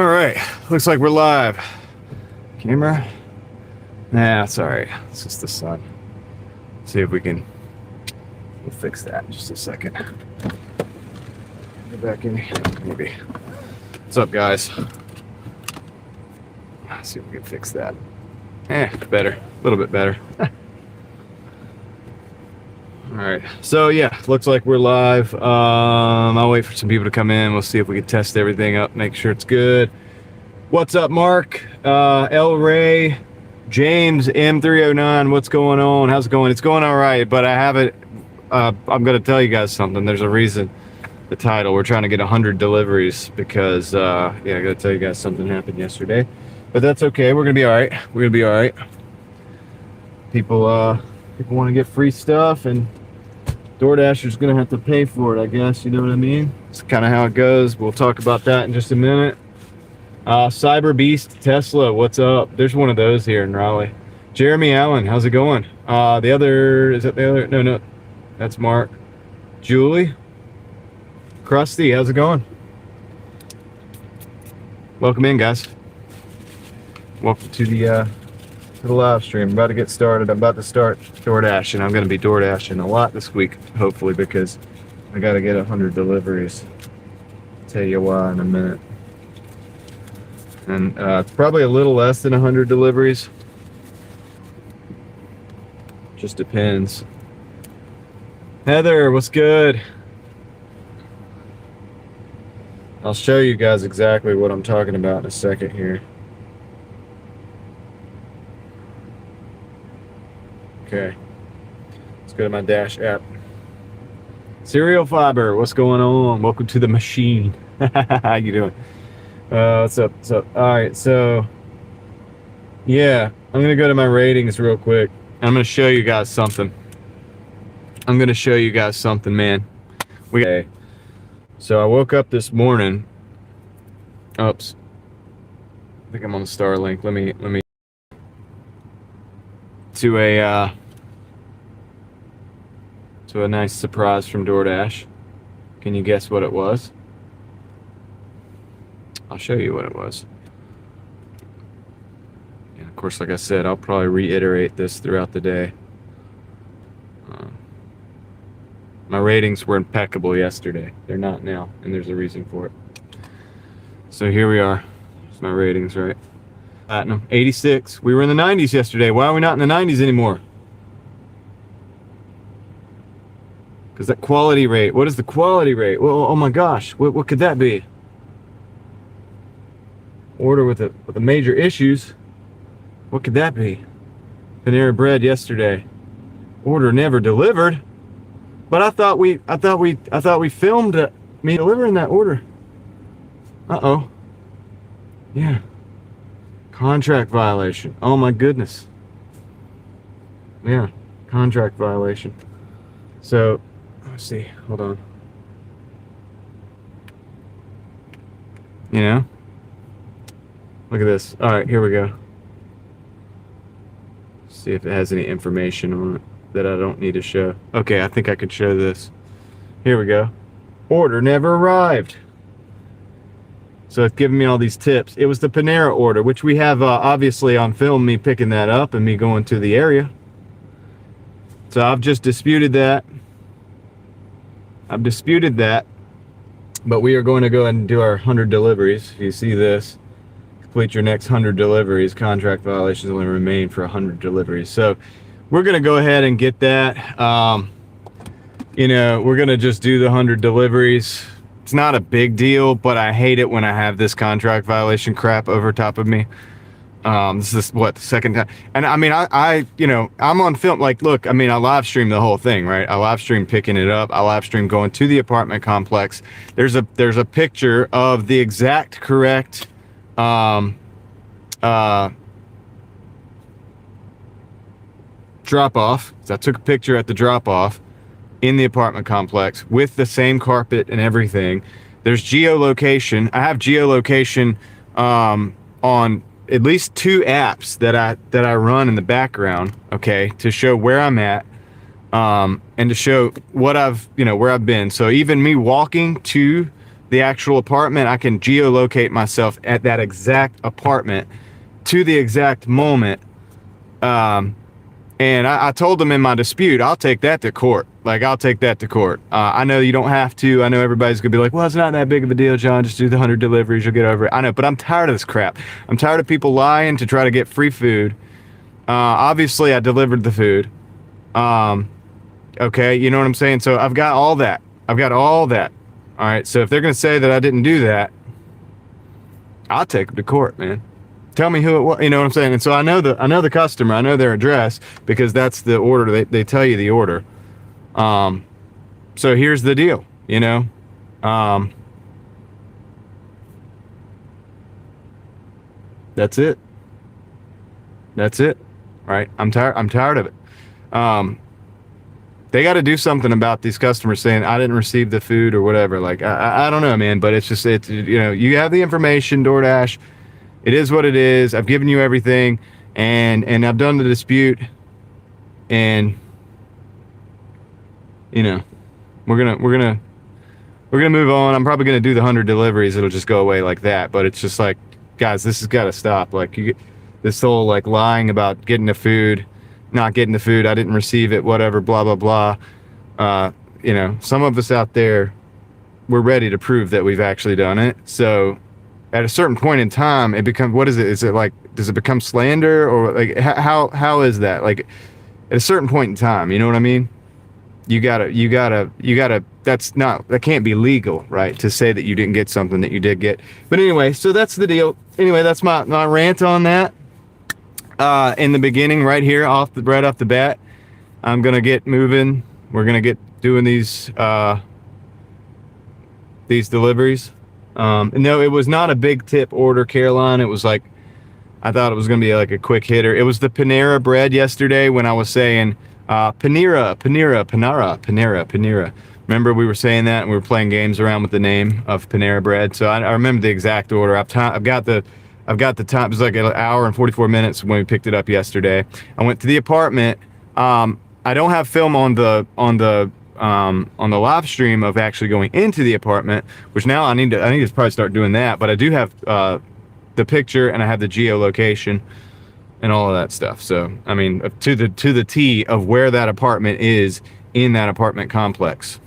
All right, looks like we're live. Camera? Nah, it's all right. It's just the sun. See if we can. We'll fix that in just a second. Get back in here, maybe. What's up, guys? Let's see if we can fix that. Better. A little bit better. All right. So yeah, looks like we're live. I'll wait for some people to come in. We'll see if we can test everything up, make sure it's good. What's up, Mark? L. Ray, James M309. What's going on? How's it going? It's going all right, but I haven't. I'm going to tell you guys something. There's a reason. The title. We're trying to get 100 deliveries because I got to tell you guys something happened yesterday, but that's okay. We're gonna be all right. We're gonna be all right. People want to get free stuff, and DoorDashers gonna have to pay for it, I guess. You know what I mean? It's kind of how it goes. We'll talk about that in just a minute. Cyber Beast Tesla, what's up? There's one of those here in Raleigh. Jeremy Allen, how's it going? The other, is that the other? No, that's Mark. Julie, Krusty, how's it going? Welcome in, guys. Welcome to the live stream. I'm about to get started. I'm about to start DoorDashing. I'm going to be DoorDashing a lot this week, hopefully, because I got to get 100 deliveries. I'll tell you why in a minute. And it's probably a little less than 100 deliveries. Just depends. Heather, what's good? I'll show you guys exactly what I'm talking about in a second here. Okay, let's go to my Dash app. Cereal Fiber, what's going on? Welcome to the machine. How you doing? What's up? What's up? All right, so yeah, I'm gonna go to my ratings real quick. I'm gonna show you guys something. Man. So I woke up this morning. Oops. I think I'm on Starlink. Let me to a nice surprise from DoorDash. Can you guess what it was? I'll show you what it was. And of course, like I said, I'll probably reiterate this throughout the day. My ratings were impeccable yesterday. They're not now, and there's a reason for it. So here we are. There's my ratings, right? Platinum, 86. We were in the 90s yesterday. Why are we not in the 90s anymore? Because that quality rate. What is the quality rate? Well, oh my gosh. What could that be? Order with the major issues. What could that be? Panera Bread yesterday. Order never delivered. But I thought we filmed me delivering that order. Uh-oh. Yeah. Contract violation. Oh my goodness. Yeah, contract violation. So, let's see. Hold on. You know? Look at this. All right, here we go. See if it has any information on it that I don't need to show. Okay, I think I could show this. Here we go. Order never arrived. So it's giving me all these tips. It was the Panera order, which we have obviously on film, me picking that up and me going to the area. So I've just disputed that. But we are going to go ahead and do our 100 deliveries. If you see this, complete your next 100 deliveries. Contract violations only remain for 100 deliveries. So we're going to go ahead and get that. You know, we're going to just do the 100 deliveries. It's not a big deal, but I hate it when I have this contract violation crap over top of me. This is what, the second time. And I mean, I you know, I'm on film. Like, look, I mean, I live stream the whole thing, right? I live stream picking it up. I live stream going to the apartment complex. There's a picture of the exact correct drop off. So I took a picture at the drop off in the apartment complex with the same carpet and everything. There's geolocation. I have geolocation on at least 2 apps that I run in the background, okay, to show where I'm at, and to show what where I've been. So even me walking to the actual apartment. I can geolocate myself at that exact apartment to the exact moment. And I told them in my dispute, I'll take that to court. Like, I'll take that to court. I know you don't have to. I know everybody's going to be like, well, it's not that big of a deal, John. Just do the 100 deliveries. You'll get over it. I know, but I'm tired of this crap. I'm tired of people lying to try to get free food. Obviously, I delivered the food. Okay, you know what I'm saying? So I've got all that. I've got all that. All right, so if they're going to say that I didn't do that, I'll take them to court, man. Tell me who it was, you know what I'm saying? And so I know the customer, I know their address, because that's the order. They tell you the order. So here's the deal, you know. That's it. That's it. Right? I'm tired of it. They got to do something about these customers saying I didn't receive the food or whatever. Like, I don't know, man, but it's you know, you have the information, DoorDash. It is what it is. I've given you everything, and I've done the dispute, and you know, we're gonna move on. I'm probably gonna do the 100 deliveries. It'll just go away like that. But it's just like, guys, this has got to stop. Like, this whole like lying about getting the food, not getting the food. I didn't receive it. Whatever. Blah blah blah. You know, some of us out there, we're ready to prove that we've actually done it. So at a certain point in time, it becomes, what is it? Is it like, does it become slander, or like, how is that? Like, at a certain point in time, you know what I mean? You gotta, that can't be legal, right? To say that you didn't get something that you did get. But anyway, so that's the deal. Anyway, that's my rant on that. In the beginning, right here, right off the bat, I'm gonna get moving. We're gonna get doing these deliveries. No, it was not a big tip order, Caroline. It was like, I thought it was going to be like a quick hitter. It was the Panera bread yesterday when I was saying Panera. Remember we were saying that, and we were playing games around with the name of Panera bread. So I remember the exact order. I've got the time. It was like an hour and 44 minutes when we picked it up yesterday. I went to the apartment. I don't have film on the live stream of actually going into the apartment, which now I need to probably start doing that. But I do have the picture, and I have the geolocation and all of that stuff. So I mean, to the T of where that apartment is in that apartment complex.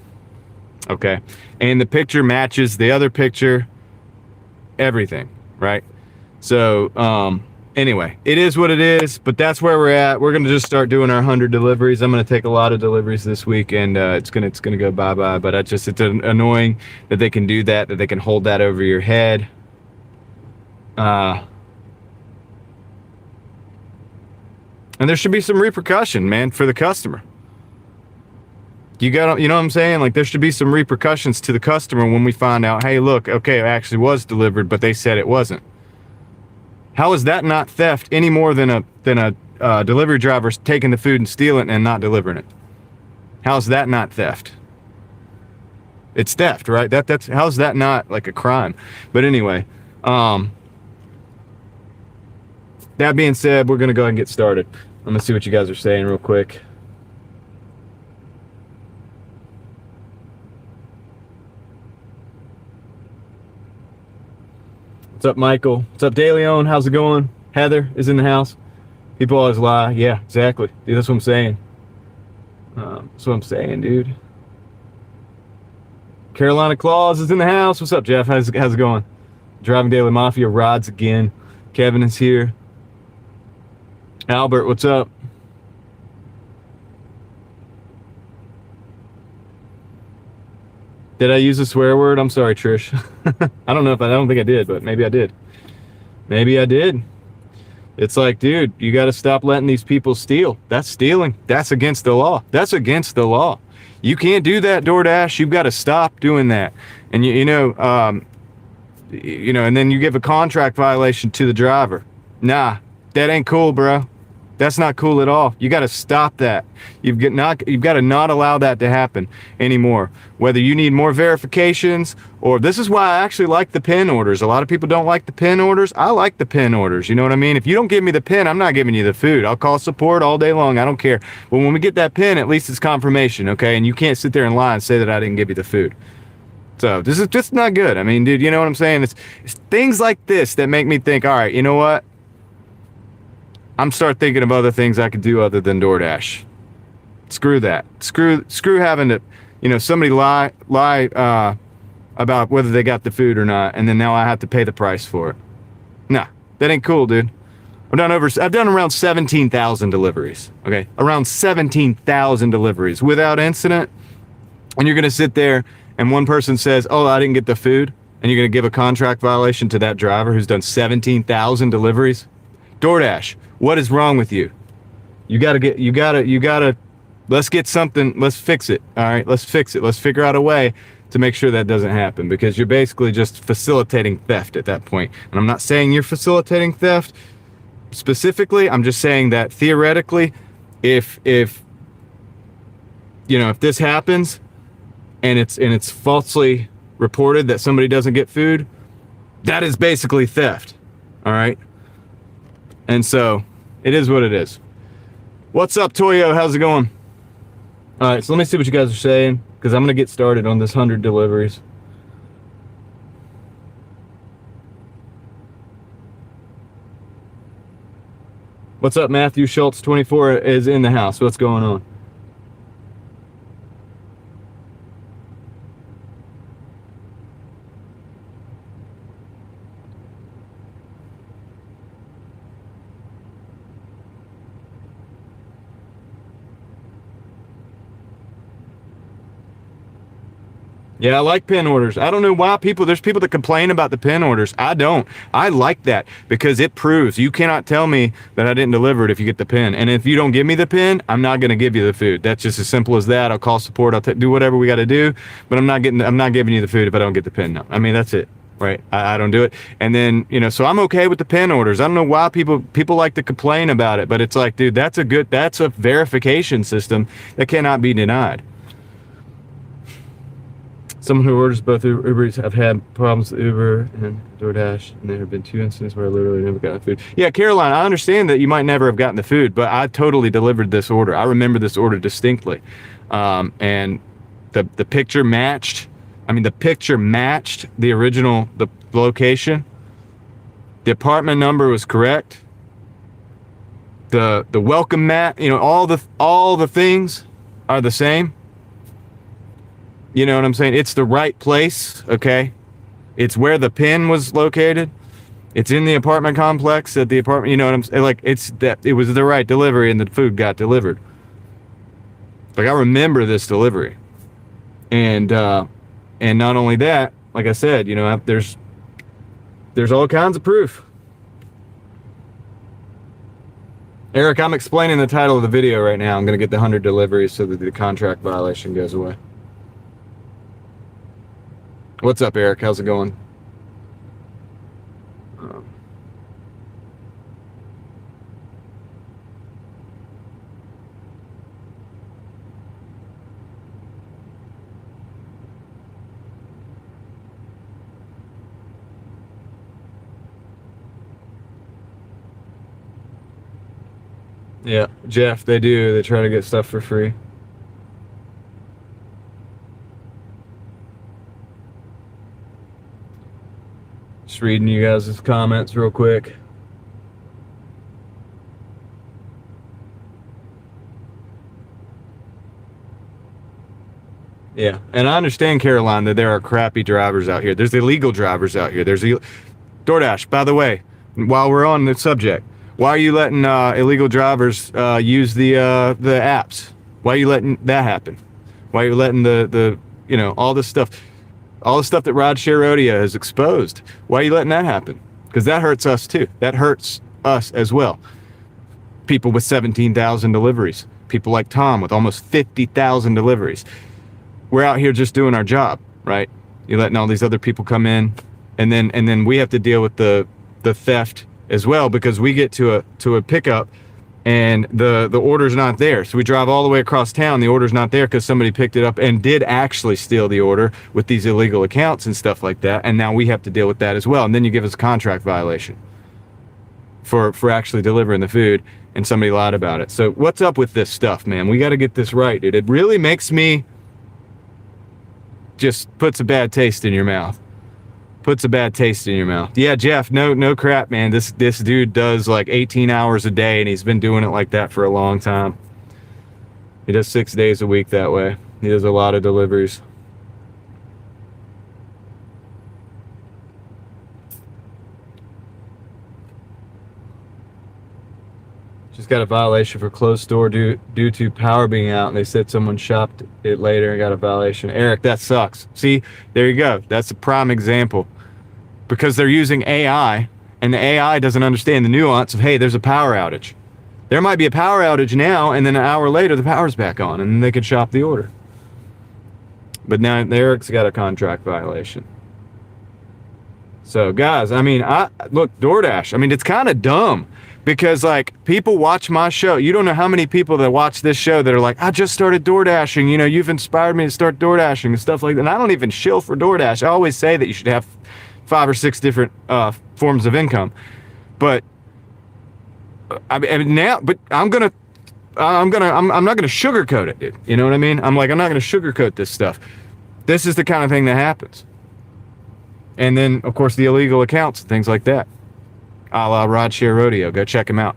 Okay, and the picture matches the other picture, everything, right? So anyway, it is what it is, but that's where we're at. We're going to just start doing our 100 deliveries. I'm going to take a lot of deliveries this week, and it's going to go bye-bye. But it's annoying that they can do that they can hold that over your head. And there should be some repercussion, man, for the customer. You know what I'm saying? Like, there should be some repercussions to the customer when we find out, hey, look, okay, it actually was delivered, but they said it wasn't. How is that not theft any more than a delivery driver taking the food and stealing it and not delivering it? How is that not theft? It's theft, right? That's how's that not like a crime? But anyway, that being said, we're gonna go ahead and get started. I'm gonna see what you guys are saying real quick. What's up, Michael? What's up, DeLeon? How's it going? Heather is in the house. People always lie. Yeah, exactly. Dude, that's what I'm saying. That's what I'm saying, dude. Carolina Claus is in the house. What's up, Jeff? How's it going? Driving Daily Mafia rides again. Kevin is here. Albert, what's up? Did I use a swear word? I'm sorry, Trish. I don't think I did, but maybe I did. Maybe I did. It's like, dude, you got to stop letting these people steal. That's stealing. That's against the law. That's against the law. You can't do that, DoorDash. You've got to stop doing that. And you know, and then you give a contract violation to the driver. Nah, that ain't cool, bro. That's not cool at all. You got to stop that. You've got to not allow that to happen anymore. Whether you need more verifications, or this is why I actually like the PIN orders. A lot of people don't like the PIN orders. I like the PIN orders. You know what I mean? If you don't give me the PIN, I'm not giving you the food. I'll call support all day long. I don't care. But when we get that PIN, at least it's confirmation, okay? And you can't sit there and lie and say that I didn't give you the food. So this is just not good. I mean, dude, you know what I'm saying? It's things like this that make me think, all right, you know what? I'm start thinking of other things I could do other than DoorDash. Screw that. Screw having to, you know, somebody lie about whether they got the food or not, and then now I have to pay the price for it. Nah, that ain't cool, dude. I've done around 17,000 deliveries. Okay, around 17,000 deliveries without incident. And you're gonna sit there and one person says, "Oh, I didn't get the food," and you're gonna give a contract violation to that driver who's done 17,000 deliveries. DoorDash, what is wrong with you? You gotta. Let's get something. Let's fix it. All right, let's fix it. Let's figure out a way to make sure that doesn't happen, because you're basically just facilitating theft at that point. And I'm not saying you're facilitating theft specifically. I'm just saying that theoretically, if you know, if this happens and it's falsely reported that somebody doesn't get food, that is basically theft. All right. And so it is what it is. What's up, Toyo? How's it going? All right, so let me see what you guys are saying, because I'm going to get started on this 100 deliveries. What's up, Matthew Schultz? 24 is in the house. What's going on? Yeah, I like pin orders. I don't know why there's people that complain about the pin orders. I don't. I like that because it proves you cannot tell me that I didn't deliver it if you get the pin. And if you don't give me the pin, I'm not going to give you the food. That's just as simple as that. I'll call support. I'll do whatever we got to do, but I'm not giving you the food if I don't get the pin. No. I mean, that's it. Right. I don't do it. And then, you know, so I'm okay with the pin orders. I don't know why people like to complain about it, but it's like, dude, that's a verification system that cannot be denied. Someone who orders both Uber Eats have had problems with Uber and DoorDash, and there have been 2 instances where I literally never got the food. Yeah, Caroline, I understand that you might never have gotten the food, but I totally delivered this order. I remember this order distinctly. And the picture matched. I mean, the picture matched the original, the location. The apartment number was correct. The welcome mat, you know, all the things are the same. You know what I'm saying? It's the right place, okay? It's where the pin was located. It's in the apartment complex at the apartment, you know what I'm saying? Like, it was the right delivery and the food got delivered. Like, I remember this delivery. And not only that, like I said, you know, there's all kinds of proof. Eric, I'm explaining the title of the video right now. I'm going to get the 100 deliveries so that the contract violation goes away. What's up, Eric? How's it going? Yeah, Jeff, they do. They try to get stuff for free. Just reading you guys' comments real quick. Yeah, and I understand, Caroline, that there are crappy drivers out here. There's illegal drivers out here. DoorDash, by the way, while we're on the subject, why are you letting illegal drivers use the apps? Why are you letting that happen? Why are you letting the you know, all the stuff that Rideshare Rodeo has exposed? Why are you letting that happen? Because that hurts us too. That hurts us as well. People with 17,000 deliveries. People like Tom with almost 50,000 deliveries. We're out here just doing our job, right? You're letting all these other people come in, and then we have to deal with the theft as well, because we get to a pickup and the order's not there. So we drive all the way across town. The order's not there because somebody picked it up and did actually steal the order with these illegal accounts and stuff like that. And now we have to deal with that as well. And then you give us a contract violation for actually delivering the food, and somebody lied about it. So what's up with this stuff, man? We got to get this right, dude. It really makes me just puts a bad taste in your mouth. Puts a bad taste in your mouth. Yeah, Jeff, no crap, man. This dude does like 18 hours a day, and he's been doing it like that for a long time. He does 6 days a week that way. He does a lot of deliveries. Just got a violation for closed store due to power being out, and they said someone shopped it later and got a violation. Eric, that sucks. See, there you go. That's a prime example. Because they're using AI, and the AI doesn't understand the nuance of, hey, there's a power outage. There might be a power outage now, and then an hour later the power's back on, and then they could shop the order. But now Eric's got a contract violation. So guys, I mean, look, DoorDash, I mean, it's kind of dumb because like people watch my show. You don't know how many people that watch this show that are like, I just started DoorDashing, you know, you've inspired me to start DoorDashing and stuff like that. And I don't even shill for DoorDash. I always say that you should have 5 or 6 different forms of income. But I mean now, but I'm not gonna sugarcoat it, dude. You know what I mean? I'm not gonna sugarcoat this stuff. This is the kind of thing that happens. And then, of course, the illegal accounts and things like that. A la Rideshare Rodeo. Go check him out.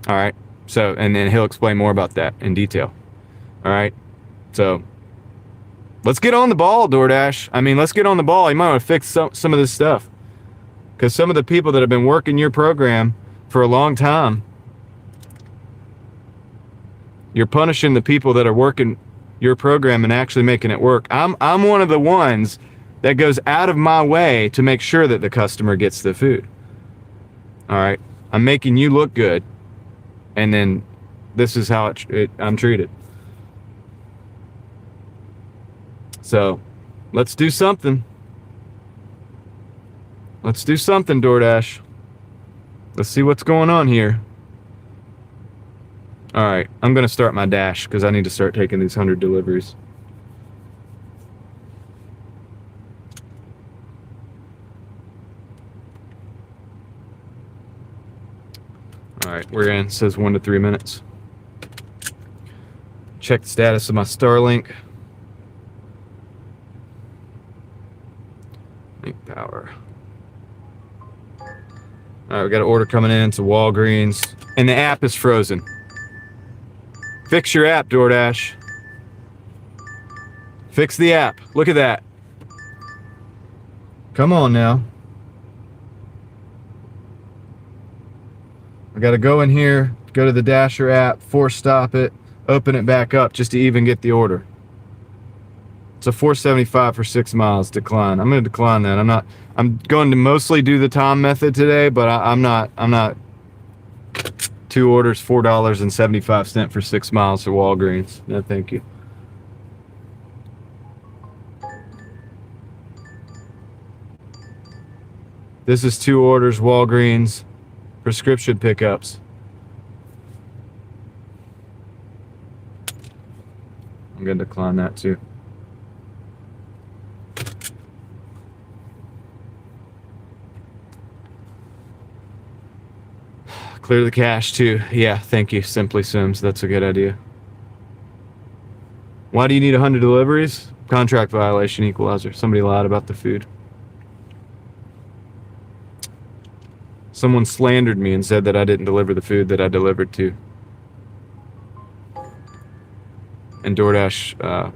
All right. So, and then he'll explain more about that in detail. All right. So, let's get on the ball, DoorDash. I mean, let's get on the ball. You might want to fix some of this stuff. Because some of the people that have been working your program for a long time, you're punishing the people that are working your program and actually making it work. I'm one of the ones that goes out of my way to make sure that the customer gets the food. All right. I'm making you look good. And then this is how I'm treated. So let's do something. Let's do something, DoorDash. Let's see what's going on here. All right. I'm going to start my dash because I need to start taking these 100 deliveries. All right, we're in. It says 1 to 3 minutes. Check the status of my Starlink. Link power. All right, we got an order coming in to Walgreens, and the app is frozen. Fix your app, DoorDash. Fix the app. Look at that. Come on now. I gotta go in here, go to the Dasher app, force stop it, open it back up just to even get the order. It's a $4.75 for 6 miles. Decline. I'm gonna decline that. I'm going to mostly do the Tom method today, but I'm not 2 orders, $4.75 for 6 miles to Walgreens. No, thank you. This is 2 orders, Walgreens. Prescription pickups. I'm going to decline that too. Clear the cache too. Yeah, thank you, Simply Sims. That's a good idea. Why do you need 100 deliveries? Contract violation, equalizer. Somebody lied about the food. Someone slandered me and said that I didn't deliver the food that I delivered to. And DoorDash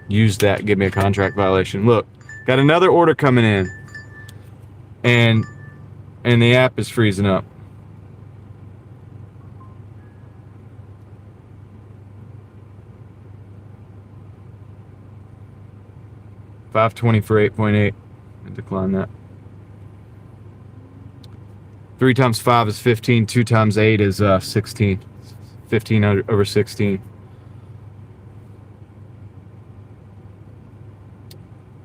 used that and gave me a contract violation. Look, got another order coming in. And the app is freezing up. $5.20 for 8.8. I decline that. 3 times 5 is 15. 2 times 8 is 16. 15 over 16.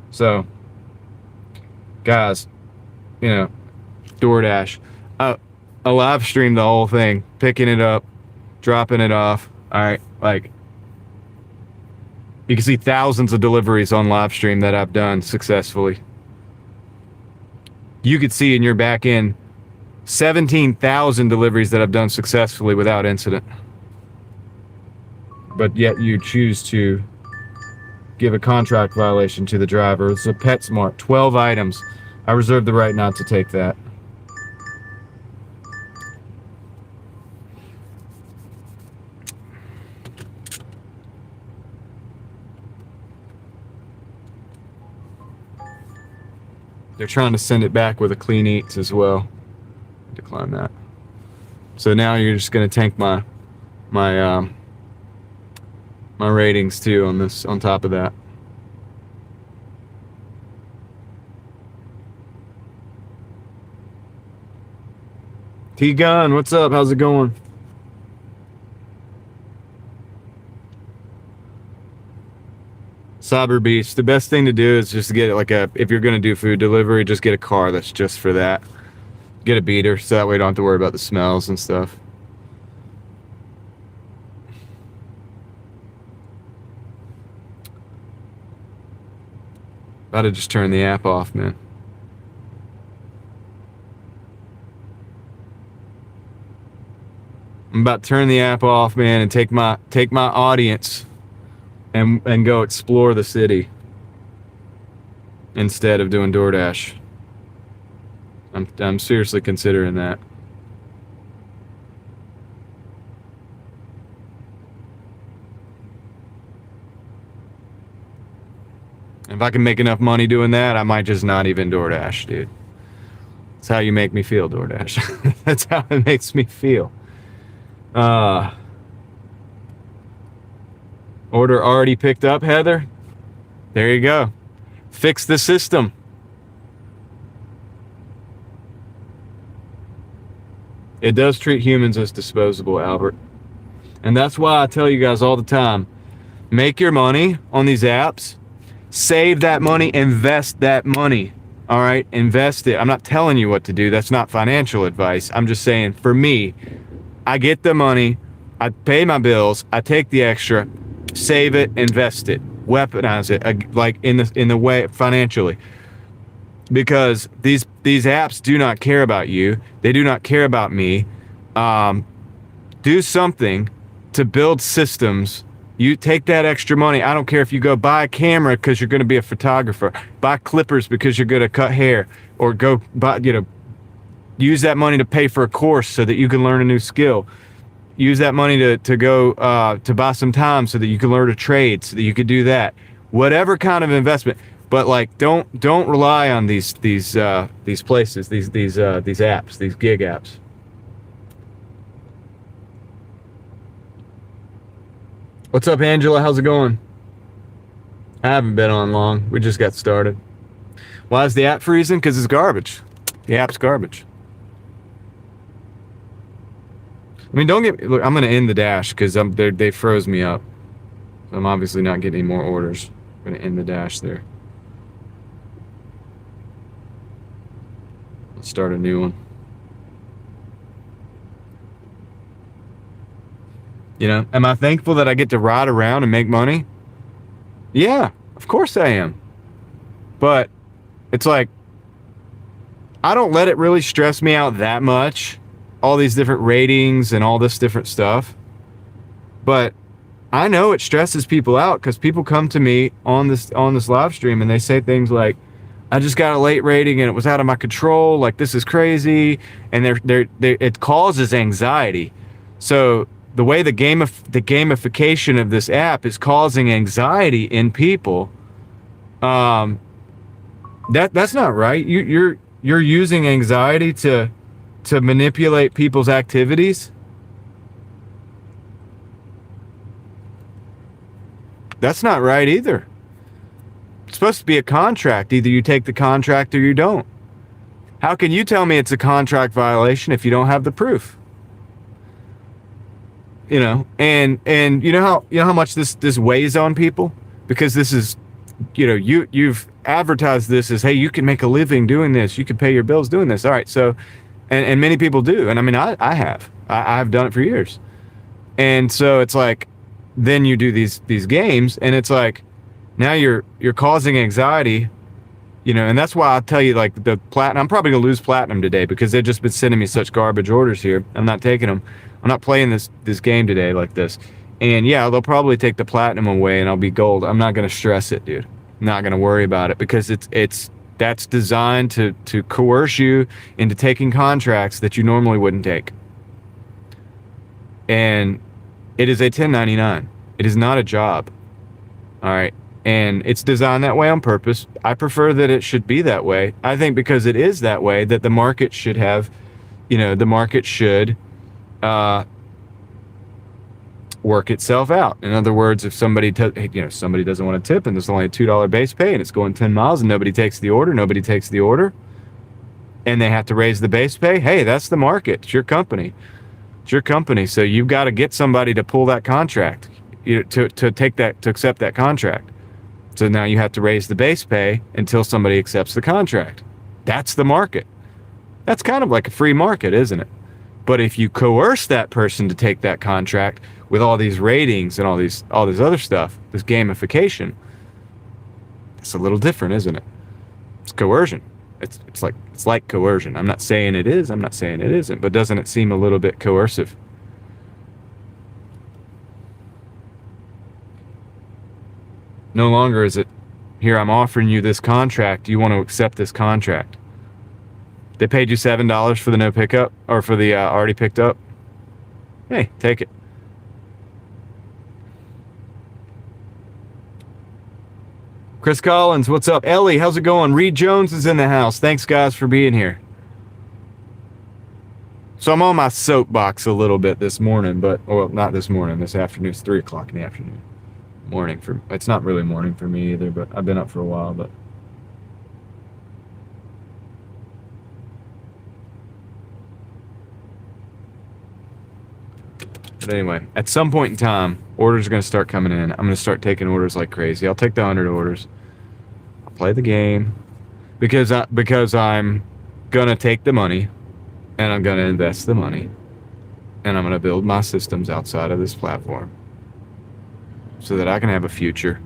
So, guys, you know, DoorDash. I live streamed the whole thing, picking it up, dropping it off. All right, like, you can see thousands of deliveries on live stream that I've done successfully. You could see in your back end 17,000 deliveries that I've done successfully without incident. But yet you choose to give a contract violation to the driver. It's a PetSmart, 12 items. I reserve the right not to take that. They're trying to send it back with a clean eats as well. Decline that. So now you're just going to tank my ratings too on this, on top of that. T-Gun, what's up? How's it going? Cyber Beast, the best thing to do is just get like if you're going to do food delivery, just get a car that's just for that. Get a beater, so that way you don't have to worry about the smells and stuff. About to just turn the app off, man. I'm about to turn the app off, man, and take my audience and go explore the city instead of doing DoorDash. I'm seriously considering that. If I can make enough money doing that, I might just not even DoorDash, dude. That's how you make me feel, DoorDash. That's how it makes me feel. Order already picked up, Heather. There you go. Fix the system. It does treat humans as disposable, Albert. And that's why I tell you guys all the time, make your money on these apps, save that money, invest that money. All right, invest it. I'm not telling you what to do. That's not financial advice. I'm just saying, for me, I get the money, I pay my bills, I take the extra, save it, invest it, weaponize it, like in the way financially. Because these apps do not care about you. They do not care about me. Do something to build systems. You take that extra money. I don't care if you go buy a camera because you're going to be a photographer, buy clippers because you're going to cut hair, or go buy, use that money to pay for a course so that you can learn a new skill. Use that money to go to buy some time so that you can learn a trade, so that you could do that. Whatever kind of investment. But like, don't rely on these places, these apps, these gig apps. What's up, Angela? How's it going? I haven't been on long. We just got started. Why is the app freezing? Because it's garbage. The app's garbage. I mean, look, I'm going to end the dash because they froze me up. So I'm obviously not getting any more orders. I'm going to end the dash there. Let's start a new one. Am I thankful that I get to ride around and make money? Yeah, of course I am. But it's like, I don't let it really stress me out that much. All these different ratings and all this different stuff. But I know it stresses people out because people come to me on this live stream and they say things like, I just got a late rating and it was out of my control. Like, this is crazy. And it causes anxiety. So the way the gamification of this app is causing anxiety in people, that's not right. You're using anxiety to manipulate people's activities. That's not right either. It's supposed to be a contract. Either you take the contract or you don't. How can you tell me it's a contract violation if you don't have the proof? And you know how much this weighs on people? Because this is, you've advertised this as, hey, you can make a living doing this. You can pay your bills doing this. All right. So, and many people do. And I mean, I've done it for years. And so it's like, then you do these games and it's like, now you're causing anxiety, and that's why I tell you, like, the platinum, I'm probably gonna lose platinum today because they've just been sending me such garbage orders here. I'm not taking them. I'm not playing this game today like this. And yeah, they'll probably take the platinum away and I'll be gold. I'm not going to stress it, dude. I'm not going to worry about it because that's designed to coerce you into taking contracts that you normally wouldn't take. And it is a 1099. It is not a job. All right. And it's designed that way on purpose. I prefer that it should be that way. I think because it is that way that the market should have, the market should work itself out. In other words, if somebody somebody doesn't want to tip and there's only a $2 base pay and it's going 10 miles and nobody takes the order, and they have to raise the base pay, hey, that's the market. It's your company. So you've got to get somebody to pull that contract, to accept that contract. So now you have to raise the base pay until somebody accepts the contract. That's the market. That's kind of like a free market, isn't it? But if you coerce that person to take that contract with all these ratings and all this other stuff, this gamification, it's a little different, isn't it? It's coercion. It's like coercion. I'm not saying it is. I'm not saying it isn't. But doesn't it seem a little bit coercive? No longer is it, here, I'm offering you this contract. Do you want to accept this contract? They paid you $7 for the no pickup or for the already picked up. Hey, take it. Chris Collins, what's up? Ellie, how's it going? Reed Jones is in the house. Thanks, guys, for being here. So I'm on my soapbox a little bit this morning, not this morning. This afternoon. It's 3 o'clock in the afternoon. It's not really morning for me either, but I've been up for a while, but anyway, at some point in time, orders are going to start coming in. I'm going to start taking orders like crazy. I'll take the 100 orders. I'll play the game because I'm going to take the money and I'm going to invest the money and I'm going to build my systems outside of this platform so that I can have a future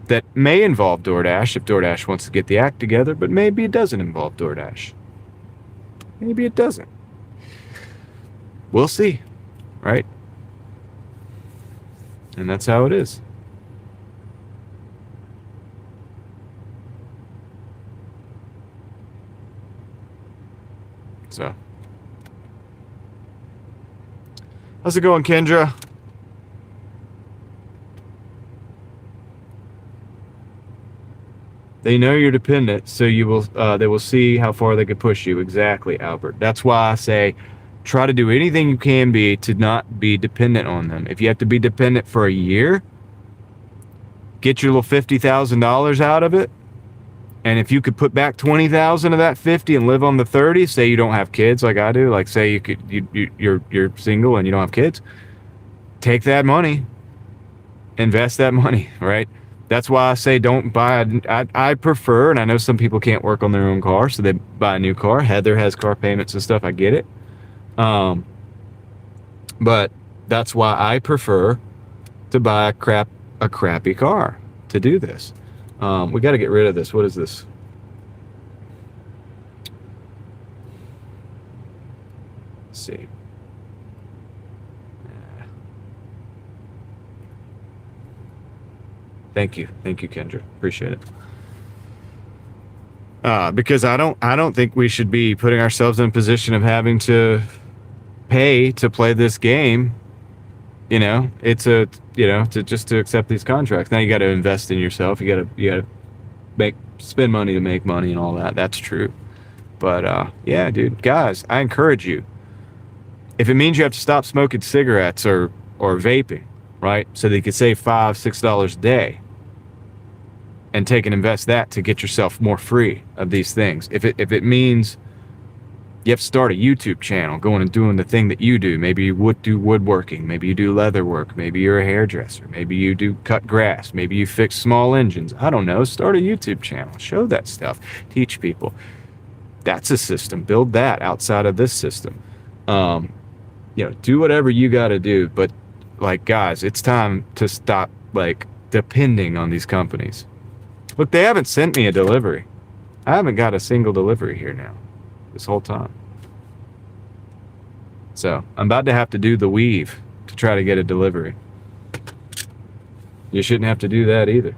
that may involve Doordash if Doordash wants to get the act together, but maybe it doesn't involve Doordash. Maybe it doesn't. We'll see. Right? And that's how it is. So, how's it going, Kendra? They know you're dependent, so they will see how far they could push you. Exactly, Albert. That's why I say, try to do anything you can be to not be dependent on them. If you have to be dependent for a year, get your little $50,000 out of it. And if you could put back 20,000 of that 50 and live on the 30, say you don't have kids like I do, like say you're single and you don't have kids, take that money, invest that money, right? That's why I say don't buy. I prefer, and I know some people can't work on their own car, so they buy a new car. Heather has car payments and stuff. I get it. But that's why I prefer to buy a crappy car to do this. We got to get rid of this. What is this? Let's see. Thank you, Kendra. Appreciate it. Because I don't think we should be putting ourselves in a position of having to pay to play this game. It's to accept these contracts. Now you got to invest in yourself. You got to spend money to make money and all that. That's true. But yeah, dude, guys, I encourage you. If it means you have to stop smoking cigarettes or vaping, right, so that you can save $5-6 a day, and take and invest that to get yourself more free of these things. If it means you have to start a YouTube channel, going and doing the thing that you do. Maybe you would do woodworking. Maybe you do leather work. Maybe you're a hairdresser. Maybe you do cut grass. Maybe you fix small engines. I don't know. Start a YouTube channel. Show that stuff. Teach people. That's a system. Build that outside of this system. Do whatever you got to do. But guys, it's time to stop depending on these companies. Look, they haven't sent me a delivery. I haven't got a single delivery here now. This whole time. So I'm about to have to do the weave to try to get a delivery. You shouldn't have to do that either.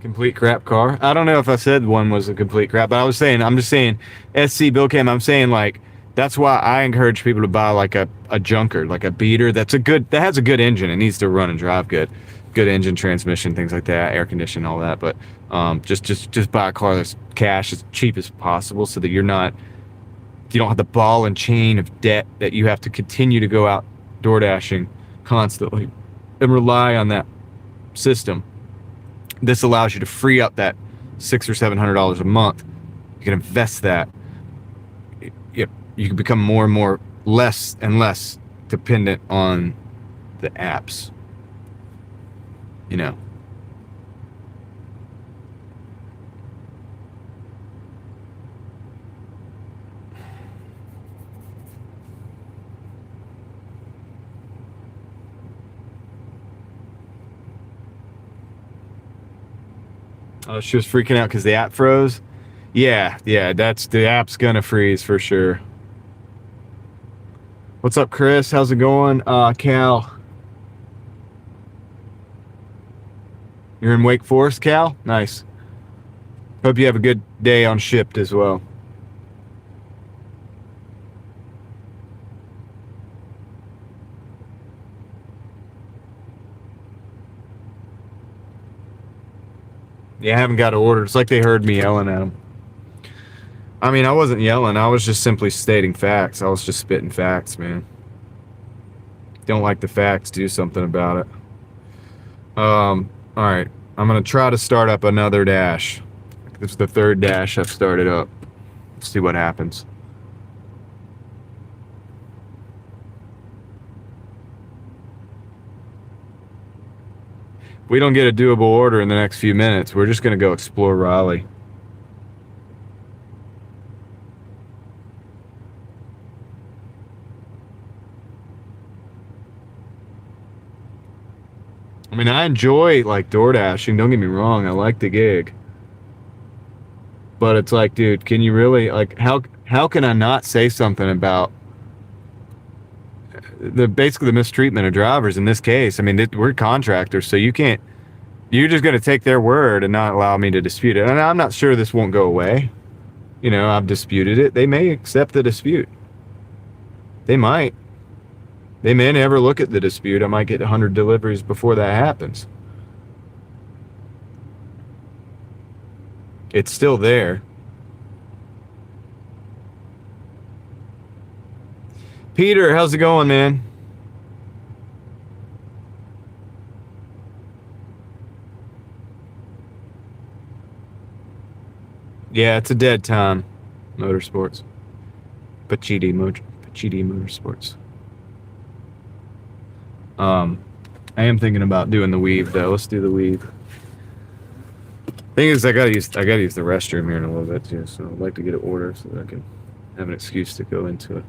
Complete crap car. I don't know if I said one was a complete crap, but I'm just saying SC Bill Cam, I'm saying like that's why I encourage people to buy like a junker, like a beater that has a good engine. It needs to run and drive good engine, transmission, things like that, air conditioning, all that. But just buy a car that's cash as cheap as possible, so that you don't have the ball and chain of debt that you have to continue to go out Doordashing constantly and rely on that system. This allows you to free up that $600 or $700 a month. You can invest that. You can become more and more less and less dependent on the apps. You know. Oh, she was freaking out because the app froze. Yeah, the app's gonna freeze for sure. What's up, Chris? How's it going? Cal. You're in Wake Forest, Cal? Nice. Hope you have a good day on Shipped as well. Yeah, I haven't got ordered. It's like they heard me yelling at them. I mean, I wasn't yelling. I was just simply stating facts. I was just spitting facts, man. Don't like the facts, do something about it. All right. I'm going to try to start up another dash. This is the third dash I've started up. Let's see what happens. If we don't get a doable order in the next few minutes, we're just going to go explore Raleigh. I mean, I enjoy like Doordashing. Don't get me wrong. I like the gig. But it's like, dude, can you really, like, how can I not say something about basically the mistreatment of drivers in this case? I mean, we're contractors, so you're just going to take their word and not allow me to dispute it. And I'm not sure this won't go away. You know, I've disputed it. They may accept the dispute. They might. They may never look at the dispute. I might get 100 deliveries before that happens. It's still there. Peter, how's it going, man? Yeah, it's a dead time. Motorsports. Pachidi Motorsports. I am thinking about doing the weave though. Let's do the weave. Thing is, I gotta use the restroom here in a little bit too, so I'd like to get an order so that I can have an excuse to go into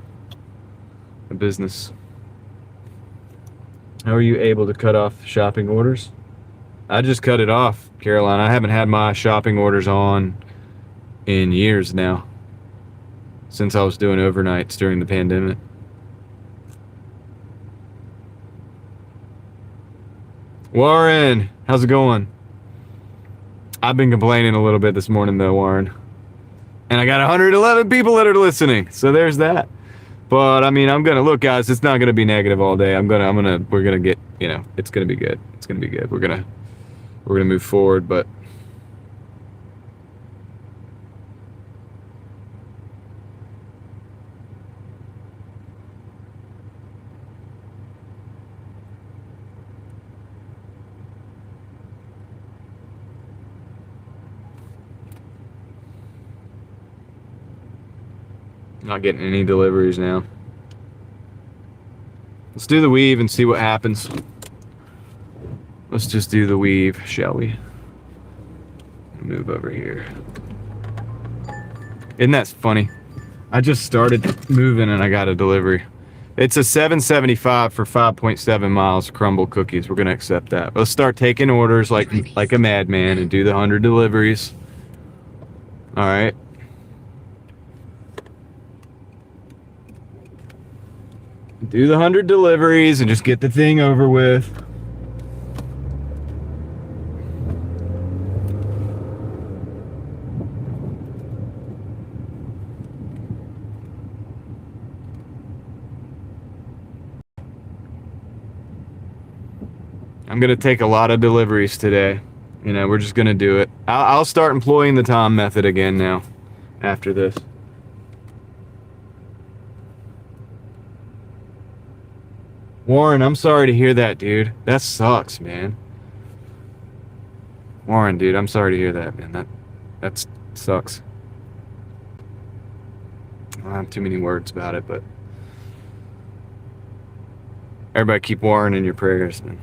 a business. How are you able to cut off shopping orders? I just cut it off, Caroline. I haven't had my shopping orders on in years now, since I was doing overnights during the pandemic. Warren, how's it going? I've been complaining a little bit this morning though, Warren. And I got 111 people that are listening. So there's that. But I mean, I'm gonna look, guys, it's not gonna be negative all day. We're gonna get, you know, it's gonna be good. It's gonna be good. We're gonna move forward, but not getting any deliveries now. Let's do the weave and see what happens. Let's just do the weave, shall we? Move over here. Isn't that funny? I just started moving and I got a delivery. It's a $7.75 for 5.7 miles crumble cookies. We're gonna accept that. Let's start taking orders like a madman and do the 100 deliveries. All right. Do the 100 deliveries and just get the thing over with. I'm gonna take a lot of deliveries today. You know, we're just gonna do it. I'll start employing the Tom method again now after this. Warren, I'm sorry to hear that, dude. That sucks, man. Warren, dude, I'm sorry to hear that, man. That sucks. I don't have too many words about it, but everybody keep Warren in your prayers, man.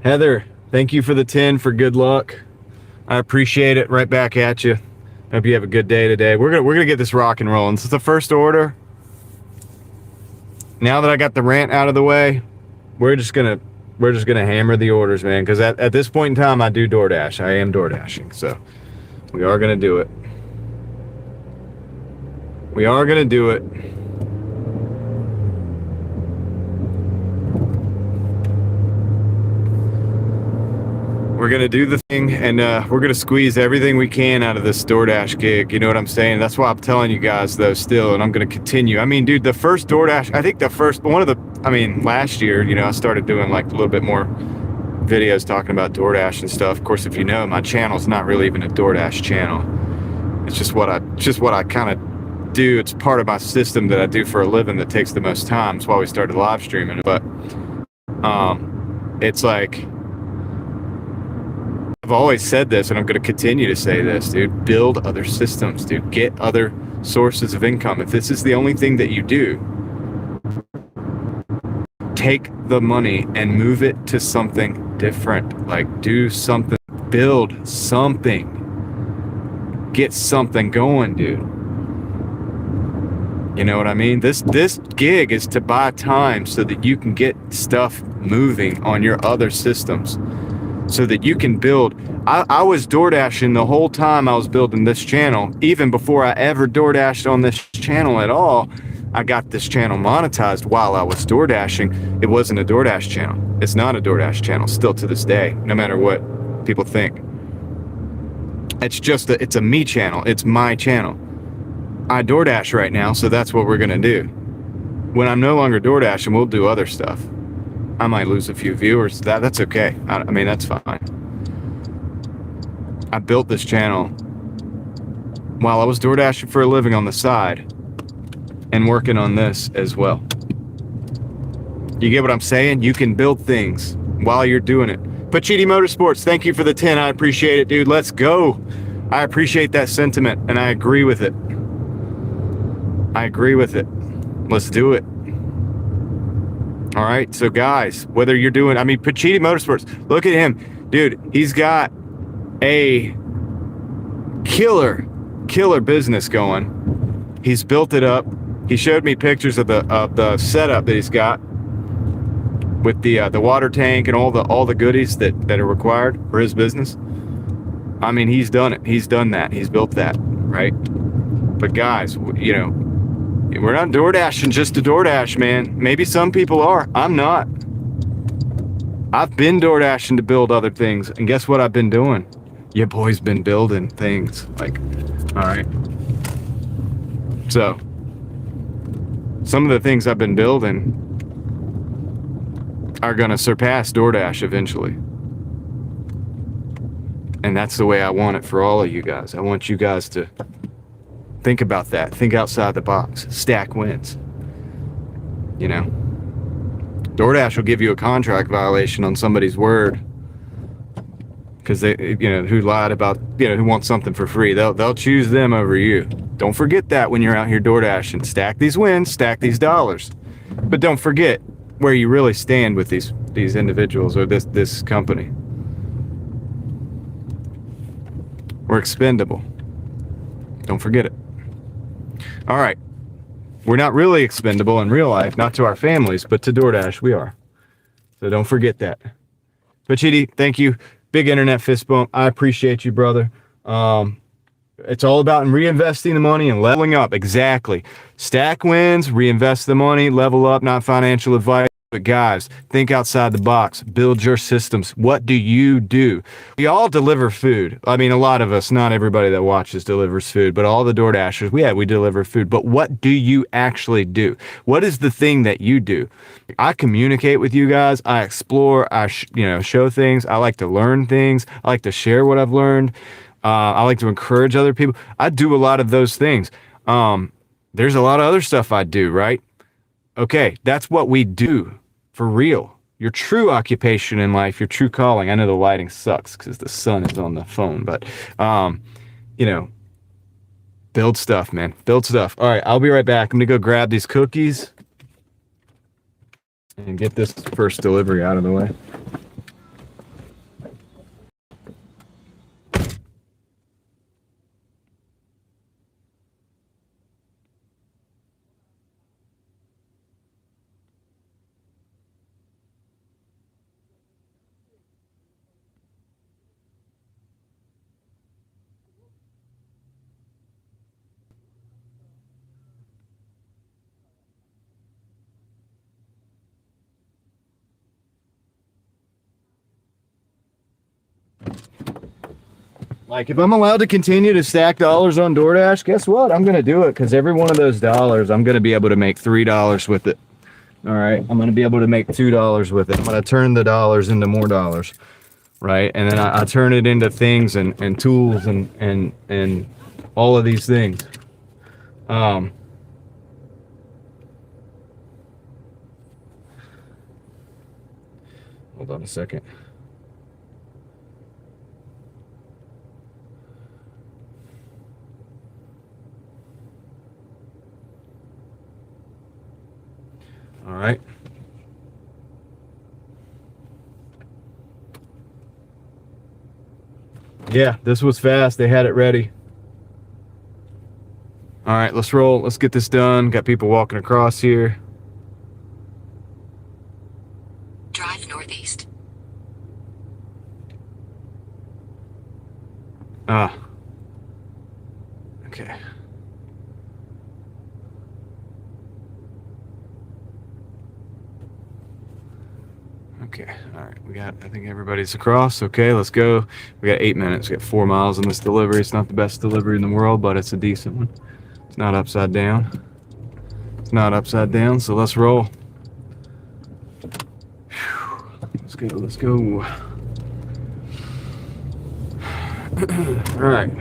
Heather, thank you for the 10 for good luck. I appreciate it. Right back at you. Hope you have a good day today. We're gonna get this rock and rolling. This is the first order. Now that I got the rant out of the way, we're just gonna hammer the orders, man. Because at this point in time, I do DoorDash. I am DoorDashing, so we are gonna do it. We are gonna do it. We're gonna do the thing, and we're gonna squeeze everything we can out of this DoorDash gig. You know what I'm saying? That's why I'm telling you guys, though, still, and I'm gonna continue. I mean, dude, the first DoorDash, I think last year, you know, I started doing like a little bit more videos talking about DoorDash and stuff. Of course, if you know, my channel's not really even a DoorDash channel. It's just what I kind of do. It's part of my system that I do for a living that takes the most time. That's why we started live streaming. But it's like, I've always said this, and I'm going to continue to say this, dude. Build other systems, dude. Get other sources of income. If this is the only thing that you do, take the money and move it to something different. Like, do something, build something, get something going, dude. You know what I mean? This gig is to buy time so that you can get stuff moving on your other systems, so that you can build. I was DoorDashing the whole time I was building this channel. Even before I ever DoorDashed on this channel at all, I got this channel monetized while I was DoorDashing. It wasn't a DoorDash channel. It's not a DoorDash channel still to this day, no matter what people think. It's just it's a me channel. It's my channel. I DoorDash right now, so that's what we're gonna do. When I'm no longer DoorDashing, we'll do other stuff. I might lose a few viewers. That's okay. I mean, that's fine. I built this channel while I was DoorDashing for a living on the side and working on this as well. You get what I'm saying? You can build things while you're doing it. Pachiti Motorsports, thank you for the 10. I appreciate it, dude. Let's go. I appreciate that sentiment, and I agree with it. I agree with it. Let's do it. All right, so guys, whether you're doing, I mean, Pachiti Motorsports, look at him. Dude, he's got a killer business going. He's built it up. He showed me pictures of the setup that he's got with the water tank and all the goodies that are required for his business. I mean, he's done it. He's done that. He's built that, right? But guys, you know, we're not DoorDashing just to DoorDash, man. Maybe some people are. I'm not. I've been DoorDashing to build other things, and guess what I've been doing? Your boy's been building things. Like, all right. So, some of the things I've been building are gonna surpass DoorDash eventually. And that's the way I want it for all of you guys. I want you guys to think about that. Think outside the box. Stack wins. You know? DoorDash will give you a contract violation on somebody's word because they, you know, who lied about, you know, who wants something for free. They'll choose them over you. Don't forget that when you're out here DoorDashing. Stack these wins, stack these dollars. But don't forget where you really stand with these individuals or this company. We're expendable. Don't forget it. All right. We're not really expendable in real life, not to our families, but to DoorDash, we are. So don't forget that. But Chidi, thank you. Big internet fist bump. I appreciate you, brother. It's all about reinvesting the money and leveling up. Exactly. Stack wins, reinvest the money, level up, not financial advice. But guys, think outside the box. Build your systems. What do you do? We all deliver food. I mean, a lot of us, not everybody that watches delivers food, but all the DoorDashers, we deliver food. But what do you actually do? What is the thing that you do? I communicate with you guys. I explore. I show things. I like to learn things. I like to share what I've learned. I like to encourage other people. I do a lot of those things. There's a lot of other stuff I do, right? Okay, that's what we do. For real. Your true occupation in life, your true calling. I know the lighting sucks because the sun is on the phone, but, build stuff, man. Build stuff. All right, I'll be right back. I'm going to go grab these cookies and get this first delivery out of the way. Like, if I'm allowed to continue to stack dollars on DoorDash, guess what? I'm going to do it because every one of those dollars, I'm going to be able to make $3 with it. All right. I'm going to be able to make $2 with it. I'm going to turn the dollars into more dollars. Right. And then I turn it into things and tools and all of these things. Hold on a second. All right. Yeah, this was fast. They had it ready. All right, let's roll. Let's get this done. Got people walking across here. Drive northeast. Okay. Okay, all right, I think everybody's across. Okay, let's go. We got 8 minutes. We got 4 miles on this delivery. It's not the best delivery in the world, but it's a decent one. It's not upside down. It's not upside down, so let's roll. Let's go, let's go. All right.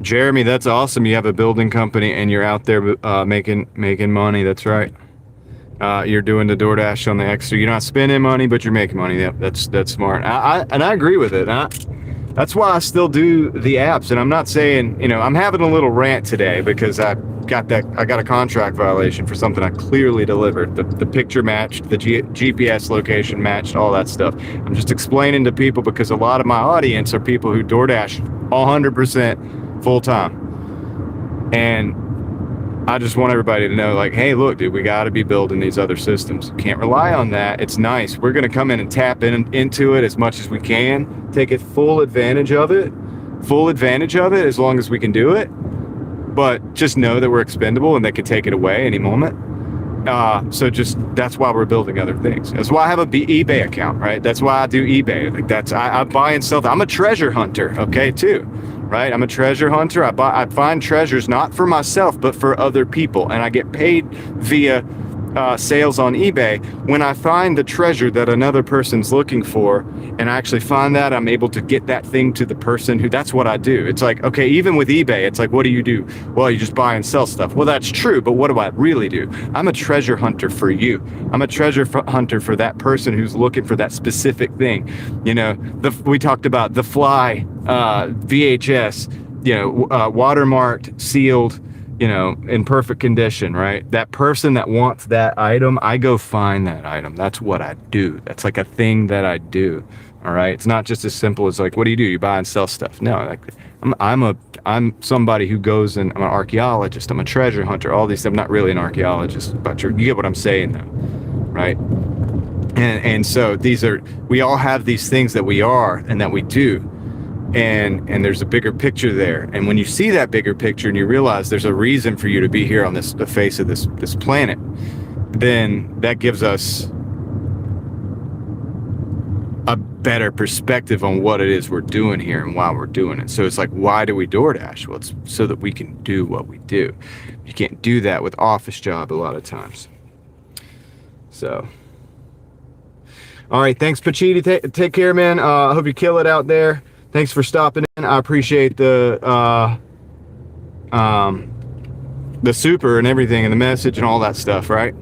Jeremy, that's awesome. You have a building company and you're out there making money. That's right. You're doing the DoorDash on the extra. You're not spending money, but you're making money. Yep, that's smart. I agree with it. That's why I still do the apps. And I'm not saying, I'm having a little rant today because I got a contract violation for something I clearly delivered. The picture matched, the GPS location matched, all that stuff. I'm just explaining to people because a lot of my audience are people who DoorDash 100% full time. And I just want everybody to know, like, hey, look, dude, we got to be building these other systems. Can't rely on that. It's nice. We're going to come in and tap into it as much as we can. Take it full advantage of it as long as we can do it. But just know that we're expendable and they can take it away any moment. So that's why we're building other things. That's why I have a eBay account, right? That's why I do eBay. Like I buy and sell. I'm a treasure hunter, okay, too. Right? I'm a treasure hunter. I find treasures not for myself, but for other people. And I get paid via sales on eBay, when I find the treasure that another person's looking for, and I actually find that, I'm able to get that thing to the person who, that's what I do. It's like, okay, even with eBay, it's like, what do you do? Well, you just buy and sell stuff. Well, that's true, but what do I really do? I'm a treasure hunter for you. I'm a treasure hunter for that person who's looking for that specific thing. You know, we talked about the Fly VHS, you know, watermarked, sealed, you know, in perfect condition, right? That person that wants that item, I go find that item. That's what I do. That's like a thing that I do. All right. It's not just as simple as like, what do? You buy and sell stuff. No, like I'm somebody who goes, and I'm an archaeologist. I'm a treasure hunter. All these. I'm not really an archaeologist, but you get what I'm saying, though, right? And so we all have these things that we are and that we do. And there's a bigger picture there. And when you see that bigger picture and you realize there's a reason for you to be here on the face of this planet, then that gives us a better perspective on what it is we're doing here and why we're doing it. So it's like, why do we DoorDash? Well, it's so that we can do what we do. You can't do that with office job a lot of times. So, all right, thanks, Pachiti. Take care, man. I hope you kill it out there. Thanks for stopping in. I appreciate the super and everything and the message and all that stuff, right?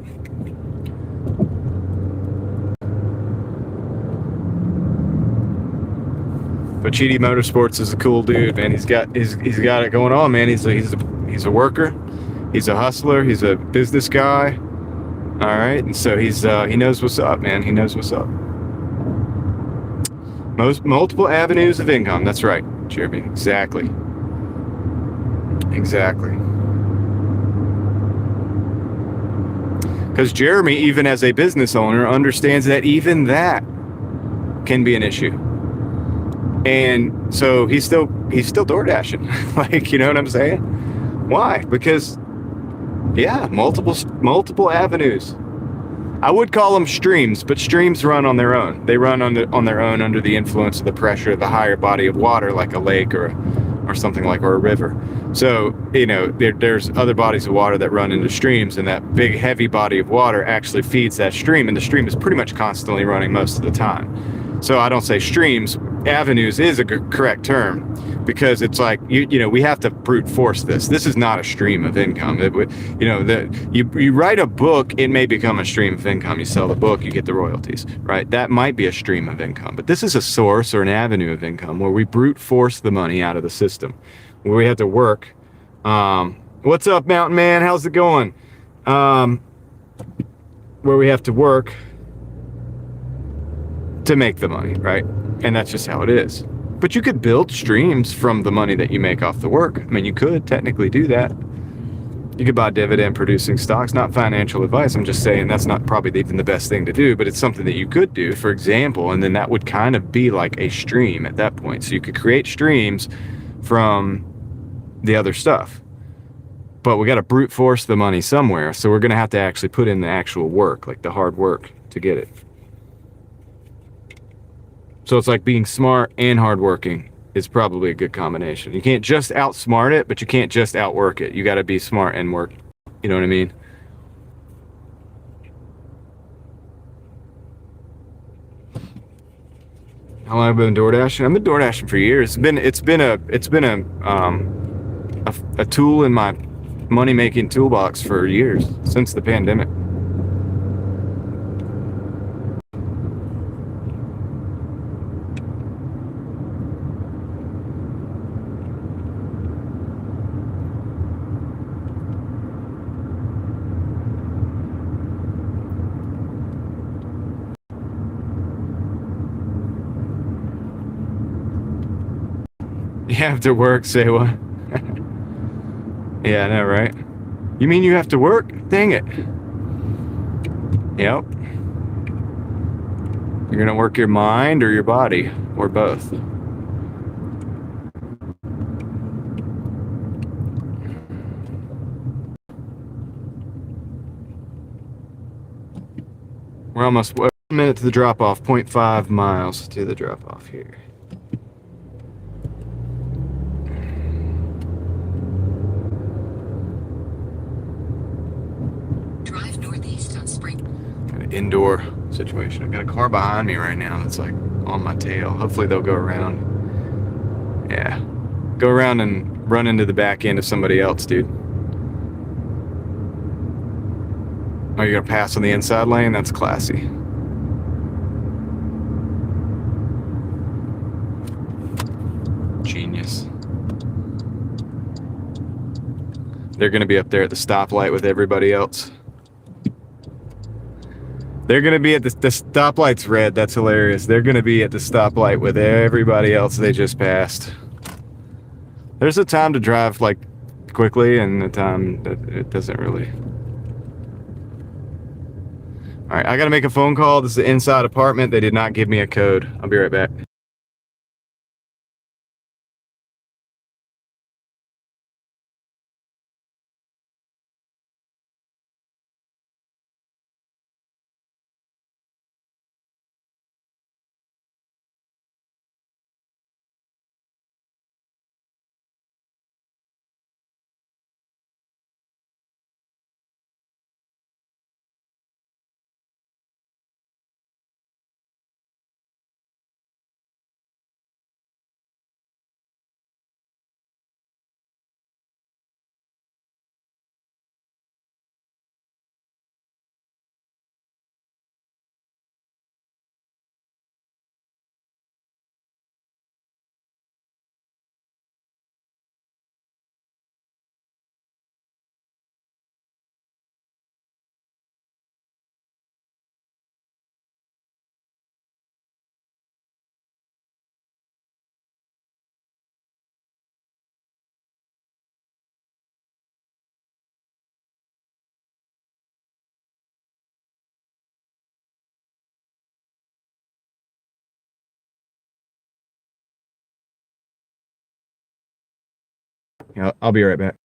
But Cheaty Motorsports is a cool dude, man. He's got it going on, man. He's a worker, he's a hustler, he's a business guy. All right, and so he knows what's up, man. He knows what's up. Multiple avenues of income. That's right, Jeremy. Exactly. Because Jeremy, even as a business owner, understands that even that can be an issue. And so he's still DoorDashing. Like, you know what I'm saying? Why? Because, yeah, multiple avenues. I would call them streams, but streams run on their own. They run on their own under the influence of the pressure of the higher body of water, like a lake or something like, or a river. So, you know, there's other bodies of water that run into streams, and that big heavy body of water actually feeds that stream, and the stream is pretty much constantly running most of the time. So I don't say streams. Avenues is a correct term, because it's like, you know, we have to brute force this. This is not a stream of income. You write a book, it may become a stream of income. You sell the book, you get the royalties, right? That might be a stream of income, but this is a source or an avenue of income where we brute force the money out of the system, where we have to work. What's up, Mountain Man? How's it going? Where we have to work to make the money, right? And that's just how it is. But you could build streams from the money that you make off the work. I mean, you could technically do that. You could buy dividend producing stocks. Not financial advice. I'm just saying that's not probably even the best thing to do, but it's something that you could do, for example, and then that would kind of be like a stream at that point. So you could create streams from the other stuff. But we got to brute force the money somewhere. So we're going to have to actually put in the actual work, like the hard work to get it. So it's like being smart and hardworking is probably a good combination. You can't just outsmart it, but you can't just outwork it. You got to be smart and work. You know what I mean? How long have I been DoorDashing? I've been DoorDashing for years. It's been a tool in my money-making toolbox for years, since the pandemic. You have to work, say what? Yeah, I know, right? You mean you have to work? Dang it. Yep. You're gonna work your mind or your body, or both. We're almost 1 minute to the drop-off, 0.5 miles to the drop-off here. Drive northeast on indoor situation. I've got a car behind me right now that's like on my tail. Hopefully they'll go around. Yeah. Go around and run into the back end of somebody else, dude. Oh, you're gonna pass on the inside lane? That's classy. Genius. They're gonna be up there at the stoplight with everybody else. They're gonna be at the stoplight's red. That's hilarious. They're gonna be at the stoplight with everybody else they just passed. There's a time to drive like quickly and a time that it doesn't really. All right, I gotta make a phone call. This is the inside apartment. They did not give me a code. I'll be right back. Yeah, I'll be right back.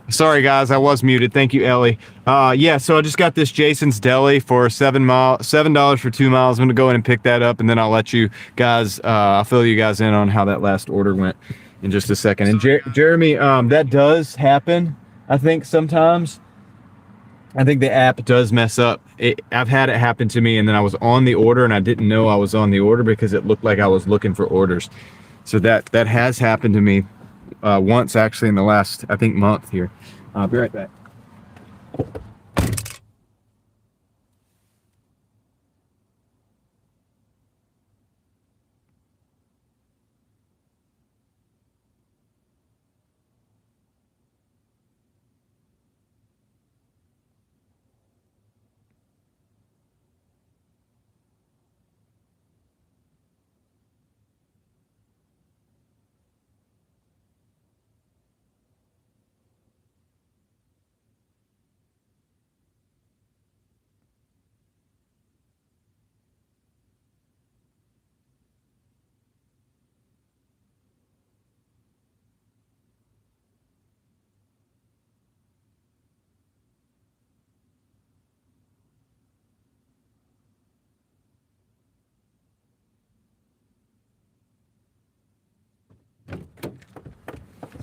Sorry guys, I was muted. Thank you, Ellie. Yeah, so I just got this Jason's Deli for $7 for 2 miles. I'm gonna go ahead and pick that up, and then I'll let you guys. I'll fill you guys in on how that last order went in just a second. And Jeremy, that does happen. I think sometimes. I think the app does mess up. I've had it happen to me, and then I was on the order, and I didn't know I was on the order because it looked like I was looking for orders. So that has happened to me once, actually, in the last, I think, month here. I'll be right back.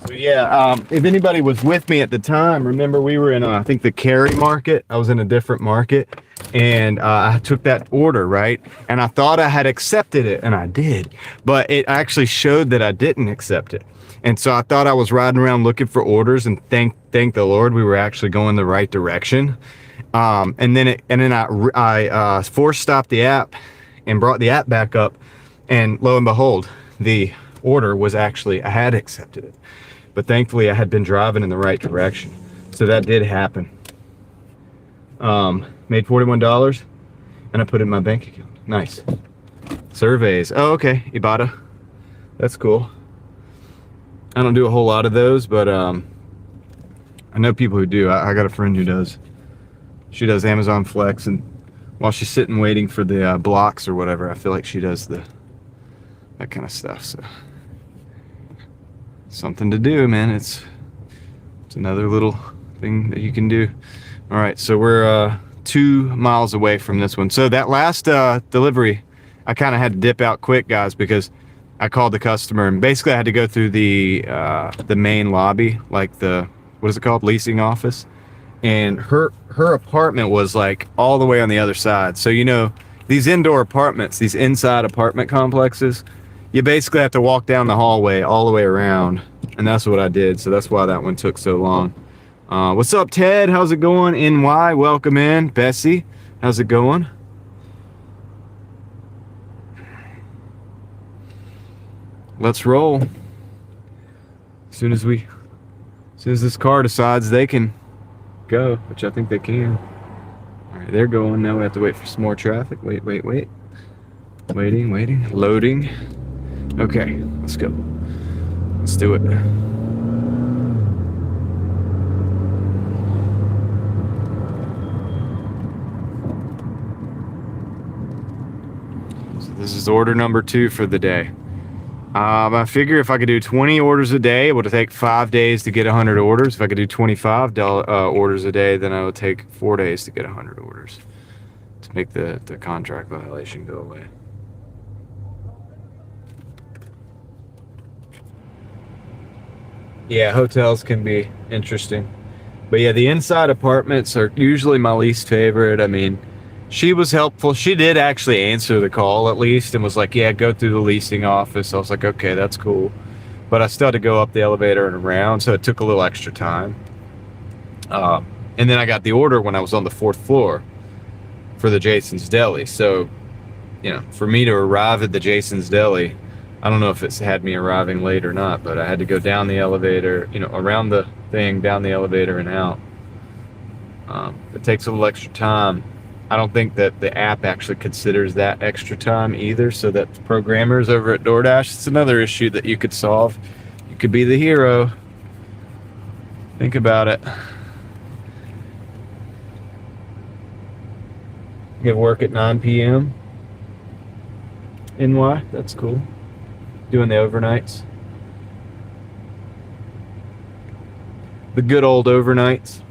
So yeah, if anybody was with me at the time, remember we were in, I think, the Cary market. I was in a different market, and I took that order, right? And I thought I had accepted it, and I did, but it actually showed that I didn't accept it. And so I thought I was riding around looking for orders, and thank the Lord we were actually going the right direction. And then I force stopped the app and brought the app back up, and lo and behold, the order was actually, I had accepted it. But thankfully I had been driving in the right direction. So that did happen. Made $41 and I put it in my bank account. Nice. Surveys. Oh, okay. Ibotta. That's cool. I don't do a whole lot of those, but I know people who do. I got a friend who does. She does Amazon Flex, and while she's sitting waiting for the blocks or whatever, I feel like she does that kind of stuff. So something to do, man. It's another little thing that you can do. All right, so we're 2 miles away from this one. So that last delivery, I kind of had to dip out quick, guys, because I called the customer, and basically I had to go through the main lobby, like the, what is it called, leasing office, and her apartment was like all the way on the other side. So, you know, these indoor apartments, these inside apartment complexes, you basically have to walk down the hallway all the way around, and that's what I did. So that's why that one took so long. What's up, Ted? How's it going? NY, welcome in. Bessie, how's it going? Let's roll. As soon as this car decides they can go, which I think they can. All right, they're going. Now we have to wait for some more traffic. Wait. Waiting. Loading. Okay, let's go. Let's do it. So this is order number 2 for the day. I figure if I could do 20 orders a day, it would take 5 days to get 100 orders. If I could do 25 orders a day, then I would take 4 days to get 100 orders to make the contract violation go away. Yeah, hotels can be interesting. But yeah, the inside apartments are usually my least favorite. I mean, she was helpful. She did actually answer the call at least and was like, yeah, go through the leasing office. I was like, okay, that's cool. But I still had to go up the elevator and around, so it took a little extra time. And then I got the order when I was on the 4th floor for the Jason's Deli. So, you know, for me to arrive at the Jason's Deli, I don't know if it's had me arriving late or not, but I had to go down the elevator, you know, around the thing, down the elevator and out. It takes a little extra time. I don't think that the app actually considers that extra time either, so that programmers over at Doordash, it's another issue that you could solve. You could be the hero. Think about it. You have work at 9 p.m. NY, that's cool. Doing the overnights. The good old overnights.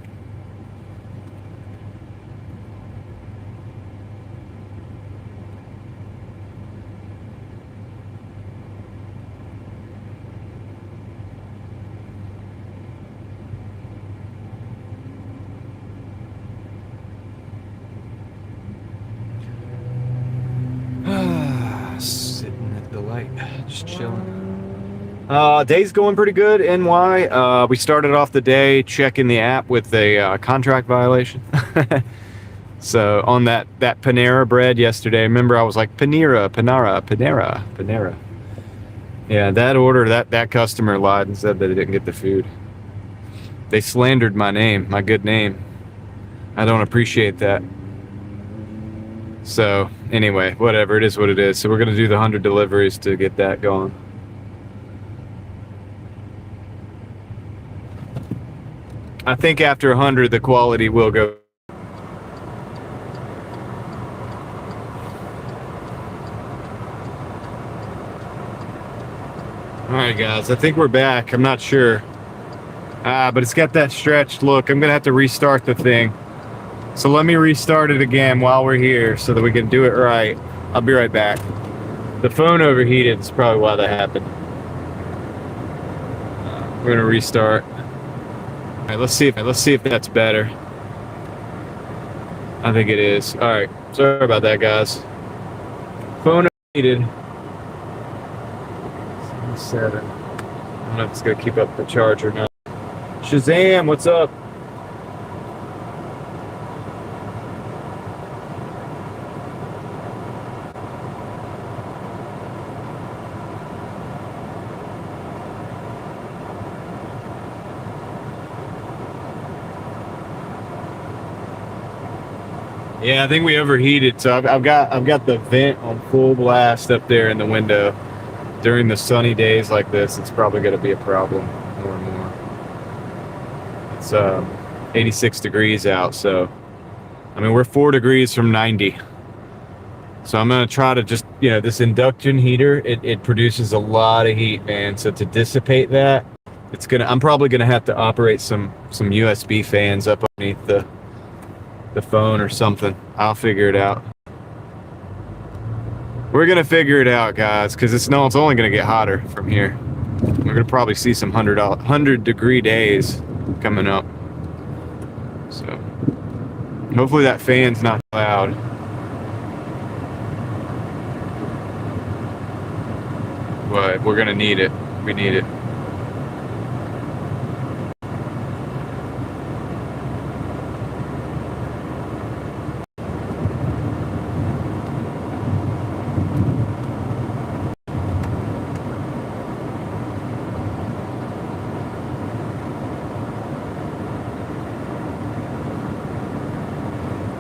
Sitting at the light, just chilling. Day's going pretty good, NY. We started off the day checking the app with a contract violation. So on that Panera bread yesterday, remember I was like Panera. Yeah, that order, that customer lied and said that they didn't get the food. They slandered my name, my good name. I don't appreciate that. So anyway, whatever, it is what it is. So we're gonna do the 100 deliveries to get that going. I think after 100, the quality will go. All right, guys, I think we're back. I'm not sure. But it's got that stretched look. I'm gonna have to restart the thing. So let me restart it again while we're here so that we can do it right. I'll be right back. The phone overheated is probably why that happened. We're gonna restart. All right, let's see if that's better. I think it is. All right, sorry about that, guys. Phone overheated. 7. I don't know if it's gonna keep up the charge or not. Shazam, what's up? Yeah, I think we overheated. So I've got the vent on full blast up there in the window. During the sunny days like this, it's probably going to be a problem more and more. It's 86 degrees out, so I mean we're 4 degrees from 90. So I'm going to try to just, this induction heater, it produces a lot of heat, man. So to dissipate that, I'm probably going to have to operate some USB fans up underneath the phone or something. I'll figure it out. We're gonna figure it out, guys, because it's only gonna get hotter from here. We're gonna probably see some 100-degree days coming up. So hopefully that fan's not loud. But we're gonna need it. We need it.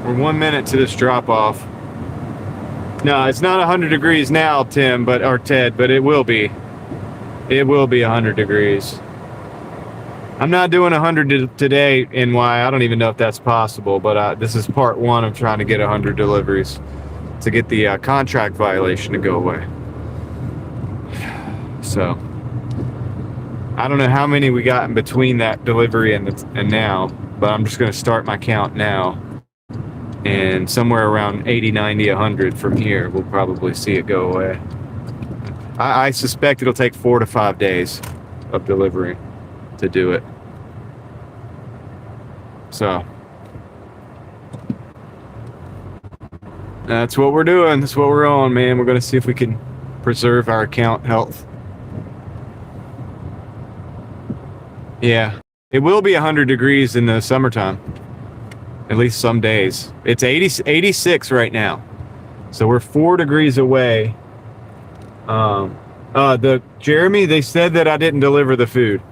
We're 1 minute to this drop off. No, it's not 100 degrees now, Ted, but it will be. It will be 100 degrees. I'm not doing 100 today, NY. I don't even know if that's possible, but this is part 1 of trying to get 100 deliveries to get the contract violation to go away. So I don't know how many we got in between that delivery and now, but I'm just going to start my count now. And somewhere around 80, 90, 100 from here, we'll probably see it go away. I suspect it'll take 4 to 5 days of delivery to do it. So that's what we're doing. That's what we're on, man. We're going to see if we can preserve our account health. Yeah, it will be 100 degrees in the summertime. At least some days. It's 86 right now. So we're 4 degrees away. Jeremy, they said that I didn't deliver the food.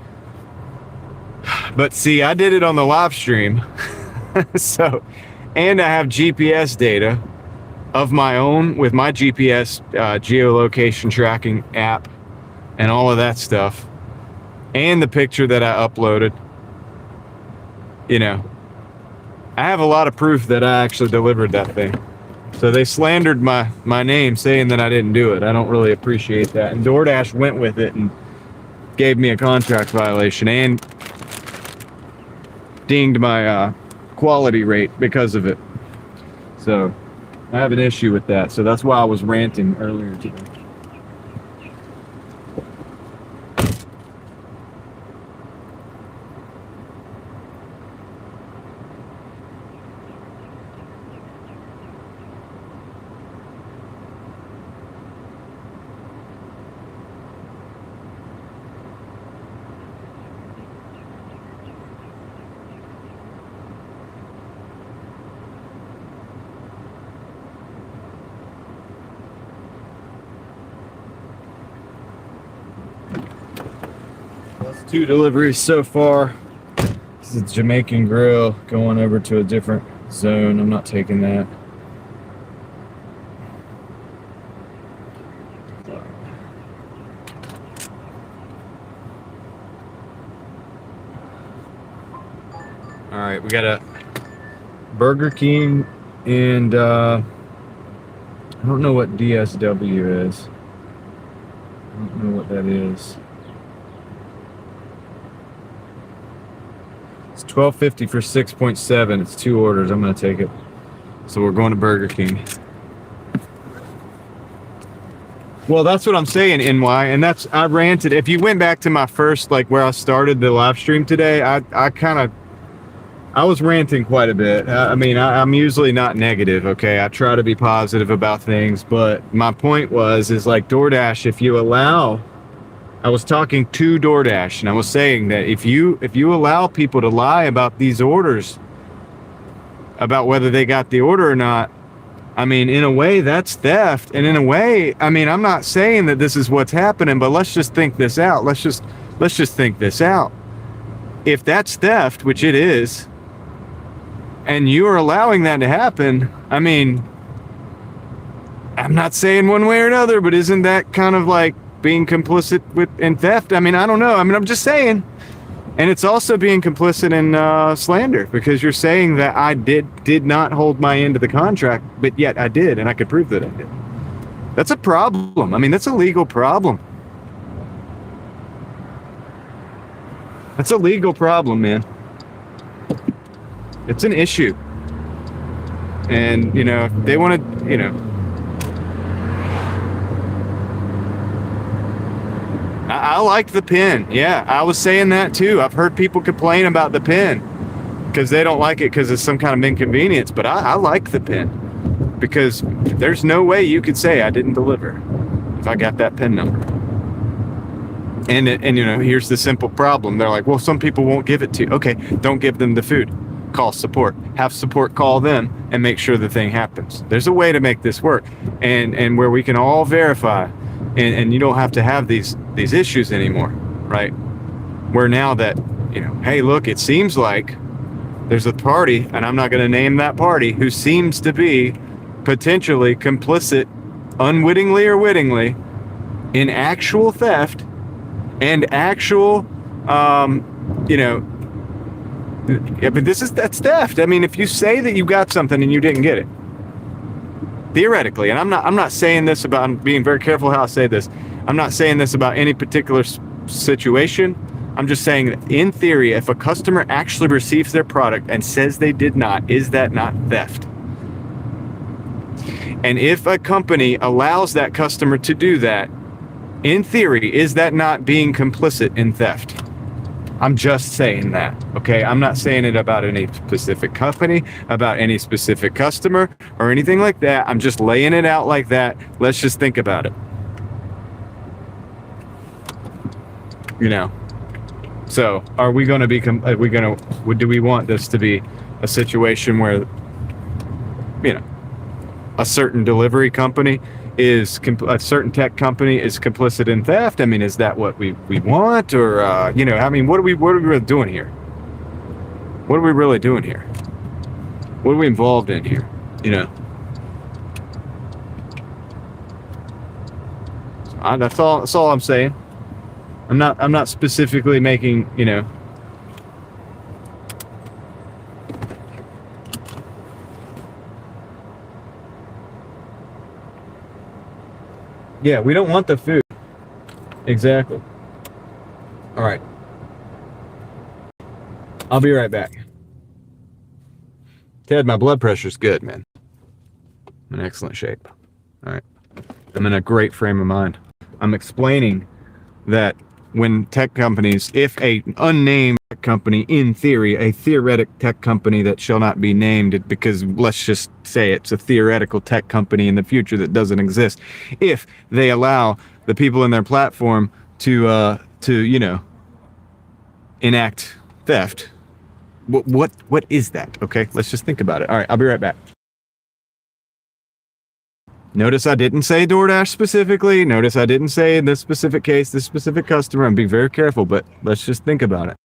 But see, I did it on the live stream. So, and I have GPS data of my own with my GPS geolocation tracking app and all of that stuff. And the picture that I uploaded. I have a lot of proof that I actually delivered that thing. So they slandered my name saying that I didn't do it. I don't really appreciate that. And Doordash went with it and gave me a contract violation and dinged my quality rate because of it. So I have an issue with that. So that's why I was ranting earlier today. That's 2 deliveries so far. This is a Jamaican grill going over to a different zone. I'm not taking that. All right, we got a Burger King and I don't know what DSW is. I don't know what that is. It's $12.50 for 6.7. It's 2 orders. I'm gonna take it. So we're going to Burger King. Well, that's what I'm saying, NY, and that's, I ranted. If you went back to my first, like where I started the live stream today, I was ranting quite a bit. I mean, I'm usually not negative, okay? I try to be positive about things, but my point is like DoorDash, if you allow, I was talking to DoorDash, and I was saying that if you allow people to lie about these orders, about whether they got the order or not, I mean, in a way, that's theft. And in a way, I mean, I'm not saying that this is what's happening, but let's just think this out. Let's just think this out. If that's theft, which it is, and you are allowing that to happen, I mean, I'm not saying one way or another, but isn't that kind of like being complicit in theft? I mean, I don't know. I mean, I'm just saying. And it's also being complicit in slander, because you're saying that I did not hold my end of the contract, but yet I did, and I could prove that I did. That's a problem. I mean, that's a legal problem. That's a legal problem, man. It's an issue. And, you know, if they want to, you know, I like the pen. Yeah, I was saying that too. I've heard people complain about the pen because they don't like it because it's some kind of inconvenience. But I like the pen because there's no way you could say I didn't deliver if I got that pen number. And you know, here's the simple problem. They're like, well, some people won't give it to you. Okay, don't give them the food. Call support. Have support call them and make sure the thing happens. There's a way to make this work, and where we can all verify. And you don't have to have these issues anymore, right? Where now that, you know, hey, look, it seems like there's a party, and I'm not going to name that party, who seems to be potentially complicit, unwittingly or wittingly, in actual theft and actual, you know, yeah, but that's theft. I mean, if you say that you got something and you didn't get it, theoretically, and I'm not saying this about, I'm being very careful how I say this. I'm not saying this about any particular situation. I'm just saying that in theory, if a customer actually receives their product and says they did not, is that not theft? And if a company allows that customer to do that, in theory, is that not being complicit in theft? I'm just saying that, okay? I'm not saying it about any specific company, about any specific customer, or anything like that. I'm just laying it out like that. Let's just think about it. You know? So, are we going to be, do we want this to be a situation where, you know, a certain delivery company is, a certain tech company is complicit in theft? I mean, is that what we want? Or, you know, I mean, what are we really doing here? What are we really doing here? What are we involved in here? You know? That's all I'm saying. I'm not specifically making, you know, yeah, we don't want the food. Exactly. All right. I'll be right back. Ted, my blood pressure's good, man. I'm in excellent shape. All right. I'm in a great frame of mind. I'm explaining that when tech companies, if a unnamed tech company, in theory, a theoretic tech company that shall not be named, because let's just say it's a theoretical tech company in the future that doesn't exist, if they allow the people in their platform to enact theft, what is that? Okay, let's just think about it. All right, I'll be right back. Notice I didn't say DoorDash specifically. Notice I didn't say in this specific case, this specific customer. I'm being very careful, but let's just think about it.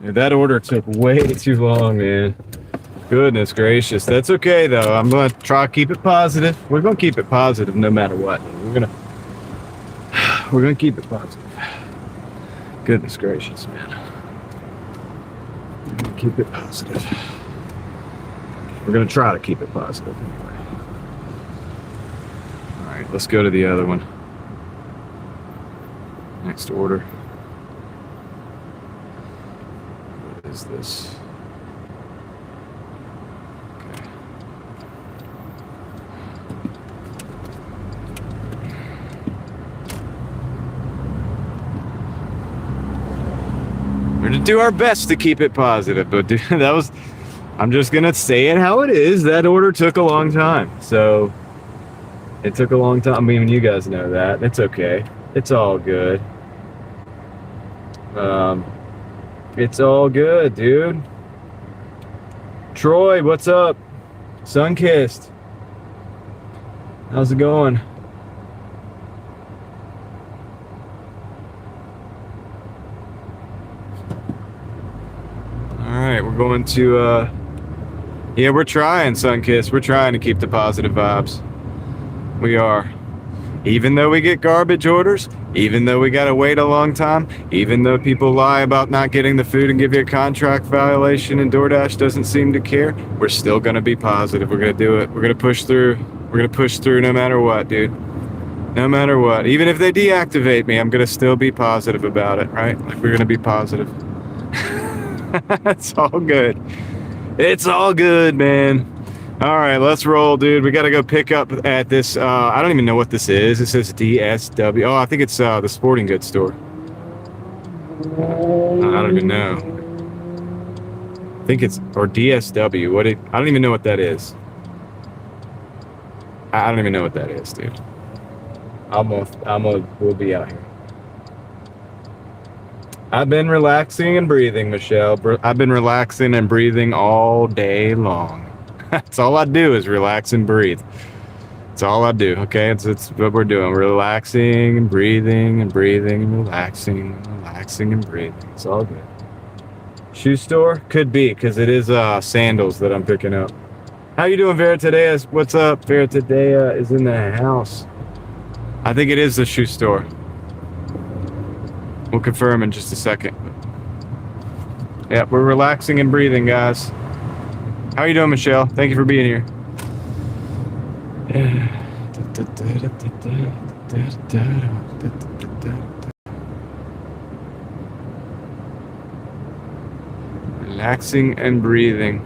Dude, that order took way too long, man. Goodness gracious. That's okay though. I'm gonna try to keep it positive. We're gonna keep it positive no matter what. We're gonna keep it positive. Goodness gracious, man. We're gonna keep it positive. We're gonna try to keep it positive anyway. Alright, let's go to the other one. Next order. What is this? Okay. We're gonna do our best to keep it positive, but dude, I'm just gonna say it how it is. That order took a long time. So it took a long time. I mean, you guys know that. It's okay. It's all good. It's all good, dude. Troy, what's up? Sunkissed. How's it going? Alright, we're going to yeah, we're trying, Sunkissed. We're trying to keep the positive vibes. We are. Even though we get garbage orders, even though we gotta wait a long time, even though people lie about not getting the food and give you a contract violation and DoorDash doesn't seem to care, we're still gonna be positive. We're gonna do it. We're gonna push through. We're gonna push through no matter what, dude. No matter what. Even if they deactivate me, I'm gonna still be positive about it, right? Like, we're gonna be positive. It's all good. It's all good, man. All right, let's roll, dude. We got to go pick up at this. I don't even know what this is. It says DSW. Oh, I think it's the sporting goods store. I don't even know. I think it's, or DSW. I don't even know what that is. I don't even know what that is, dude. We'll be out here. I've been relaxing and breathing, Michelle. I've been relaxing and breathing all day long. That's all I do is relax and breathe. That's all I do, okay? It's what we're doing. We're relaxing and breathing and breathing and relaxing and breathing. It's all good. Shoe store? Could be, because it is sandals that I'm picking up. How you doing, Vera Tadea? What's up? Vera Tadea is in the house. I think it is the shoe store. We'll confirm in just a second. Yeah, we're relaxing and breathing, guys. How are you doing, Michelle? Thank you for being here. Relaxing and breathing.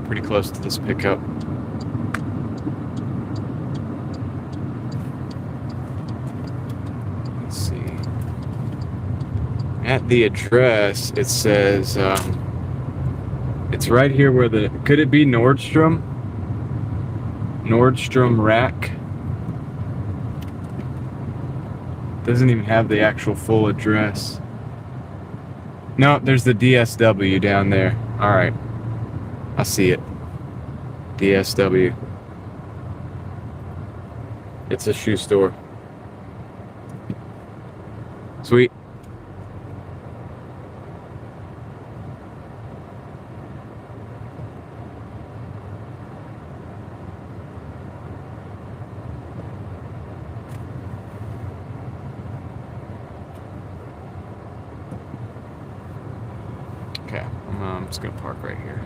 Pretty close to this pickup. At the address, it says it's right here where could it be Nordstrom Rack? Doesn't even have the actual full address. No, there's the DSW down there. All right, I see it. DSW. It's a shoe store. Sweet. Okay, I'm just gonna park right here.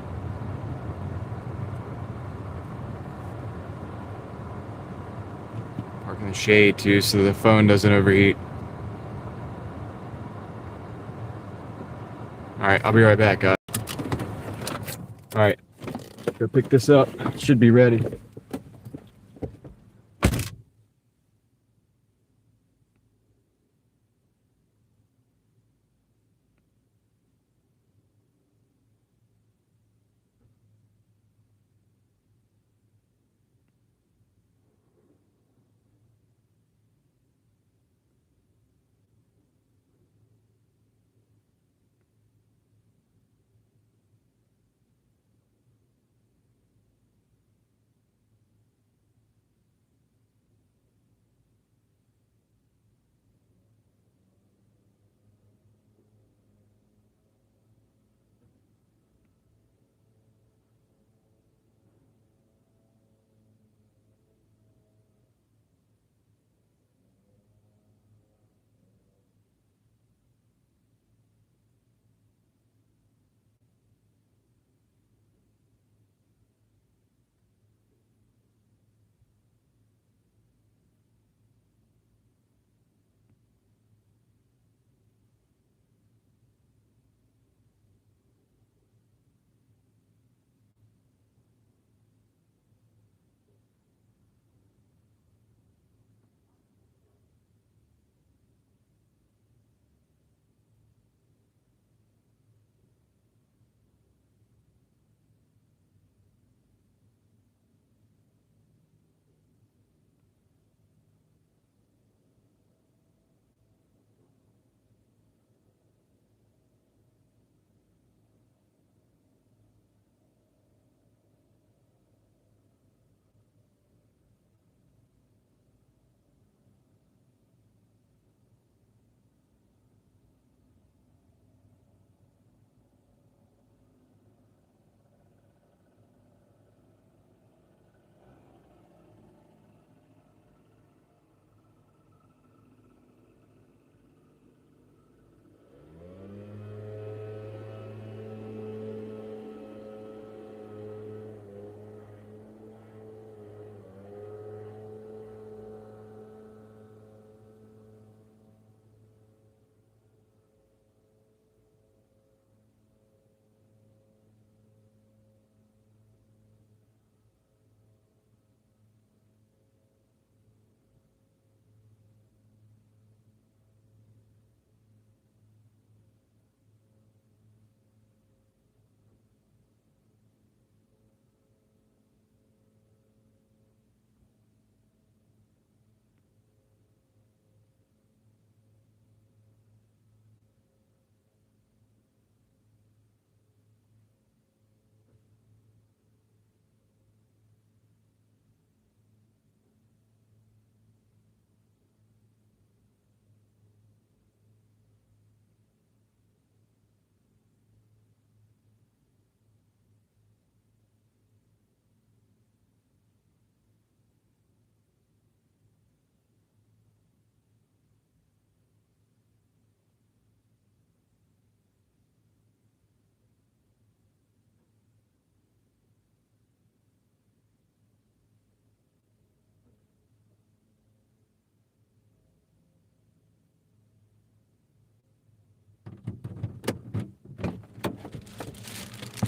Park in the shade too, so the phone doesn't overheat. All right, I'll be right back, guys. All right, go pick this up. Should be ready.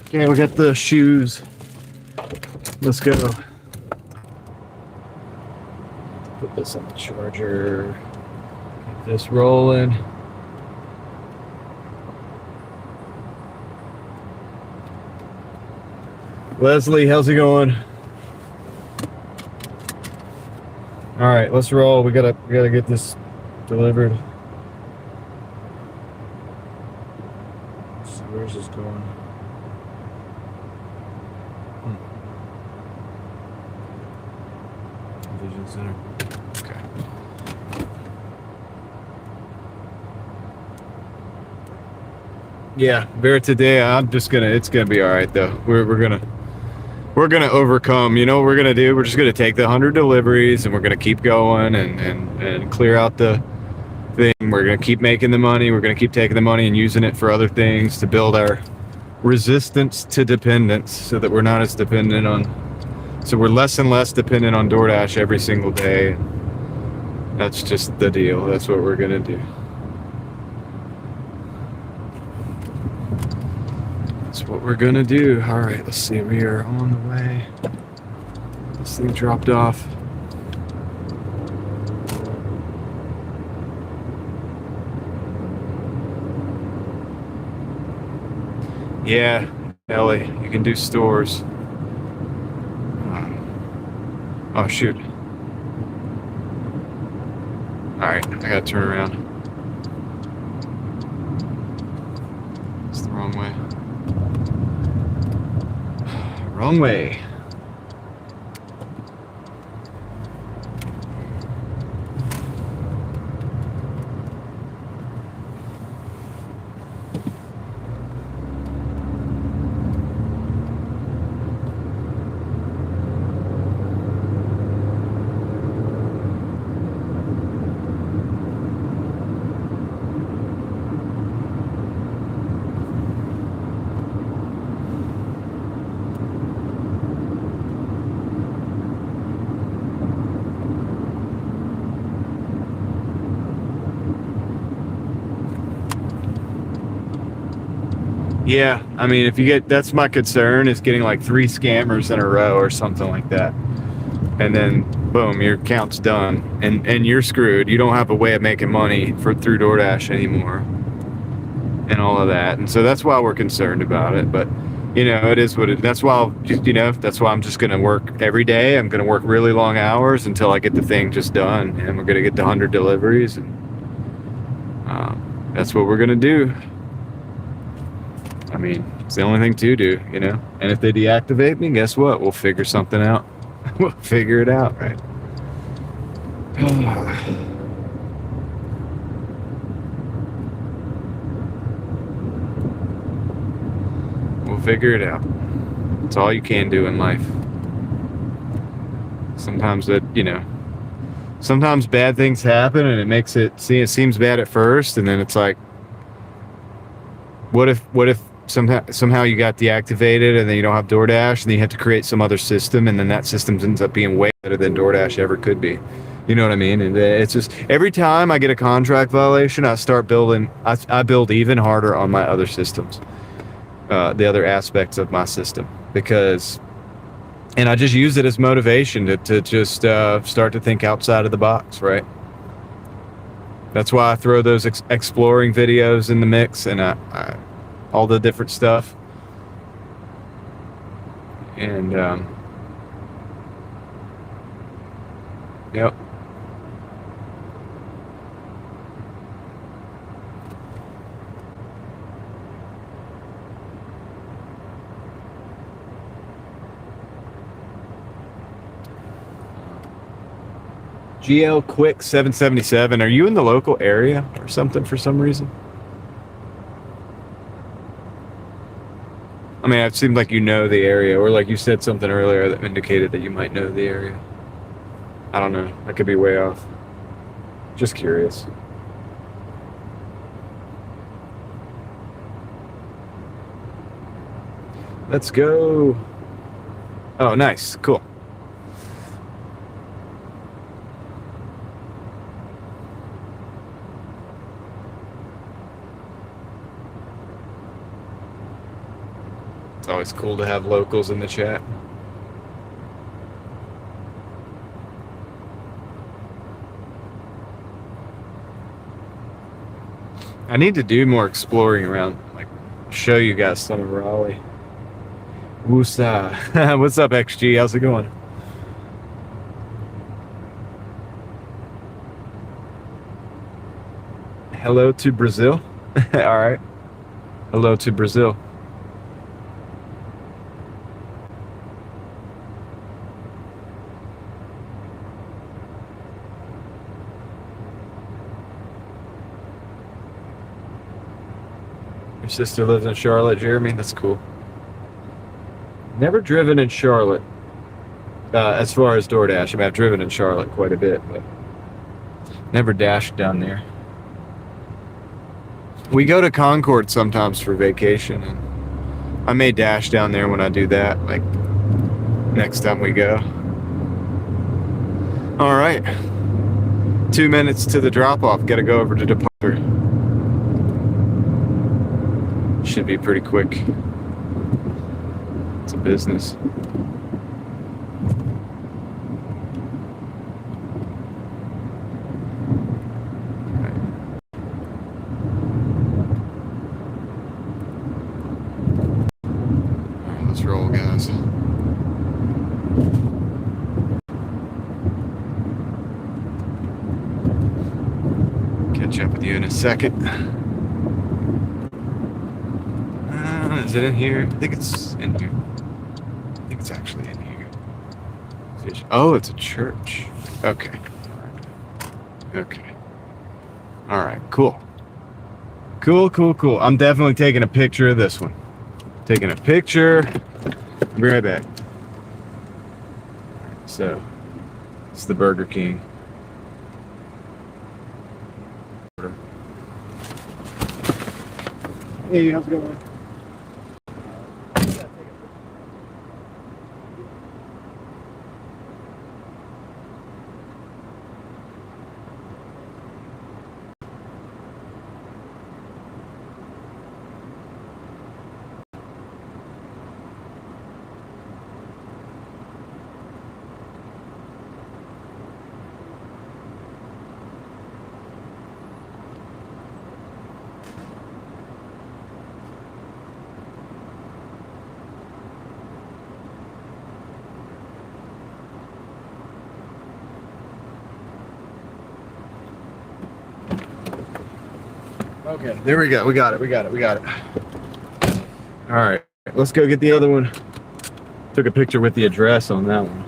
Okay, we got the shoes. Let's go. Put this on the charger. Get this rolling. Leslie, how's it going? All right, let's roll. We gotta get this delivered. So where's this going? Vision Center. Okay. Yeah, Vera, today it's gonna be all right though. We're gonna overcome. You know what we're gonna do? We're just gonna take the 100 deliveries and we're gonna keep going and clear out the thing. We're gonna keep making the money. We're gonna keep taking the money and using it for other things to build our resistance to dependence, so that we're not as dependent on. So we're less and less dependent on Doordash every single day. That's just the deal. That's what we're gonna do. That's what we're gonna do. All right, let's see. We are on the way. This thing dropped off. Yeah, Ellie, you can do stores. Oh, shoot. All right, I gotta turn around. It's the wrong way. Wrong way. Yeah, I mean, if you that's my concern, is getting like 3 scammers in a row or something like that. And then, boom, your account's done. And you're screwed. You don't have a way of making money through DoorDash anymore. And all of that. And so that's why we're concerned about it. But, you know, it is what it, that's why, that's why I'm just going to work every day. I'm going to work really long hours until I get the thing just done. And we're going to get the 100 deliveries. And that's what we're going to do. I mean, it's the only thing to do, you know? And if they deactivate me, guess what? We'll figure something out. We'll figure it out, right? We'll figure it out. It's all you can do in life. Sometimes sometimes bad things happen and it seems bad at first, and then it's like, what if somehow you got deactivated and then you don't have DoorDash and then you have to create some other system, and then that system ends up being way better than DoorDash ever could be. You know what I mean? And it's just, every time I get a contract violation, I start building, I build even harder on my other systems, the other aspects of my system, and I just use it as motivation to just start to think outside of the box, right? That's why I throw those exploring videos in the mix, and all the different stuff. And yep. GL Quick 777. Are you in the local area or something for some reason? I mean, it seemed like you know the area, or like you said something earlier that indicated that you might know the area. I don't know. I could be way off. Just curious. Let's go. Oh, nice. Cool. It's always cool to have locals in the chat. I need to do more exploring around, like show you guys some of Raleigh. Woosa. What's up, XG? How's it going? Hello to Brazil. All right. Hello to Brazil. Your sister lives in Charlotte, Jeremy? That's cool. Never driven in Charlotte. As far as Doordash, I mean, I've driven in Charlotte quite a bit, but never dashed down there. We go to Concord sometimes for vacation, and I may dash down there when I do that, like next time we go. All right. 2 minutes to the drop-off. Got to go over to departure. Should be pretty quick. It's a business. Let's roll, guys. Catch up with you in a second. Is it in here? I think it's in here. I think it's actually in here. Oh, it's a church. Okay. Okay. All right, cool. Cool. I'm definitely taking a picture of this one. Taking a picture. Be right back. So, it's the Burger King. Hey, how's it going? Okay, there we go. We got it. All right, let's go get the other one. Took a picture with the address on that one.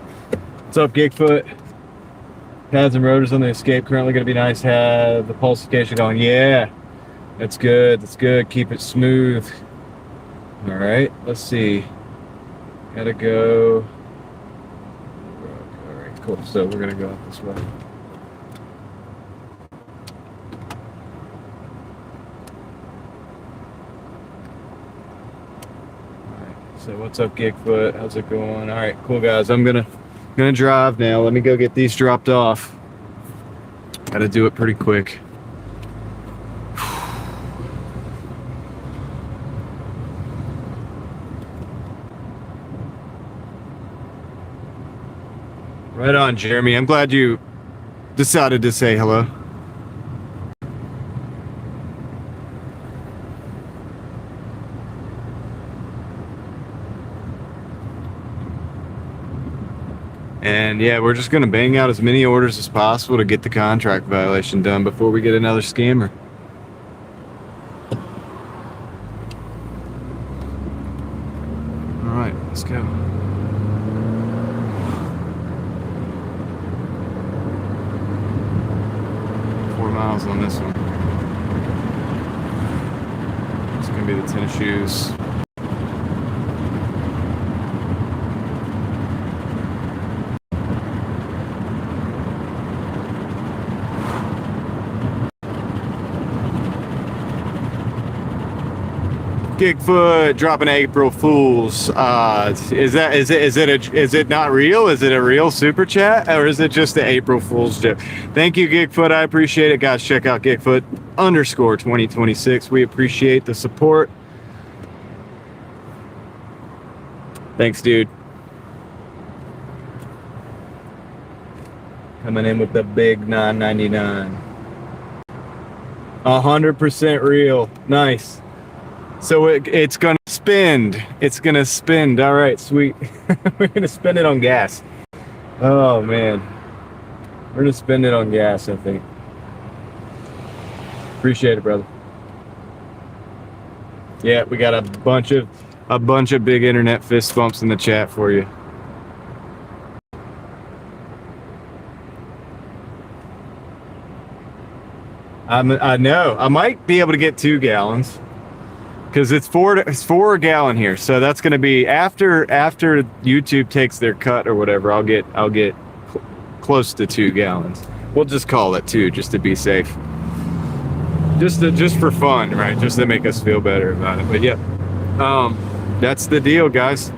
What's up, Gigfoot? Pads and rotors on the Escape. Currently going to be nice to have the pulsification going. Yeah, that's good. Keep it smooth. All right, let's see. Gotta go. All right, cool. So we're going to go up this way. So what's up, Gigfoot? How's it going? All right, cool, guys. I'm gonna drive now. Let me go get these dropped off. Gotta do it pretty quick. Right on, Jeremy. I'm glad you decided to say hello. And yeah, we're just going to bang out as many orders as possible to get the contract violation done before we get another scammer. All right, let's go. Miles on this one. It's going to be the tennis shoes. Gigfoot dropping April Fools. Is it not real? Is it a real super chat, or is it just the April Fools joke? Thank you, Gigfoot. I appreciate it, guys. Check out Gigfoot _2026. We appreciate the support. Thanks, dude. Coming in with the big $9.99. 100% real. Nice. So it's gonna spend. It's gonna spend. All right, sweet. We're gonna spend it on gas. Oh man, we're gonna spend it on gas, I think. Appreciate it, brother. Yeah, we got a bunch of big internet fist bumps in the chat for you. I know. I might be able to get 2 gallons because it's four a gallon here. So that's going to be after YouTube takes their cut or whatever. I'll get close to 2 gallons. We'll just call it 2 just to be safe. Just for fun, right? Just to make us feel better about it. But yeah, that's the deal, guys.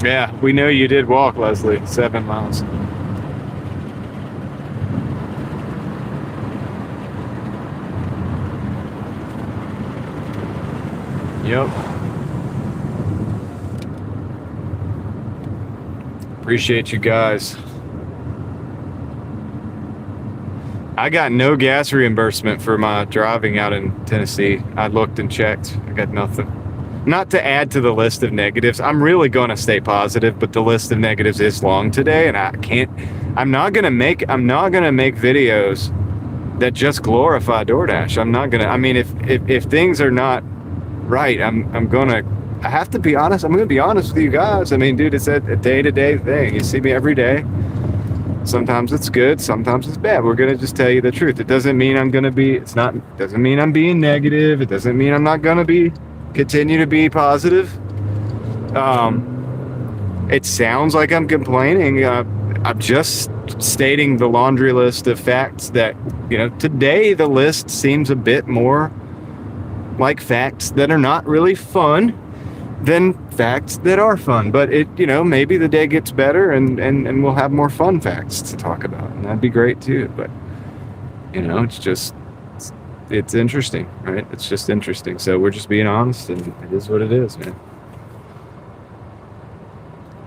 Yeah, we know you did walk, Leslie. 7 miles. Yep. Appreciate you guys. I got no gas reimbursement for my driving out in Tennessee. I looked and checked. I got nothing. Not to add to the list of negatives, I'm really going to stay positive, but the list of negatives is long today, and I'm not going to make videos that just glorify DoorDash. I'm not going to, I mean, if things are not right, I have to be honest. I'm going to be honest with you guys. I mean, dude, it's a day-to-day thing. You see me every day. Sometimes it's good, sometimes it's bad. We're going to just tell you the truth. It doesn't mean doesn't mean I'm being negative. It doesn't mean I'm not going to continue to be positive. It sounds like I'm complaining. I'm just stating the laundry list of facts that, today the list seems a bit more like facts that are not really fun than facts that are fun. But maybe the day gets better and we'll have more fun facts to talk about. And that'd be great too. But, it's interesting, right? It's just interesting. So we're just being honest, and it is what it is, man.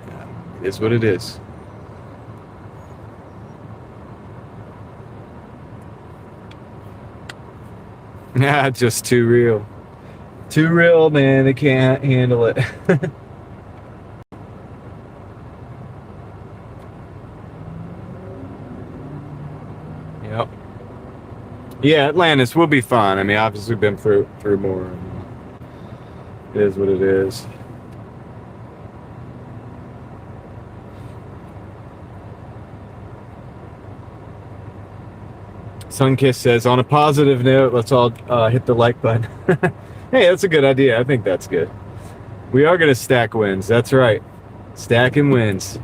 Yeah, it is what it is. Yeah, just too real. Too real, man. They can't handle it. Yep. Yeah, Atlantis will be fine. I mean, obviously we've been through more. It is what it is. Sunkiss says, on a positive note, let's all hit the like button. Hey, that's a good idea. I think that's good. We are going to stack wins. That's right. Stacking wins.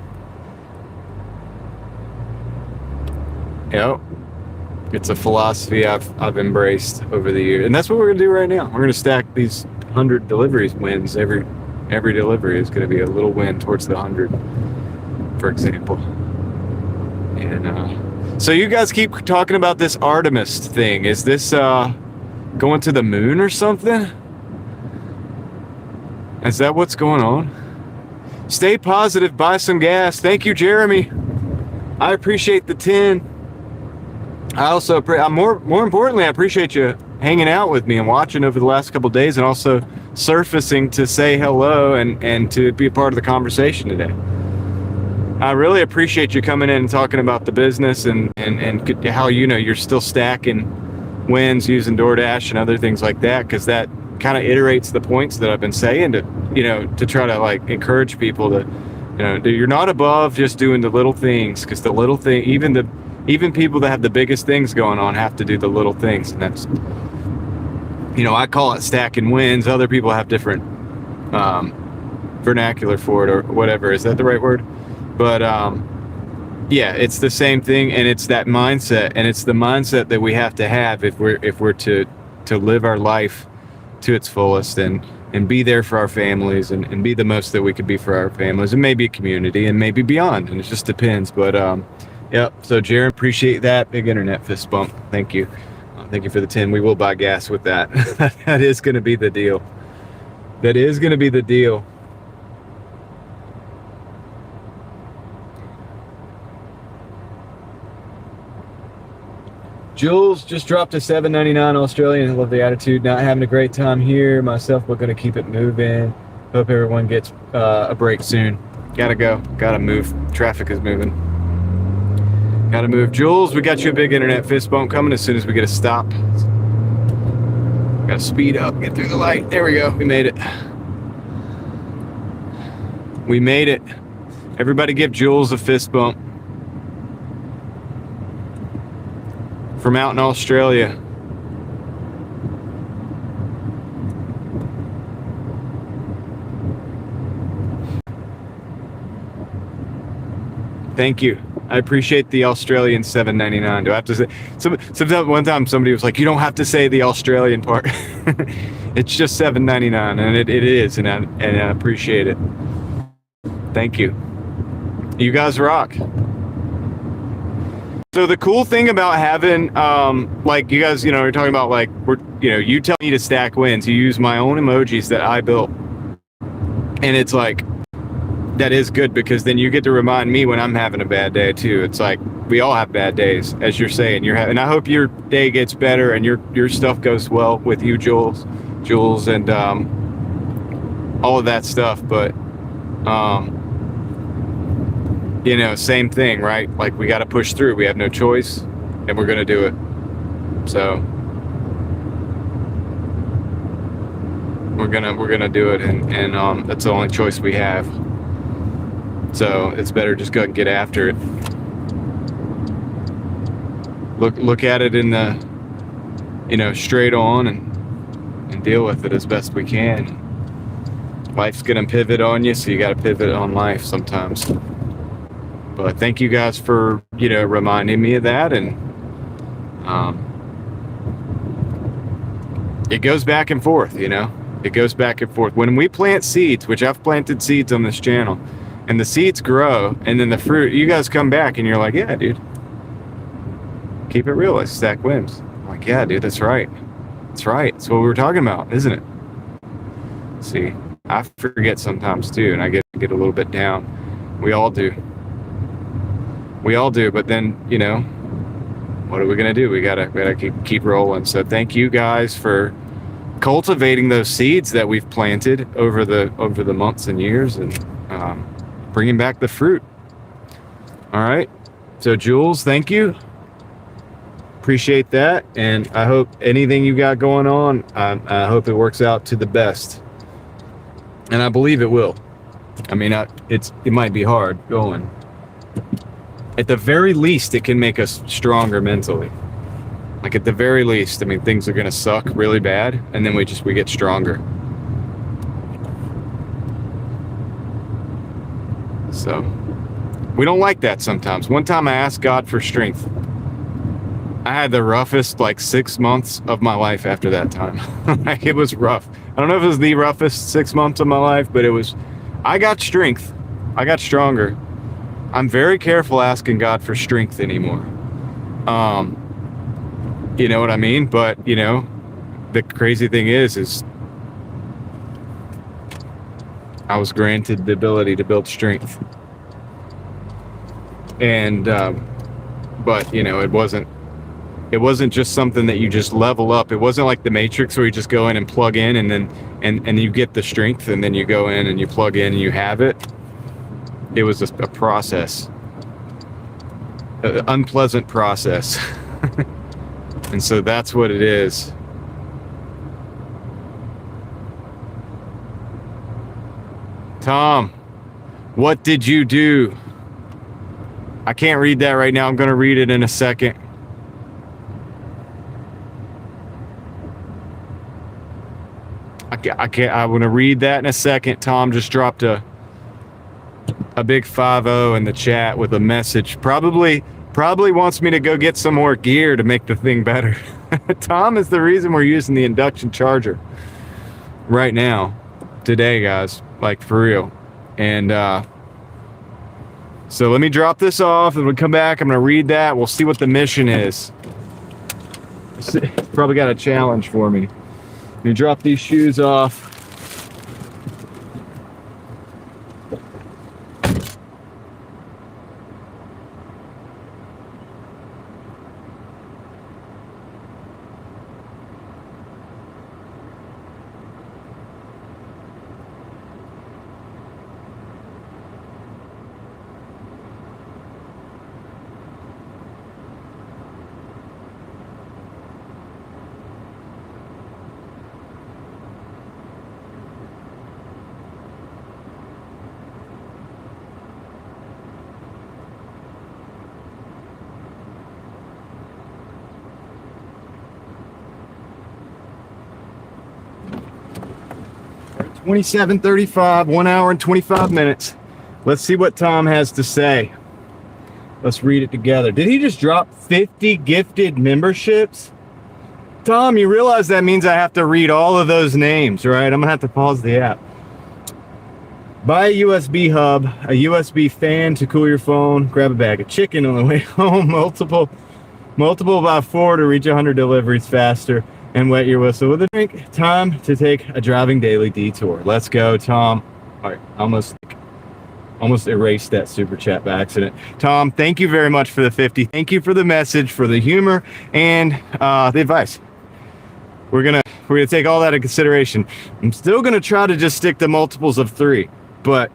Yep. It's a philosophy I've embraced over the years. And that's what we're going to do right now. We're going to stack these 100 deliveries wins. Every delivery is going to be a little win towards the 100, for example. And so you guys keep talking about this Artemis thing. Is this going to the moon or something? Is that what's going on? Stay positive, buy some gas. Thank you, Jeremy. I appreciate the 10. I also more importantly, I appreciate you hanging out with me and watching over the last couple of days, and also surfacing to say hello and to be a part of the conversation today. I really appreciate you coming in and talking about the business and how you're still stacking wins using Doordash and other things like that, because that kind of iterates the points that I've been saying to try to like encourage people to you're not above just doing the little things, because the little thing, even people that have the biggest things going on have to do the little things. And that's, I call it stacking wins. Other people have different vernacular for it or whatever. Is that the right word? But yeah, it's the same thing, and it's that mindset, and it's the mindset that we have to have if we're to live our life to its fullest and be there for our families and be the most that we could be for our families and maybe a community and maybe beyond. And it just depends. But yep. So Jared, appreciate that big internet fist bump. Thank you. Thank you for the 10. We will buy gas with that. That is going to be the deal. That is going to be the deal. Jules just dropped to $7.99 Australian. I love the attitude. Not having a great time here myself, but going to keep it moving. Hope everyone gets a break soon. Gotta go. Gotta move. Traffic is moving. Gotta move. Jules, we got you a big internet fist bump coming as soon as we get a stop. Gotta speed up, get through the light. There we go. We made it. We made it. Everybody give Jules a fist bump. From out in Australia. Thank you. I appreciate the Australian $7.99. Do I have to say? Sometimes one time somebody was like, "You don't have to say the Australian part." It's just $7.99, and it is, and I appreciate it. Thank you. You guys rock. So the cool thing about having, like you guys, you're talking about like you tell me to stack wins. You use my own emojis that I built, and it's like that is good because then you get to remind me when I'm having a bad day too. It's like we all have bad days, as you're saying. And I hope your day gets better and your stuff goes well with you, Jules, and all of that stuff. But same thing, right? Like we got to push through. We have no choice, and we're gonna do it. So we're gonna do it, and that's the only choice we have. So it's better just go and get after it. Look at it in the, straight on and deal with it as best we can. Life's gonna pivot on you, so you got to pivot on life sometimes. But thank you guys for reminding me of that, and it goes back and forth. It goes back and forth. When we plant seeds, which I've planted seeds on this channel, and the seeds grow, and then the fruit, you guys come back and you're like, yeah, dude, keep it real. Let's stack wins. I'm like, yeah, dude, that's right. That's right. That's what we were talking about, isn't it? See, I forget sometimes too, and I get a little bit down. We all do. But then, what are we gonna do? We gotta keep rolling. So thank you guys for cultivating those seeds that we've planted over the months and years, and bringing back the fruit. All right. So Jules, thank you. Appreciate that. And I hope anything you got going on, I hope it works out to the best. And I believe it will. I mean, it might be hard going. At the very least, it can make us stronger mentally. Like at the very least, I mean, things are going to suck really bad, and then we get stronger. So we don't like that sometimes. One time I asked God for strength. I had the roughest 6 months of my life after that time. It was rough. I don't know if it was the roughest 6 months of my life, but I got strength. I got stronger. I'm very careful asking God for strength anymore. You know what I mean? But, the crazy thing is I was granted the ability to build strength. And, but, it wasn't just something that you just level up. It wasn't like the Matrix where you just go in and plug in and then, and you get the strength, and then you go in and you plug in and you have it. It was a process, an unpleasant process. And so that's what it is. Tom, what did you do? I can't read that right now. I'm going to read it in a second. I can't. I want to read that in a second. Tom just dropped a big 5-0 in the chat with a message. Probably wants me to go get some more gear to make the thing better. Tom is the reason we're using the induction charger right now, today, guys. Like, for real. And so let me drop this off, and we'll come back. I'm going to read that. We'll see what the mission is. probably got a challenge for me. You drop these shoes off. $27.35, 1 hour and 25 minutes. Let's see what Tom has to say. Let's read it together. Did he just drop 50 gifted memberships? Tom, you realize that means I have to read all of those names, right? I'm gonna have to pause the app. Buy a USB hub, a USB fan to cool your phone, grab a bag of chicken on the way home, multiple by 4 to reach 100 deliveries faster, and wet your whistle with a drink. Time to take a Driving Daily detour. Let's go, Tom. All right, almost erased that super chat by accident. Tom, thank you very much for the 50. Thank you for the message, for the humor, and the advice. We're gonna take all that into consideration. I'm still gonna try to just stick to multiples of 3, but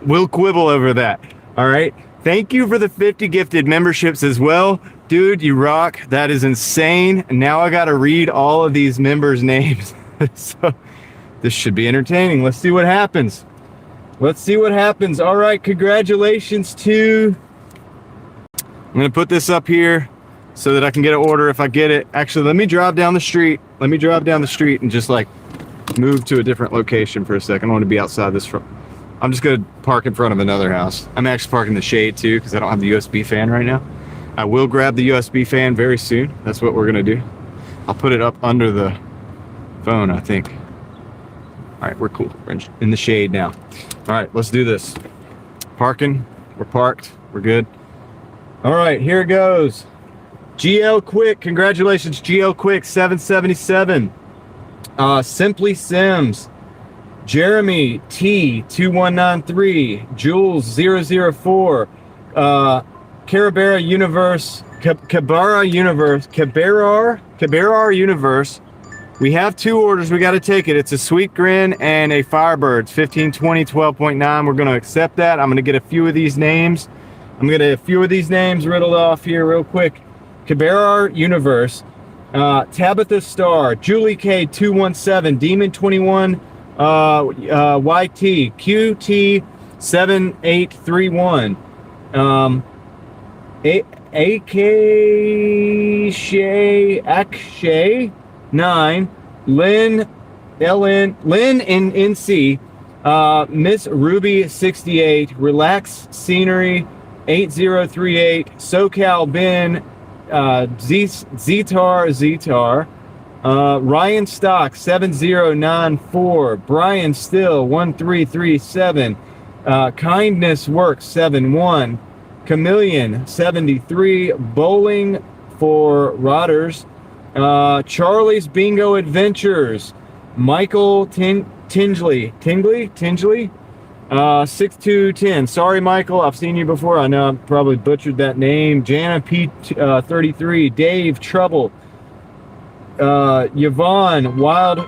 we'll quibble over that. All right. Thank you for the 50 gifted memberships as well. Dude, you rock. That is insane. And now I got to read all of these members' names. So this should be entertaining. Let's see what happens. All right. Congratulations to... I'm going to put this up here so that I can get an order if I get it. Actually, let me drive down the street. And just like move to a different location for a second. I want to be outside this front. I'm just going to park in front of another house. I'm actually parking the shade too because I don't have the USB fan right now. I will grab the USB fan very soon. That's what we're going to do. I'll put it up under the phone, I think. All right, we're cool. We're in the shade now. All right, let's do this. Parking. We're parked. We're good. All right, here it goes. GL Quick. Congratulations, GL Quick 777. Simply Sims. Jeremy T 2193, Jules 004, Carabera Universe, Cabarar Universe. We have 2 orders. We got to take it. It's a Sweet Grin and a Firebirds 1520 12.9. We're going to accept that. I'm going to get a few of these names. Riddled off here real quick. Cabarar Universe, Tabitha Star, Julie K 217, Demon 21. YT QT 7831 AK Shay Akshay 9 Lynn in NC Miss Ruby 68 Relax Scenery 8038 SoCal Ben Zetar Ryan Stock 7094, Brian Still 1337, Kindness Works 71, Chameleon 73, Bowling for Rodders, Charlie's Bingo Adventures, Michael Tingley 6210. Sorry, Michael, I've seen you before. I know I probably butchered that name. Jana P 33, Dave Trouble. Yvonne Wildridge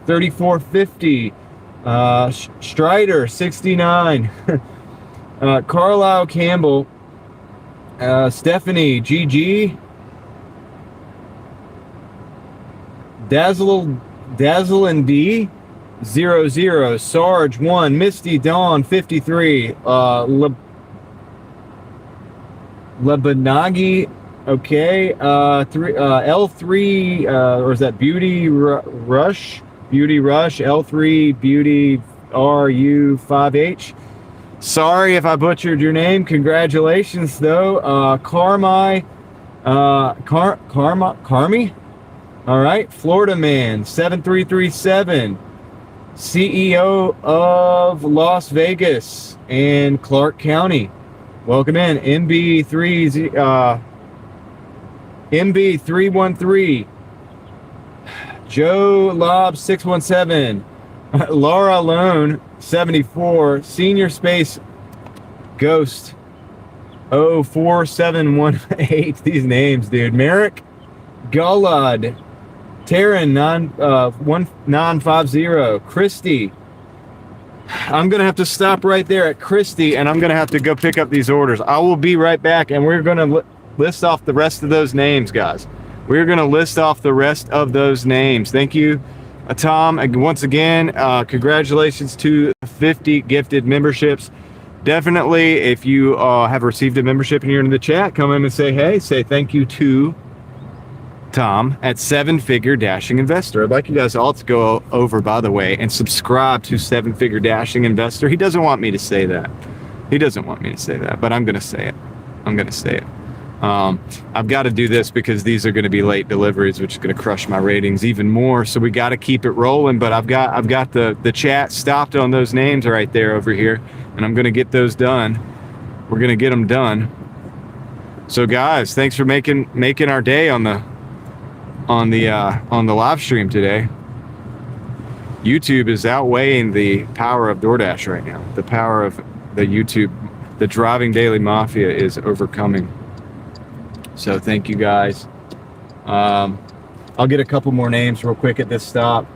3450, Strider 69, Carlisle Campbell, Stephanie GG, Dazzle and D 00, Sarge 1, Misty Dawn 53, Lebanagi, okay, L3, or is that Beauty Rush, L3 Beauty RU5H. Sorry if I butchered your name. Congratulations though. Carmi. All right, Florida Man 7337, CEO of Las Vegas and Clark County. Welcome in. MB313. Joe Lob 617. Laura Lone 74. Senior Space Ghost 04718. These names, dude. Merrick Gullud. Taryn 1950. Christy. I'm going to have to stop right there at Christy, and I'm going to have to go pick up these orders. I will be right back, and we're going to list off the rest of those names, guys. We're going to list off the rest of those names. Thank you, Tom. Once again, congratulations to 50 gifted memberships. Definitely, if you have received a membership and you're in the chat, come in and say, hey, say thank you to Tom at Seven Figure Dashing Investor. I'd like you guys all to go over, by the way, and subscribe to Seven Figure Dashing Investor. He doesn't want me to say that. He doesn't want me to say that, but I'm going to say it. I'm going to say it. I've got to do this because these are going to be late deliveries, which is going to crush my ratings even more. So we got to keep it rolling. But I've got the chat stopped on those names right there over here, and I'm going to get those done. We're going to get them done. So guys, thanks for making our day on the live stream today. YouTube is outweighing the power of Doordash right now. The power of the YouTube, the Driving Daily Mafia is overcoming. So thank you guys. I'll get a couple more names real quick at this stop.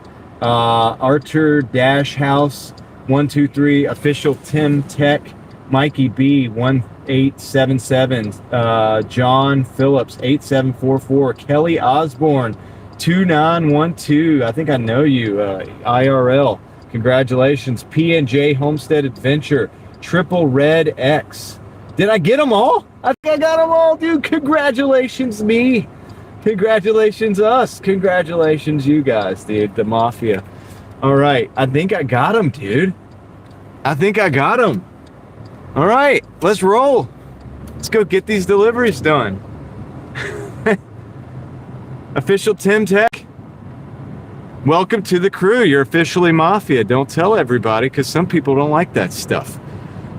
Archer Dash House 123, Official Tim Tech, Mikey B 1877, John Phillips 8744, Kelly Osborne 2912. I think I know you. IRL. Congratulations. P&J Homestead Adventure, Triple Red X. Did I get them all? I think I got them all, dude. Congratulations, me. Congratulations, us. Congratulations, you guys, dude. The Mafia. All right. I think I got them, dude. I think I got them. All right. Let's roll. Let's go get these deliveries done. Official Tim Tech. Welcome to the crew. You're officially Mafia. Don't tell everybody, because some people don't like that stuff.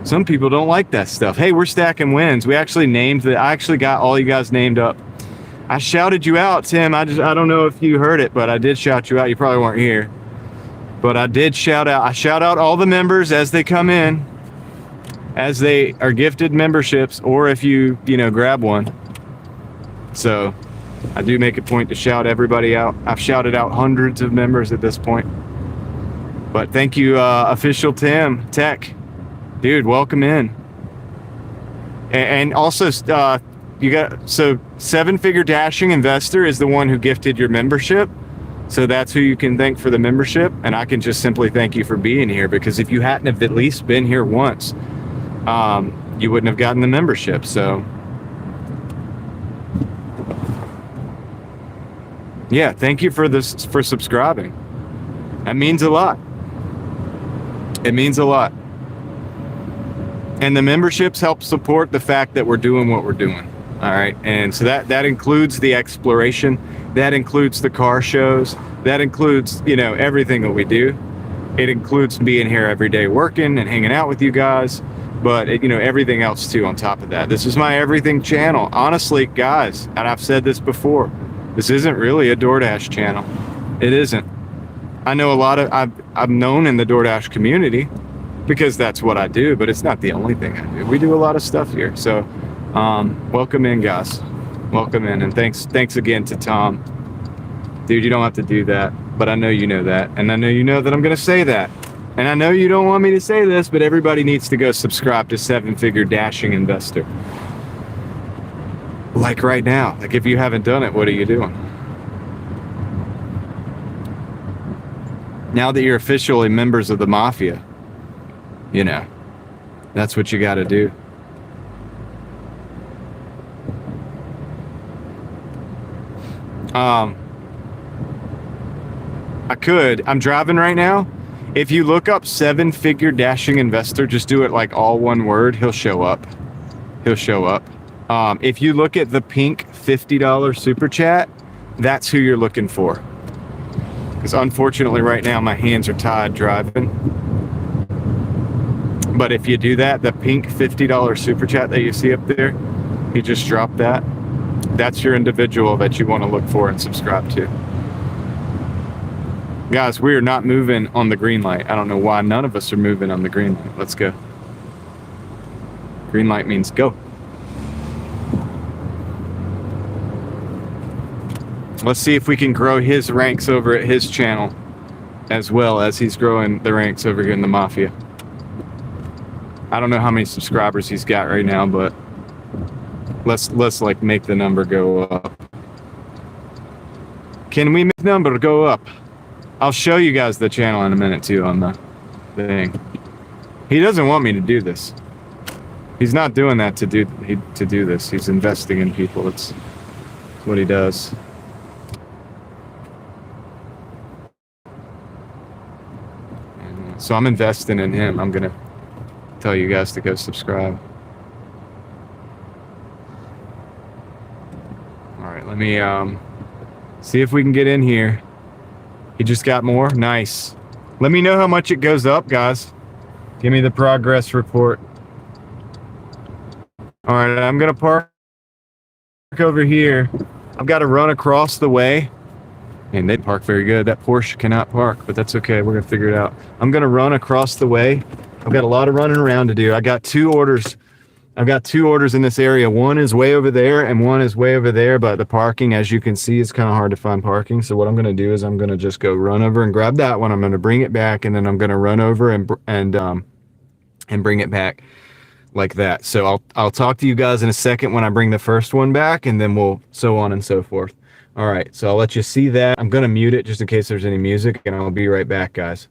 Some people don't like that stuff. Hey, we're stacking wins. We actually I actually got all you guys named up. I shouted you out, Tim. I don't know if you heard it, but I did shout you out. You probably weren't here. But I did shout out. I shout out all the members as they come in, as they are gifted memberships, or if you grab one. So I do make a point to shout everybody out. I've shouted out hundreds of members at this point. But thank you, Official Tim Tech. Dude, welcome in. And also, Seven Figure Dashing Investor is the one who gifted your membership. So that's who you can thank for the membership. And I can just simply thank you for being here, because if you hadn't have at least been here once, you wouldn't have gotten the membership. So yeah, thank you for subscribing. That means a lot. It means a lot. And the memberships help support the fact that we're doing what we're doing. All right. And so that includes the exploration. That includes the car shows. That includes, everything that we do. It includes being here every day working and hanging out with you guys. But, everything else too on top of that. This is my everything channel. Honestly, guys, and I've said this before, this isn't really a DoorDash channel. It isn't. I know I'm known in the DoorDash community, because that's what I do, but it's not the only thing I do. We do a lot of stuff here. So welcome in, guys. Welcome in. And thanks again to Tom. Dude, you don't have to do that, but I know you know that. And I know you know that I'm going to say that. And I know you don't want me to say this, but everybody needs to go subscribe to Seven Figure Dashing Investor. Like right now. Like if you haven't done it, what are you doing? Now that you're officially members of the Mafia, that's what you got to do. I'm driving right now. If you look up Seven Figure Dashing Investor, just do it like all one word, he'll show up. If you look at the pink $50 super chat, that's who you're looking for. Because unfortunately right now my hands are tied driving. But if you do that, the pink $50 super chat that you see up there, he just dropped that. That's your individual that you want to look for and subscribe to. Guys, we are not moving on the green light. I don't know why none of us are moving on the green light. Let's go. Green light means go. Let's see if we can grow his ranks over at his channel as well as he's growing the ranks over here in the Mafia. I don't know how many subscribers he's got right now, but let's like make the number go up. Can we make the number go up? I'll show you guys the channel in a minute too on the thing. He doesn't want me to do this. He's not doing that to do this. He's investing in people. It's what he does. So I'm investing in him. I'm gonna tell you guys to go subscribe. All right, let me see if we can get in here. He just got more. Nice. Let me know how much it goes up, guys. Give me the progress report. All right, I'm gonna park over here. I've got to run across the way. And they park very good. That Porsche cannot park, but that's okay. We're gonna figure it out. I'm gonna run across the way. I've got a lot of running around to do. I got 2 orders. I've got 2 orders in this area. One is way over there and one is way over there, but the parking, as you can see, is kind of hard to find parking. So what I'm gonna do is I'm gonna just go run over and grab that one. I'm gonna bring it back, and then I'm gonna run over and bring it back like that. So I'll talk to you guys in a second when I bring the first one back, and then we'll so on and so forth. All right, so I'll let you see that. I'm gonna mute it just in case there's any music, and I'll be right back, guys.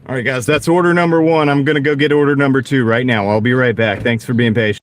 All right, guys, that's order number 1. I'm gonna go get order number 2 right now. I'll be right back. Thanks for being patient.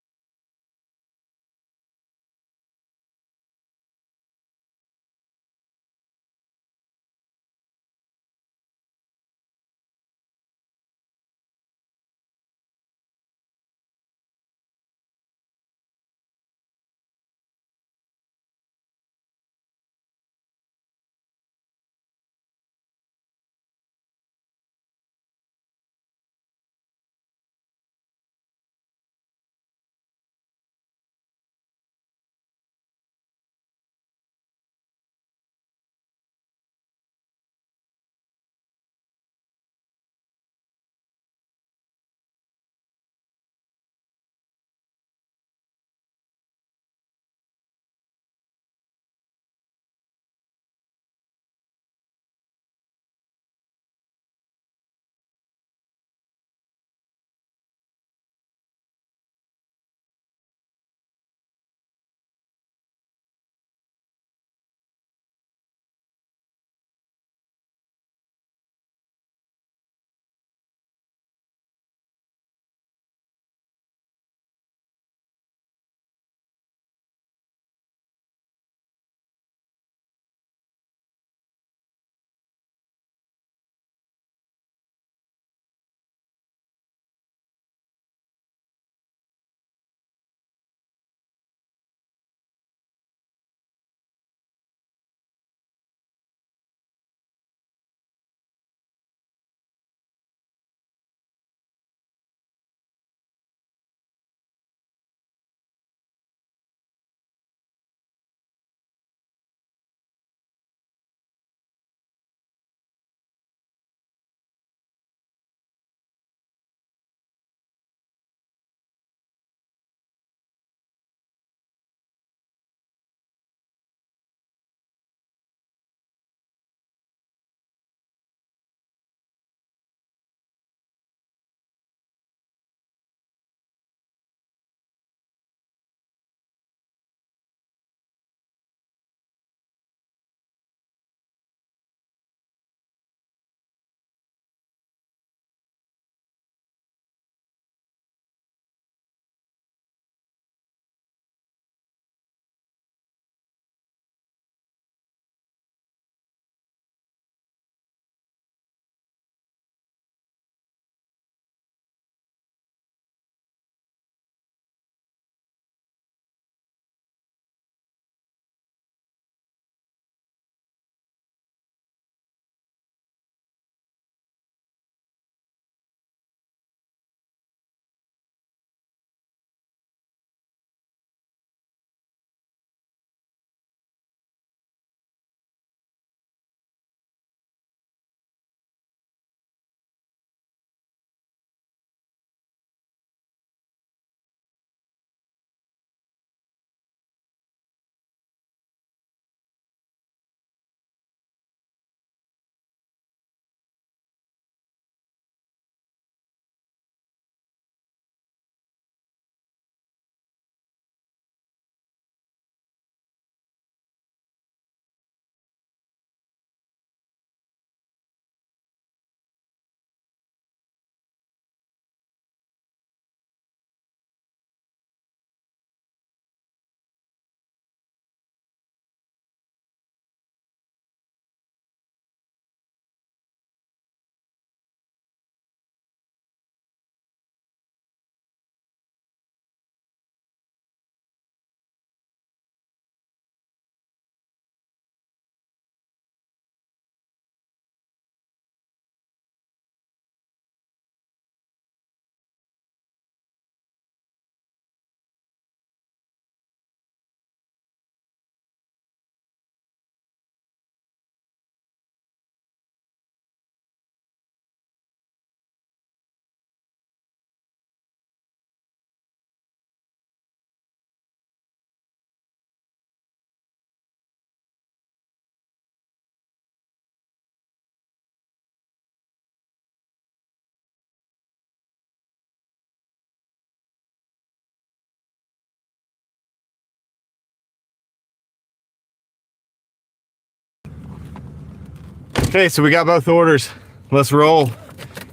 Okay, so we got both orders. Let's roll.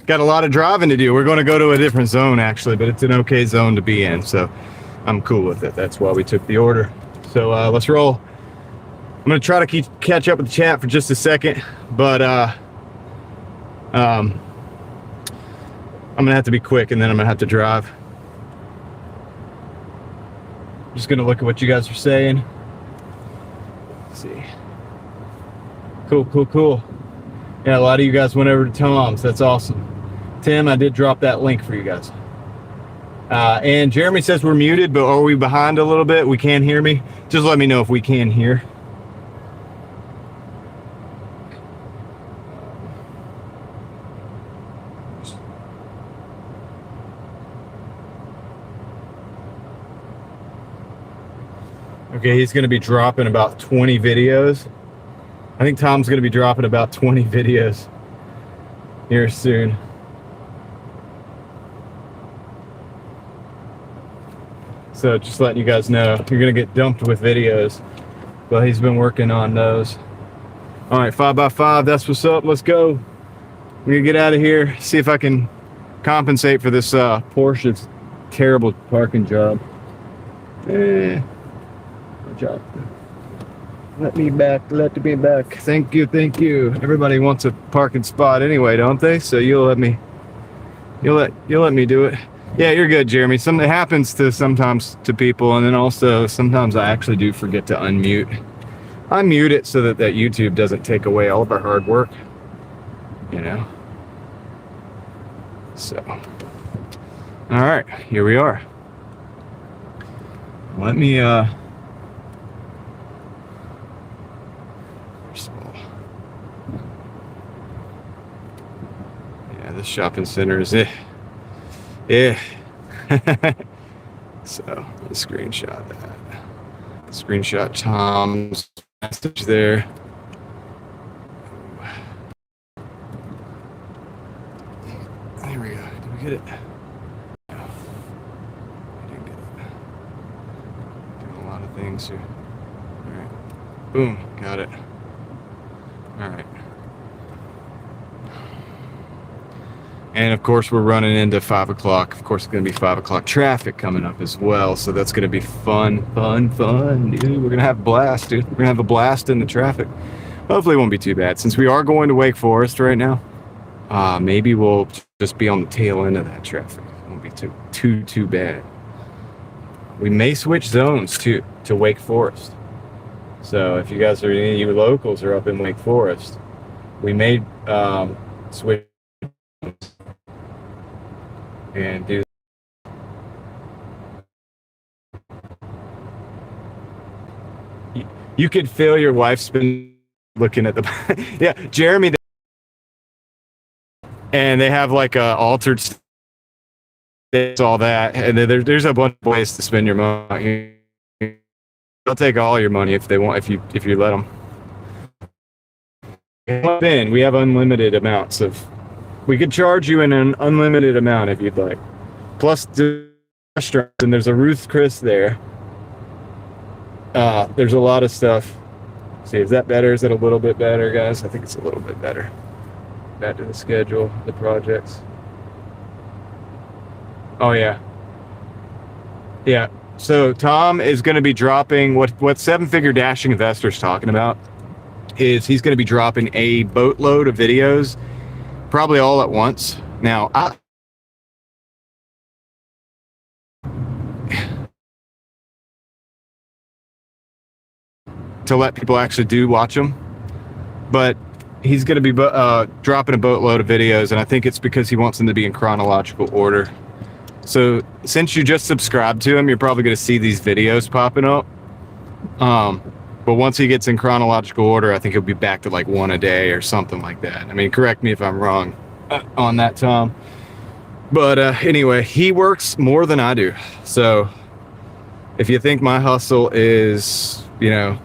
Got a lot of driving to do. We're going to go to a different zone actually, but it's an okay zone to be in, so I'm cool with it. That's why we took the order. So let's roll. I'm going to try to catch up with the chat for just a second, but I'm going to have to be quick, and then I'm going to have to drive. Just going to look at what you guys are saying. Let's see. Cool. Yeah, a lot of you guys went over to Tom's. That's awesome. Tim, I did drop that link for you guys. And Jeremy says we're muted, but are we behind a little bit? We can't hear me? Just let me know if we can hear. Okay, he's going to be dropping about 20 videos. I think Tom's going to be dropping about 20 videos here soon. So just letting you guys know, you're going to get dumped with videos. But he's been working on those. All right, 5x5, that's what's up. Let's go. I'm going to get out of here, see if I can compensate for this Porsche's terrible parking job. Good job. Let me back. Thank you. Everybody wants a parking spot anyway, don't they? So you'll let me do it. Yeah, you're good, Jeremy. Something happens sometimes to people, and then also sometimes I actually do forget to unmute. I mute it so that YouTube doesn't take away all of our hard work. You know. So, all right, here we are. Let me this shopping center is it. Yeah. So let's screenshot that. Screenshot Tom's message there. There we go. Did we get it? No. We didn't get it. Doing a lot of things here. All right. Boom. Got it. All right. And of course, we're running into 5 o'clock. Of course, it's going to be 5 o'clock traffic coming up as well. So that's going to be fun, dude. We're going to have a blast, dude. We're going to have a blast in the traffic. Hopefully it won't be too bad. Since we are going to Wake Forest right now, maybe we'll just be on the tail end of that traffic. It won't be too bad. We may switch zones to Wake Forest. So if you guys are, any of you locals are up in Wake Forest, we may switch and do. You could feel your wife's been looking at the yeah, Jeremy, and they have like a altered states, all that, and there's a bunch of ways to spend your money. They'll take all your money if they want, if you let them. Then we have unlimited amounts of. We could charge you an unlimited amount if you'd like. Plus the restaurant, and there's a Ruth's Chris there. There's a lot of stuff. See, is that better? Is it a little bit better, guys? I think it's a little bit better. Back to the schedule, the projects. Oh yeah. Yeah. So Tom is going to be dropping what Seven Figure Dashing Investor's talking about is he's going to be dropping a boatload of videos, probably all at once. Now, to let people actually do watch them, but he's going to be dropping a boatload of videos, and I think it's because he wants them to be in chronological order. So since you just subscribed to him, you're probably going to see these videos popping up. But once he gets in chronological order, I think he'll be back to like one a day or something like that. I mean, correct me if I'm wrong on that, Tom. But anyway, he works more than I do. So if you think my hustle is, you know,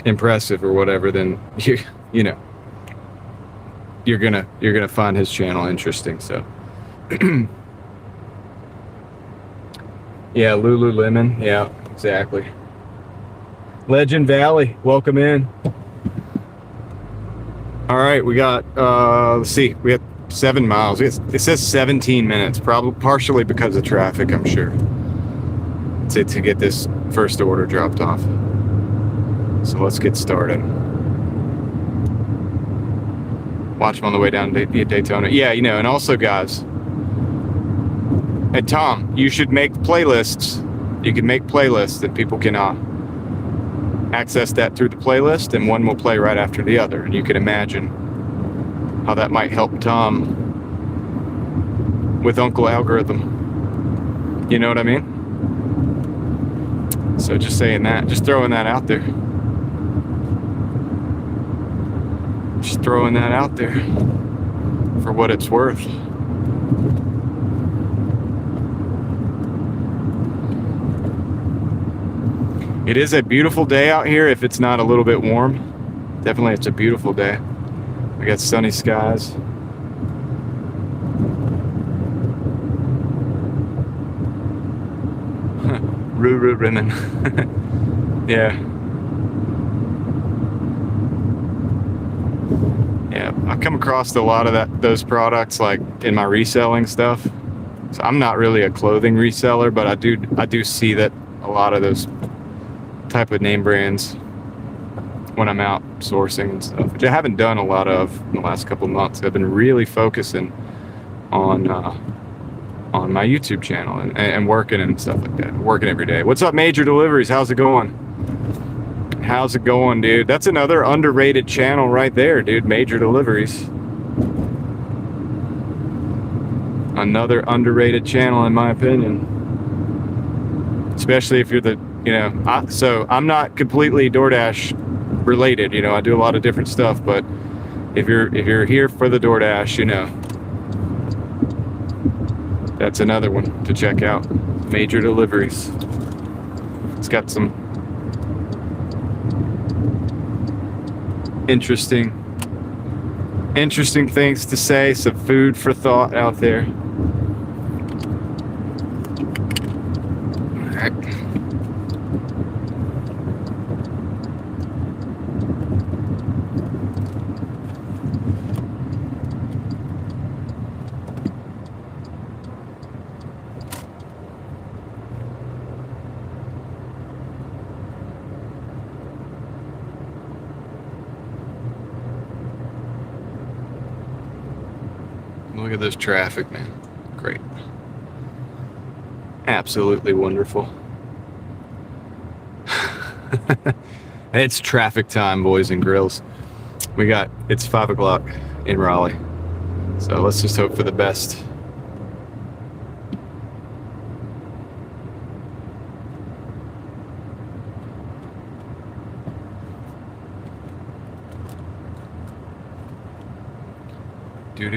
impressive or whatever, then you know, you're gonna find his channel interesting. So yeah, Lululemon, yeah, exactly. Legend Valley, welcome in. All right, we got, let's see, we have 7 miles. It says 17 minutes, probably partially because of traffic, I'm sure, to get this first order dropped off. So let's get started. Watch them on the way down to Daytona. Yeah, you know, and also, guys, and Tom, you should make playlists. You can make playlists that people can access that through the playlist, and one will play right after the other. And you can imagine how that might help Tom with Uncle Algorithm. You know what I mean? So just saying that, just throwing that out there. Just throwing that out there for what it's worth. It is a beautiful day out here if it's not a little bit warm. Definitely it's a beautiful day. We got sunny skies. Roo rimming. Yeah. Yeah, I come across a lot of those products like in my reselling stuff. So I'm not really a clothing reseller, but I do see that a lot of those type of name brands when I'm out sourcing and stuff, which I haven't done a lot of in the last couple of months. I've been really focusing on my YouTube channel and working and stuff like that. Working every day. What's up, Major Deliveries? How's it going? How's it going, dude? That's another underrated channel right there, dude. Major Deliveries. Another underrated channel, in my opinion. Especially if you're the, you know, so I'm not completely Doordash related. You know, I do a lot of different stuff, but if you're here for the Doordash, you know, that's another one to check out. Major Deliveries. It's got some interesting things to say, some food for thought out there. All right. Look at this traffic, man. Great. Absolutely wonderful. It's traffic time, boys and girls. It's 5 o'clock in Raleigh. So let's just hope for the best. Do.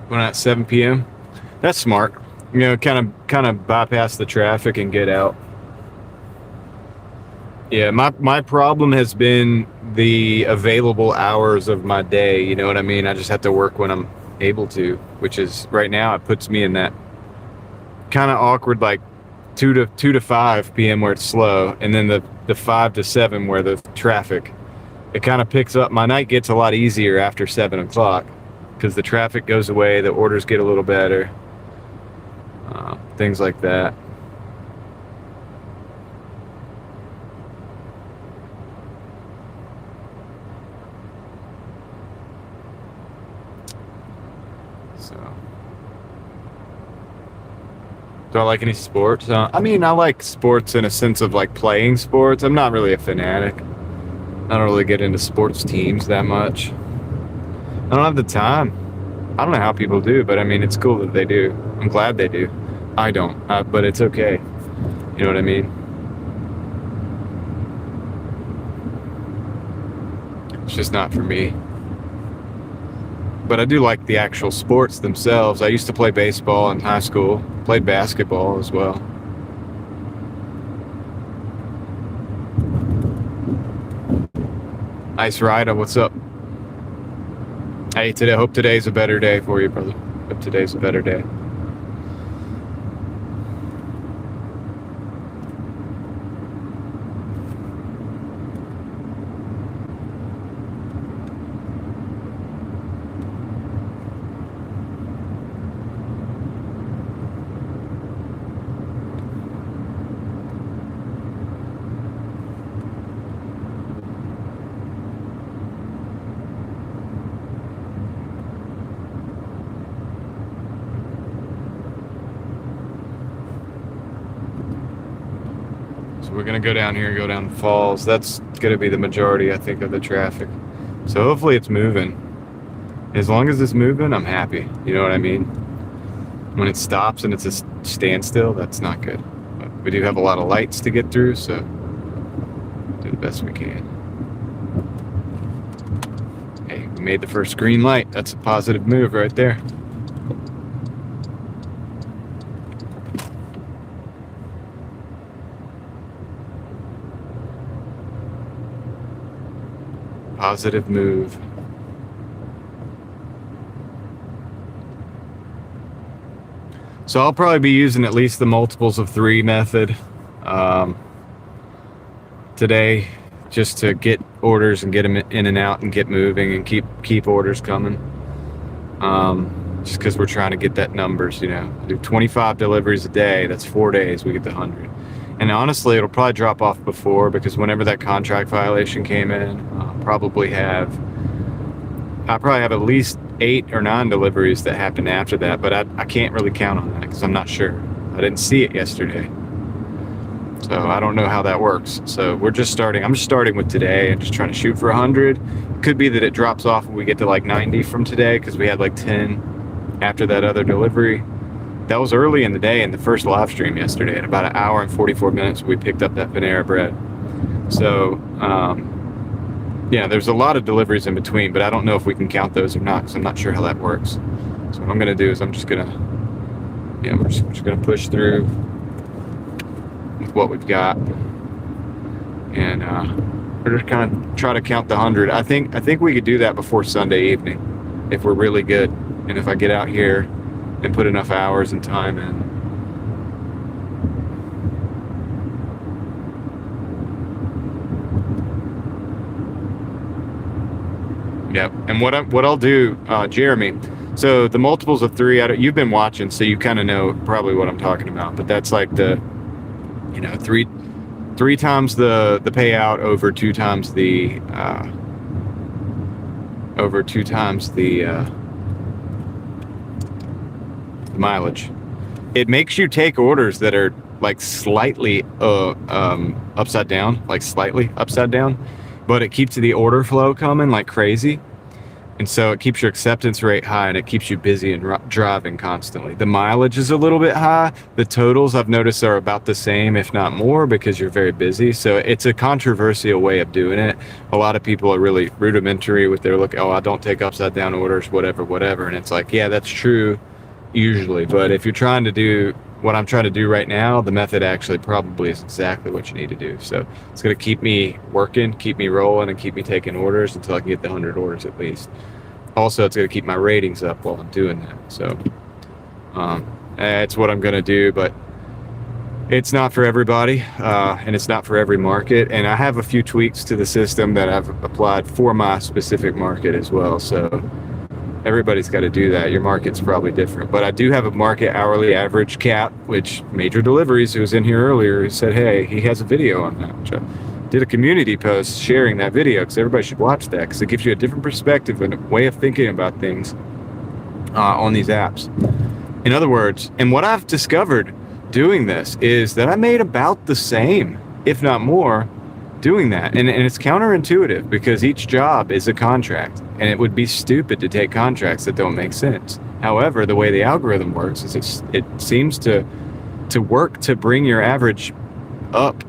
Going at 7 p.m. That's smart. You know, kind of bypass the traffic and get out. Yeah, my problem has been the available hours of my day. You know what I mean? I just have to work when I'm able to, which is right now it puts me in that kind of awkward like 2 to 5 p.m. where it's slow, and then the 5 to 7 where the traffic. It kind of picks up. My night gets a lot easier after 7 o'clock because the traffic goes away, the orders get a little better, things like that. So, do I like any sports? I mean, I like sports in a sense of like playing sports. I'm not really a fanatic. I don't really get into sports teams that much. I don't have the time. I don't know how people do, but I mean, it's cool that they do. I'm glad they do. I don't, but it's okay. You know what I mean? It's just not for me. But I do like the actual sports themselves. I used to play baseball in high school, played basketball as well. Ice Rider, what's up? Hey, hope today's a better day for you, brother. Hope today's a better day. We're gonna go down here and go down the falls. That's gonna be the majority, I think, of the traffic. So hopefully it's moving. As long as it's moving, I'm happy. You know what I mean? When it stops and it's a standstill, that's not good. But we do have a lot of lights to get through, so do the best we can. Hey, we made the first green light. That's a positive move right there. Positive move. So I'll probably be using at least the multiples of 3 method today, just to get orders and get them in and out and get moving and keep orders coming. Just because we're trying to get that numbers, you know. Do 25 deliveries a day. That's 4 days. We get the 100. And honestly, it'll probably drop off before, because whenever that contract violation came in, I probably have at least 8 or 9 deliveries that happened after that, but I can't really count on that because I'm not sure. I didn't see it yesterday. So I don't know how that works. So I'm just starting with today and just trying to shoot for 100. Could be that it drops off when we get to like 90 from today, because we had like 10 after that other delivery. That was early in the day in the first live stream yesterday. At about 1 hour and 44 minutes, we picked up that Panera bread. So, yeah, there's a lot of deliveries in between, but I don't know if we can count those or not, because I'm not sure how that works. So what I'm going to do is we're just going to push through with what we've got. And we're just kind of try to count the 100. I think we could do that before Sunday evening if we're really good. And if I get out here and put enough hours and time in. Yep. And what I'll do, Jeremy. So the multiples of 3, you've been watching, so you kind of know probably what I'm talking about. But that's like the, you know, three times the payout over 2 times the mileage. It makes you take orders that are like slightly upside down, but it keeps the order flow coming like crazy, and so it keeps your acceptance rate high and it keeps you busy and driving constantly. The mileage is a little bit high. The totals I've noticed are about the same, if not more, because you're very busy. So it's a controversial way of doing it. A lot of people are really rudimentary with their look. Oh, I don't take upside down orders, whatever. And it's like, yeah, that's true usually, but if you're trying to do what I'm trying to do right now, the method actually probably is exactly what you need to do. So it's going to keep me working, keep me rolling, and keep me taking orders until I can get the 100 orders at least. Also, it's going to keep my ratings up while I'm doing that. So it's what I'm going to do, but it's not for everybody, and it's not for every market. And I have a few tweaks to the system that I've applied for my specific market as well. So everybody's got to do that. Your market's probably different, but I do have a market hourly average cap, which Major Deliveries, who was in here earlier, said, hey, he has a video on that, which I did a community post sharing that video, because everybody should watch that, because it gives you a different perspective and a way of thinking about things on these apps. In other words, and what I've discovered doing this is that I made about the same, if not more, doing that. And it's counterintuitive, because each job is a contract, and it would be stupid to take contracts that don't make sense. However, the way the algorithm works is it seems to work to bring your average up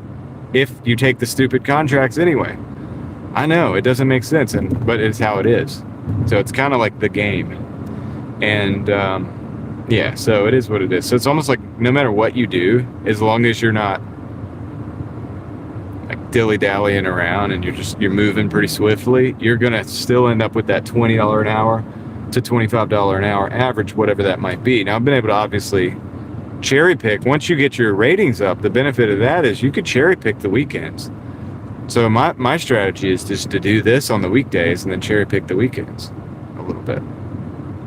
if you take the stupid contracts anyway. I know it doesn't make sense, but it's how it is. So it's kind of like the game. And yeah, so it is what it is. So it's almost like no matter what you do, as long as you're not like dilly-dallying around and you're moving pretty swiftly, you're going to still end up with that $20 an hour to $25 an hour average, whatever that might be. Now, I've been able to obviously cherry pick. Once you get your ratings up, the benefit of that is you could cherry pick the weekends. So my strategy is just to do this on the weekdays and then cherry pick the weekends a little bit.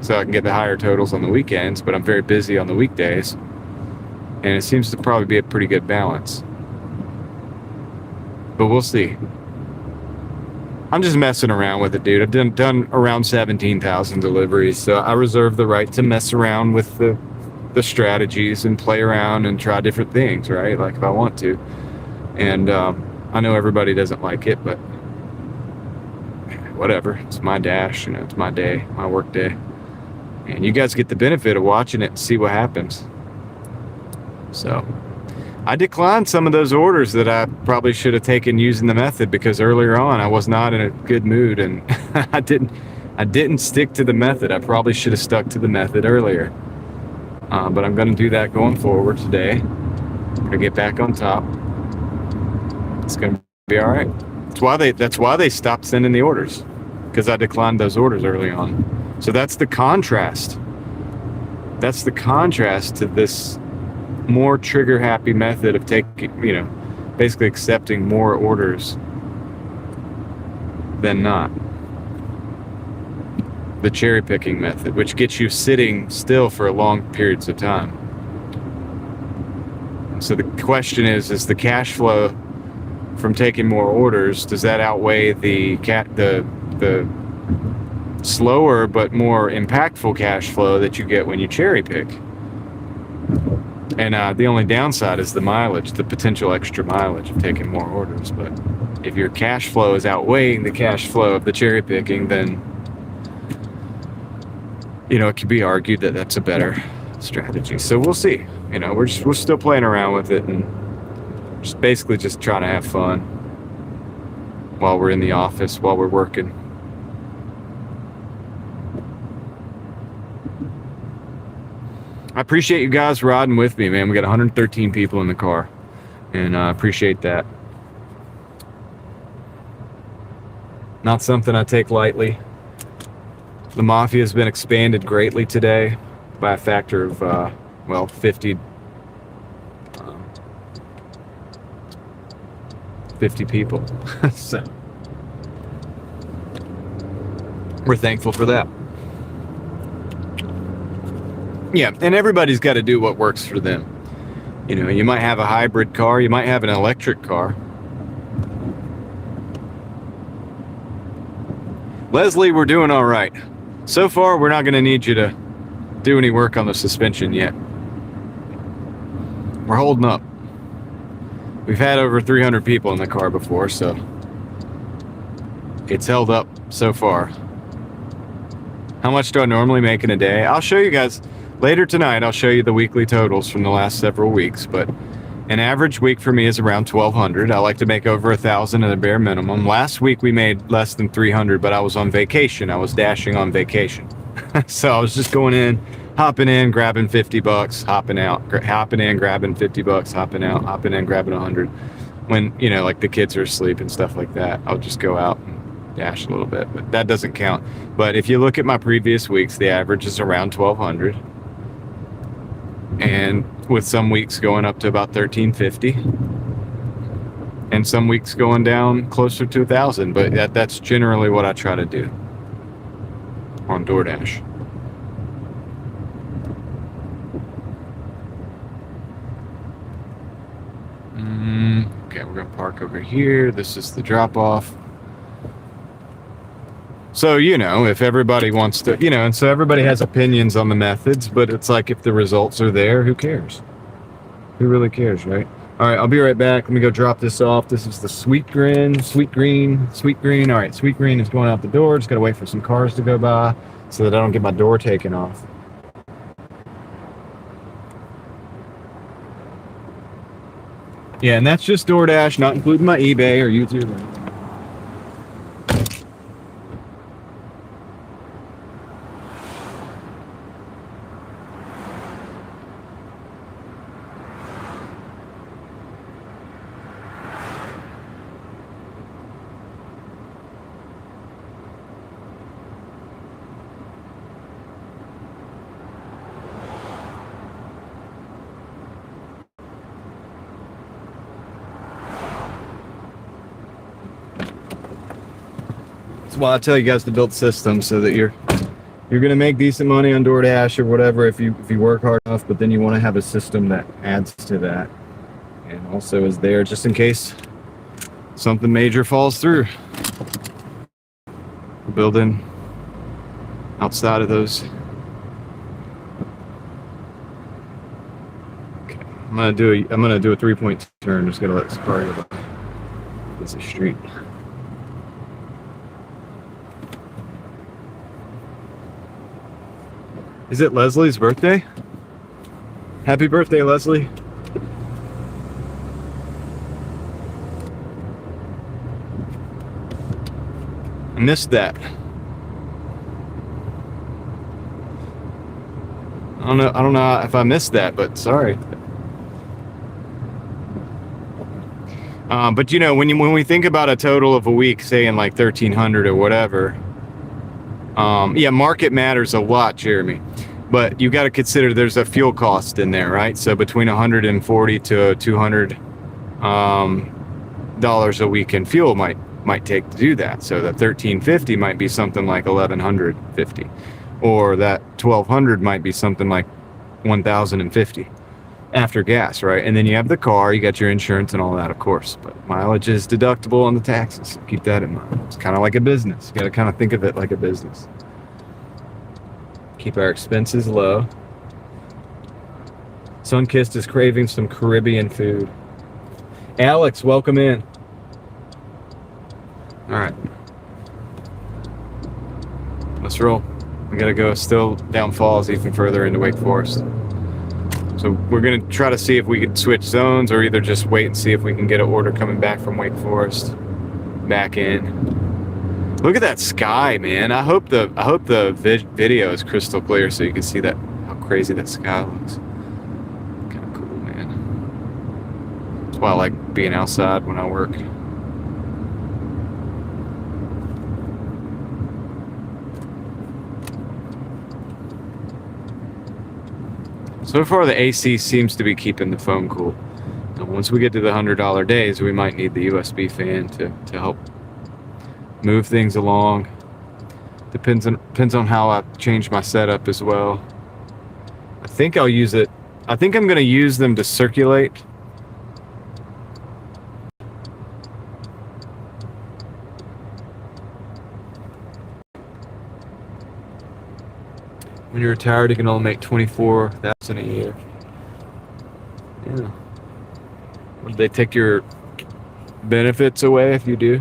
So I can get the higher totals on the weekends, but I'm very busy on the weekdays. And it seems to probably be a pretty good balance. But we'll see. I'm just messing around with it, dude. I've done around 17,000 deliveries, so I reserve the right to mess around with the strategies and play around and try different things, right? Like if I want to. And I know everybody doesn't like it, but whatever. It's my dash, it's my day, my work day. And you guys get the benefit of watching it and see what happens. So I declined some of those orders that I probably should have taken using the method, because earlier on I was not in a good mood and I didn't stick to the method. I probably should have stuck to the method earlier. But I'm going to do that going forward today. I'm going to get back on top. It's going to be all right. That's why they stopped sending the orders, because I declined those orders early on. So that's the contrast. That's the contrast to this more trigger happy method of taking, basically accepting more orders than not. The cherry picking method, which gets you sitting still for long periods of time. So the question is the cash flow from taking more orders, does that outweigh the slower but more impactful cash flow that you get when you cherry pick? And the only downside is the mileage, the potential extra mileage of taking more orders. But if your cash flow is outweighing the cash flow of the cherry picking, then it could be argued that that's a better strategy. So we'll see. We're still playing around with it and basically just trying to have fun while we're in the office, while we're working. I appreciate you guys riding with me, man. We got 113 people in the car, and I appreciate that. Not something I take lightly. The Mafia has been expanded greatly today by a factor of, 50 people. So we're thankful for that. Yeah, and everybody's got to do what works for them. You might have a hybrid car, you might have an electric car. Leslie, we're doing all right. So far, we're not going to need you to do any work on the suspension yet. We're holding up. We've had over 300 people in the car before, so it's held up so far. How much do I normally make in a day? I'll show you guys later tonight. I'll show you the weekly totals from the last several weeks, but an average week for me is around 1,200. I like to make over 1,000 at a bare minimum. Last week we made less than 300, but I was on vacation. I was dashing on vacation. So I was just going in, hopping in, grabbing $50, hopping out, hopping in, grabbing $50, hopping out, hopping in, grabbing 100. When, like the kids are asleep and stuff like that, I'll just go out and dash a little bit, but that doesn't count. But if you look at my previous weeks, the average is around 1,200. And with some weeks going up to about 1,350. And some weeks going down closer to 1,000. But that's generally what I try to do on Doordash. Okay, we're going to park over here. This is the drop-off. So, if everybody wants to, and so everybody has opinions on the methods, but it's like if the results are there, who cares? Who really cares, right? All right, I'll be right back. Let me go drop this off. This is the Sweet Green. All right, Sweet Green is going out the door. Just got to wait for some cars to go by so that I don't get my door taken off. Yeah, and that's just DoorDash, not including my eBay or YouTube. why I tell you guys to build systems so that you're gonna make decent money on DoorDash or whatever if you work hard enough, but then you want to have a system that adds to that and also is there just in case something major falls through. Building outside of those. Okay, I'm gonna do a 3-point turn. Just gonna let this car go by. It's a street. Is it Leslie's birthday? Happy birthday, Leslie. I missed that. I don't know if I missed that, but sorry. But you know, when we think about a total of a week, saying like 1,300 or whatever, yeah, market matters a lot, Jeremy. But you got to consider there's a fuel cost in there, right? So between 140 to 200 dollars a week in fuel might take to do that. So that 1,350 might be something like 1,150, or that 1,200 might be something like 1,050 after gas, right? And then you have the car, you got your insurance and all that, of course. But mileage is deductible on the taxes. So keep that in mind. It's kind of like a business. You got to kind of think of it like a business. Keep our expenses low. Sunkissed is craving some Caribbean food. Alex, welcome in. All right. Let's roll. We gotta go still down falls even further into Wake Forest. So we're gonna try to see if we could switch zones or either just wait and see if we can get an order coming back from Wake Forest back in. Look at that sky, man. I hope the video is crystal clear so you can see that how crazy that sky looks. Kind of cool, man. That's why I like being outside when I work. So far, the AC seems to be keeping the phone cool. Now, once we get to the $100 days, we might need the USB fan to help move things along. Depends on how I change my setup as well. I think I'll use it. I think I'm going to use them to circulate. When you're retired, you can only make $24,000 a year. Yeah. Would they take your benefits away if you do?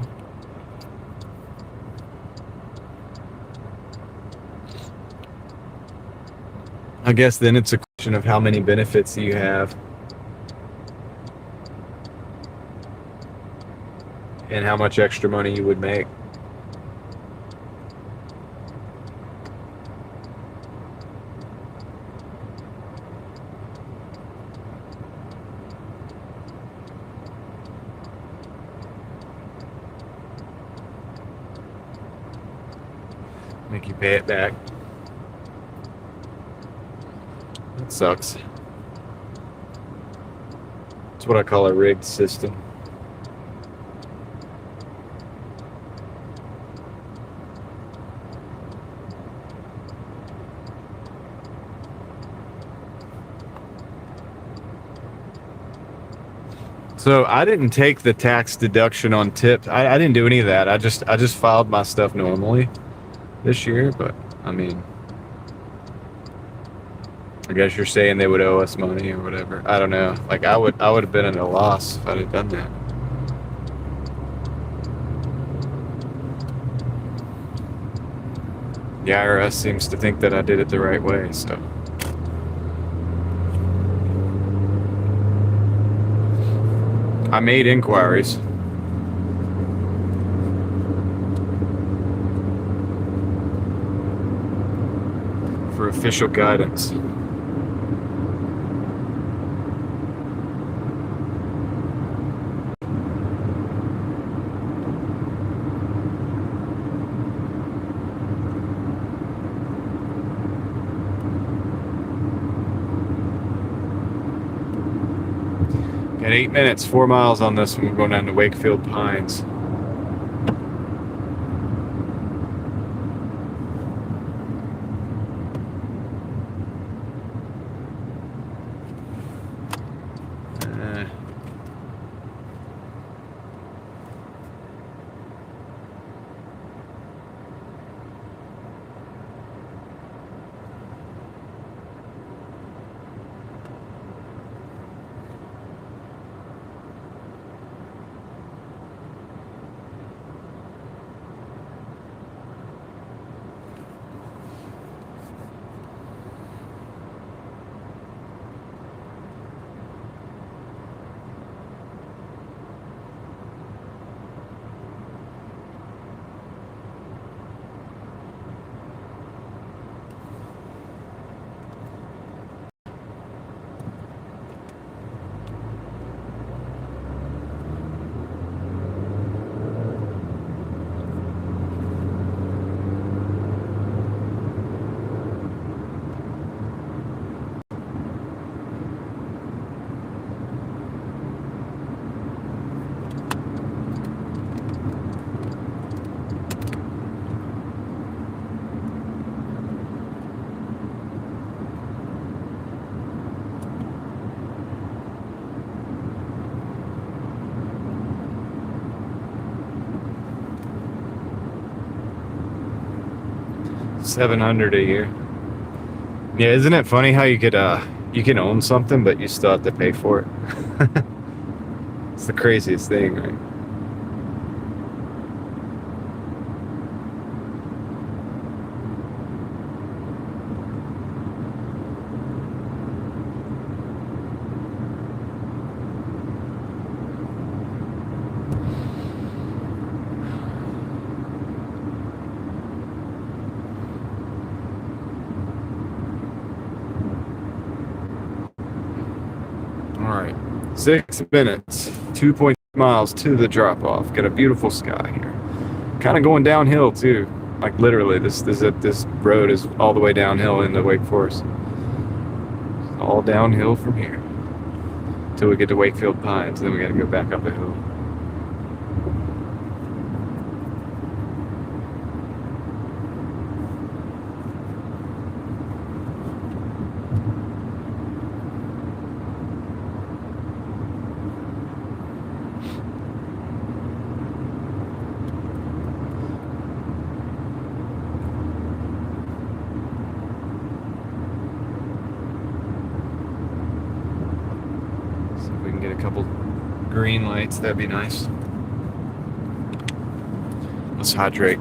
I guess then it's a question of how many benefits you have and how much extra money you would make. Make you pay it back. That sucks. It's what I call a rigged system. So I didn't take the tax deduction on tips. I didn't do any of that. I just filed my stuff normally this year, but I mean, I guess you're saying they would owe us money or whatever. I don't know. Like I would have been at a loss if I'd have done that. The IRS seems to think that I did it the right way, so. I made inquiries. For official guidance. Got 8 minutes, 4 miles on this one. We're going down to Wakefield Pines. $700 a year. Yeah, isn't it funny how you can own something, but you still have to pay for it? It's the craziest thing, right? All right, 6 minutes, 2.2 miles to the drop off. Got a beautiful sky here. Kind of going downhill too. Like literally, this road is all the way downhill into Wake Forest. All downhill from here till we get to Wakefield Pines. Then we got to go back up a hill. Get a couple green lights, that'd be nice. Let's hydrate.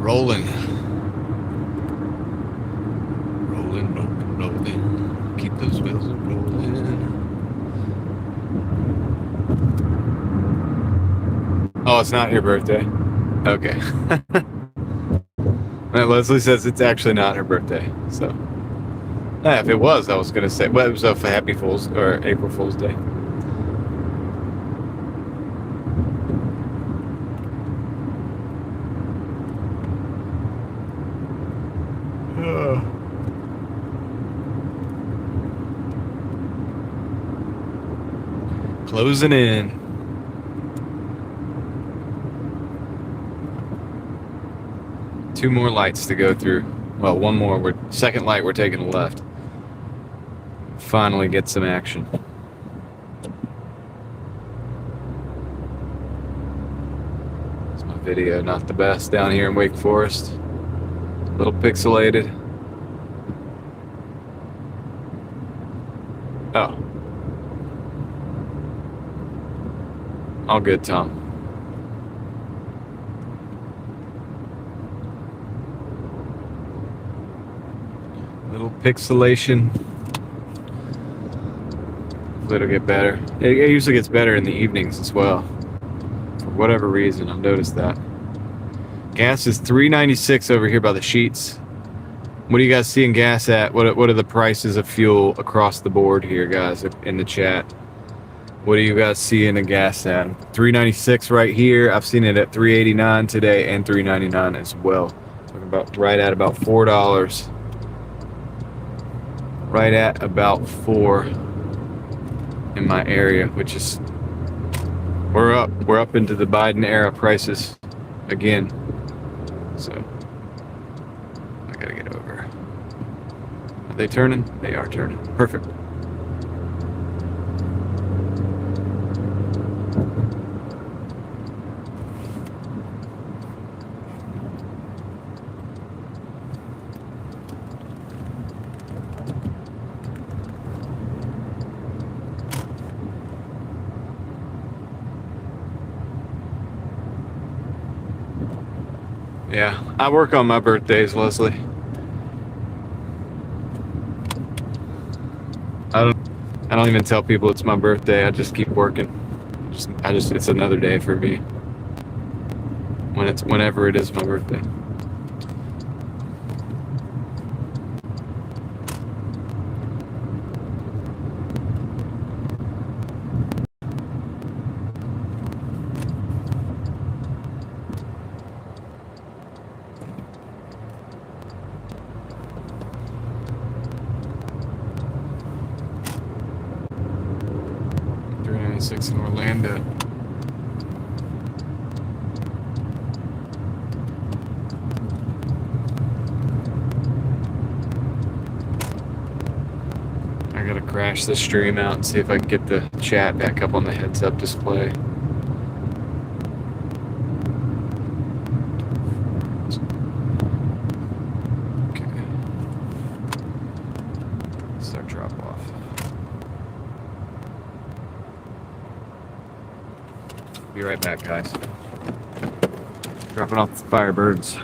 Rolling. Rolling, rolling, rolling. Keep those wheels rolling. Oh, it's not your birthday? Okay. Leslie says it's actually not her birthday, so. If it was, I was going to say, well, it was a Happy Fool's or April Fool's Day. Closing in. Two more lights to go through. Well, one more. Second light, we're taking a left. Finally get some action. It's my video, not the best down here in Wake Forest. A little pixelated. Oh. All good, Tom. Little pixelation. It'll get better. It usually gets better in the evenings as well. For whatever reason, I've noticed that. Gas is $3.96 over here by the sheets. What are you guys seeing gas at? What are the prices of fuel across the board here, guys, in the chat? What do you guys see in the gas at? $3.96 right here. I've seen it at $3.89 today and $3.99 as well. Talking about right at about $4. Right at about $4 in my area, which is we're up into the Biden era prices again. So I gotta get over. Are they turning? They are turning. Perfect. Yeah, I work on my birthdays, Leslie. I don't even tell people it's my birthday. I just keep working. It's another day for me. Whenever it is my birthday. 6 in Orlando. I gotta crash the stream out and see if I can get the chat back up on the heads-up display. Okay. Start drop off. Be right back, guys. Dropping off the Firebirds.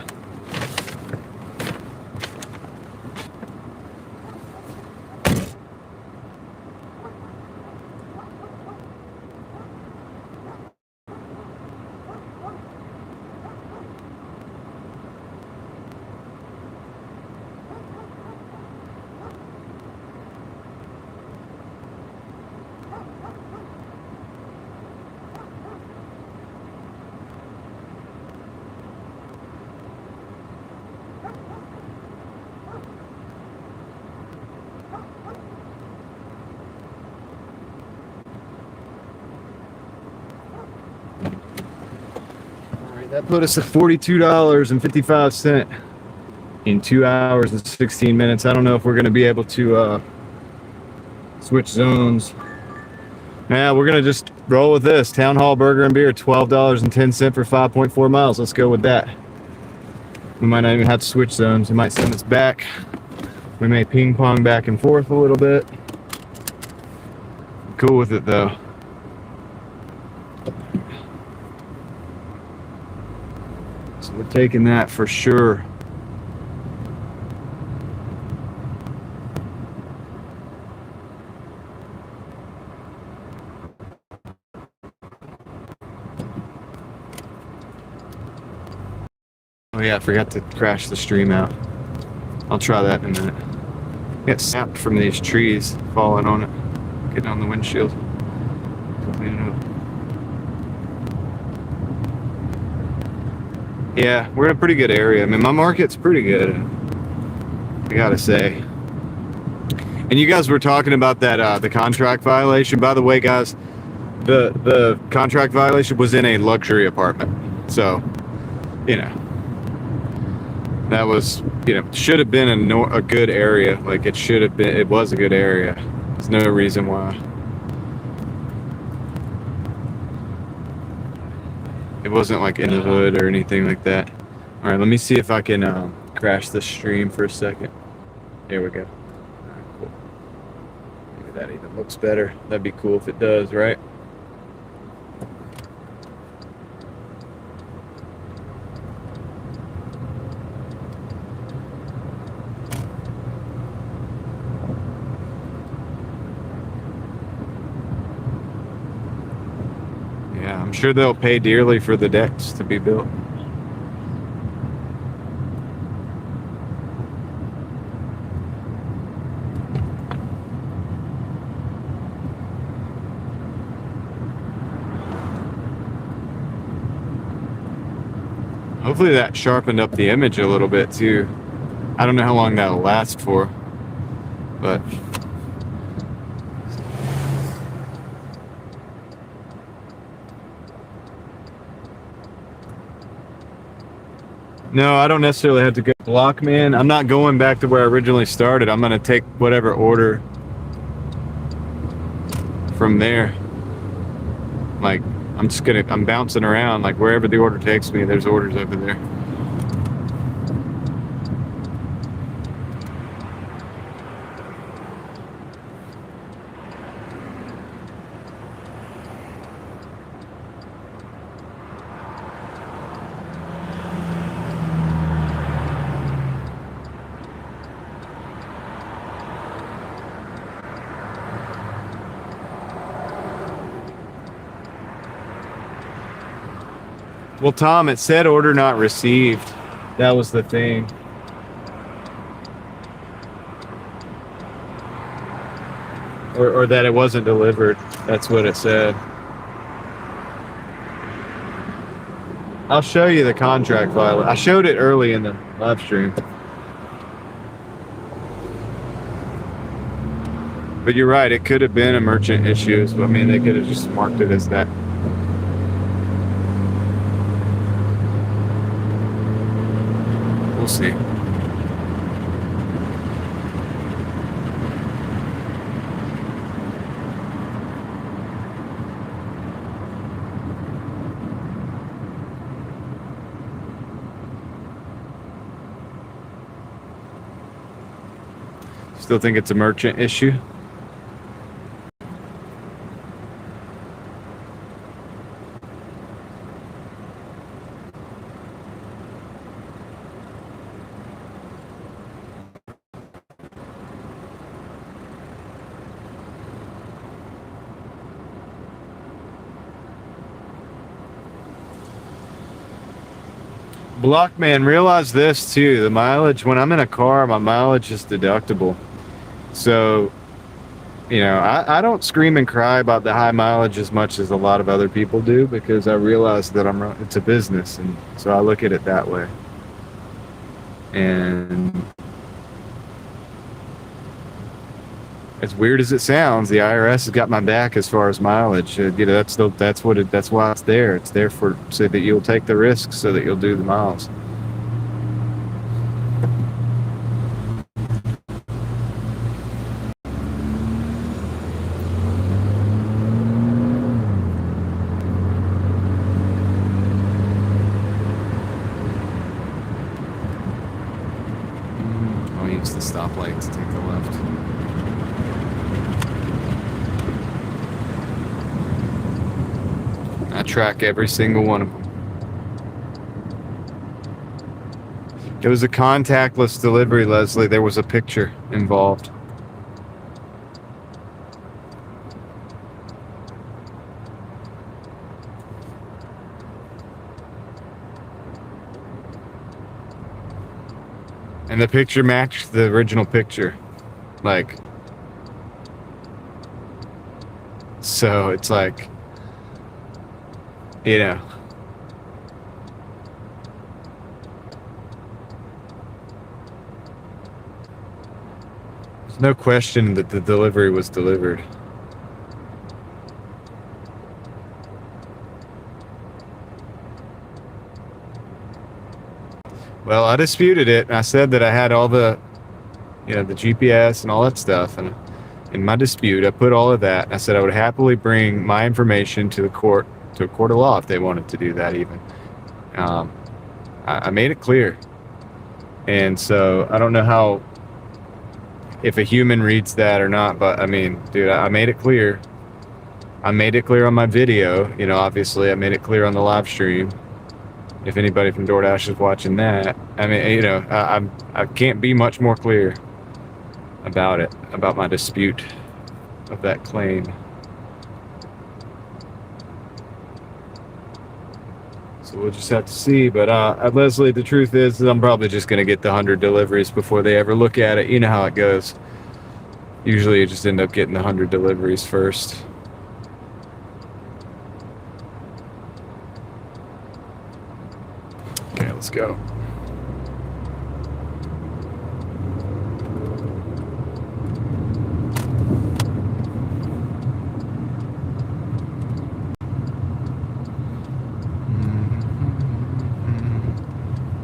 That put us at $42.55 in 2 hours and 16 minutes. I don't know if we're going to be able to switch zones. Yeah, we're going to just roll with this. Town Hall Burger and Beer, $12.10 for 5.4 miles. Let's go with that. We might not even have to switch zones. It might send us back. We may ping pong back and forth a little bit. Cool with it though. So we're taking that for sure. Oh yeah, I forgot to crash the stream out. I'll try that in a minute. Get snapped from these trees falling on it, getting on the windshield. Clean it up. Yeah, we're in a pretty good area. I mean, my market's pretty good, I gotta say. And you guys were talking about that the contract violation. By the way, guys, the contract violation was in a luxury apartment. So, you know, that was, you know, should have been a good area. Like it should have been. It was a good area. There's no reason why. It wasn't like in the hood or anything like that. All right, let me see if I can crash the stream for a second. There we go. All right, cool. Maybe that even looks better. That'd be cool if it does, right? Yeah, I'm sure they'll pay dearly for the decks to be built. Hopefully that sharpened up the image a little bit too. I don't know how long that'll last for, but no, I don't necessarily have to go block, man. I'm not going back to where I originally started. I'm gonna take whatever order from there. Like, I'm bouncing around, like wherever the order takes me, there's orders over there. Well, Tom, it said order not received. That was the thing. Or that it wasn't delivered. That's what it said. I'll show you the contract file. I showed it early in the live stream. But you're right, it could have been a merchant issue. I mean, they could have just marked it as that. We'll see. Still think it's a merchant issue? Blockman, realize this too. The mileage, when I'm in a car, my mileage is deductible. So, you know, I don't scream and cry about the high mileage as much as a lot of other people do, because I realize that it's a business, and so I look at it that way. And as weird as it sounds, the IRS has got my back as far as mileage. You know, that's why it's there. It's there so that you'll take the risks, so that you'll do the miles. I'll use the stoplight to take the left. I track every single one of them. It was a contactless delivery, Leslie. There was a picture involved. And the picture matched the original picture. Like, so it's like, you know. There's no question that the delivery was delivered. Well, I disputed it. I said that I had all the, you know, the GPS and all that stuff. And in my dispute, I put all of that. I said I would happily bring my information to a court of law if they wanted to do that even. I made it clear. And so I don't know how, if a human reads that or not, but I mean, dude, I made it clear. I made it clear on my video. You know, obviously I made it clear on the live stream. If anybody from Doordash is watching that, I mean, you know, I can't be much more clear about it, about my dispute of that claim. So we'll just have to see. But Leslie, the truth is I'm probably just going to get the 100 deliveries before they ever look at it. You know how it goes. Usually you just end up getting the 100 deliveries first. Okay, let's go.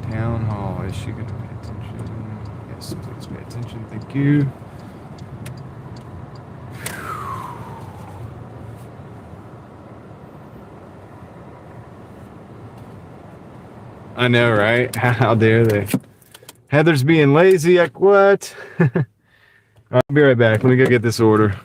Town hall. Is she going to pay attention? Yes, please pay attention. Thank you. I know, right? How dare they? Heather's being lazy. Like, what? I'll be right back. Let me go get this order.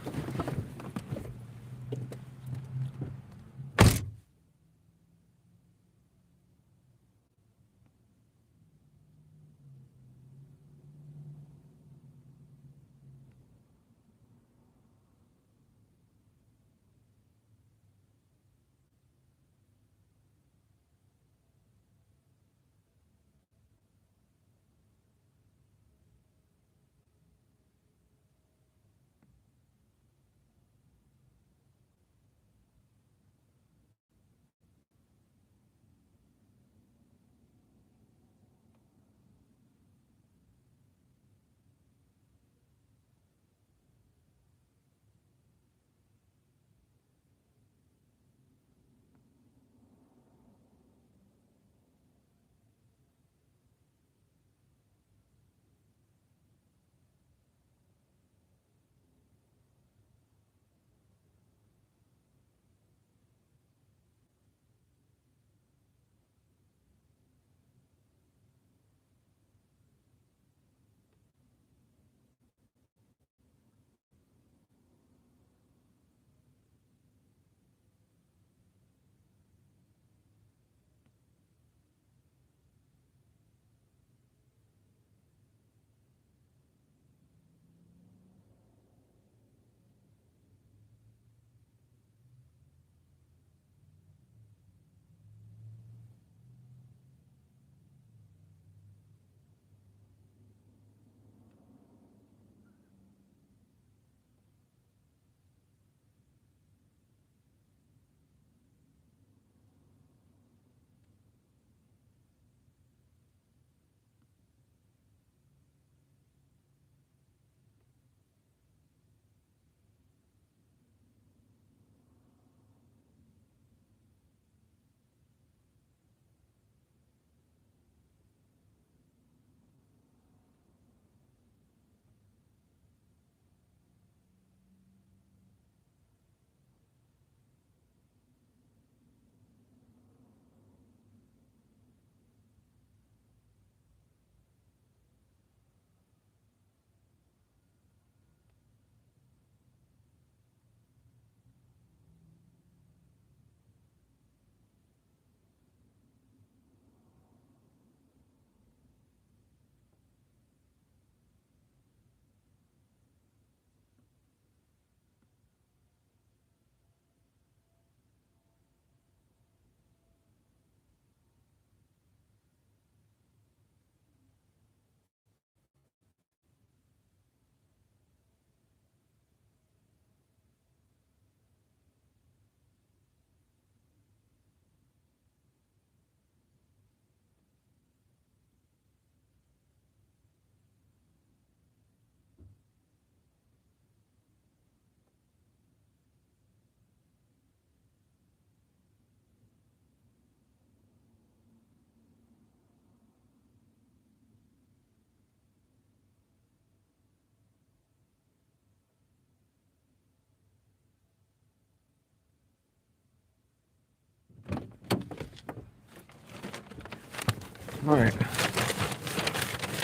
All right.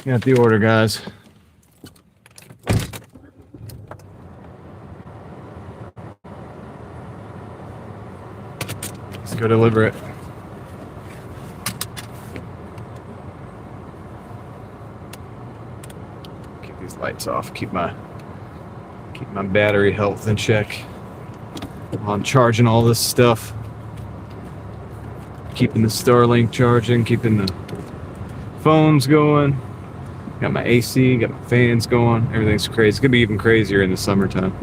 Got the order, guys. Let's go deliver it. Keep these lights off. Keep my battery health in check while I'm charging all this stuff. Keeping the Starlink charging, keeping the phones going. Got my AC, got my fans going. Everything's crazy. It's gonna be even crazier in the summertime.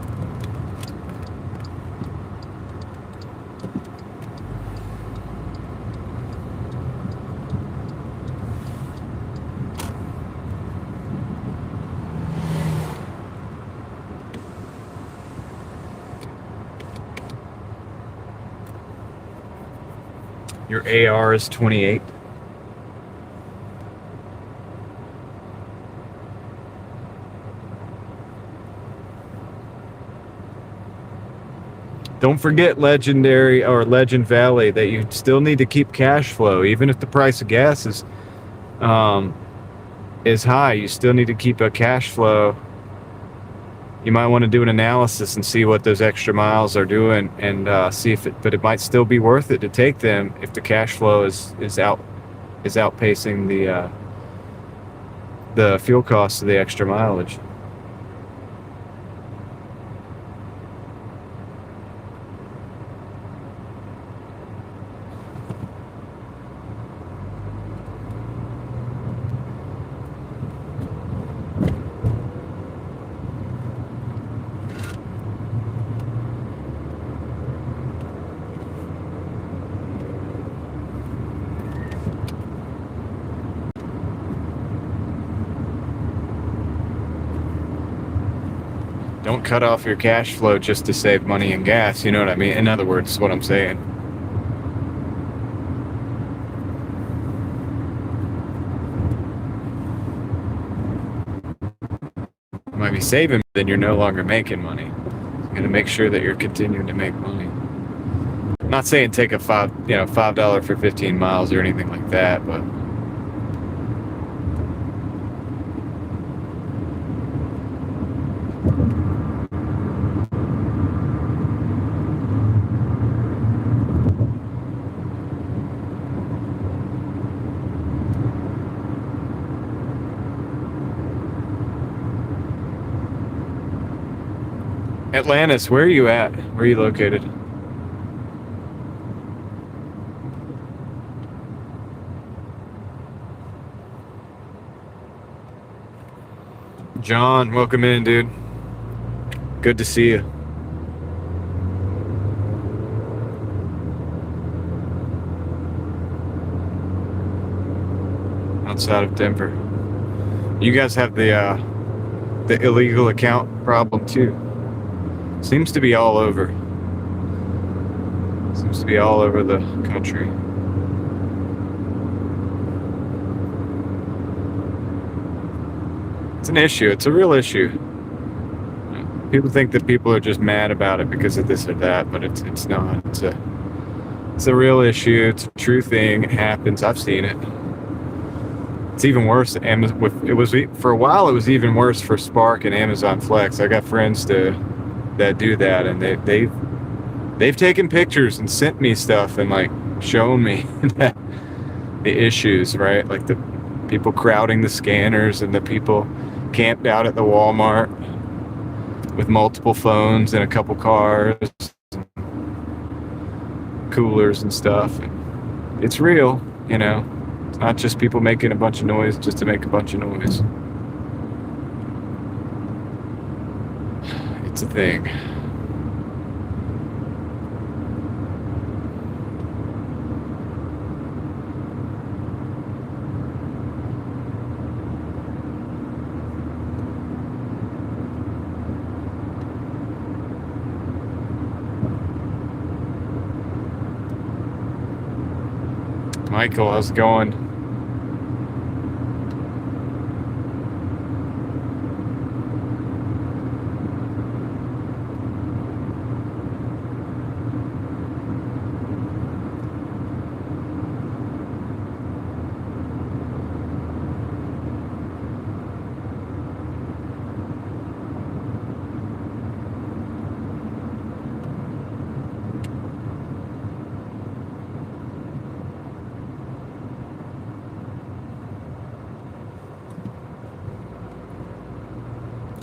Your AR is 28. Don't forget Legendary or Legend Valley that you still need to keep cash flow, even if the price of gas is high. You still need to keep a cash flow. You might want to do an analysis and see what those extra miles are doing, and see if it. But it might still be worth it to take them if the cash flow is outpacing the fuel costs of the extra mileage. Don't cut off your cash flow just to save money in gas, you know what I mean? In other words, what I'm saying. You might be saving, then you're no longer making money. You gotta make sure that you're continuing to make money. I'm not saying take a $5 for 15 miles or anything like that, but Atlantis, where are you at? Where are you located? John, welcome in, dude. Good to see you. Outside of Denver. You guys have the illegal account problem too. Seems to be all over. Seems to be all over the country. It's an issue. It's a real issue. People think that people are just mad about it because of this or that, but it's not. It's a real issue. It's a true thing. It happens. I've seen it. It's even worse. For a while. It was even worse for Spark and Amazon Flex. I got friends that do that, and they've taken pictures and sent me stuff and like shown me that the issues, right? Like the people crowding the scanners and the people camped out at the Walmart with multiple phones and a couple cars, coolers and stuff. And it's real, you know. It's not just people making a bunch of noise just to make a bunch of noise. It's a thing. Michael, how's it going?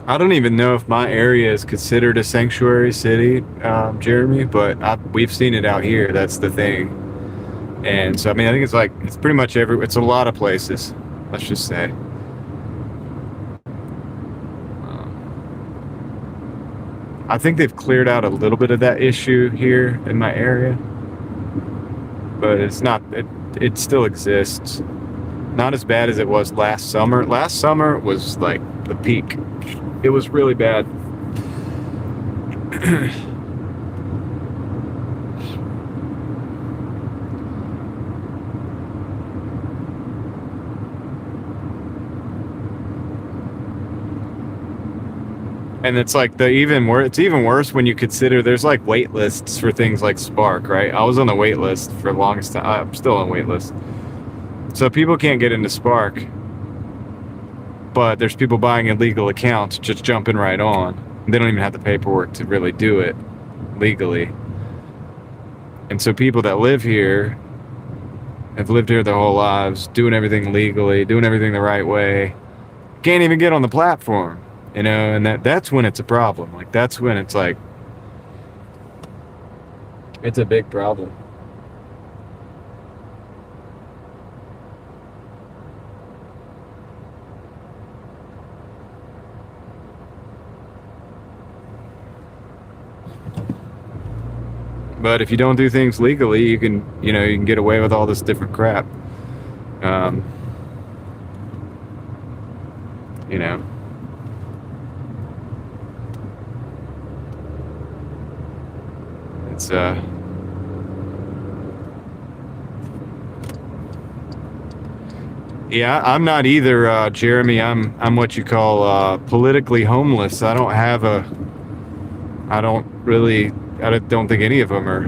I don't even know if my area is considered a sanctuary city, Jeremy, but we've seen it out here. That's the thing. And so, I mean, I think it's pretty much it's a lot of places, let's just say. I think they've cleared out a little bit of that issue here in my area, but it's not, it still exists. Not as bad as it was last summer. Last summer was like the peak. It was really bad. And it's like it's even worse when you consider there's like wait lists for things like Spark, right? I was on the wait list for the longest time. I'm still on wait list. So people can't get into Spark, but there's people buying illegal accounts just jumping right on. They don't even have the paperwork to really do it legally. And so people that live here have lived here their whole lives, doing everything legally, doing everything the right way, can't even get on the platform. You know, and that's when it's a problem. Like, that's when it's like, it's a big problem. But if you don't do things legally, you can get away with all this different crap. You know. It's yeah, I'm not either, Jeremy. I'm what you call politically homeless. I don't think any of them are,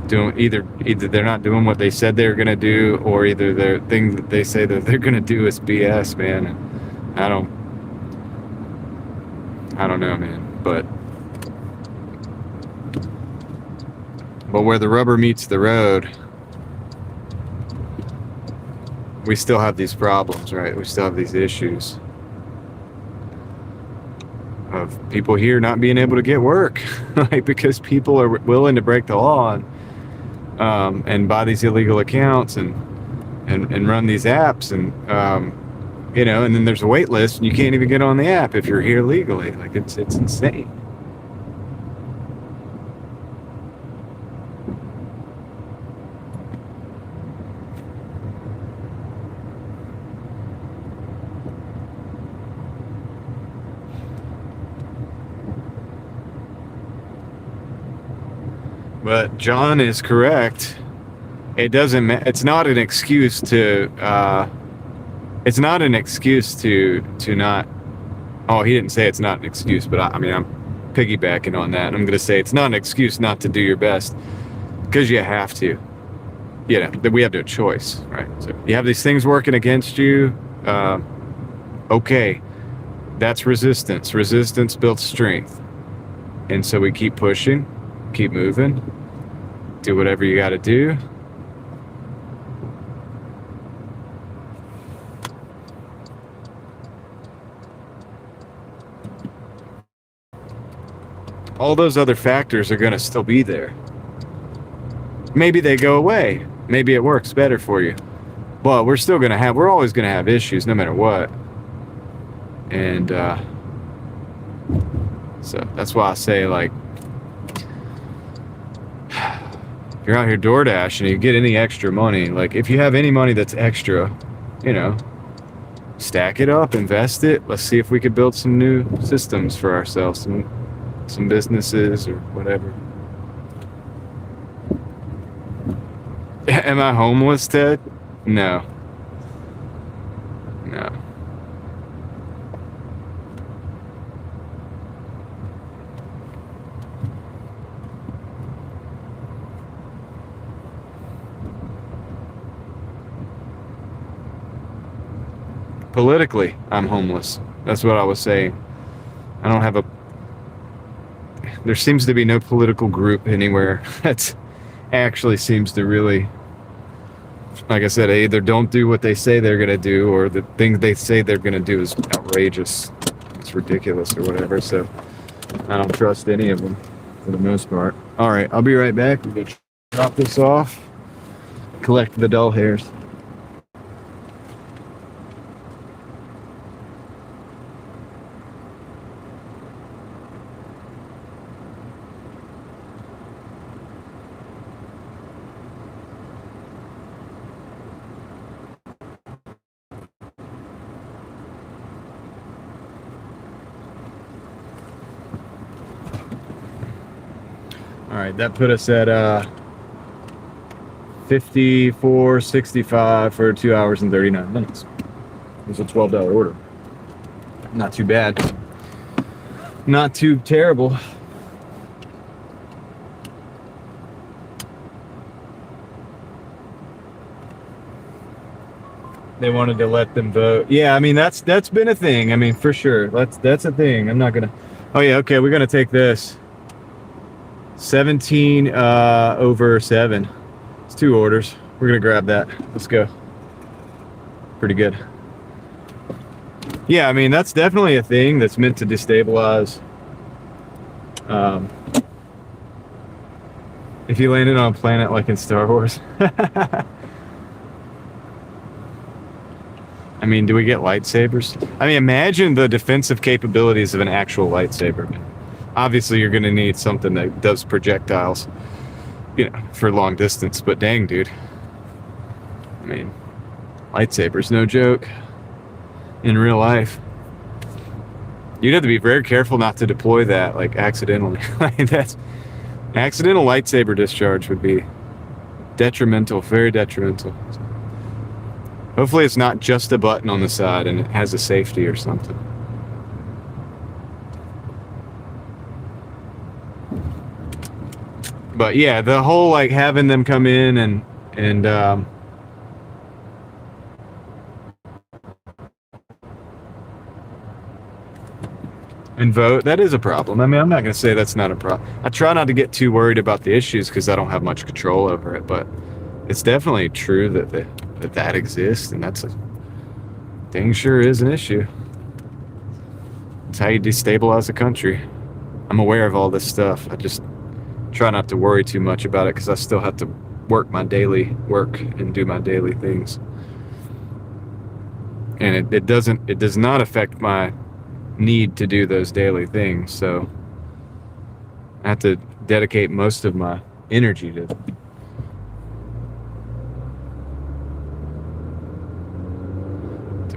doing either they're not doing what they said they were gonna do, or either the thing that they say that they're gonna do is BS, man. And I don't know, man, but where the rubber meets the road, we still have these problems, right? We still have these issues of people here not being able to get work, right? Because people are willing to break the law and buy these illegal accounts and run these apps, and and then there's a wait list, and you can't even get on the app if you're here legally. Like, it's insane. But John is correct. It's not an excuse to not. Oh, he didn't say it's not an excuse, but I'm piggybacking on that. I'm going to say it's not an excuse not to do your best, because you have to. That we have no choice, right? So you have these things working against you. Okay, that's resistance. Resistance builds strength, and so we keep pushing, keep moving, do whatever you got to do. All those other factors are going to still be there. Maybe they go away. Maybe it works better for you. But we're always going to have issues no matter what. And so that's why I say, like, if you're out here Doordash and you get any extra money, like, if you have any money that's extra, stack it up, invest it. Let's see if we could build some new systems for ourselves, some businesses or whatever. Am I homeless, Ted? No. Politically, I'm homeless. That's what I was saying. I don't have there seems to be no political group anywhere that actually seems to really like I said, they either don't do what they say they're going to do, or the thing they say they're going to do is outrageous. It's ridiculous or whatever. So I don't trust any of them for the most part. All right, I'll be right back. We're going to drop this off, collect the dull hairs. All right, that put us at 54.65 for 2 hours and 39 minutes. It was a $12 order. Not too bad. Not too terrible. They wanted to let them vote. Yeah, I mean that's been a thing. I mean, for sure. That's a thing. I'm not gonna. Oh yeah, okay. We're gonna take this. 17 over 7. It's 2 orders. We're gonna grab that. Let's go. Pretty good. Yeah, I mean that's definitely a thing that's meant to destabilize. If you landed on a planet like in Star Wars. I mean, do we get lightsabers? I mean, imagine the defensive capabilities of an actual lightsaber. Obviously, you're going to need something that does projectiles, you know, for long distance. But dang, dude. I mean, lightsabers, no joke. In real life. You'd have to be very careful not to deploy that, like, accidentally. That's accidental lightsaber discharge would be detrimental, very detrimental. Hopefully it's not just a button on the side and it has a safety or something. But yeah, the whole like having them come in and vote, that is a problem. I mean, I'm not going to say that's not a problem. I try not to get too worried about the issues because I don't have much control over it, but it's definitely true that exists, and that's a dang sure is an issue. It's how you destabilize a country. I'm aware of all this stuff. I just try not to worry too much about it because I still have to work my daily work and do my daily things. And it does not affect my need to do those daily things, so I have to dedicate most of my energy to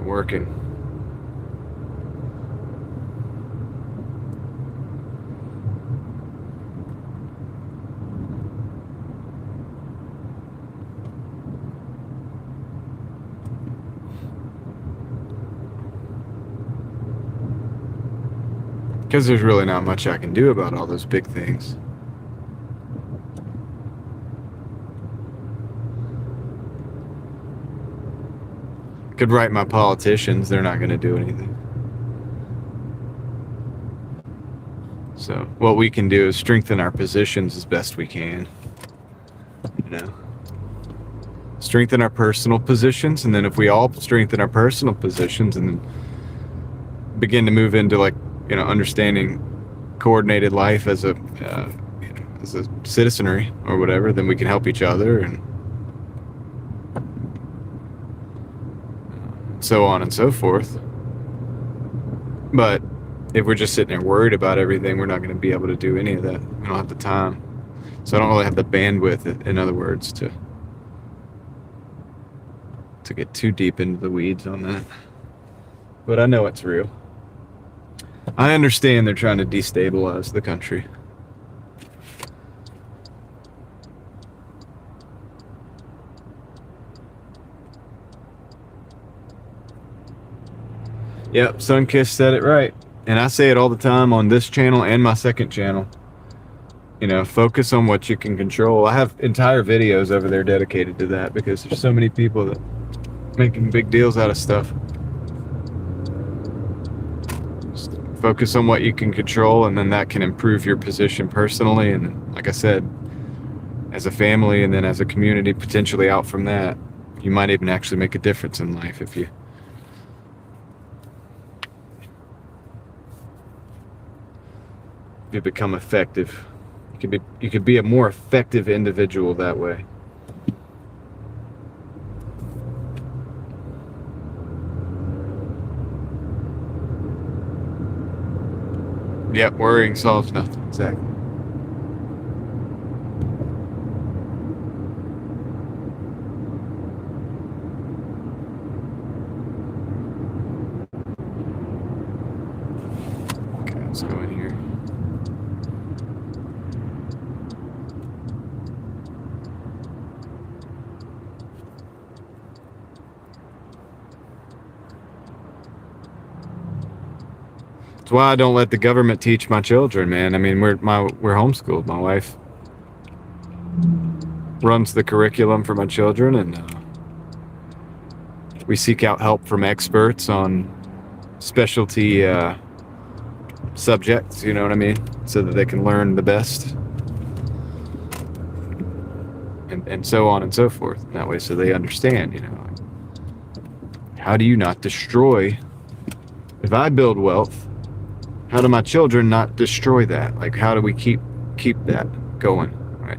working. Because there's really not much I can do about all those big things. Could write my politicians, they're not going to do anything. So what we can do is strengthen our positions as best we can. You know, strengthen our personal positions, and then if we all strengthen our personal positions and then begin to move into, like, you know, understanding coordinated life as a citizenry or whatever, then we can help each other and so on and so forth. But if we're just sitting there worried about everything, we're not going to be able to do any of that. We don't have the time. So I don't really have the bandwidth, in other words, to get too deep into the weeds on that. But I know it's real. I understand they're trying to destabilize the country. Yep, Sunkiss said it right. And I say it all the time on this channel and my second channel. You know, focus on what you can control. I have entire videos over there dedicated to that because there's so many people that making big deals out of stuff. Just focus on what you can control, and then that can improve your position personally, and like I said, as a family, and then as a community, potentially out from that. You might even actually make a difference in life if you become effective. You could be a more effective individual that way. Yep, worrying solves nothing. Exactly. Okay, let's go in here. That's why I don't let the government teach my children, man. I mean, we're homeschooled. My wife runs the curriculum for my children, and we seek out help from experts on specialty subjects. You know what I mean, so that they can learn the best, and so on and so forth. That way, so they understand. You know, how do you not destroy? If I build wealth, how do my children not destroy that? Like, how do we keep that going, right?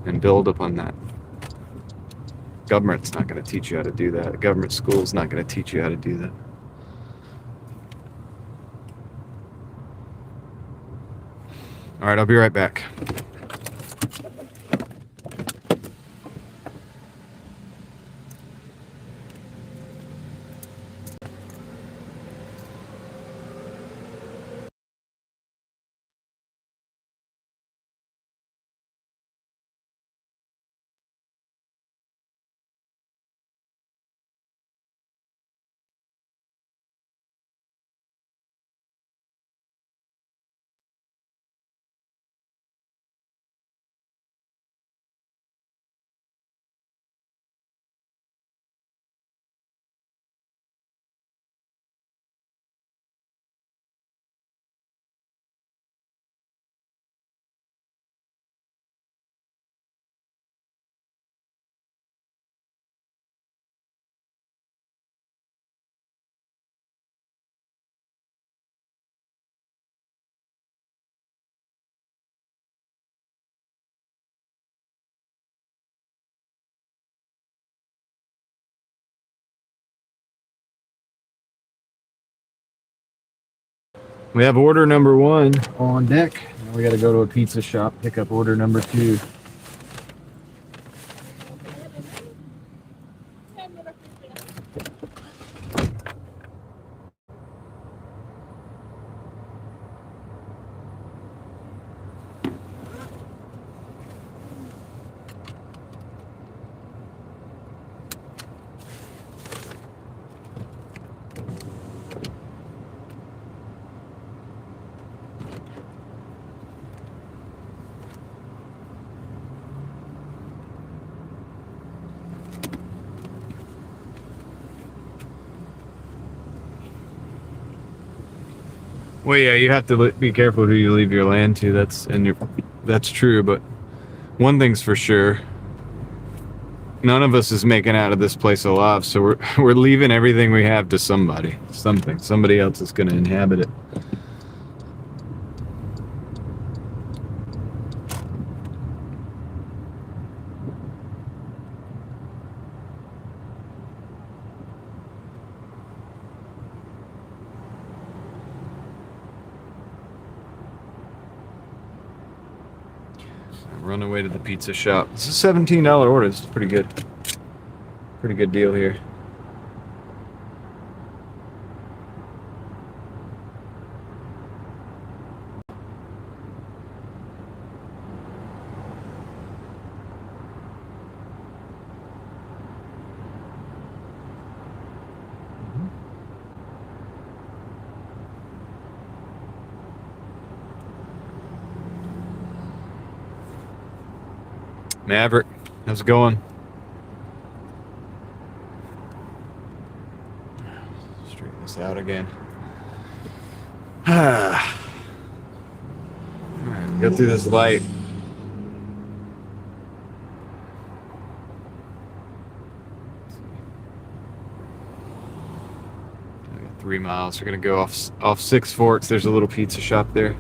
And build upon that. Government's not going to teach you how to do that. Government school's not going to teach you how to do that. All right, I'll be right back. We have order number 1 on deck. Now we got to go to a pizza shop, pick up order number 2. Well, yeah, you have to be careful who you leave your land to. That's true. But one thing's for sure: none of us is making out of this place alive. So we're leaving everything we have to somebody, something. Somebody else is going to inhabit it. Run away to the pizza shop. This is a $17 order. It's pretty good. Pretty good deal here. Maverick, how's it going? Straighten this out again. Alright, go through this light. 3 miles. We're gonna go off Six Forks. There's a little pizza shop there.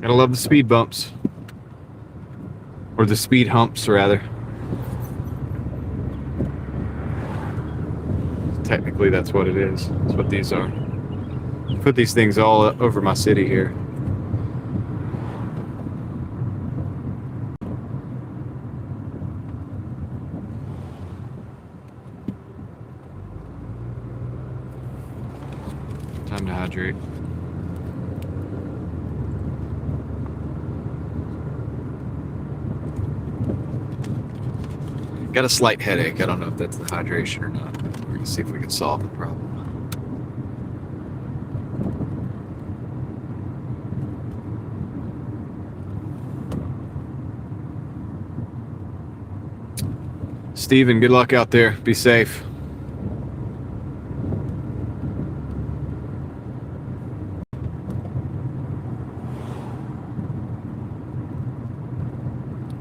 Gotta love the speed bumps. Or the speed humps, rather. Technically, that's what it is. That's what these are. Put these things all over my city here. Time to hydrate. Got a slight headache. I don't know if that's the hydration or not. We're gonna see if we can solve the problem. Steven, good luck out there. Be safe.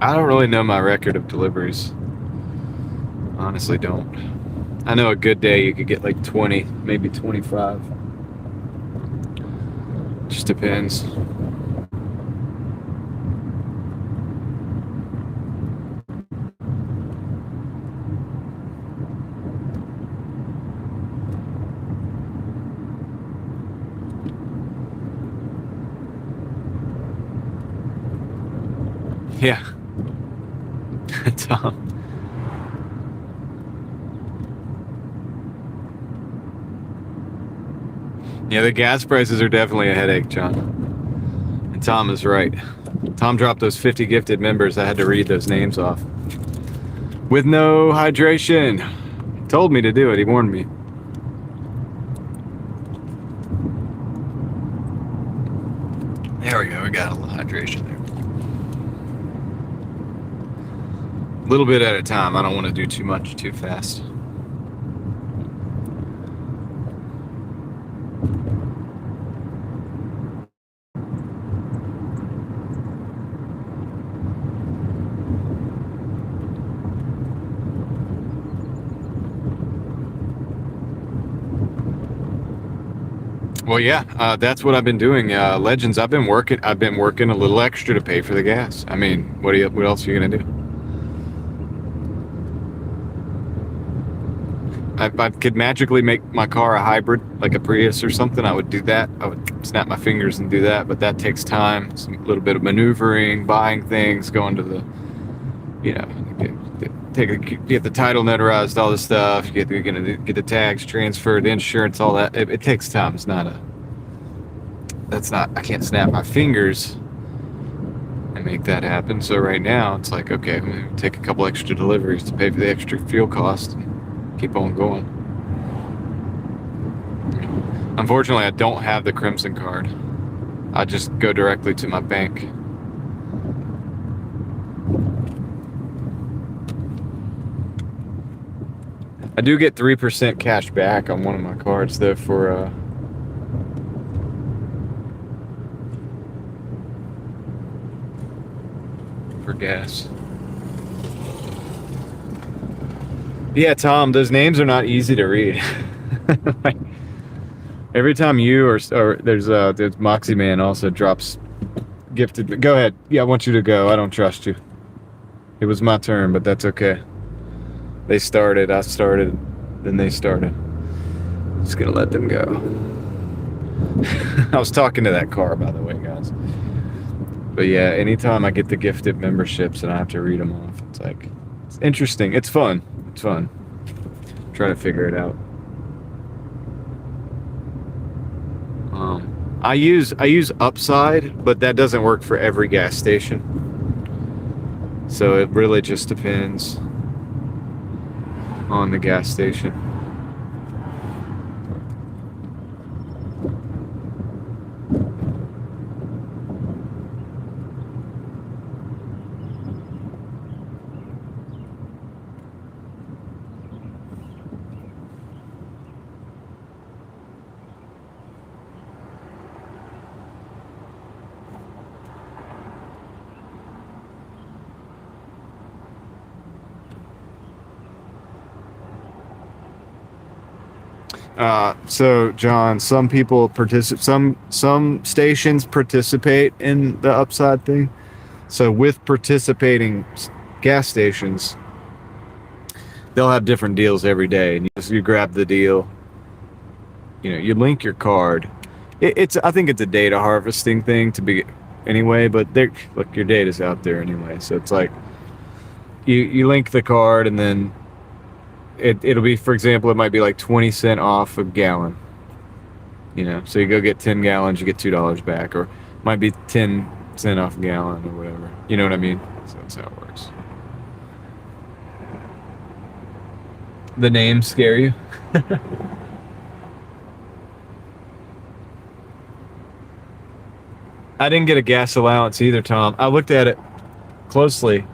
I don't really know my record of deliveries. Honestly don't. I know a good day you could get like 20, maybe 25. Just depends. Yeah. Tom. Yeah, the gas prices are definitely a headache, John. And Tom is right. Tom dropped those 50 gifted members. I had to read those names off. With no hydration. He told me to do it. He warned me. There we go. We got a little hydration there. A little bit at a time. I don't want to do too much too fast. Well, yeah, that's what I've been doing. Legends, I've been working a little extra to pay for the gas. I mean, what else are you gonna do? If I could magically make my car a hybrid, like a Prius or something, I would do that. I would snap my fingers and do that, but that takes time. It's a little bit of maneuvering, buying things, going to the, get the title notarized, all this stuff. You're gonna get the tags transferred, the insurance, all that. It takes time. I can't snap my fingers and make that happen. So right now it's like, okay, I'm gonna take a couple extra deliveries to pay for the extra fuel cost and keep on going. Unfortunately, I don't have the Crimson card. I just go directly to my bank. I do get 3% cash back on one of my cards though for gas. Yeah, Tom, those names are not easy to read. Like, every time you or there's Moxie Man also drops gifted. Go ahead. Yeah, I want you to go. I don't trust you. It was my turn, but that's okay. They started, I started, then they started. Just gonna let them go. I was talking to that car, by the way, guys. But yeah, anytime I get the gifted memberships and I have to read them off, it's interesting. It's fun. It's fun. Try to figure it out. I use Upside, but that doesn't work for every gas station. So it really just depends on the gas station. So John, some people some stations participate in the upside thing. So with participating gas stations, they'll have different deals every day, and you grab the deal. You link your card. I think it's a data harvesting thing to be anyway, but look, your data's out there anyway, so it's like you link the card, and then it'll be, for example, it might be like 20 cents off a gallon. So you go get 10 gallons, you get $2 back, or it might be 10 cents off a gallon or whatever. You know what I mean? So that's how it works. The names scare you? I didn't get a gas allowance either, Tom. I looked at it closely.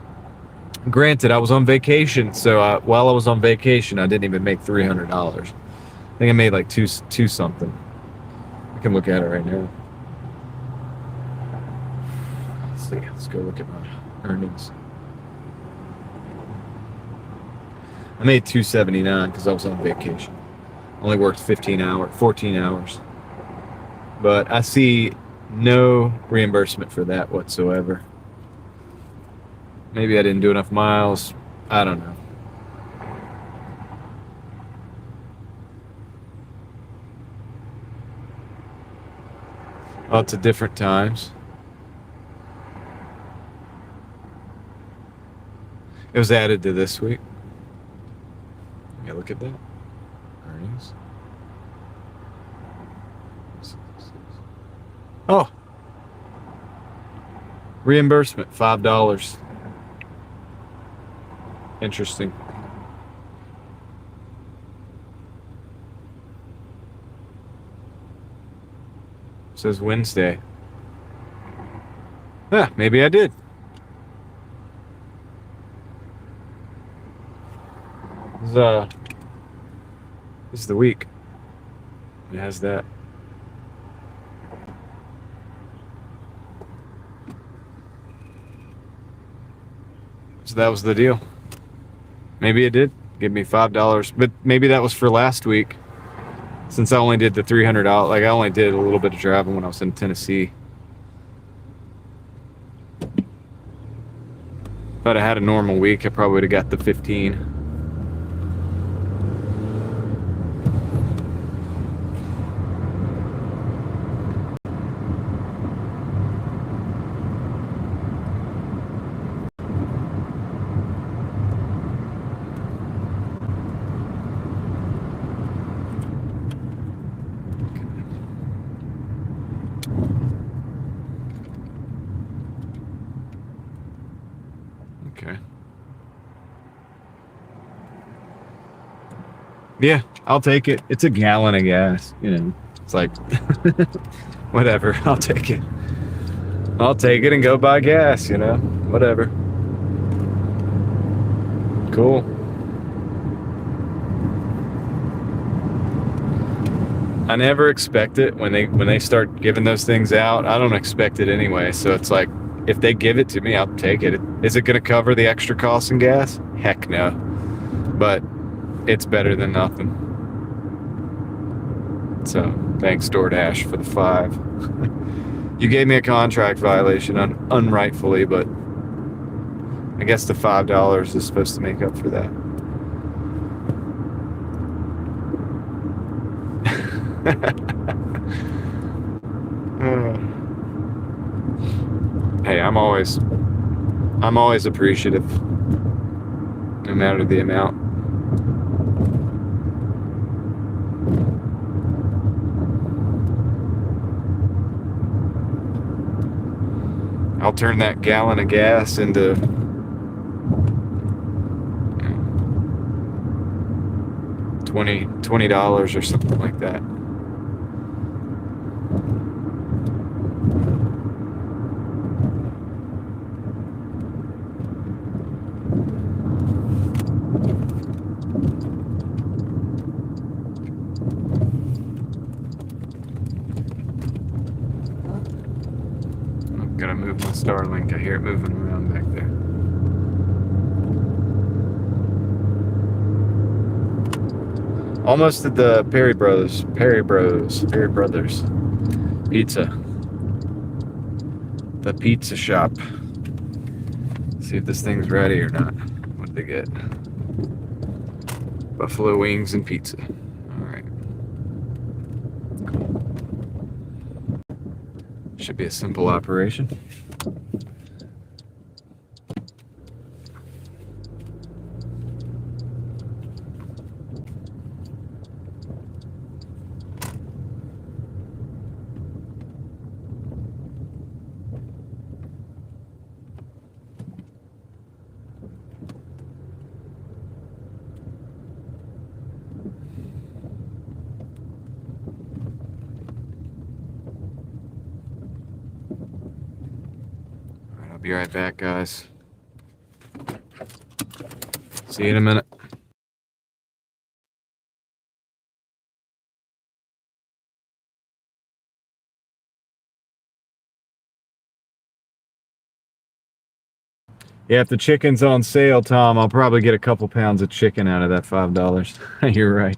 Granted, I was on vacation, so while I was on vacation, I didn't even make $300. I think I made like two something. I can look at it right now. Let's see. Let's go look at my earnings. I made $279 because I was on vacation. Only worked 14 hours. But I see no reimbursement for that whatsoever. Maybe I didn't do enough miles. I don't know. Lots of different times. It was added to this week. Yeah, look at that. Earnings. Oh. Reimbursement, $5. Interesting. It says Wednesday. Yeah, maybe I did. This is the week. It has that. So that was the deal. Maybe it did give me $5, but maybe that was for last week, since I only did the $300. Like, I only did a little bit of driving when I was in Tennessee. If I'd have had a normal week, I probably would have got the 15. Okay. Yeah, I'll take it. It's a gallon of gas, It's like, whatever. I'll take it. I'll take it and go buy gas, Whatever. Cool. I never expect it when they start giving those things out. I don't expect it anyway. So it's like, if they give it to me, I'll take it. Is it going to cover the extra cost in gas? Heck no. But it's better than nothing. So thanks, Doordash, for the 5. You gave me a contract violation unrightfully, but I guess the $5 is supposed to make up for that. Hey, I'm always appreciative, no matter the amount. I'll turn that gallon of gas into $20 or something like that. I've got to move my Starlink. I hear it moving around back there. Almost at the Perry Brothers Pizza. The pizza shop. See if this thing's ready or not. What'd they get? Buffalo wings and pizza. Alright. Should be a simple operation. Alright, I'll be right back, guys. See you in a minute. Yeah, if the chicken's on sale, Tom, I'll probably get a couple pounds of chicken out of that $5. You're right.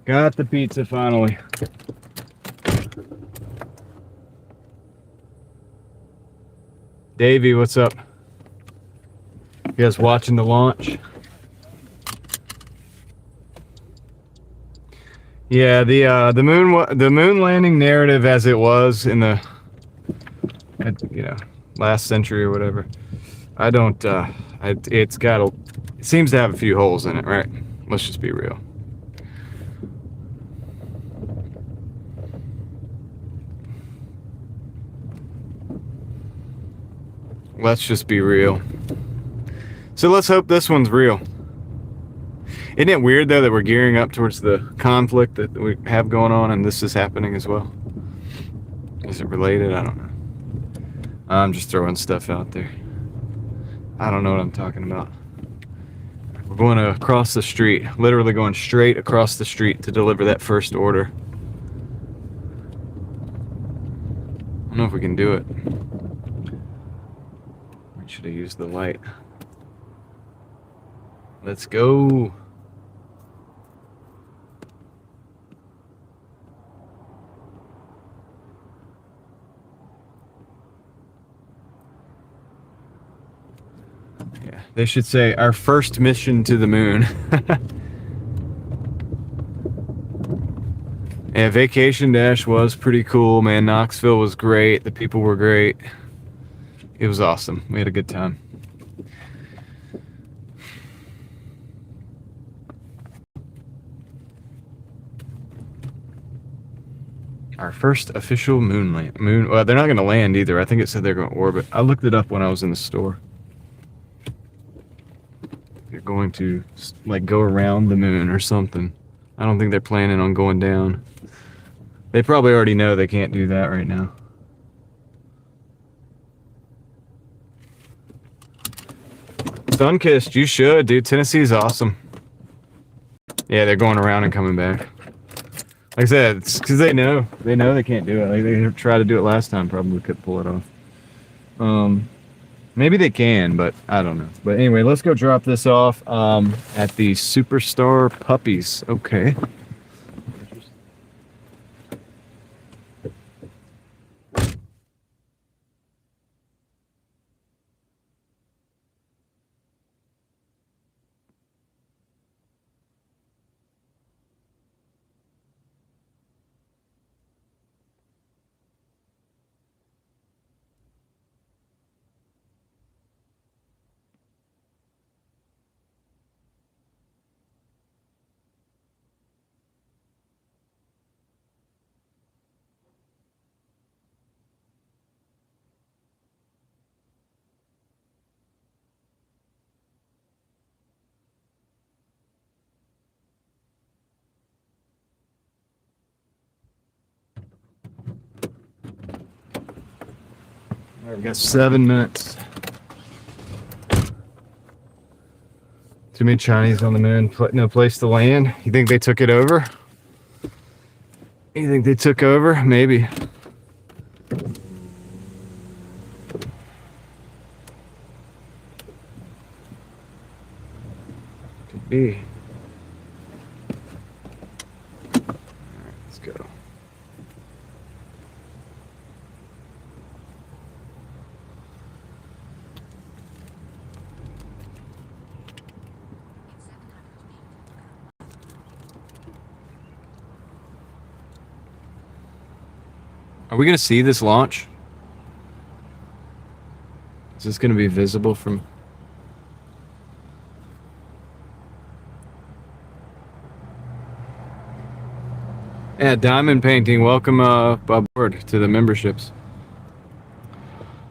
Got the pizza finally. Davey, what's up? You guys watching the launch? Yeah, the moon landing narrative as it was in the last century or whatever. I don't. It seems to have a few holes in it, right? Let's just be real. Let's just be real. So let's hope this one's real. Isn't it weird though that we're gearing up towards the conflict that we have going on, and this is happening as well? Is it related? I don't know. I'm just throwing stuff out there. I don't know what I'm talking about. We're going to cross the street, literally going straight across the street to deliver that first order. I don't know if we can do it. We should have used the light. Let's go. Yeah, they should say our first mission to the moon. Yeah, Vacation Dash was pretty cool, man. Knoxville was great. The people were great. It was awesome. We had a good time. Our first official moon. Well, they're not going to land either. I think it said they're going to orbit. I looked it up when I was in the store. They're going to like go around the moon or something. I don't think they're planning on going down. They probably already know they can't do that right now. Sunkissed, you should, dude. Tennessee's awesome. Yeah, they're going around and coming back. Like I said, it's because they know they can't do it. Like they tried to do it last time, probably couldn't pull it off. Maybe they can, but I don't know. But anyway, let's go drop this off at the Superstar Puppies. Okay. All right, we got 7 minutes. Too many Chinese on the moon, no place to land. You think they took it over? You think they took over? Maybe. Could be. All right, let's go. Are we going to see this launch? Is this going to be visible from... Yeah, Diamond Painting, welcome aboard to the memberships.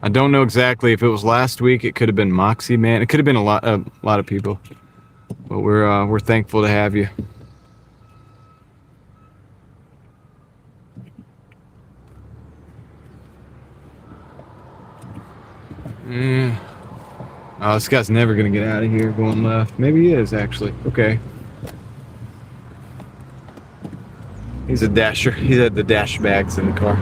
I don't know exactly if it was last week. It could have been Moxie Man. It could have been a lot of people. But we're thankful to have you. Yeah. Oh, this guy's never gonna get out of here going left. Maybe he is actually. Okay. He's a dasher. He had the dash bags in the car.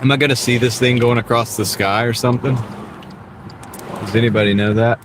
Am I gonna see this thing going across the sky or something? Does anybody know that?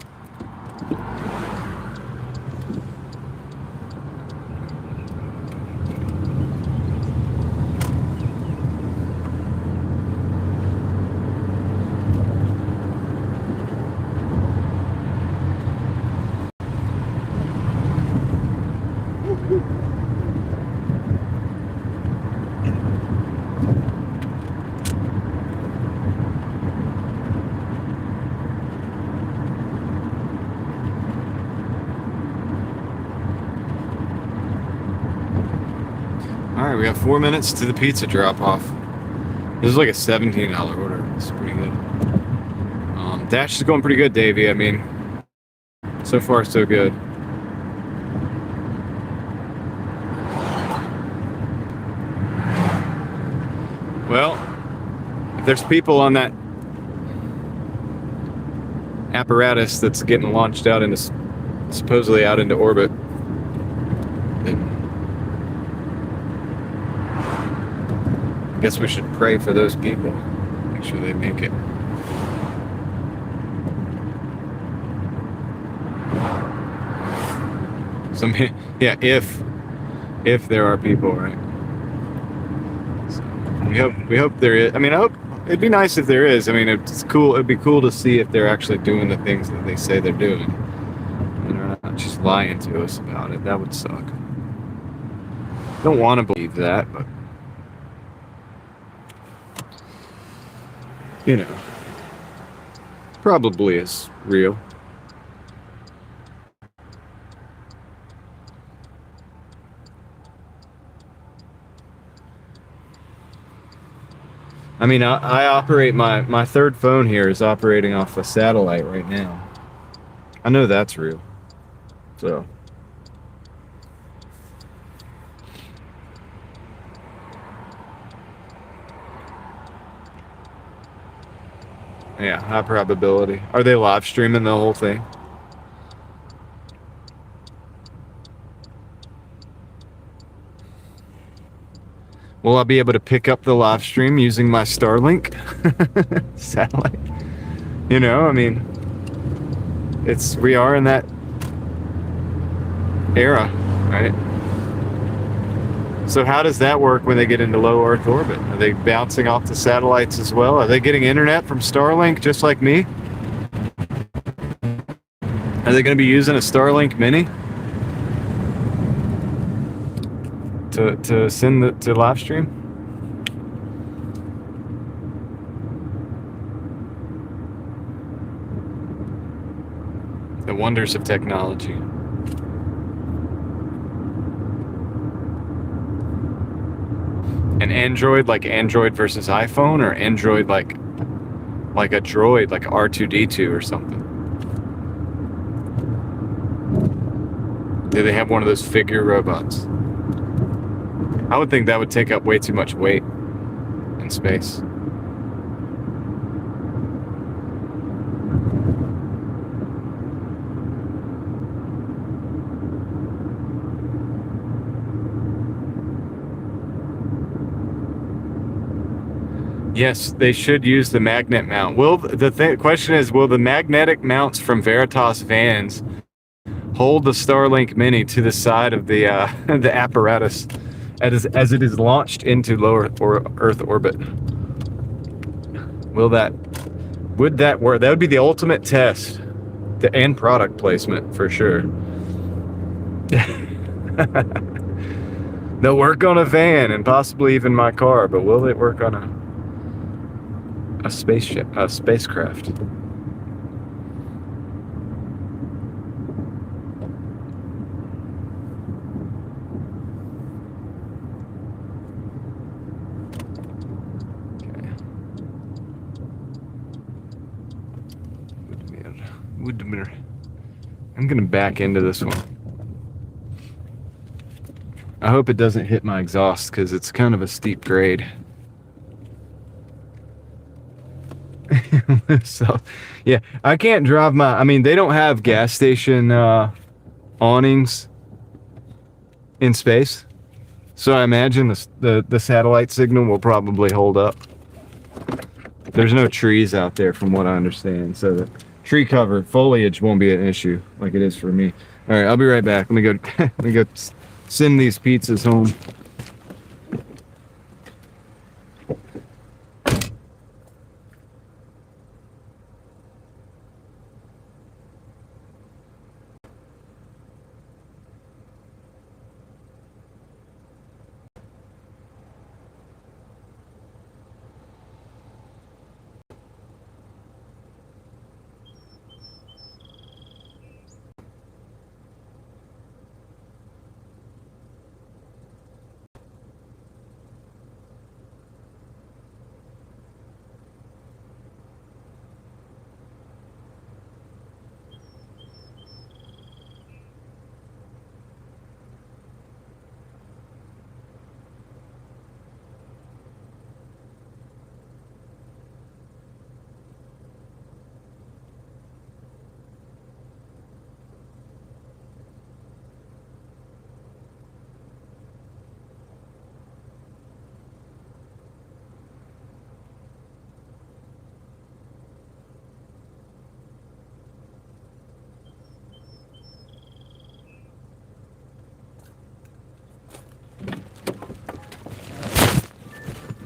Alright, we got 4 minutes to the pizza drop-off. This is like a $17 order. It's pretty good. Dash is going pretty good, Davey. I mean, so far so good. Well, if there's people on that apparatus that's getting launched out into, supposedly out into orbit, then I guess we should pray for those people. Make sure they make it. So, yeah, if there are people, right? So we hope there is. I mean, I hope it'd be nice if there is. I mean, it's cool. It'd be cool to see if they're actually doing the things that they say they're doing, and they're not just lying to us about it. That would suck. Don't want to believe that, but you know, probably is real. I mean, I operate my third phone here is operating off a satellite right now. I know that's real. So. Yeah, high probability. Are they live streaming the whole thing? Will I be able to pick up the live stream using my Starlink satellite? You know, I mean, we are in that era, right? So how does that work when they get into low Earth orbit? Are they bouncing off the satellites as well? Are they getting internet from Starlink just like me? Are they going to be using a Starlink Mini to send to live stream? The wonders of technology. An Android like Android versus iPhone, or Android like a droid like R2D2 or something? Do they have one of those figure robots? I would think that would take up way too much weight in space. Yes, they should use the magnet mount. Question is, will the magnetic mounts from Veritas vans hold the Starlink Mini to the side of the the apparatus as it is launched into lower Earth orbit? Would that work? That would be the ultimate test and product placement for sure. They'll work on a van and possibly even my car, but will it work on a spaceship, a spacecraft? I'm gonna back into this one. I hope it doesn't hit my exhaust because it's kind of a steep grade. So, yeah, I can't drive I mean, they don't have gas station awnings in space. So I imagine the satellite signal will probably hold up. There's no trees out there from what I understand, so the tree cover foliage won't be an issue like it is for me. All right, I'll be right back. Let me go let me go send these pizzas home.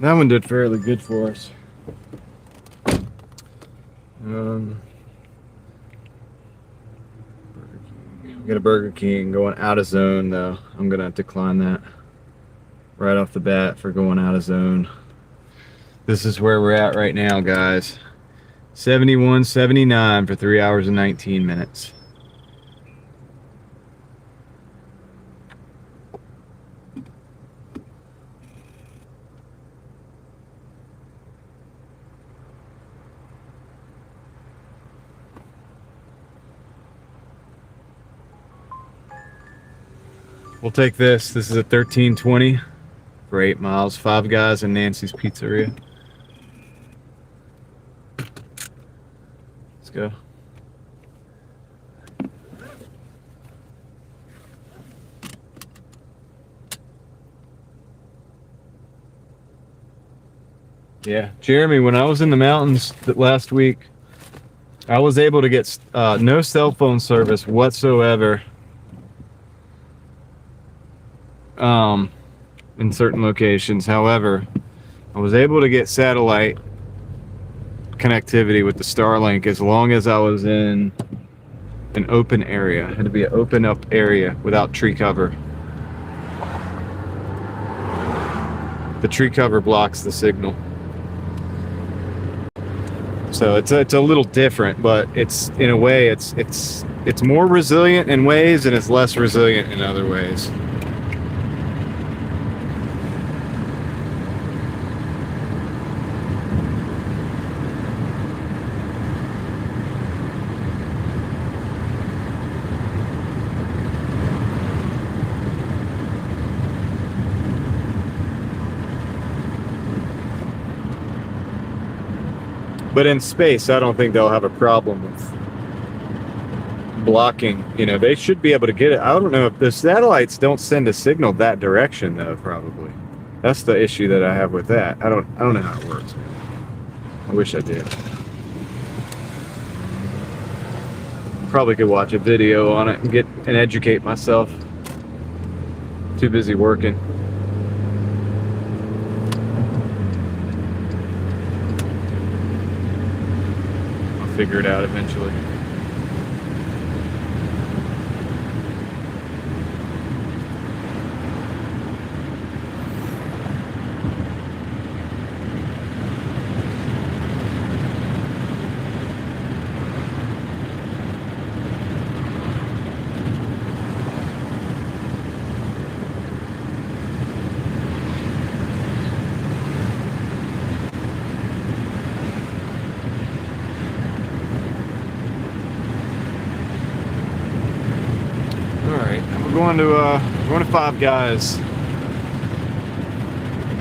That one did fairly good for us. We got a Burger King going out of zone though. I'm gonna decline that right off the bat for going out of zone. This is where we're at right now, guys. 71.79 for 3 hours and 19 minutes. We'll take this. This is a 1320 for 8 miles. Five Guys and Nancy's Pizzeria. Let's go. Yeah, Jeremy, when I was in the mountains last week, I was able to get no cell phone service whatsoever in certain locations. However, I was able to get satellite connectivity with the Starlink as long as I was in an open area. It had to be an open up area without tree cover. The tree cover blocks the signal. So it's a little different, but it's in a way it's more resilient in ways and it's less resilient in other ways. But in space, I don't think they'll have a problem with blocking. You know, they should be able to get it. I don't know if the satellites don't send a signal that direction, though. Probably, that's the issue that I have with that. I don't know how it works. I wish I did. Probably could watch a video on it and educate myself. Too busy working. Figure it out eventually. Going to Five Guys.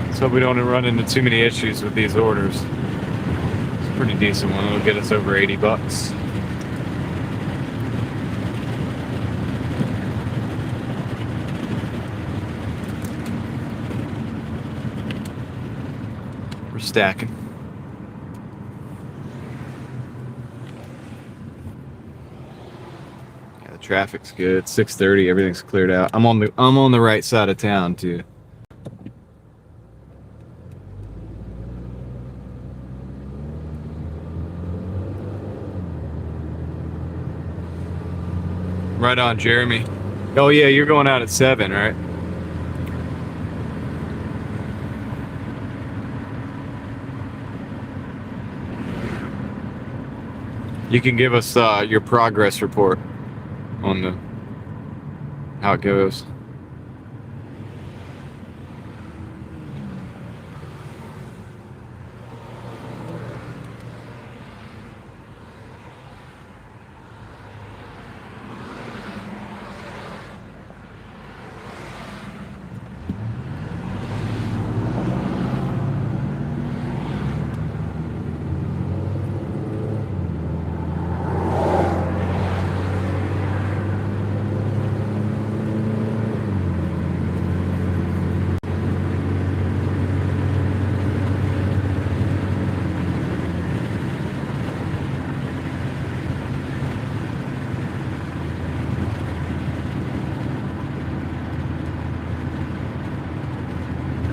Let's hope we don't run into too many issues with these orders. It's a pretty decent one. It'll get us over 80 bucks. We're stacking. The traffic's good. 6:30, everything's cleared out. I'm on the right side of town too. Right on, Jeremy. Oh yeah, you're going out at 7, right? You can give us your progress report on how it goes.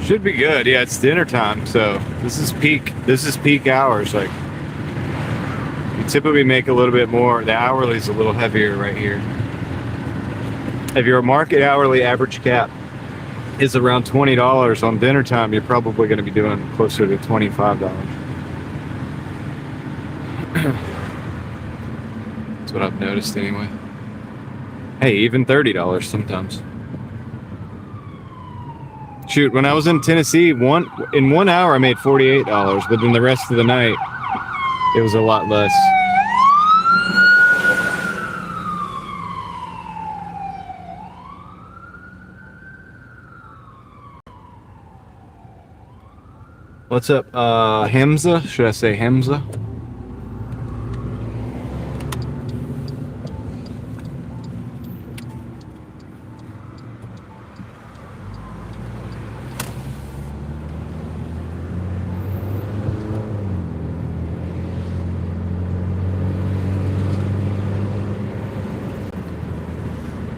Should be good. Yeah, it's dinner time, so this is peak hours. Like, you typically make a little bit more. The hourly's a little heavier right here. If your market hourly average cap is around $20 on dinner time, you're probably going to be doing closer to $25. That's what I've noticed anyway. Hey, even $30 sometimes. Shoot, when I was in Tennessee, in 1 hour I made $48, but then the rest of the night it was a lot less. What's up, Hamza? Should I say Hamza?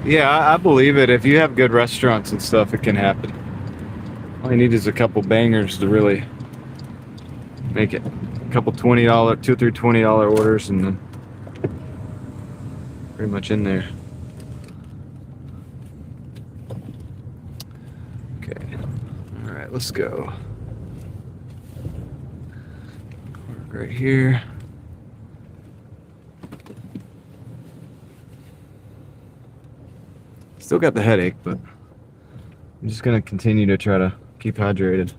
Yeah, I believe it. If you have good restaurants and stuff, it can happen. All you need is a couple bangers to really make it. A couple $20, 2 through $20 orders, and then pretty much in there. Okay. All right, let's go. Right here. Still got the headache, but I'm just gonna continue to try to keep hydrated.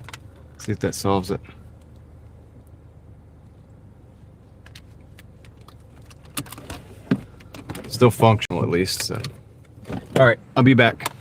See if that solves it. Still functional at least, so. All right, I'll be back.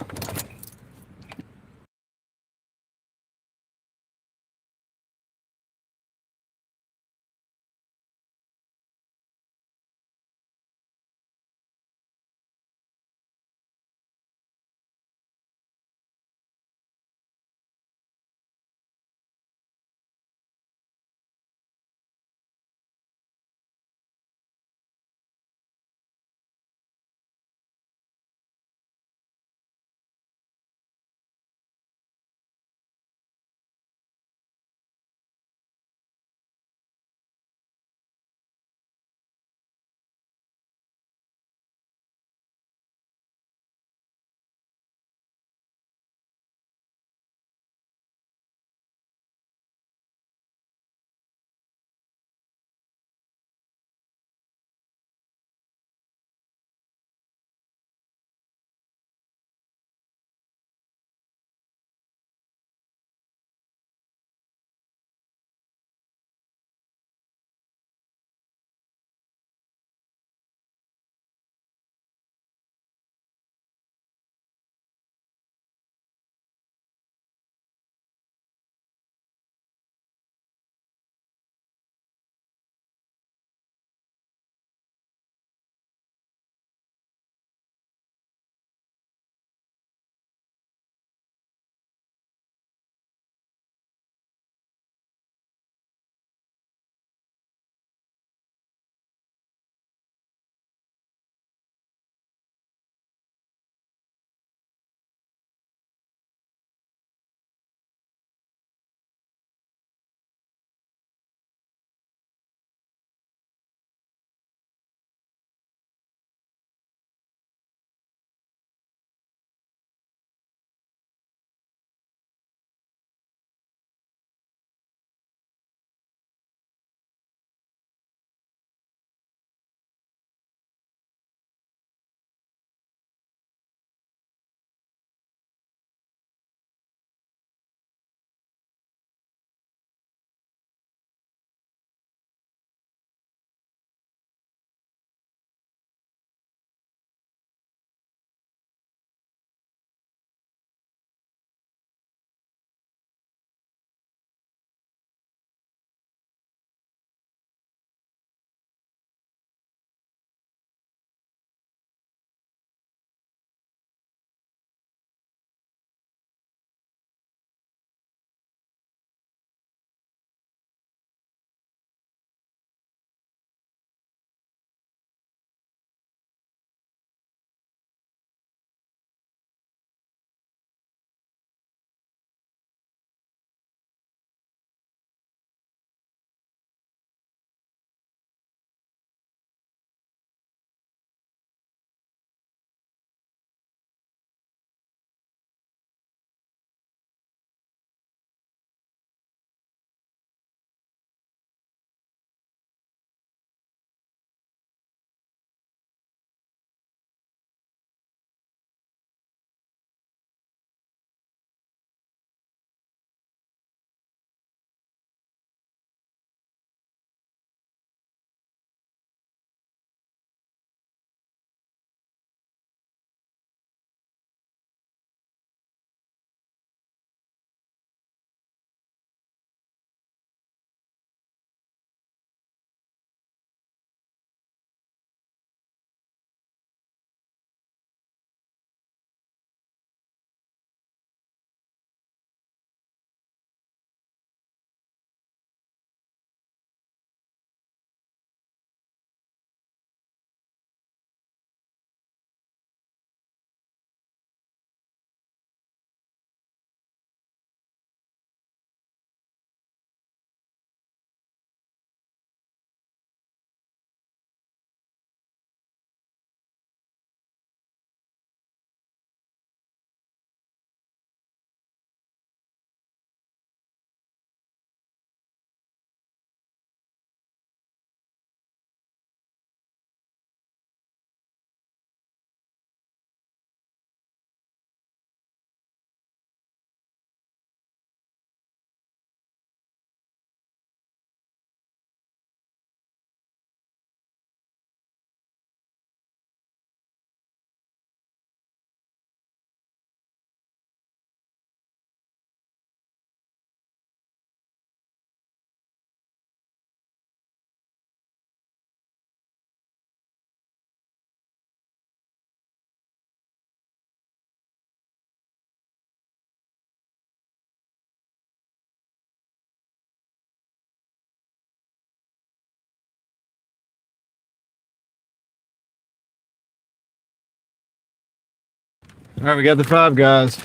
All right, we got the Five Guys.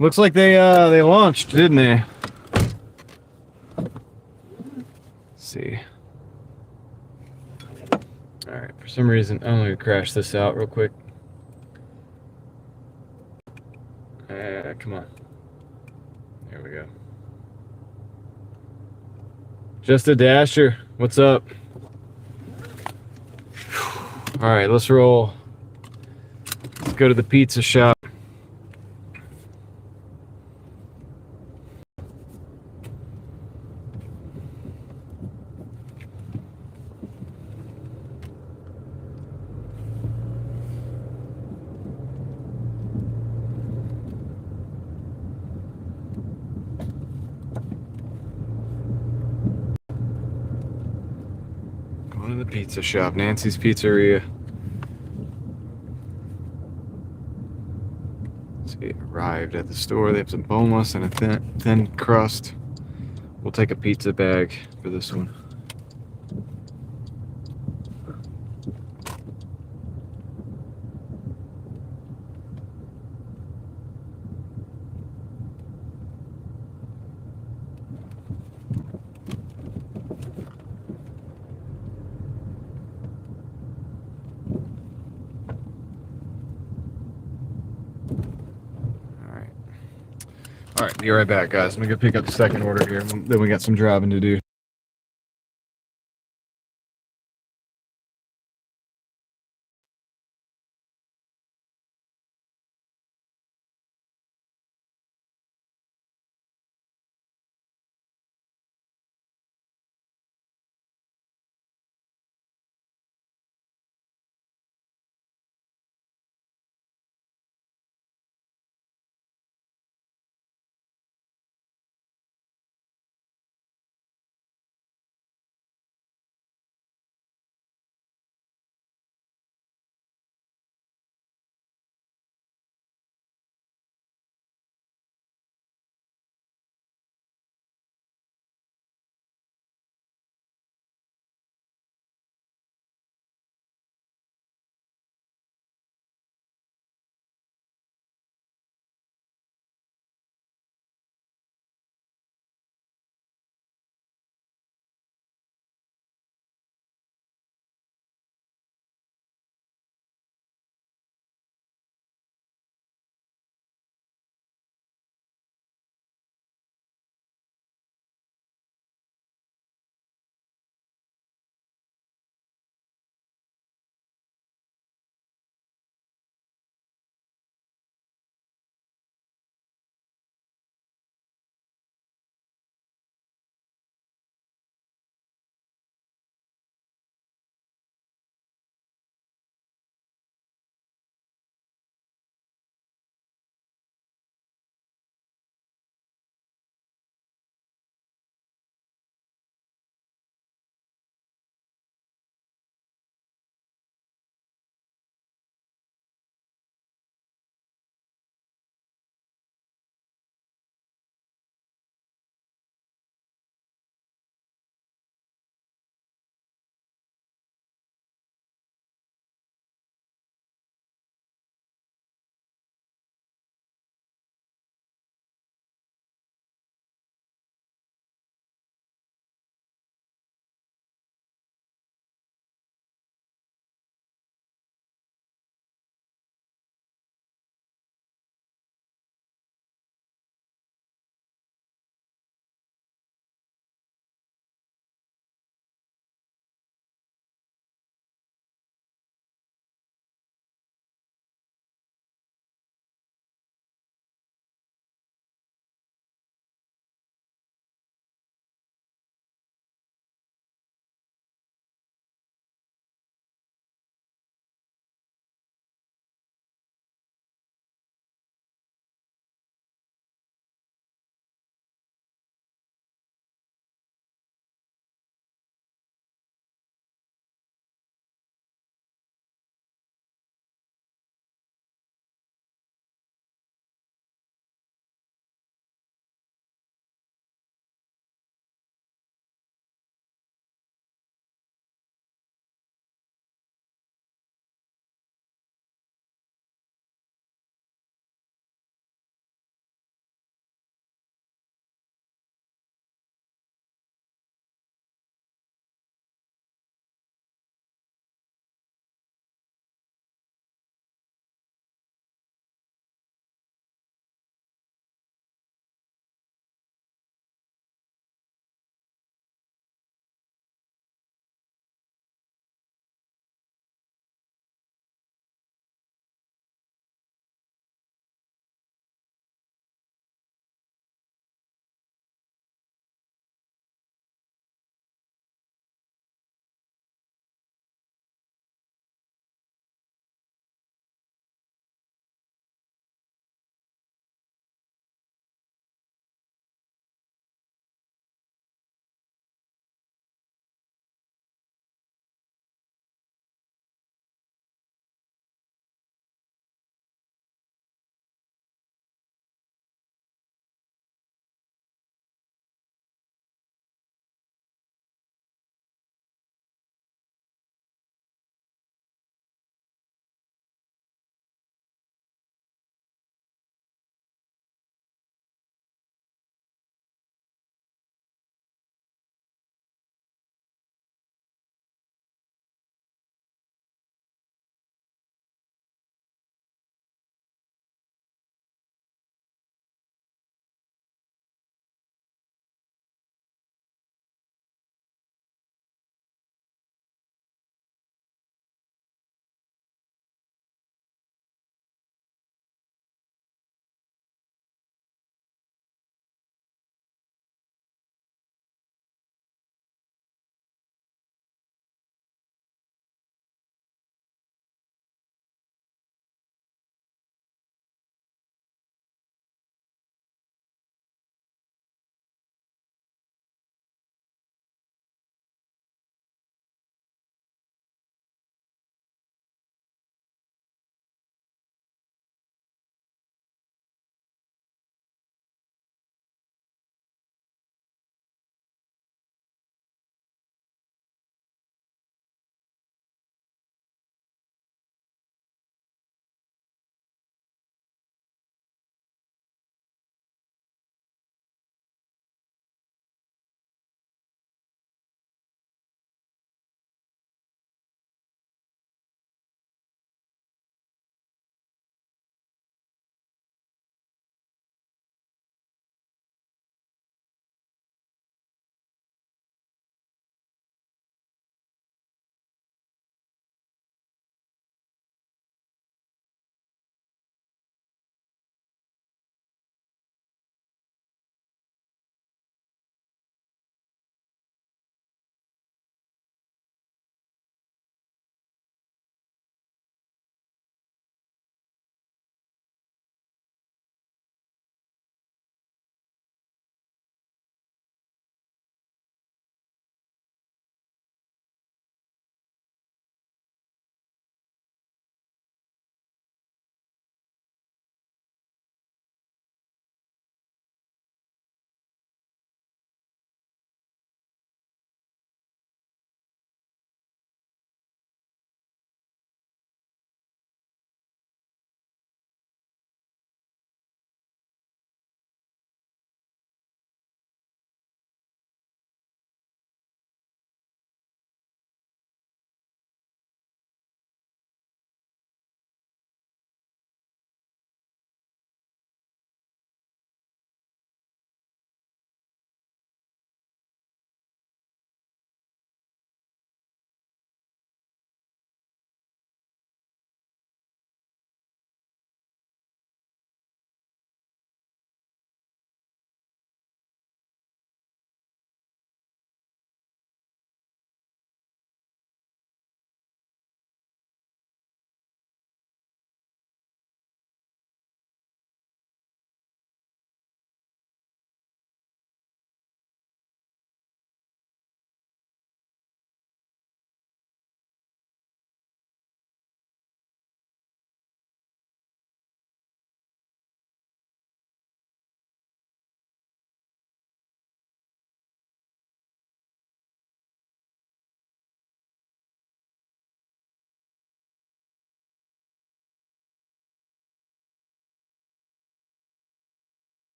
Looks like they launched, didn't they? Let's see. All right, for some reason, I'm gonna crash this out real quick. Come on. There we go. Just a Dasher. What's up? All right, let's roll. Let's go to the pizza shop. Going to the pizza shop, Nancy's Pizzeria. See, arrived at the store. They have some boneless and a thin crust. We'll take a pizza bag for this one. All right, be right back, guys. I'm gonna go pick up the second order here. Then we got some driving to do.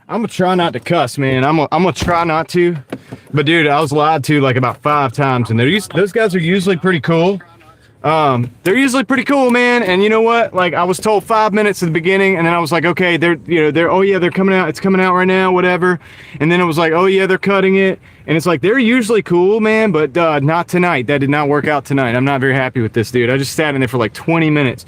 I'm gonna try not to cuss, man. I'm gonna try not to. But dude, I was lied to like about 5 times, and those guys are usually pretty cool. They're usually pretty cool, man. And you know what? Like, I was told 5 minutes at the beginning, and then I was like, okay, oh yeah, they're coming out. It's coming out right now, whatever. And then it was like, oh yeah, they're cutting it. And it's like, they're usually cool, man, but not tonight. That did not work out tonight. I'm not very happy with this, dude. I just sat in there for like 20 minutes.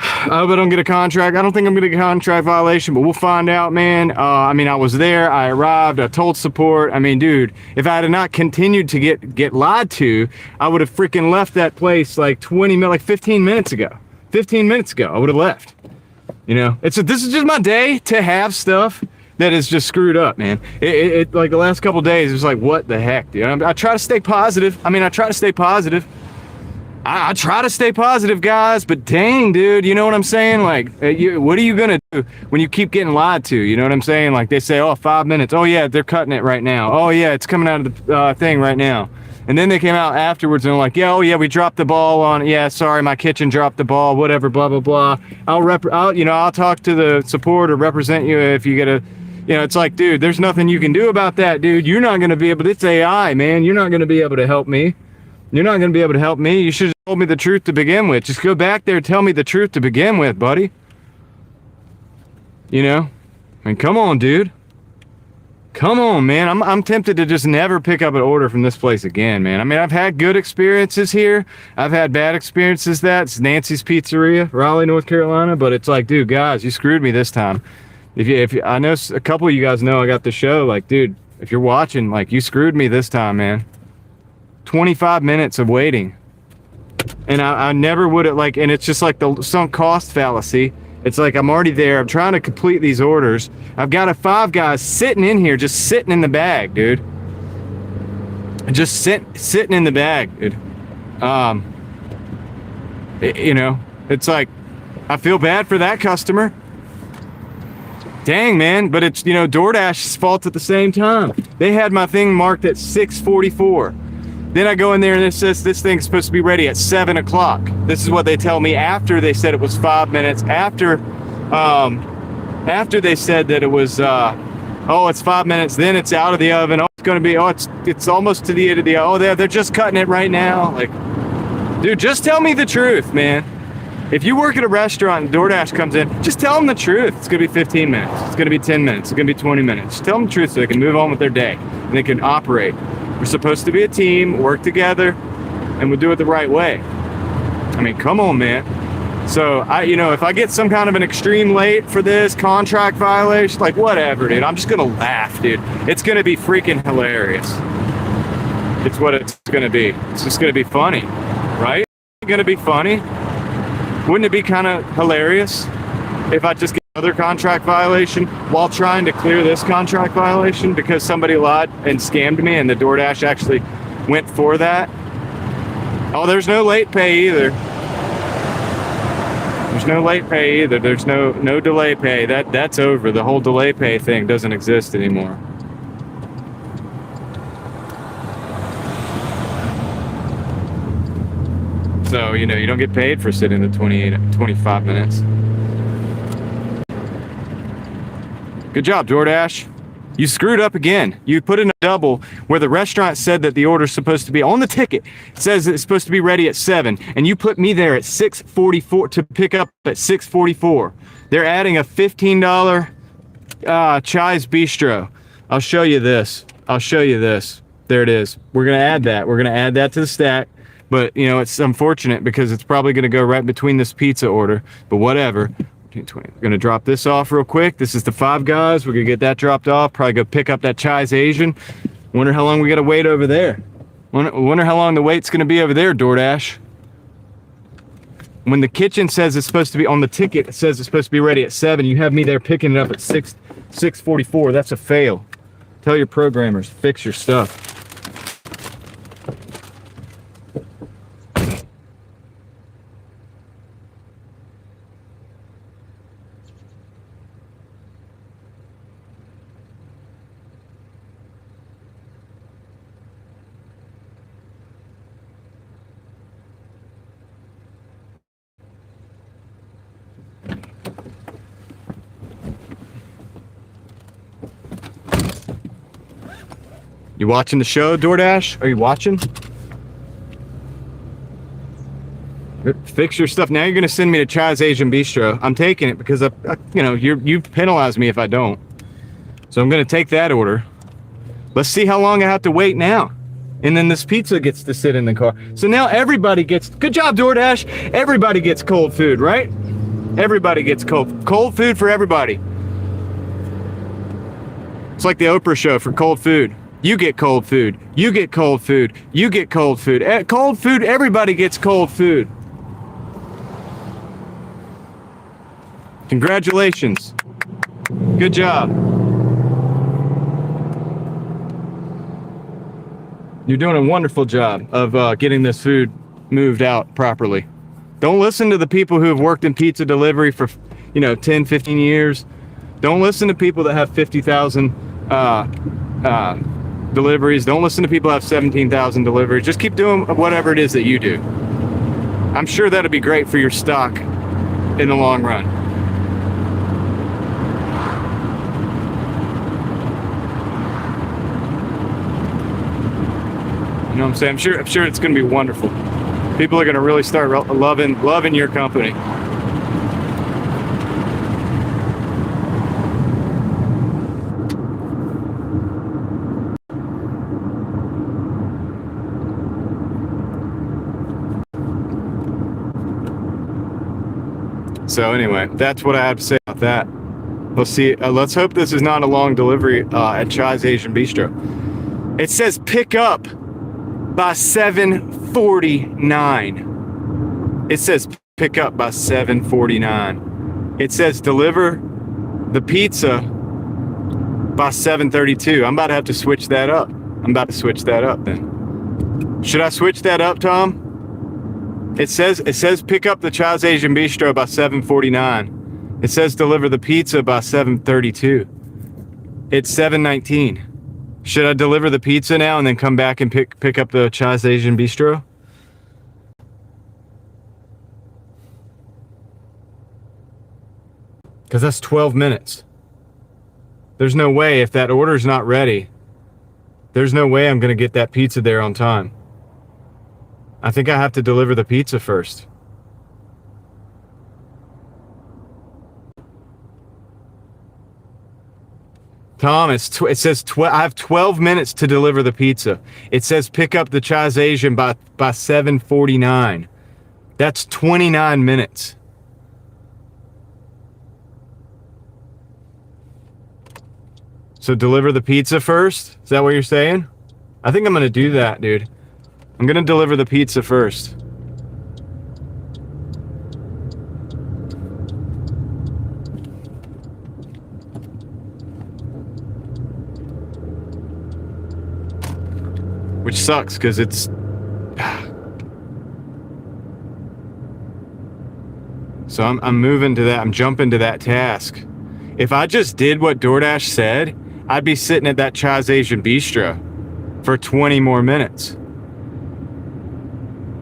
I hope I don't get a contract. I don't think I'm gonna get a contract violation, but we'll find out, man. I mean, I was there, I arrived, I told support. I mean, dude, if I had not continued to get lied to, I would have freaking left that place like 15 minutes ago. 15 minutes ago, I would have left. You know, this is just my day to have stuff that is just screwed up, man. It like the last couple days, it was like, what the heck, dude? I try to stay positive. I mean, I try to stay positive. I try to stay positive, guys, but dang, dude, you know what I'm saying? Like, what are you gonna do when you keep getting lied to? You know what I'm saying? Like, they say, oh, 5 minutes. Oh yeah, they're cutting it right now. Oh yeah, it's coming out of the thing right now. And then they came out afterwards and they're like, yeah, oh yeah, we dropped the ball on. Yeah, sorry, my kitchen dropped the ball. Whatever, blah blah blah. I'll talk to the support or represent you if you get a. You know, it's like, dude, there's nothing you can do about that, dude. You're not gonna be able to. It's AI, man. You're not gonna be able to help me. You're not going to be able to help me. You should have told me the truth to begin with. Just go back there and tell me the truth to begin with, buddy. You know? I mean, come on, dude. Come on, man. I'm tempted to just never pick up an order from this place again, man. I mean, I've had good experiences here. I've had bad experiences. It's Nancy's Pizzeria, Raleigh, North Carolina. But it's like, dude, guys, you screwed me this time. If you, I know a couple of you guys know I got the show. Like, dude, if you're watching, like, you screwed me this time, man. 25 minutes of waiting, and I never would have, like, and it's just like the sunk cost fallacy. It's like, I'm already there, I'm trying to complete these orders, I've got 5 guys sitting in here, just sitting in the bag, dude. Just sitting in the bag, dude. You know, it's like, I feel bad for that customer. Dang, man, but it's, you know, Doordash's fault at the same time. They had my thing marked at 6:44. Then I go in there and it says this thing's supposed to be ready at 7 o'clock. This is what they tell me after they said it was 5 minutes. After they said that it was, oh, it's 5 minutes, then it's out of the oven. Oh, it's gonna be, oh, it's almost to the end of the, oh, they're just cutting it right now. Like, dude, just tell me the truth, man. If you work at a restaurant and DoorDash comes in, just tell them the truth. It's gonna be 15 minutes. It's gonna be 10 minutes. It's gonna be 20 minutes. Just tell them the truth so they can move on with their day and they can operate. We're supposed to be a team, work together, and we'll do it the right way. I mean, come on, man. So, you know, if I get some kind of an extreme late for this contract violation, like, whatever, dude, I'm just gonna laugh, dude. It's gonna be freaking hilarious. It's what it's gonna be. It's just gonna be funny, right? It's gonna be funny. Wouldn't it be kind of hilarious if I just get another contract violation while trying to clear this contract violation because somebody lied and scammed me and the DoorDash actually went for that? Oh, there's no late pay either. There's no late pay either. There's no delay pay. That's over. The whole delay pay thing doesn't exist anymore. So, you know, you don't get paid for sitting the 25 minutes. Good job, DoorDash. You screwed up again. You put in a double where the restaurant said that the order's supposed to be on the ticket. It says it's supposed to be ready at 7, and you put me there at 6:44 to pick up at 6:44. They're adding a $15 Chai's Bistro. I'll show you this. There it is. We're gonna add that. We're gonna add that to the stack. But, you know, it's unfortunate because it's probably going to go right between this pizza order. But whatever. We're going to drop this off real quick. This is the 5 guys. We're going to get that dropped off. Probably go pick up that Chai's Asian. Wonder how long we got to wait over there. Wonder how long the wait's going to be over there, DoorDash. When the kitchen says it's supposed to be on the ticket, it says it's supposed to be ready at 7. You have me there picking it up at 6:44. That's a fail. Tell your programmers, fix your stuff. You watching the show, Doordash? Are you watching? Fix your stuff. Now you're gonna send me to Chai's Asian Bistro. I'm taking it because you penalize me if I don't. So I'm gonna take that order. Let's see how long I have to wait now. And then this pizza gets to sit in the car. So now everybody gets, good job, DoorDash. Everybody gets cold food, right? Everybody gets cold food for everybody. It's like the Oprah show for cold food. You get cold food. You get cold food. You get cold food. Cold food, everybody gets cold food. Congratulations. Good job. You're doing a wonderful job of getting this food moved out properly. Don't listen to the people who have worked in pizza delivery for, 10, 15 years. Don't listen to people that have 50,000 deliveries. Don't listen to people who have 17,000 deliveries. Just keep doing whatever it is that you do. I'm sure that'll be great for your stock in the long run. You know what I'm saying? I'm sure it's going to be wonderful. People are going to really start loving your company. So anyway, that's what I have to say about that. Let's see. Let's hope this is not a long delivery at Chai's Asian Bistro. It says pick up by 7:49. It says pick up by 7:49. It says deliver the pizza by 7:32. I'm about to have to switch that up. I'm about to switch that up then. Should I switch that up, Tom? It says pick up the Chai's Asian Bistro by 7:49. It says deliver the pizza by 7:32. It's 7:19. Should I deliver the pizza now and then come back and pick up the Chai's Asian Bistro? Because that's 12 minutes. There's no way, if that order's not ready, there's no way I'm going to get that pizza there on time. I think I have to deliver the pizza first. Tom, it says I have 12 minutes to deliver the pizza. It says pick up the Chai's Asian by 7:49. That's 29 minutes. So deliver the pizza first? Is that what you're saying? I think I'm going to do that, dude. I'm going to deliver the pizza first. Which sucks because it's... So I'm moving to that. I'm jumping to that task. If I just did what DoorDash said, I'd be sitting at that Chai's Asian Bistro for 20 more minutes.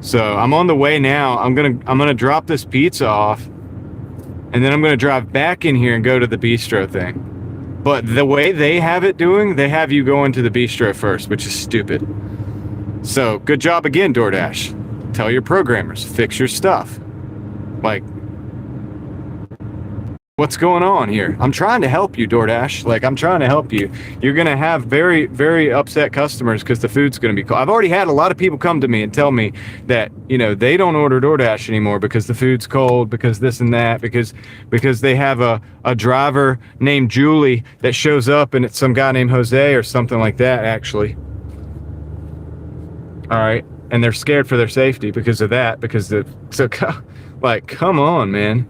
So I'm on the way now. I'm gonna drop this pizza off, and then I'm gonna drive back in here and go to the bistro thing. But the way they have it doing, they have you go into the bistro first, which is stupid. So good job again, DoorDash. Tell your programmers, fix your stuff. Like, what's going on here? I'm trying to help you, DoorDash. Like, I'm trying to help you. You're going to have very, very upset customers because the food's going to be cold. I've already had a lot of people come to me and tell me that, they don't order DoorDash anymore because the food's cold, because this and that, because they have a driver named Julie that shows up and it's some guy named Jose or something like that, actually. All right. And they're scared for their safety because of that, come on, man.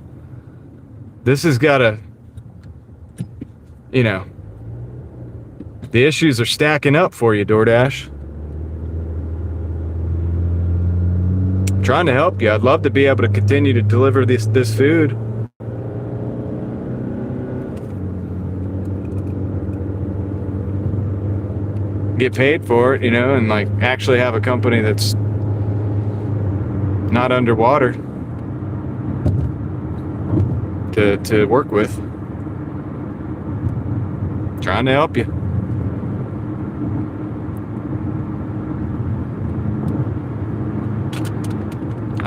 This has got to, the issues are stacking up for you, DoorDash. I'm trying to help you. I'd love to be able to continue to deliver this food. Get paid for it, and like actually have a company that's not underwater to work with. Trying to help you.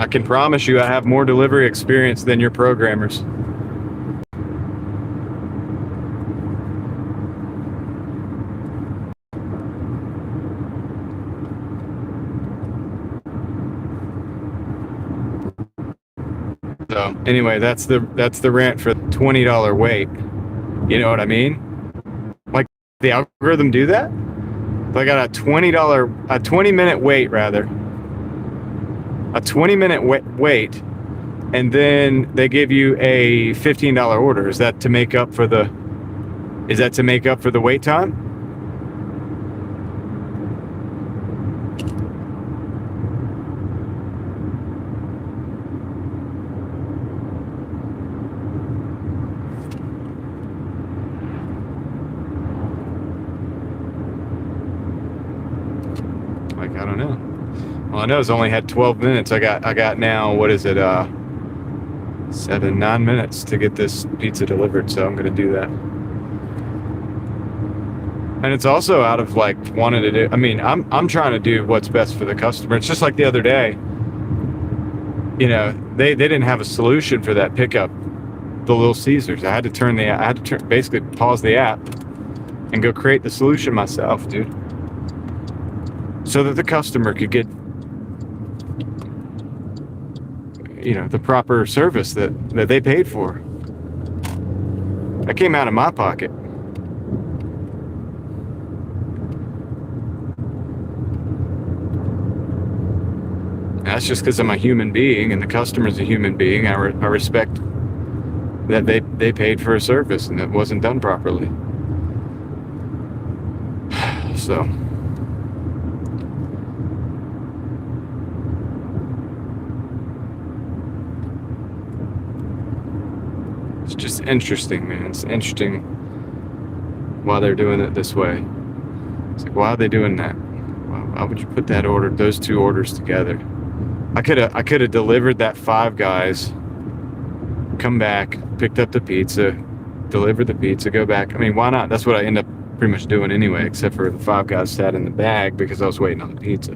I can promise you I have more delivery experience than your programmers. So anyway, that's the rant for $20 wait. You know what I mean? Like, the algorithm do that? I got a $20 wait rather. A 20-minute wait, and then they give you a $15 order. Is that to make up for the wait time? Like, I don't know. Well, I know it's only had 12 minutes. I got now, what is it, 9 minutes to get this pizza delivered, so I'm gonna do that. And it's also out of like wanting to do, I mean, I'm trying to do what's best for the customer. It's just like the other day, you know, they didn't have a solution for that pickup, the Little Caesars. I had to basically pause the app and go create the solution myself, dude, so that the customer could get, you know, the proper service that they paid for. That came out of my pocket. That's just because I'm a human being and the customer's a human being. I respect that they paid for a service and it wasn't done properly. So it's just interesting, man. It's interesting why they're doing it this way. It's like, why are they doing that? Why would you put those two orders together? I could have delivered that Five Guys, come back, picked up the pizza, delivered the pizza, go back. I mean, why not? That's what I end up pretty much doing anyway, except for the Five Guys sat in the bag because I was waiting on the pizza.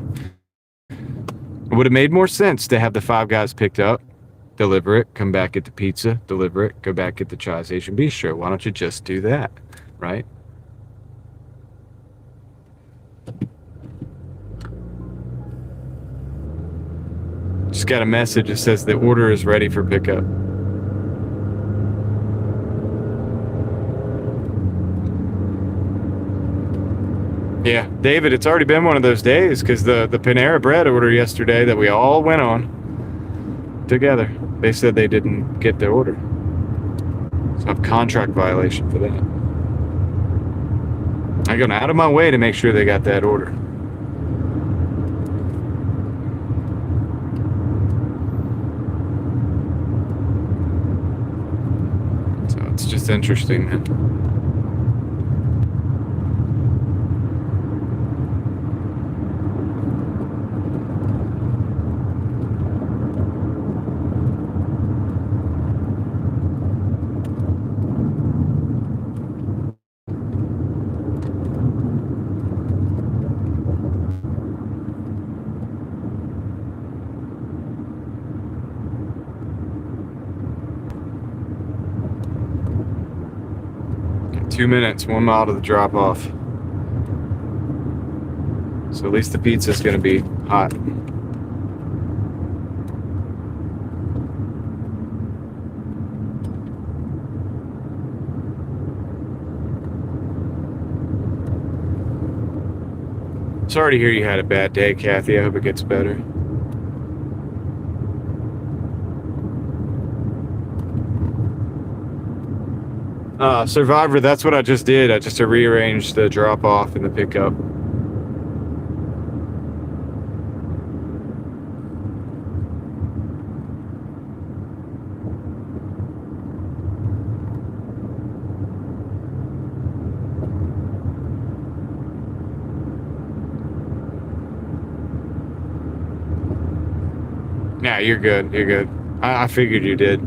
It would have made more sense to have the Five Guys picked up, deliver it, come back, get the pizza, deliver it, go back, get the Chai's Asian Bistro. Why don't you just do that, right? Just got a message that says the order is ready for pickup. Yeah, David, it's already been one of those days because the Panera Bread order yesterday that we all went on together, they said they didn't get their order. So I have a contract violation for that. I go out of my way to make sure they got that order. So it's just interesting, man. Got 2 minutes, 1 mile to the drop off. So at least the pizza's gonna be hot. Sorry to hear you had a bad day, Kathy. I hope it gets better. Survivor, that's what I just did. I just rearranged the drop off and the pickup. Yeah, you're good. You're good. I figured you did.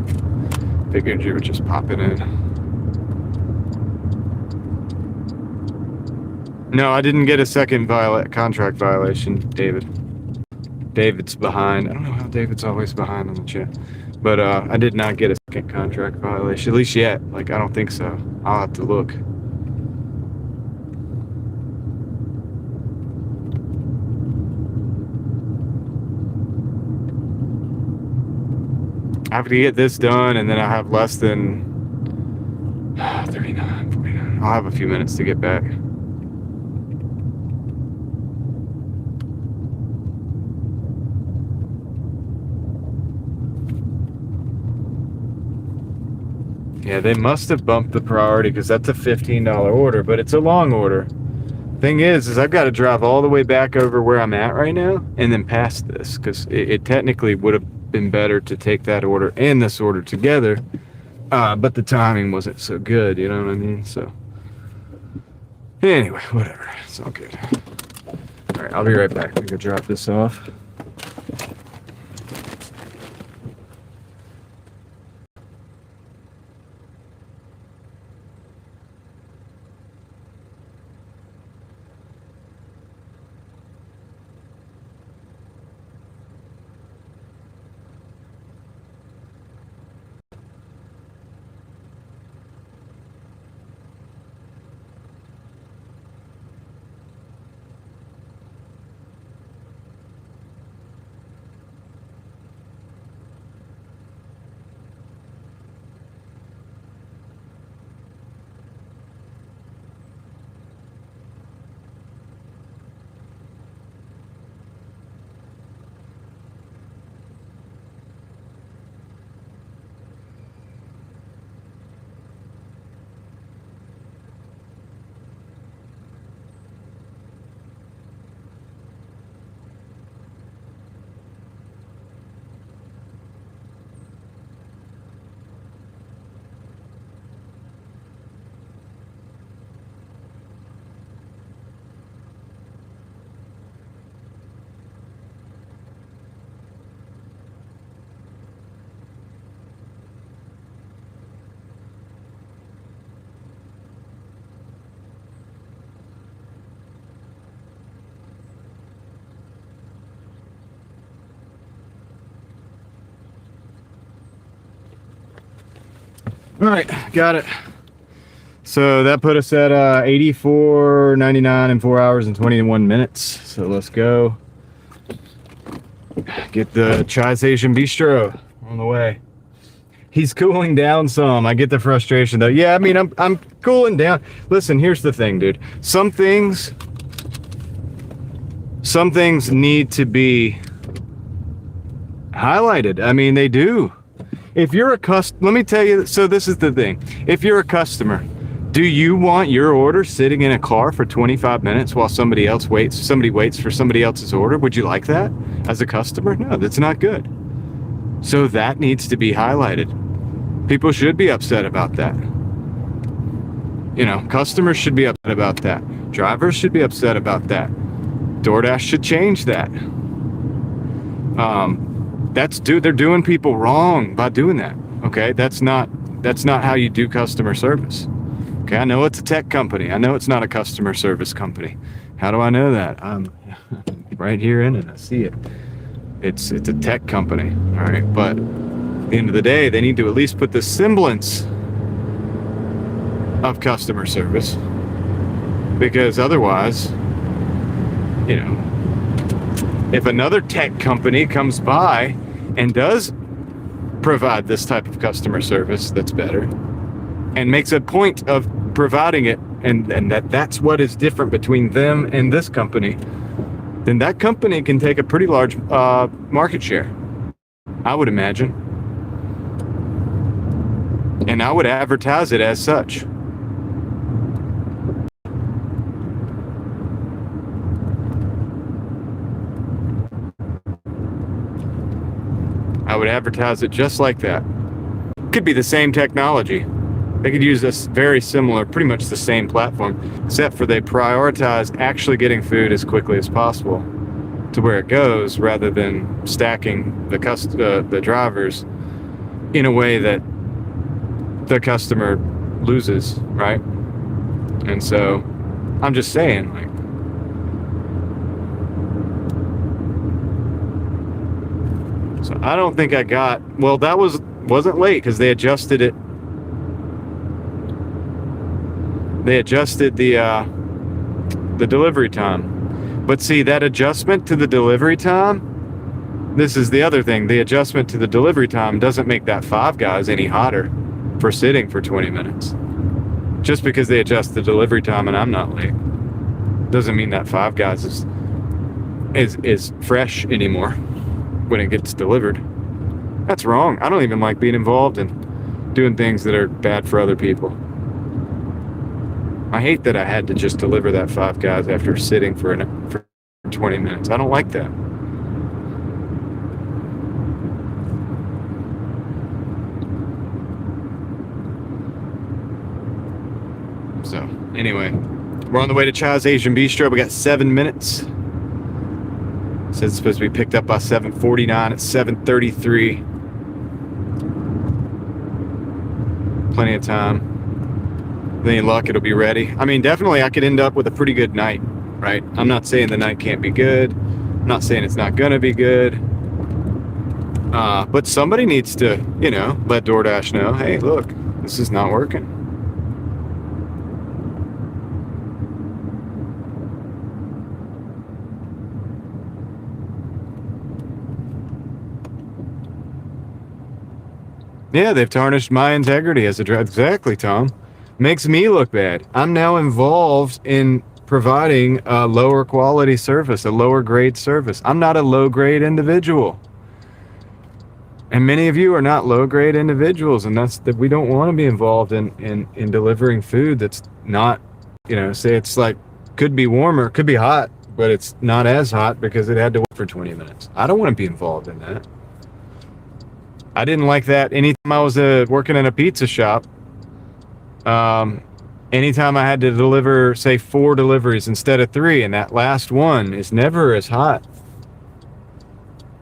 Figured you were just popping in. No, I didn't get a second contract violation, David. David's behind. I don't know how David's always behind on the chat. But I did not get a second contract violation, at least yet. Like, I don't think so. I'll have to look. I have to get this done, and then I have less than 39, 49. I'll have a few minutes to get back. Yeah, they must have bumped the priority because that's a $15 order, but it's a long order. Thing is I've got to drive all the way back over where I'm at right now and then past this, because it technically would have been better to take that order and this order together, but the timing wasn't so good, you know what I mean? So anyway, whatever, it's all good. All right, I'll be right back. I'm gonna go drop this off. All right, got it. So that put us at $84.99 in 4 hours and 21 minutes. So let's go get the Chai's Asian Bistro on the way. He's cooling down some. I get the frustration though. Yeah, I mean, I'm cooling down. Listen, here's the thing, dude. Some things need to be highlighted. I mean, they do. If you're a let me tell you, so this is the thing. If you're a customer, do you want your order sitting in a car for 25 minutes while somebody waits for somebody else's order? Would you like that as a customer? No, that's not good. So that needs to be highlighted. People should be upset about that. You know, customers should be upset about that. Drivers should be upset about that. Doordash should change that. They're doing people wrong by doing that. Okay, that's not how you do customer service. Okay, I know it's a tech company. I know it's not a customer service company. How do I know that? I'm right here in it. I see it. It's a tech company. All right, but at the end of the day, they need to at least put the semblance of customer service, because otherwise, you know, if another tech company comes by and does provide this type of customer service that's better and makes a point of providing it, and that's what is different between them and this company, then that company can take a pretty large market share, I would imagine. And I would advertise it as such. I would advertise it just like that. Could be the same technology. They could use this very similar, pretty much the same platform, except for they prioritize actually getting food as quickly as possible to where it goes, rather than stacking the drivers in a way that the customer loses, right? And so I'm just saying, like, So I don't think I got, well, that wasn't late because they adjusted it. They adjusted the delivery time. But see, that adjustment to the delivery time, this is the other thing. The adjustment to the delivery time doesn't make that Five Guys any hotter for sitting for 20 minutes. Just because they adjust the delivery time and I'm not late doesn't mean that Five Guys is fresh anymore when it gets delivered. That's wrong. I don't even like being involved in doing things that are bad for other people. I hate that I had to just deliver that Five Guys after sitting for 20 minutes. I don't like that. So, anyway, we're on the way to Chai's Asian Bistro. We got 7 minutes. It says it's supposed to be picked up by 7:49. It's 7:33. Plenty of time. With any luck, it'll be ready. I mean, definitely I could end up with a pretty good night, right? I'm not saying the night can't be good. I'm not saying it's not gonna be good. But somebody needs to, let DoorDash know, hey, look, this is not working. Yeah, they've tarnished my integrity as a driver. Exactly, Tom. Makes me look bad. I'm now involved in providing a lower quality service, a lower grade service. I'm not a low grade individual. And many of you are not low grade individuals, and that's that we don't want to be involved in delivering food that's not, say it's like could be warmer, could be hot, but it's not as hot because it had to wait for 20 minutes. I don't want to be involved in that. I didn't like that anytime I was working in a pizza shop. Anytime I had to deliver, say, 4 deliveries instead of 3, and that last one is never as hot.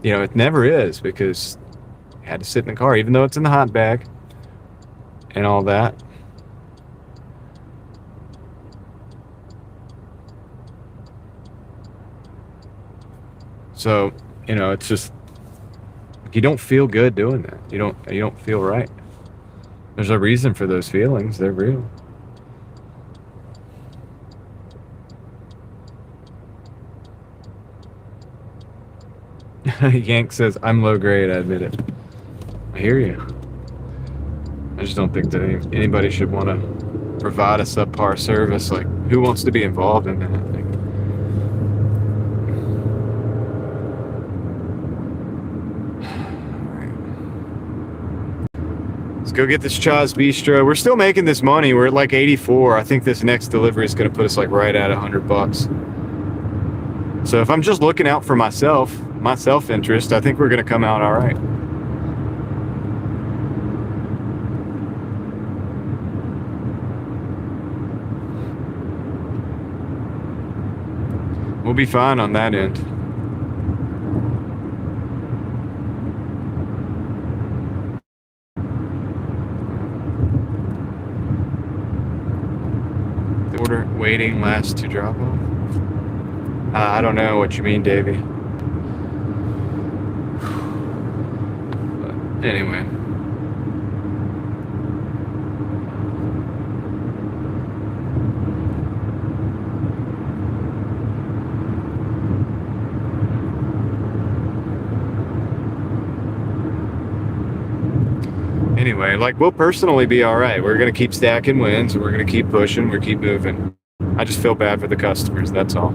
It never is because I had to sit in the car, even though it's in the hot bag and all that. So, it's just, you don't feel good doing that. You don't feel right. There's a reason for those feelings. They're real. Yank says, I'm low grade, I admit it. I hear you. I just don't think that anybody should want to provide a subpar service. Like, who wants to be involved in that? Let's go get this Chai's Bistro. We're still making this money. We're at like 84. I think this next delivery is going to put us like right at $100. So if I'm just looking out for my self-interest, I think we're going to come out all right. We'll be fine on that end. The order waiting last to drop off. I don't know what you mean, Davey. But anyway. Anyway, like, we'll personally be all right. We're going to keep stacking wins. We're going to keep pushing. We're keep moving. I just feel bad for the customers. That's all.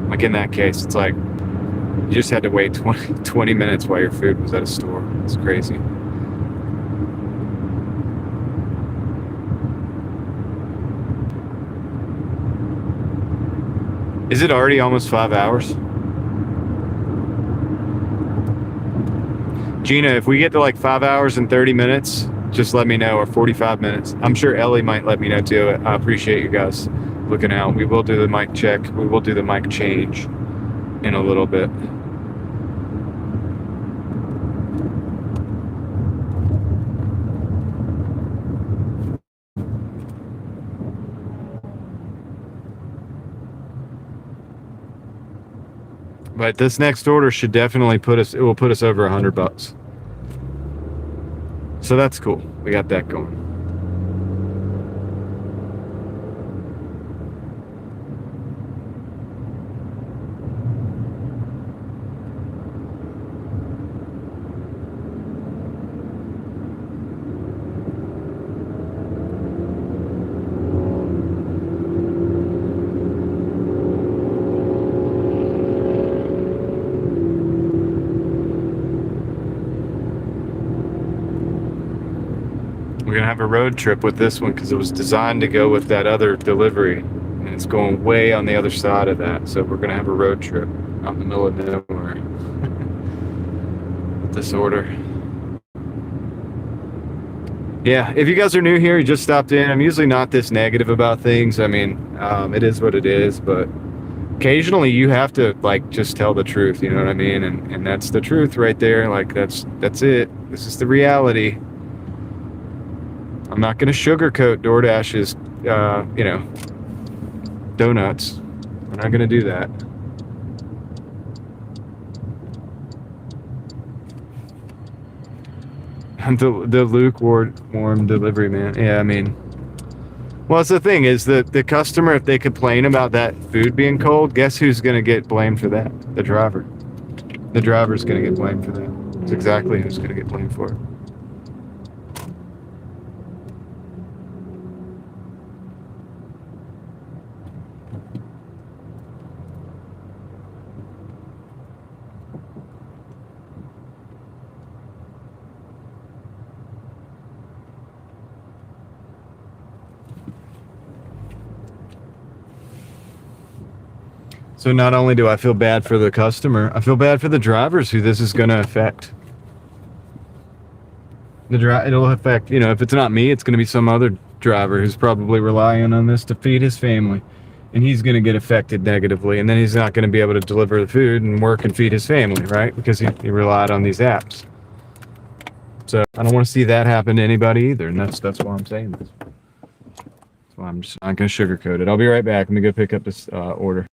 Like in that case, it's like you just had to wait 20 minutes while your food was at a store. It's crazy. Is it already almost 5 hours? Gina, if we get to like 5 hours and 30 minutes, just let me know, or 45 minutes. I'm sure Ellie might let me know too. I appreciate you guys looking out. We will do the mic check. We will do the mic change in a little bit. But this next order should definitely put us, it will put us over $100. So that's cool. We got that going. We're gonna have a road trip with this one because it was designed to go with that other delivery, and it's going way on the other side of that. So we're gonna have a road trip out in the middle of nowhere with this order. Yeah, if you guys are new here, you just stopped in. I'm usually not this negative about things. I mean, it is what it is, but occasionally you have to like just tell the truth. You know what I mean? And that's the truth right there. Like that's it. This is the reality. I'm not going to sugarcoat DoorDash's, donuts. We're not going to do that. The lukewarm delivery man. Yeah, I mean, well, that's the thing is that the customer, if they complain about that food being cold, guess who's going to get blamed for that? The driver. The driver's going to get blamed for that. That's exactly who's going to get blamed for it. So not only do I feel bad for the customer, I feel bad for the drivers who this is going to affect. It'll affect, if it's not me, it's going to be some other driver who's probably relying on this to feed his family. And he's going to get affected negatively. And then he's not going to be able to deliver the food and work and feed his family, right? Because he relied on these apps. So I don't want to see that happen to anybody either. And that's why I'm saying this. So I'm just not going to sugarcoat it. I'll be right back. Let me go pick up this order.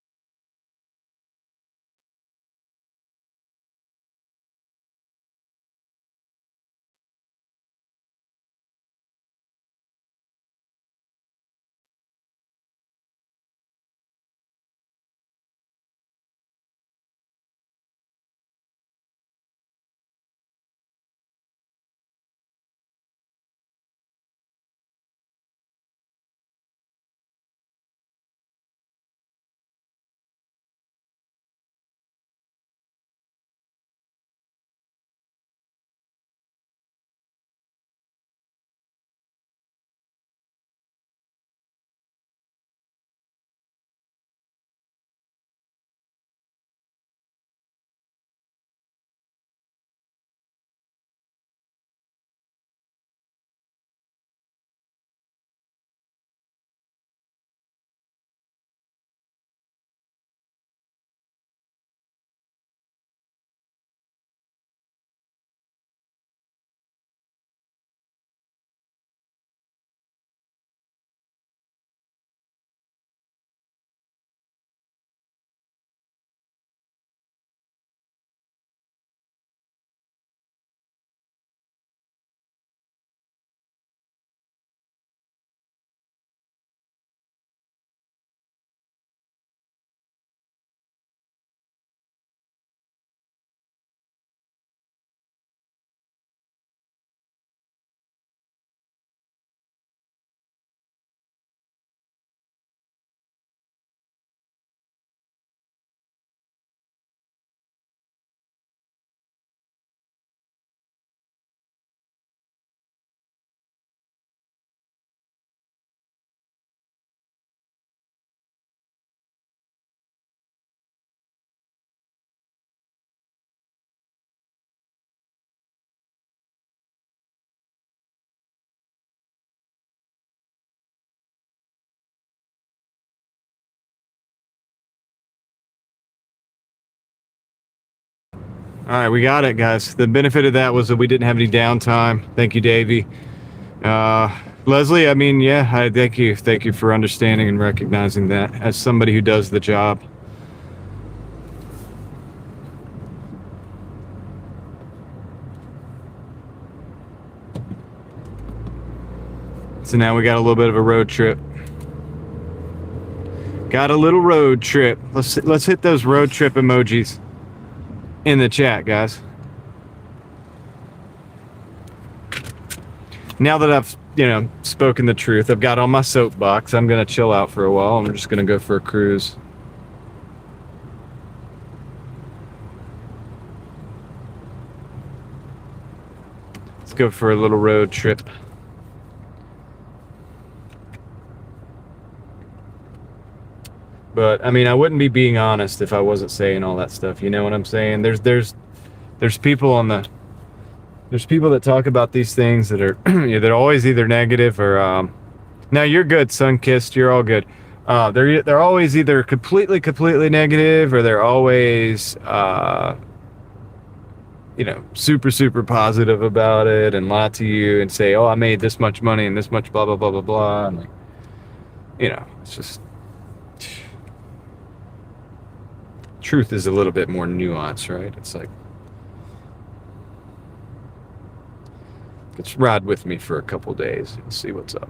All right, we got it, guys. The benefit of that was that we didn't have any downtime. Thank you, Davey. Leslie, I mean, yeah, I thank you. Thank you for understanding and recognizing that as somebody who does the job. So now we got a little bit of a road trip. Got a little road trip. Let's hit those road trip emojis in the chat, guys. Now that I've, spoken the truth, I've got on my soapbox. I'm gonna chill out for a while. I'm just gonna go for a cruise. Let's go for a little road trip. But I mean, I wouldn't be being honest if I wasn't saying all that stuff. You know what I'm saying? There's people there's people that talk about these things that are they're always either negative or now you're good, Sunkissed, you're all good. They're always either completely negative, or they're always super positive about it and lie to you and say, oh, I made this much money and this much blah blah blah blah blah, and it's just, truth is a little bit more nuanced, right? It's like, just ride with me for a couple days and see what's up.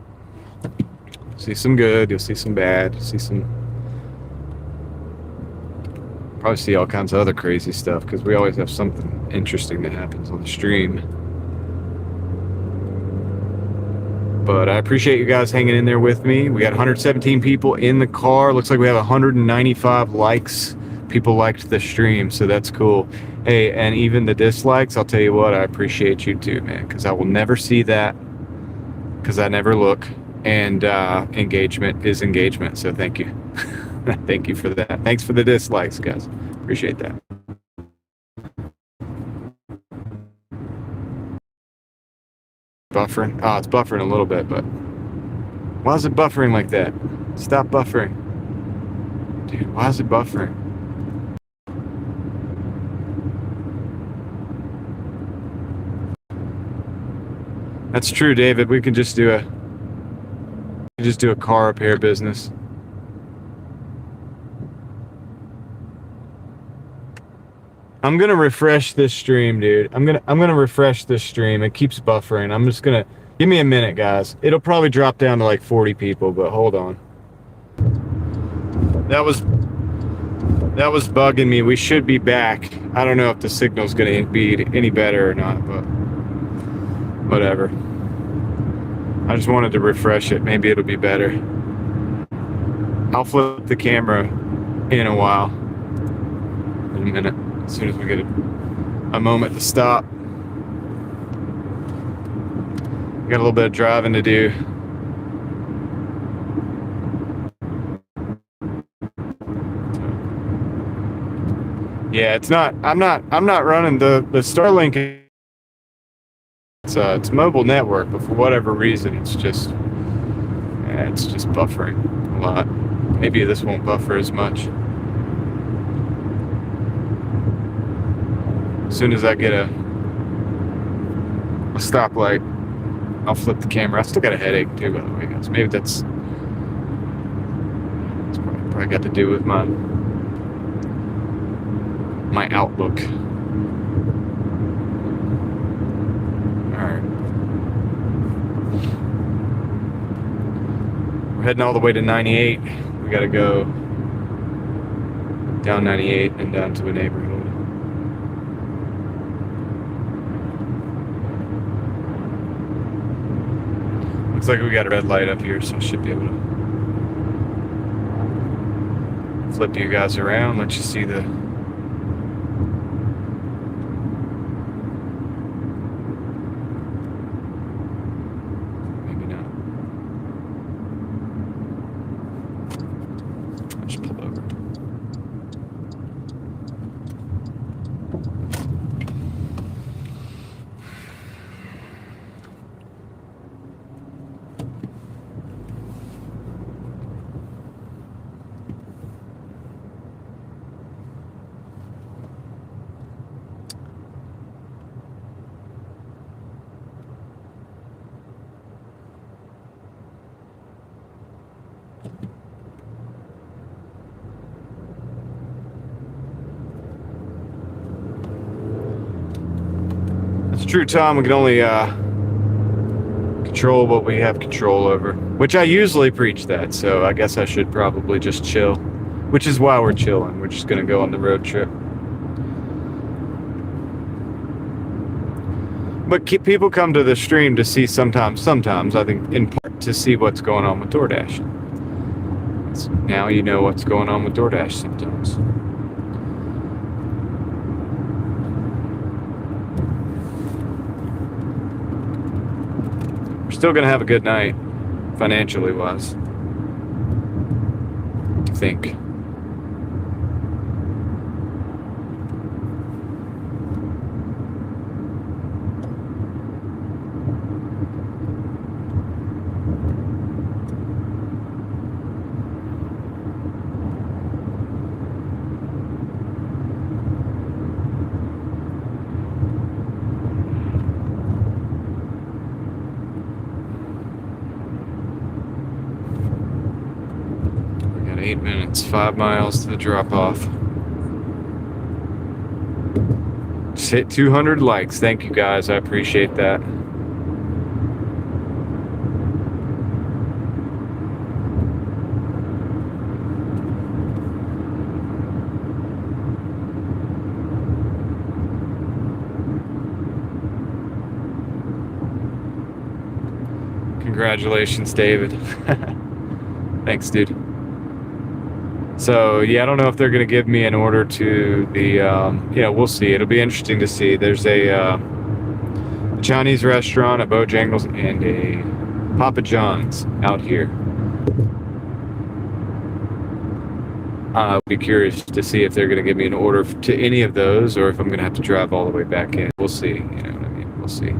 See some good, you'll see some bad, probably see all kinds of other crazy stuff, because we always have something interesting that happens on the stream. But I appreciate you guys hanging in there with me. We got 117 people in the car. Looks like we have 195 likes. People liked the stream, so that's cool. Hey, and even the dislikes, I'll tell you what, I appreciate you too, man, because I will never see that, because I never look. And engagement is engagement, so thank you. Thank you for that. Thanks for the dislikes, guys. Appreciate that. Buffering? Oh, it's buffering a little bit, but why is it buffering like that? Stop buffering. Dude, why is it buffering? That's true, David. We can just do a car repair business. I'm gonna refresh this stream, dude. I'm gonna refresh this stream. It keeps buffering. I'm just gonna give me a minute, guys. It'll probably drop down to like 40 people, but hold on. That was bugging me. We should be back. I don't know if the signal's gonna be any better or not, but whatever. I just wanted to refresh it. Maybe it'll be better. I'll flip the camera in a while. In a minute. As soon as we get a moment to stop. Got a little bit of driving to do. Yeah, it's not. I'm not running the Starlink. It's mobile network, but for whatever reason, it's just buffering a lot. Maybe this won't buffer as much. As soon as I get a stoplight, I'll flip the camera. I still got a headache too, by the way, guys. Maybe that's probably got to do with my outlook. Alright. We're heading all the way to 98. We gotta go down 98 and down to a neighborhood. Looks like we got a red light up here, so I should be able to flip you guys around, let you see the maybe not. I should pull over. It's true, Tom. We can only control what we have control over, which I usually preach that, so I guess I should probably just chill, which is why we're chilling. We're just going to go on the road trip. But people come to the stream to see sometimes, I think, in part to see what's going on with Doordash. So now you know what's going on with Doordash sometimes. We're still going to have a good night, financially wise, I think. We got 8 minutes, 5 miles to the drop off. Just hit 200 likes. Thank you guys. I appreciate that. Congratulations, David. Thanks, dude. So, yeah, I don't know if they're going to give me an order to the, we'll see. It'll be interesting to see. There's a Chinese restaurant, a Bojangles, and a Papa John's out here. I'll be curious to see if they're going to give me an order to any of those or if I'm going to have to drive all the way back in. We'll see. You know what I mean? We'll see.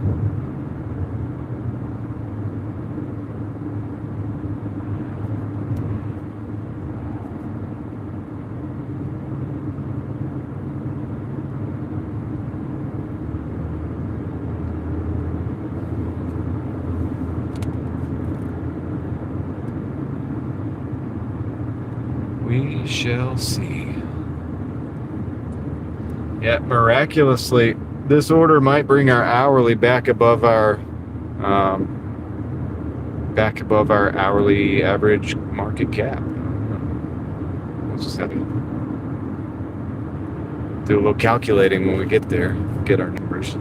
We shall see. Yeah, miraculously, this order might bring our hourly back above our hourly average market cap. We'll just have to do a little calculating when we get there, get our numbers.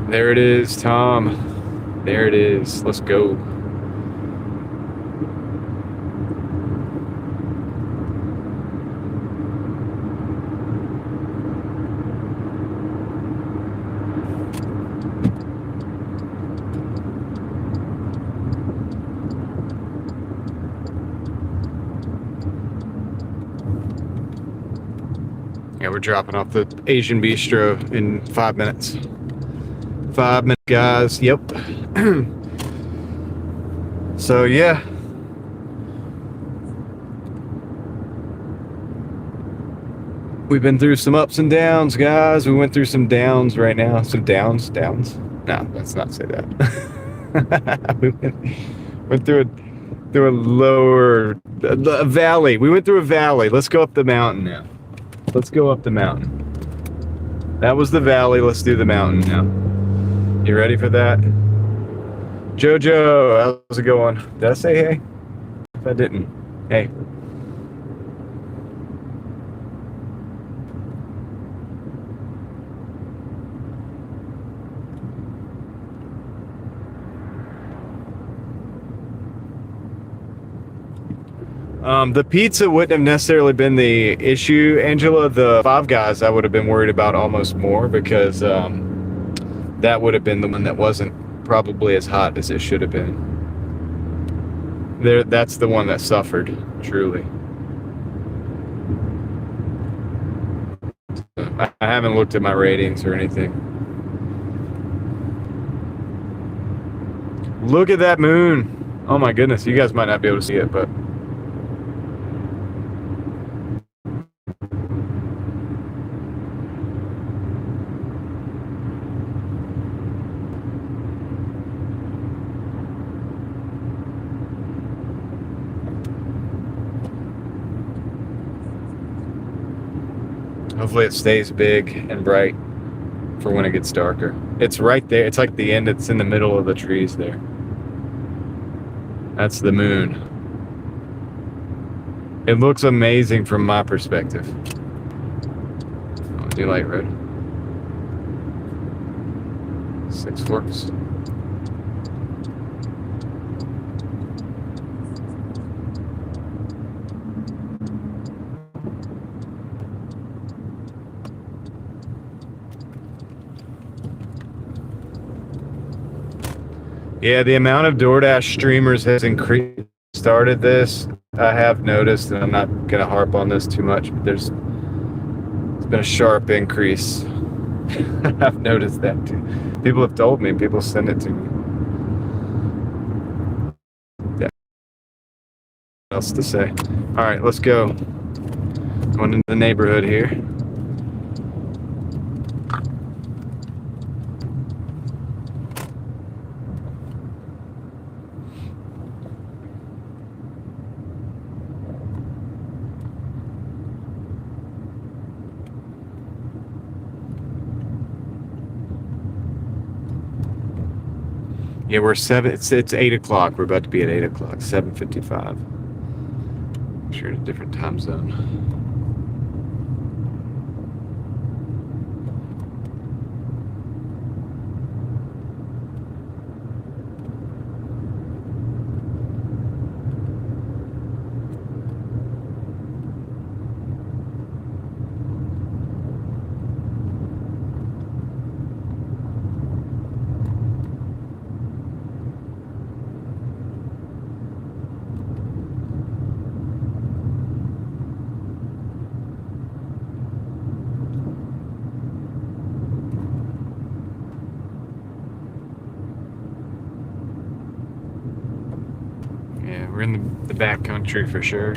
There it is, Tom. There it is. Let's go. Yeah, we're dropping off the Asian Bistro in 5 minutes. 5 minutes, guys. Yep. So, yeah. We've been through some ups and downs, guys. We went through some downs right now. Some downs. No, let's not say that. We went through a valley. We went through a valley. Let's go up the mountain now. Let's go up the mountain. That was the valley. Let's do the mountain now. You ready for that? Jojo, how's it going? Did I say hey? If I didn't, hey. The pizza wouldn't have necessarily been the issue, Angela. The Five Guys I would have been worried about almost more because that would have been the one that wasn't probably as hot as it should have been. That's the one that suffered, truly. I haven't looked at my ratings or anything. Look at that moon. Oh my goodness, you guys might not be able to see it, but Hopefully it stays big and bright for when it gets darker. It's right there. It's like the end. It's in the middle of the trees there. That's the moon. It looks amazing from my perspective. I'll do light red. 6 Forks. Yeah, the amount of Doordash streamers has increased. Started this, I have noticed, and I'm not gonna harp on this too much, but it's been a sharp increase. I've noticed that too. People have told me, people send it to me. Yeah. What else to say? All right, let's go. Going into the neighborhood here. Yeah, we're 7. It's 8 o'clock. We're about to be at 8 o'clock. 7:55. Sure, in a different time zone. Yeah, we're in the back country for sure.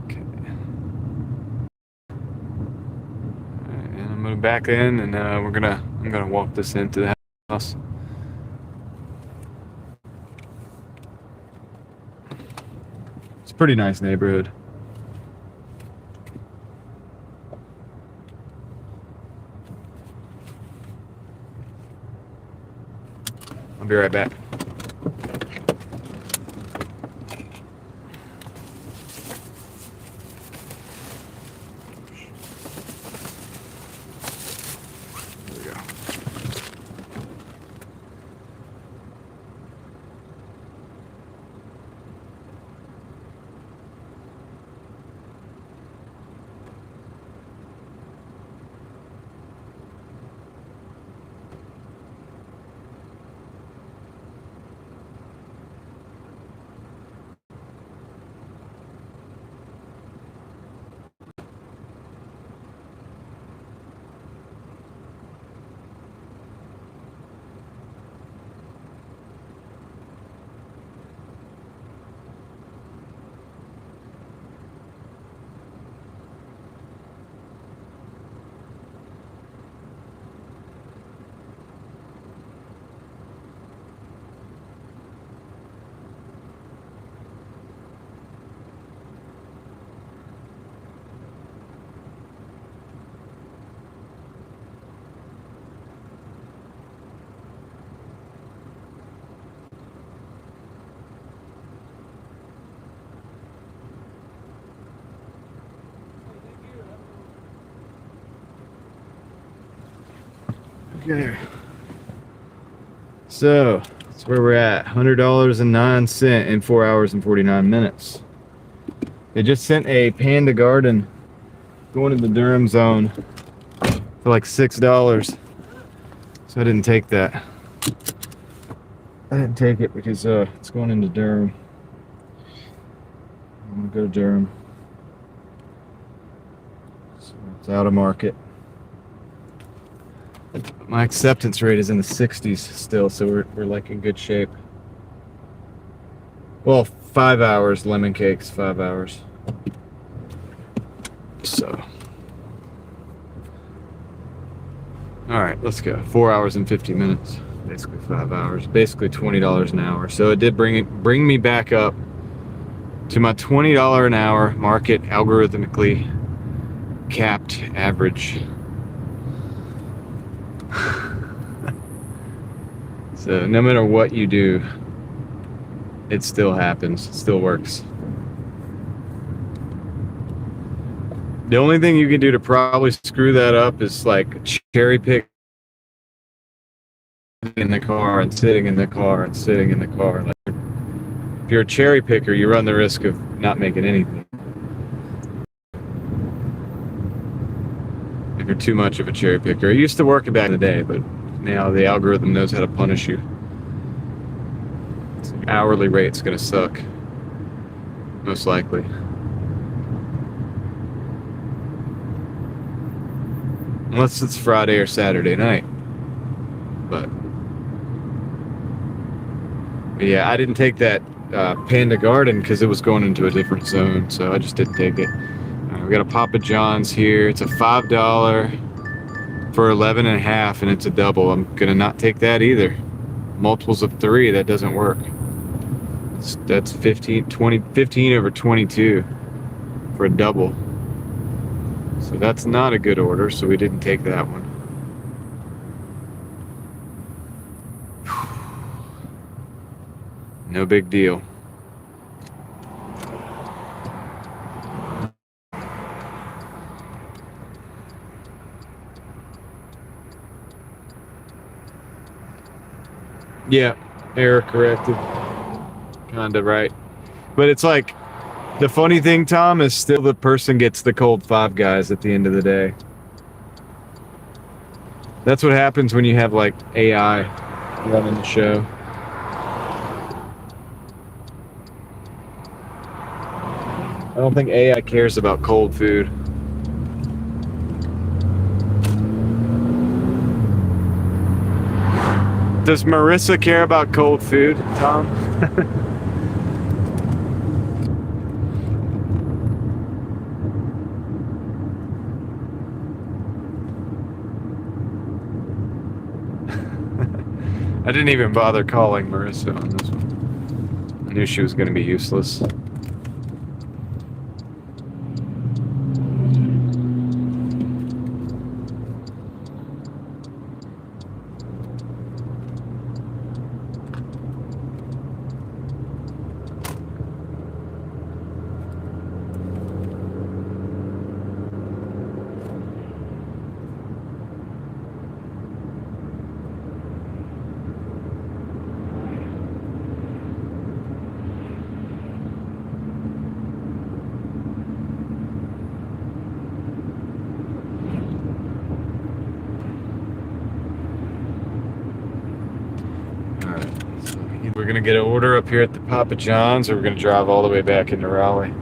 Okay. All right, and I'm gonna back in, and I'm gonna walk this into the house. It's a pretty nice neighborhood. I'll be right back. There we go. Okay. So that's where we're at. $100.09 in 4 hours and 49 minutes. They just sent a Panda Garden going to the Durham zone for like $6. So I didn't take that. I didn't take it because it's going into Durham. I'm gonna go to Durham. So it's out of market. My acceptance rate is in the 60s still, so we're like in good shape. Well, 5 hours. Lemon cakes, 5 hours. So, all right, let's go. 4 hours and 50 minutes. Basically 5 hours. Basically $20 an hour. So it did bring me back up to my $20 an hour market algorithmically capped average. So no matter what you do, it still happens. It still works. The only thing you can do to probably screw that up is like cherry pick in the car and sitting in the car and sitting in the car. Like, if you're a cherry picker, you run the risk of not making anything. If you're too much of a cherry picker. It used to work back in the day, but now the algorithm knows how to punish you. So hourly rate's gonna suck. Most likely. Unless it's Friday or Saturday night. But yeah, I didn't take that Panda Garden because it was going into a different zone, so I just didn't take it. We got a Papa John's here. It's a $5 for 11 and a half, and it's a double. I'm gonna not take that either. Multiples of 3, that doesn't work. That's 15 over 22 for a double. So that's not a good order, so we didn't take that one. No big deal. Yeah, error corrected. Kinda right. But it's like, the funny thing, Tom, is still the person gets the cold Five Guys at the end of the day. That's what happens when you have like AI running the show. I don't think AI cares about cold food. Does Marissa care about cold food, Tom? I didn't even bother calling Marissa on this one. I knew she was going to be useless. We're gonna get an order up here at the Papa John's, or we're gonna drive all the way back into Raleigh.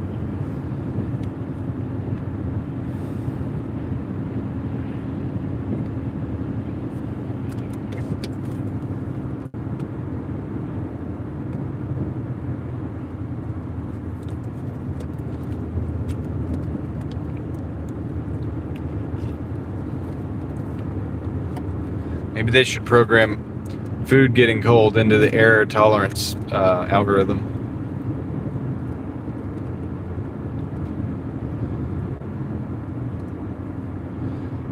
Maybe they should program food getting cold into the error tolerance algorithm.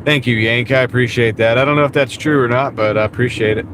Thank you, Yank. I appreciate that. I don't know if that's true or not, but I appreciate it.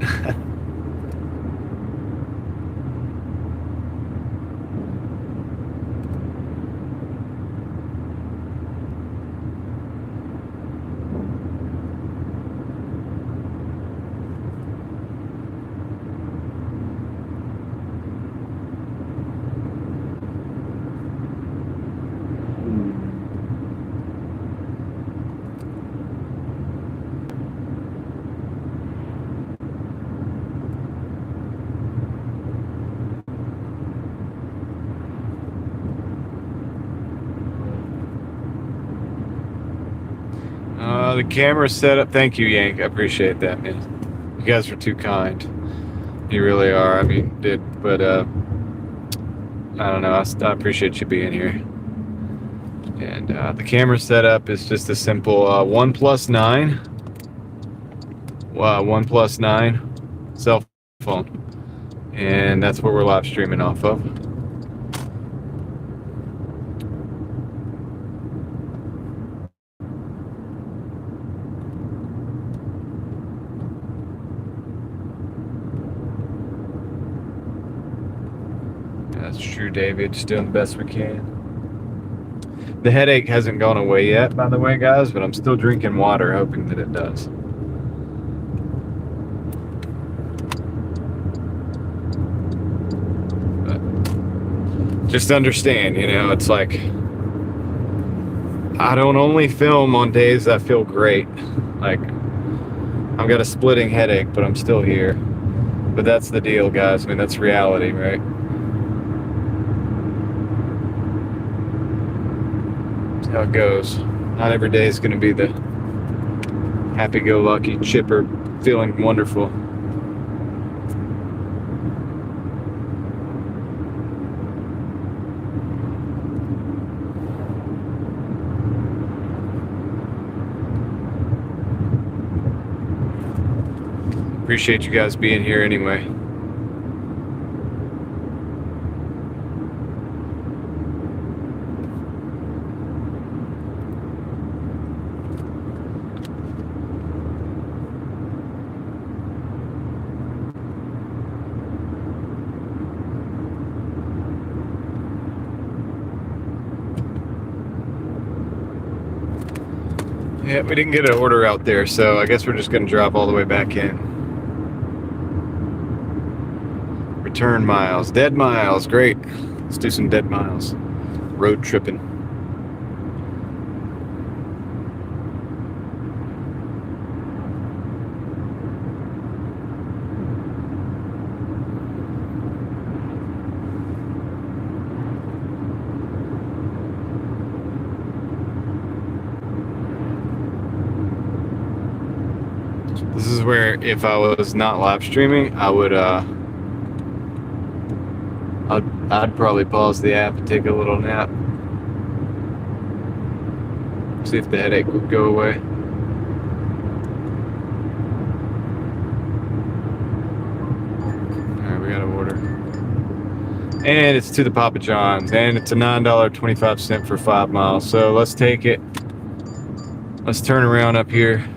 The camera setup. Thank you, Yank. I appreciate that, man. You guys are too kind. You really are. I mean, but I don't know. I appreciate you being here. And the camera setup is just a simple OnePlus 9 cell phone. And that's what we're live streaming off of. That's true, David. Just doing the best we can. The headache hasn't gone away yet, by the way, guys, but I'm still drinking water, hoping that it does. But just understand, you know, it's like I don't only film on days that feel great. Like, I've got a splitting headache, but I'm still here. But that's the deal, guys. I mean, that's reality, right? That's how it goes. Not every day is going to be the happy-go-lucky, chipper, feeling wonderful. Appreciate you guys being here anyway. Yeah, we didn't get an order out there, so I guess we're just going to drop all the way back in. Return miles, dead miles, great. Let's do some dead miles. Road tripping. This is where, if I was not live streaming, I would I'd probably pause the app and take a little nap. See if the headache would go away. Alright, we got an order. And it's to the Papa John's. And it's a $9.25 for 5 miles. So let's take it. Let's turn around up here.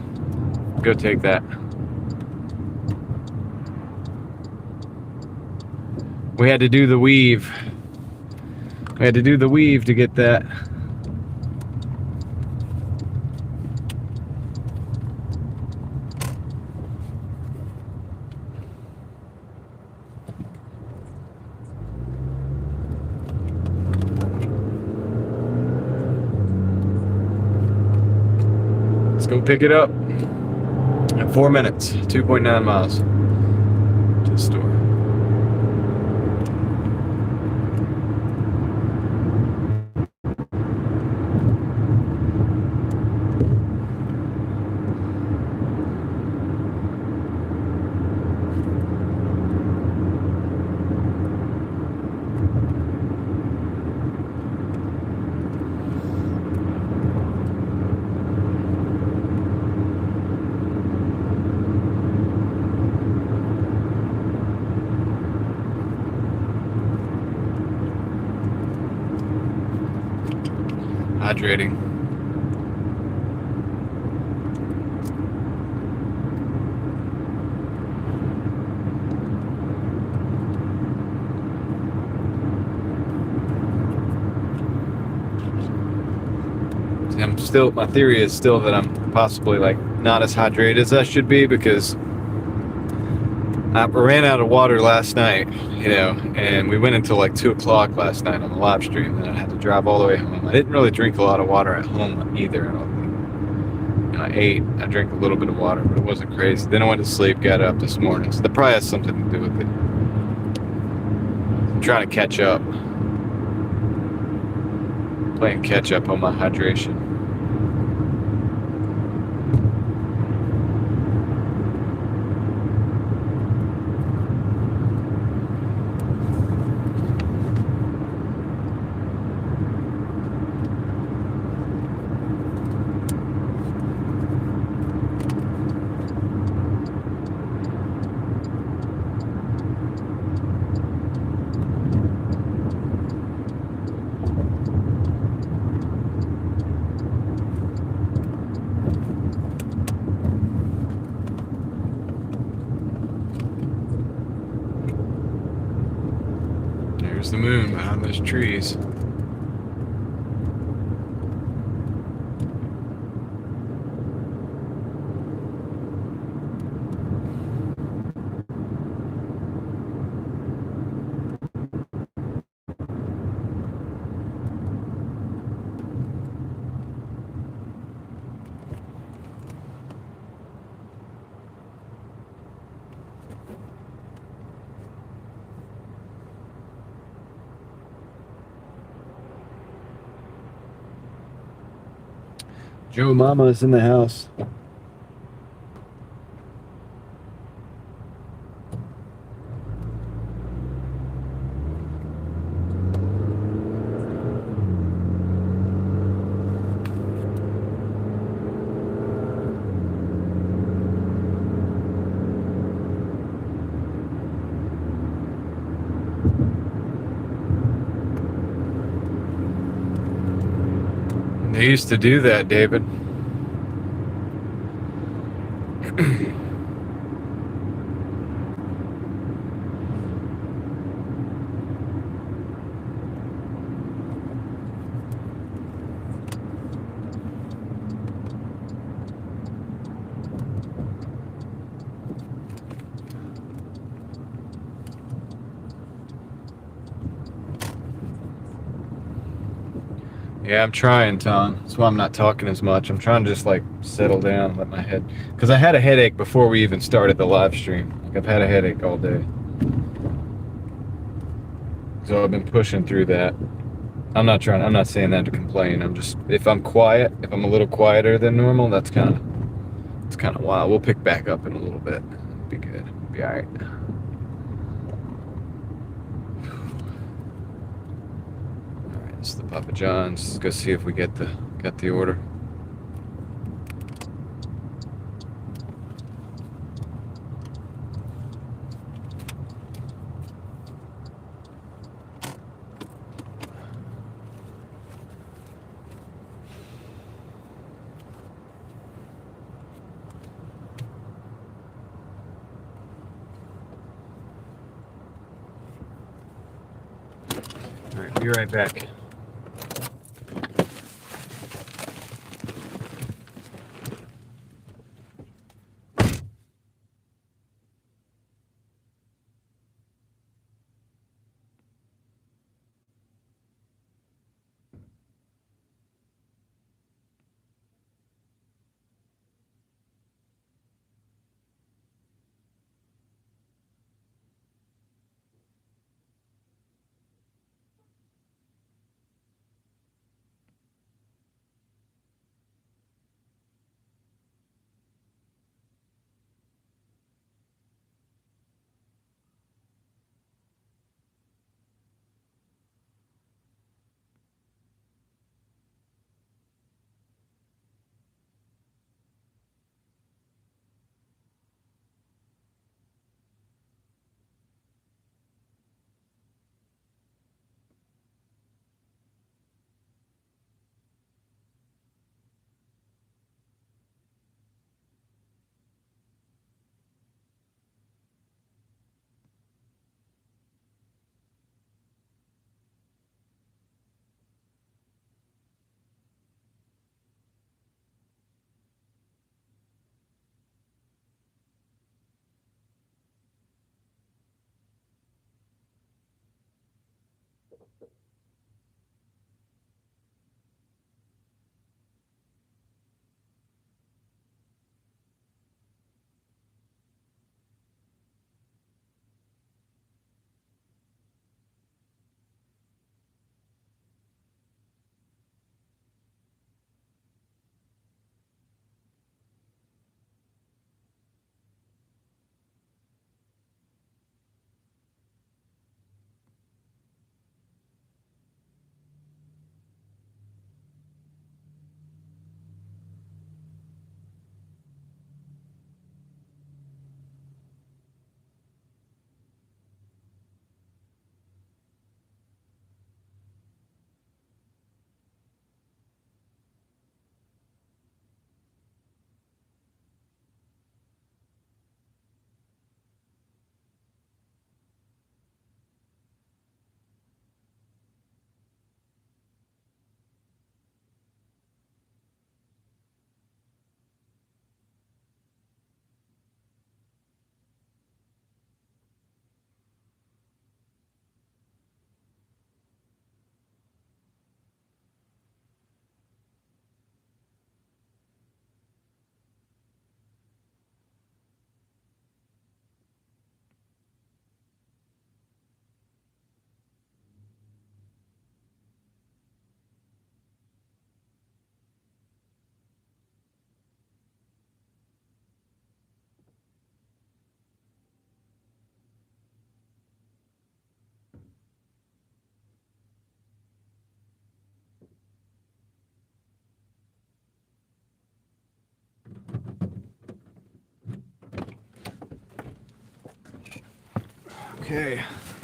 Go take that. We had to do the weave. We had to do the weave to get that. Let's go pick it up. 4 minutes, 2.9 miles to the store. Hydrating. See, I'm still, my theory is still that I'm possibly like not as hydrated as I should be because I ran out of water last night, you know, and we went until like 2 o'clock last night on the live stream, and I had to drive all the way home. I didn't really drink a lot of water at home either. I don't think. I ate, I drank a little bit of water, but it wasn't crazy. Then I went to sleep, got up this morning, so that probably has something to do with it. I'm trying to catch up. Playing catch up on my hydration. the moon behind those trees. Joe Mama is in the house. They used to do that, David. Yeah, I'm trying, Tom. That's why I'm not talking as much. I'm trying to just like settle down, let my head, because I had a headache before we even started the live stream. Like I've had a headache all day, so I've been pushing through that. I'm not saying that to complain. I'm just, if I'm quiet, if I'm a little quieter than normal, it's kind of wild. We'll pick back up in a little bit. It'll be good. It'll be all right. All right, this is the Papa John's. Let's go see if we got the order. All right, be right back. Okay,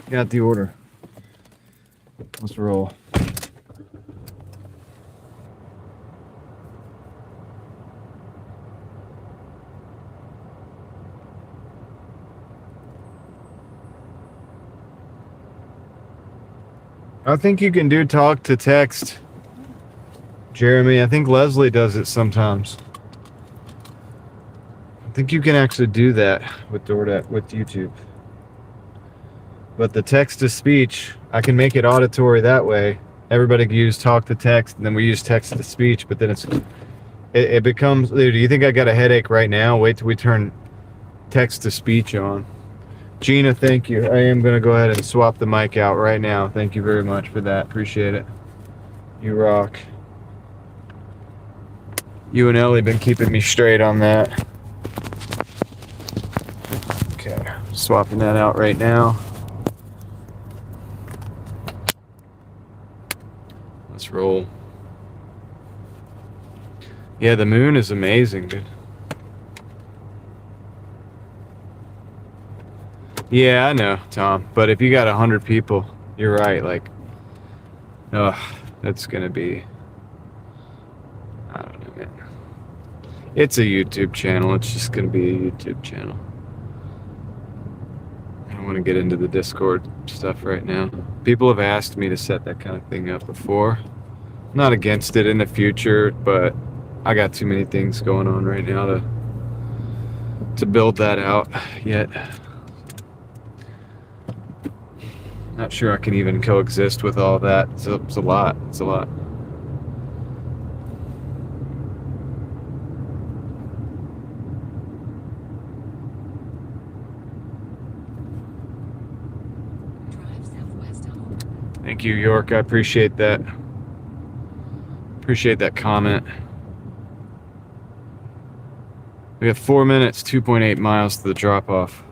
got the order. Let's roll. I think you can do talk to text, Jeremy. I think Leslie does it sometimes. I think you can actually do that with Doordash, with YouTube. But the text to speech, I can make it auditory that way. Everybody can use talk to text, and then we use text to speech. But then it becomes. Dude, do you think I got a headache right now? Wait till we turn text to speech on. Gina, thank you. I am gonna go ahead and swap the mic out right now. Thank you very much for that. Appreciate it. You rock. You and Ellie been keeping me straight on that. Okay, swapping that out right now. Let's roll. Yeah, the moon is amazing, dude. Yeah, I know, Tom. But if you got 100 people, you're right. Like, that's gonna be. I don't know, man. It's a YouTube channel. It's just gonna be a YouTube channel. I don't want to get into the Discord stuff right now. People have asked me to set that kind of thing up before. I'm not against it in the future, but I got too many things going on right now to build that out yet. Not sure I can even coexist with all that. It's a lot. It's a lot. Drive southwest on. Thank you, York. I appreciate that. Appreciate that comment. We have 4 minutes, 2.8 miles to the drop-off.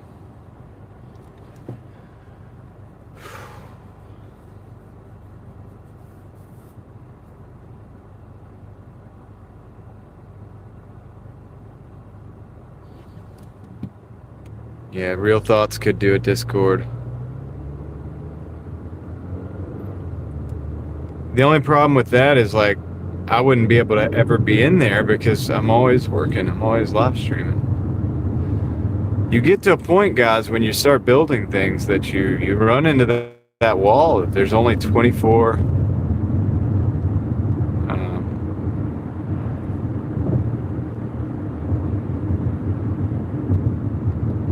Yeah, Real Thoughts could do a Discord. The only problem with that is, like, I wouldn't be able to ever be in there because I'm always working. I'm always live streaming. You get to a point, guys, when you start building things that you run into that wall. If there's only 24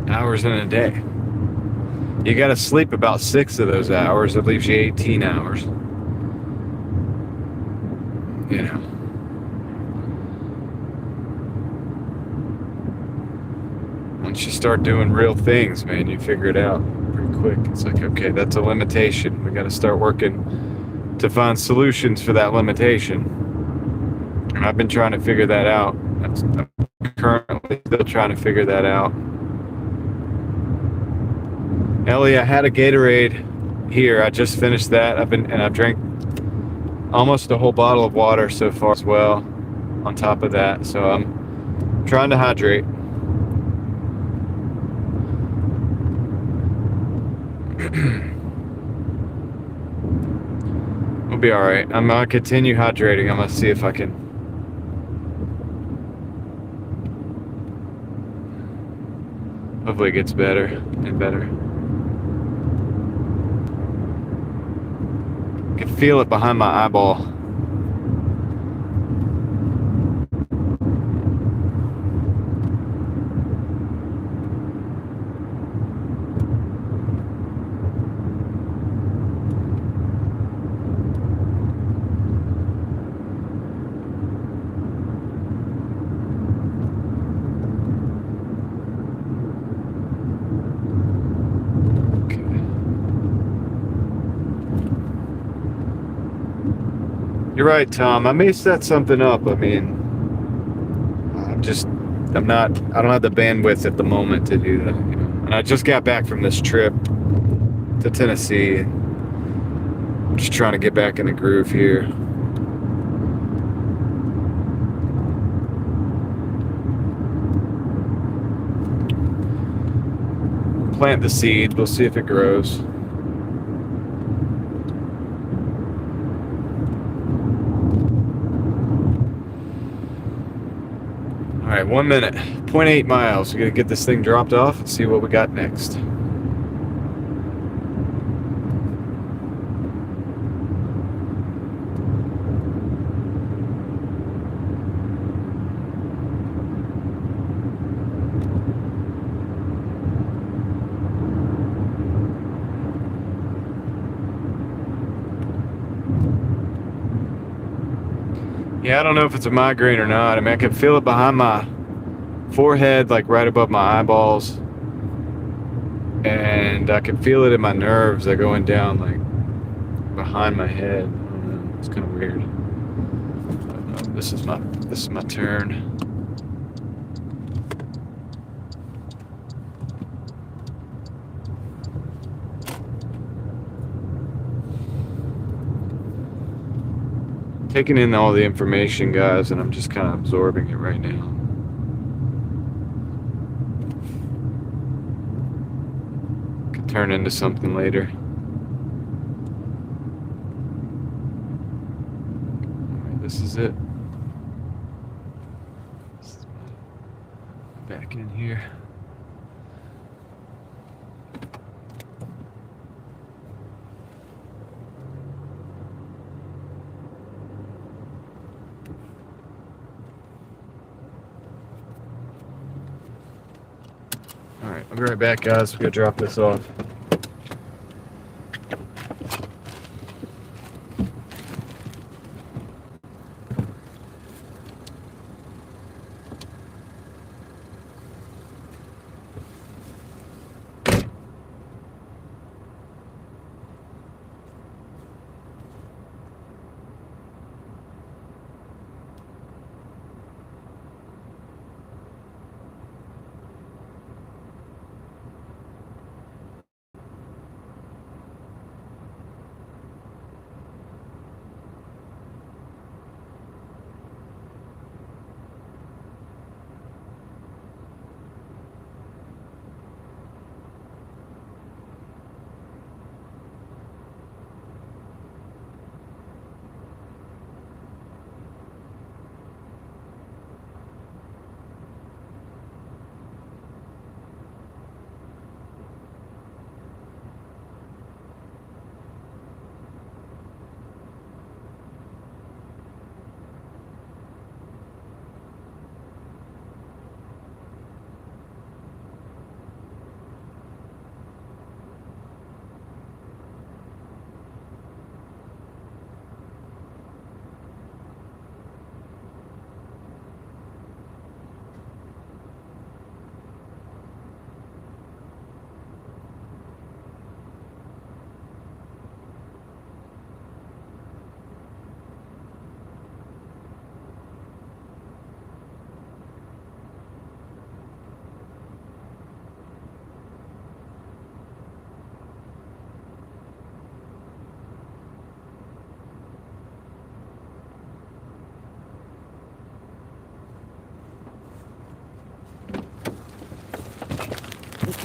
hours in a day. You got to sleep about 6 of those hours. That leaves you 18 hours. You know. Once you start doing real things, man, you figure it out pretty quick. It's like, okay, that's a limitation. We got to start working to find solutions for that limitation. And I've been trying to figure that out. I'm currently still trying to figure that out. Ellie, I had a Gatorade here. I just finished that. I've drank almost a whole bottle of water so far as well on top of that. So I'm trying to hydrate. We'll be all right. I'm going to continue hydrating. I'm going to see if I can. Hopefully it gets better and better. I can feel it behind my eyeball. You're right, Tom. I may set something up. I mean, I don't have the bandwidth at the moment to do that. You know? And I just got back from this trip to Tennessee. I'm just trying to get back in the groove here. plant the seed. We'll see if it grows. All right, 1 minute, 0.8 miles. We gotta get this thing dropped off and see what we got next. Yeah, I don't know if it's a migraine or not. I mean, I can feel it behind my forehead, like right above my eyeballs. And I can feel it in my nerves. They're going down like behind my head. I don't know. It's kind of weird. But no, this is my turn. Taking in all the information, guys, and I'm just kind of absorbing it right now. Could turn into something later. All right, this is it. This is my back in here. Alright, I'll be right back, guys. We gotta drop this off.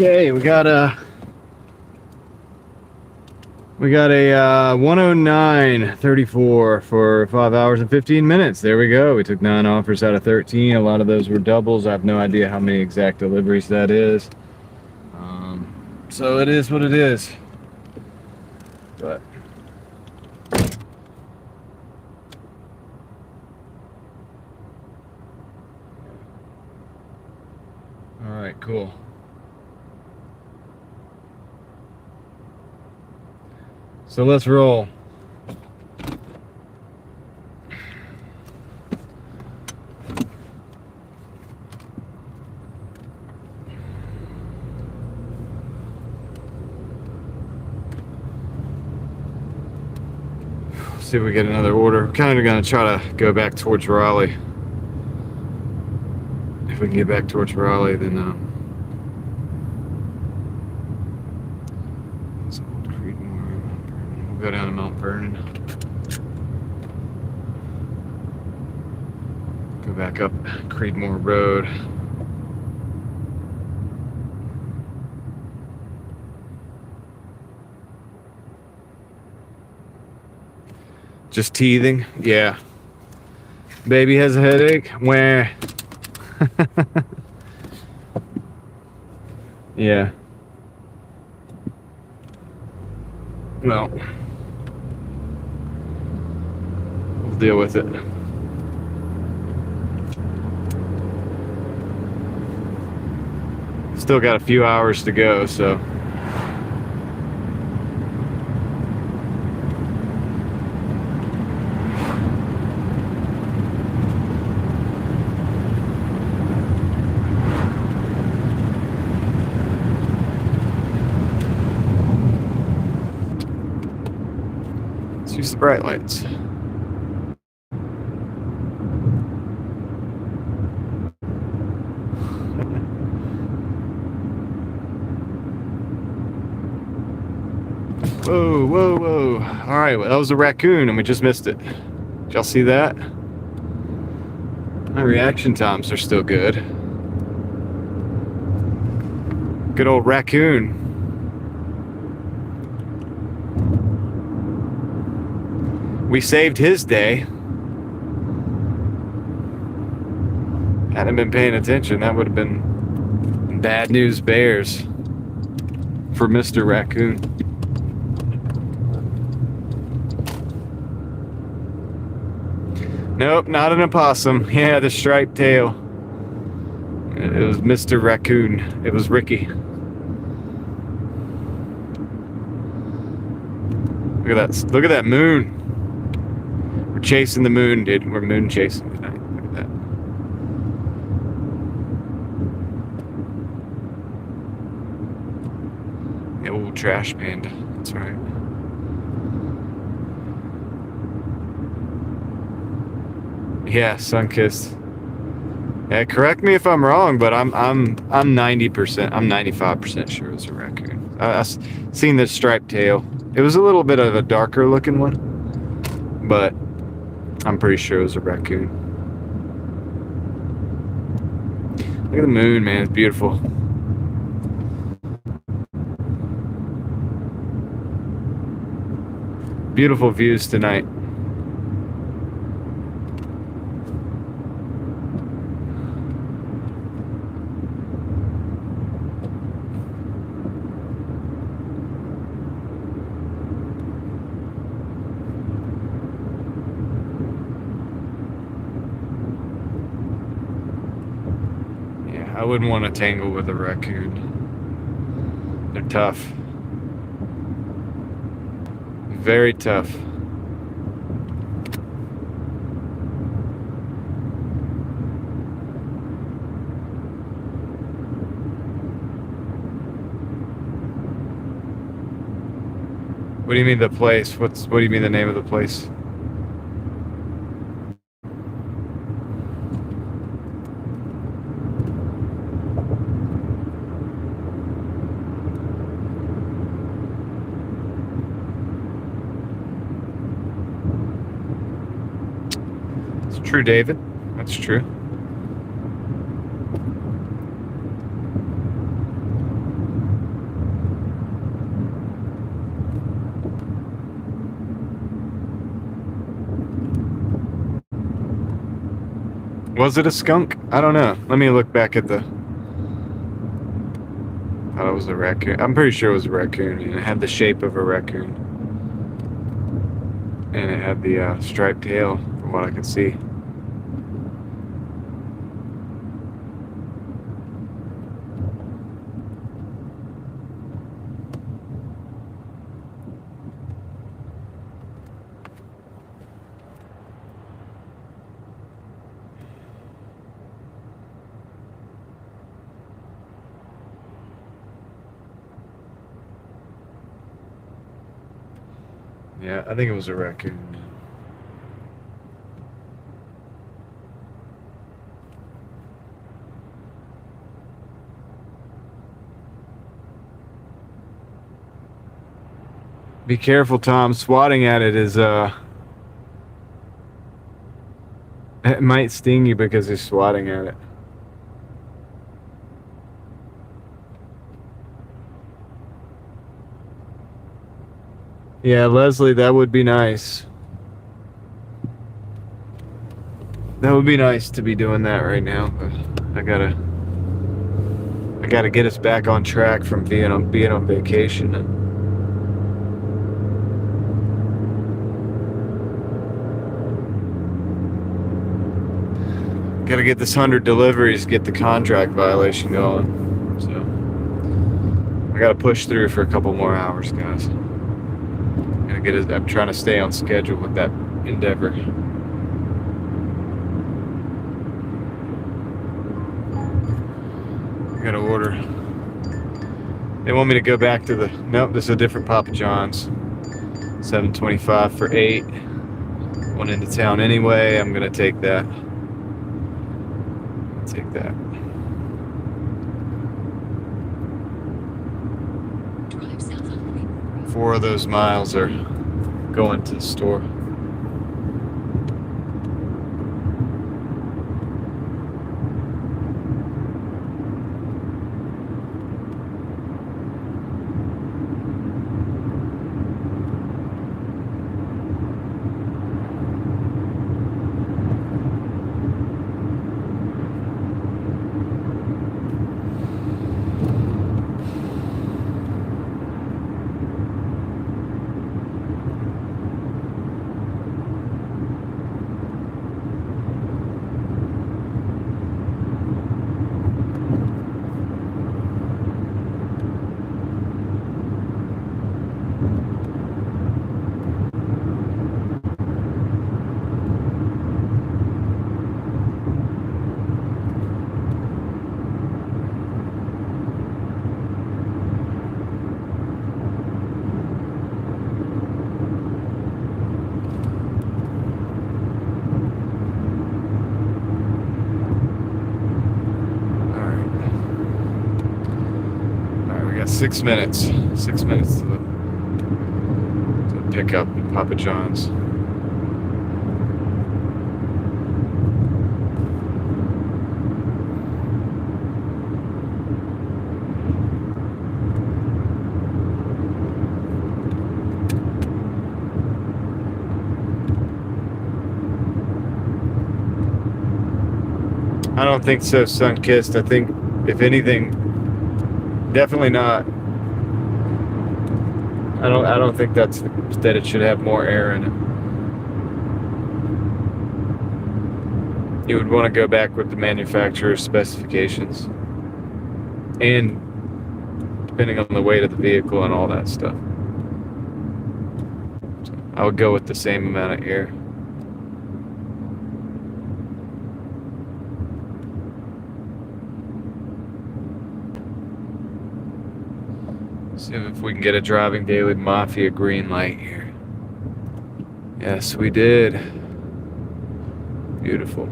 Okay, we got a 109.34 for 5 hours and 15 minutes. There we go. We took 9 offers out of 13. A lot of those were doubles. I have no idea how many exact deliveries that is. So it is what it is. But all right, cool. So let's roll. See if we get another order. We're kind of going to try to go back towards Raleigh. If we can get back towards Raleigh, then we'll go down to Mount Vernon. Go back up Creedmoor Road. Just teething? Yeah. Baby has a headache? Wah. Yeah. Well, we'll deal with it. Still got a few hours to go, so. Let's use the bright lights. Whoa, whoa, whoa. All right, well, that was a raccoon and we just missed it. Did y'all see that? My reaction times are still good. Good old raccoon. We saved his day. Hadn't been paying attention, that would have been bad news bears for Mr. Raccoon. Nope, not an opossum. Yeah, the striped tail. It was Mr. Raccoon. It was Ricky. Look at that. Look at that moon. We're chasing the moon, dude. We're moon chasing tonight. Look at that. The old trash panda. That's right. Yeah, sun-kissed. Yeah, correct me if I'm wrong, but I'm 90%, I'm 95% sure it was a raccoon. I seen the striped tail. It was a little bit of a darker looking one, but I'm pretty sure it was a raccoon. Look at the moon, man. It's beautiful. Beautiful views tonight. I wouldn't want to tangle with a raccoon. They're tough. Very tough. What do you mean the place? What do you mean the name of the place? True, David. That's true. Was it a skunk? I don't know. Let me look back at the... I thought it was a raccoon. I'm pretty sure it was a raccoon. And it had the shape of a raccoon. And it had the striped tail, from what I can see. Yeah, I think it was a raccoon. Be careful, Tom. Swatting at it is, it might sting you because he's swatting at it. Yeah, Leslie, that would be nice. That would be nice to be doing that right now, but I gotta get us back on track from being on vacation. And gotta get this 100 deliveries, get the contract violation going. So I gotta push through for a couple more hours, guys. I'm trying to stay on schedule with that endeavor. I gotta order. They want me to go back to the. Nope, this is a different Papa John's. $7.25 for 8. Went into town anyway. I'm gonna take that. Take that. Drive south on Greenwood. 4 of those miles are going to the store. We got 6 minutes. 6 minutes to pick up at Papa John's. I don't think so, sun-kissed. I think, if anything, definitely not. I don't think that it should have more air in it. You would want to go back with the manufacturer's specifications, and depending on the weight of the vehicle and all that stuff. So I would go with the same amount of air. See if we can get a Driving Daily Mafia green light here. Yes, we did. Beautiful.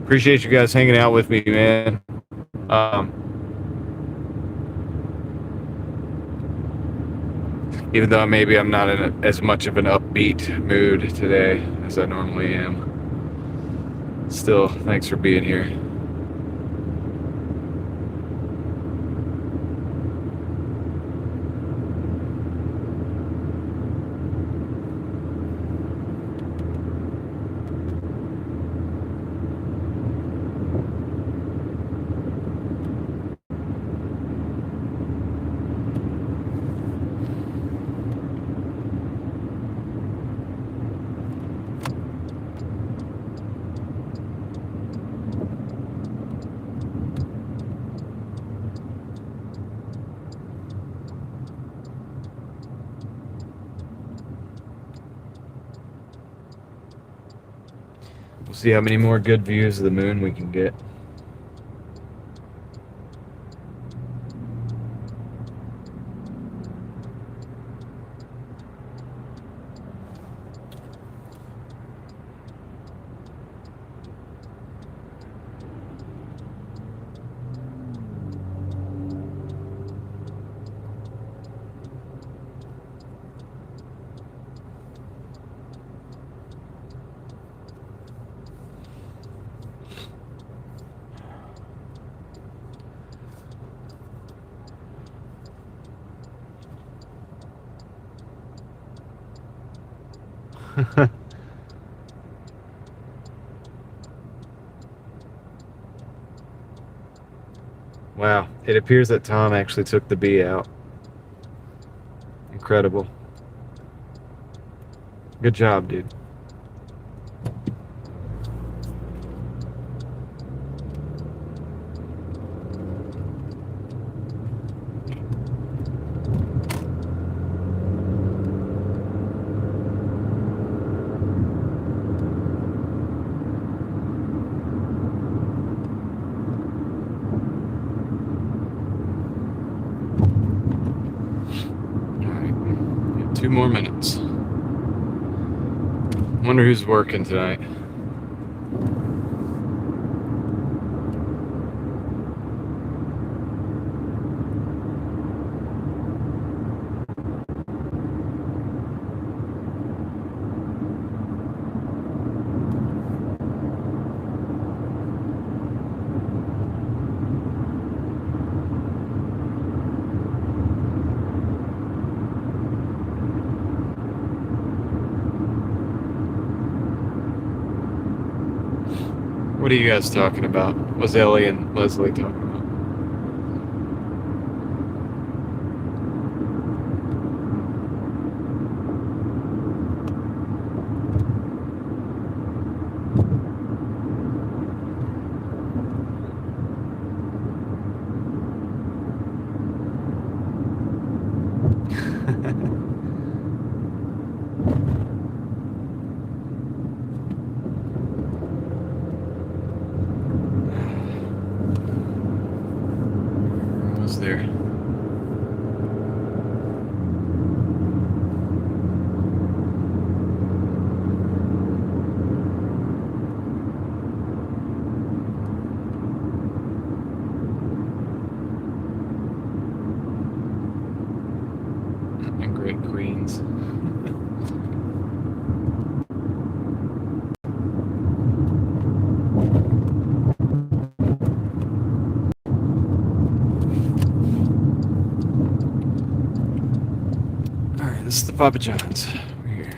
Appreciate you guys hanging out with me, man. Even though maybe I'm not in as much of an upbeat mood today as I normally am. Still, thanks for being here. We'll see how many more good views of the moon we can get. Wow, it appears that Tom actually took the bee out. Incredible. Good job, dude. Alright, 2 more minutes. Wonder who's working tonight. What are you guys talking about? Was Ellie and Leslie talking about? Almost there. And Great Queens. Alright, this is the Papa John's. We're here.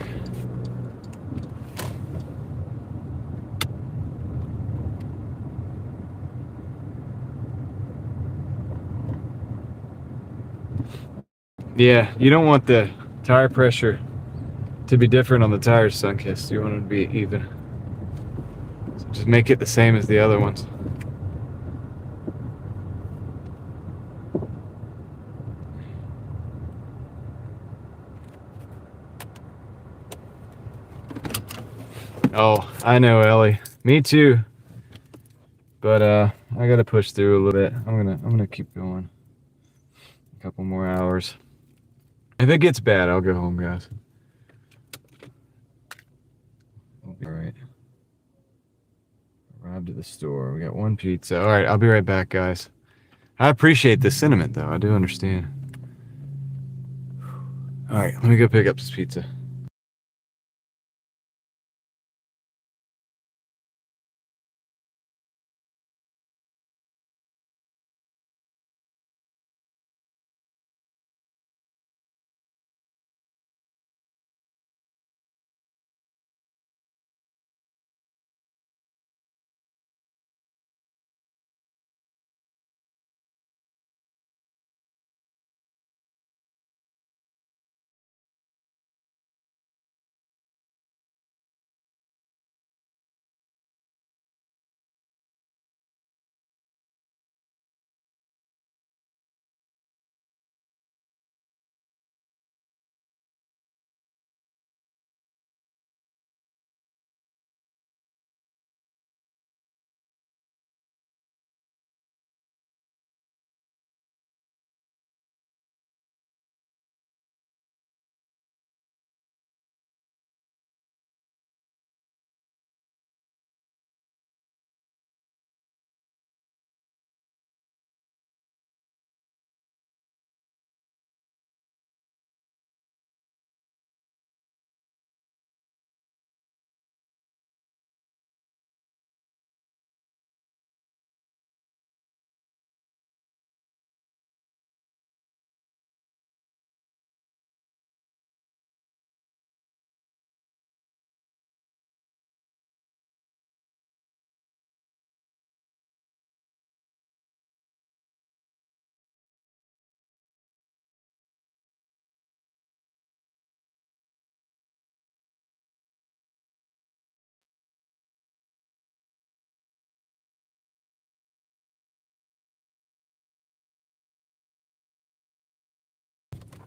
Yeah, you don't want the tire pressure to be different on the tires, Sunkist. You want them to be even. So just make it the same as the other ones. Oh, I know, Ellie. Me too. But I gotta push through a little bit. I'm gonna keep going. A couple more hours. If it gets bad, I'll go home, guys. We'll be alright. Arrived at the store. We got one pizza. Alright, I'll be right back, guys. I appreciate the sentiment, though. I do understand. Alright, let me go pick up this pizza.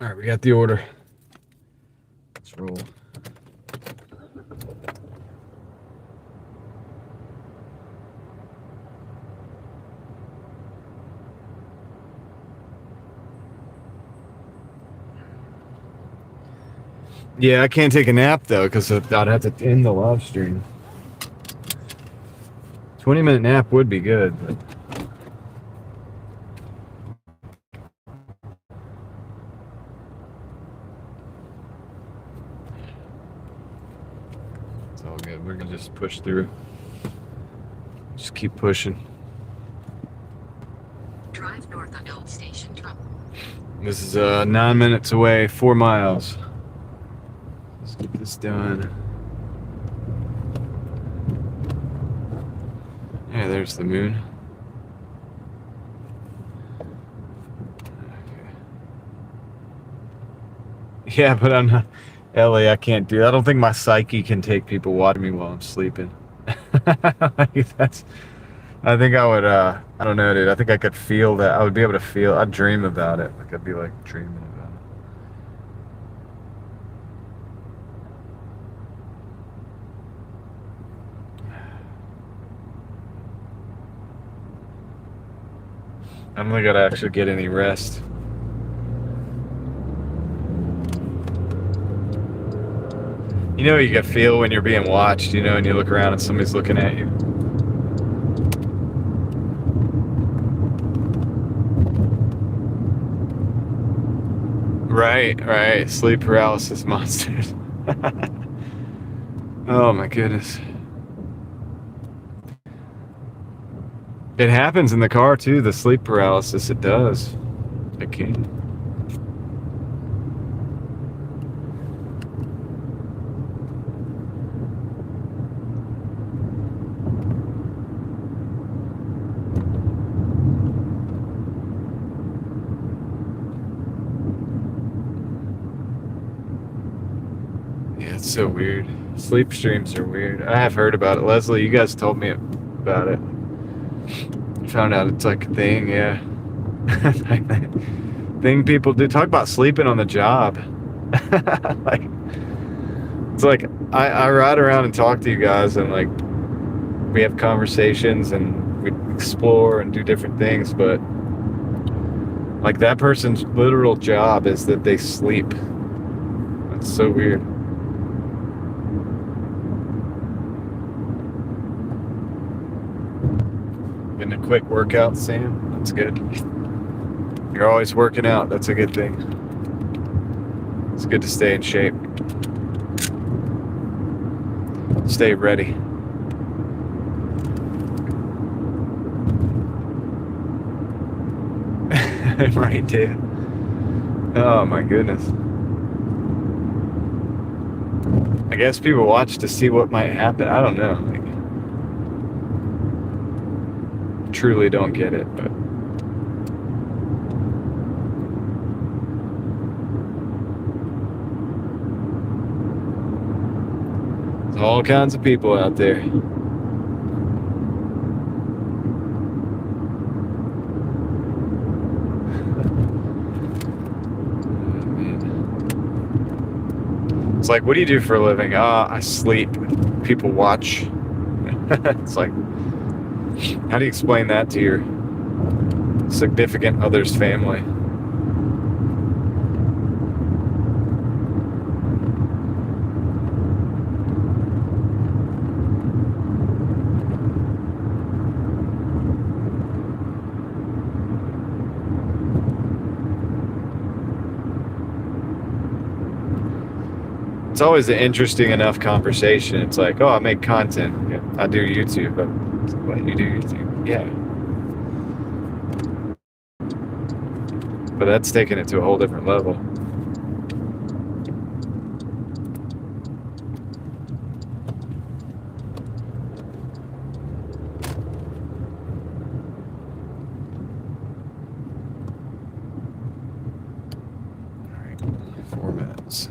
All right, we got the order. Let's roll. Yeah, I can't take a nap though because I'd have to end the live stream. 20-minute nap would be good, but it's all good. We're gonna just push through. Just keep pushing. Drive north on Old Station Tunnel. This is 9 minutes away, 4 miles. Let's get this done. Yeah, there's the moon. Okay. Yeah, but I'm not, Ellie, I can't do that. I don't think my psyche can take people watching me while I'm sleeping. Like, I think I would, I don't know, dude. I think I could feel that. I would be able to feel, I'd dream about it. Like, I'd be like dreaming about it. I don't think I'd actually get any rest. You know, you can feel when you're being watched, you know, and you look around and somebody's looking at you. Right. Sleep paralysis monsters. Oh my goodness. It happens in the car too, the sleep paralysis. It does. It can. Yeah, it's so weird. Sleep streams are weird. I have heard about it. Leslie, you guys told me about it. Found out it's like a thing, yeah. Thing people do. Talk about sleeping on the job. Like, it's like I ride around and talk to you guys, and like we have conversations and we explore and do different things, but like that person's literal job is that they sleep. That's so weird. Getting a quick workout, Sam. That's good. You're always working out. That's a good thing. It's good to stay in shape. Stay ready. Right, dude. Oh my goodness. I guess people watch to see what might happen. I don't know. Like, truly don't get it, but there's all kinds of people out there. It's like, what do you do for a living? I sleep. People watch. It's like, how do you explain that to your significant other's family? It's always an interesting enough conversation. It's like, oh, I make content. Yeah, I do YouTube. But what, you do YouTube? Yeah. But that's taking it to a whole different level. All right, 4 minutes.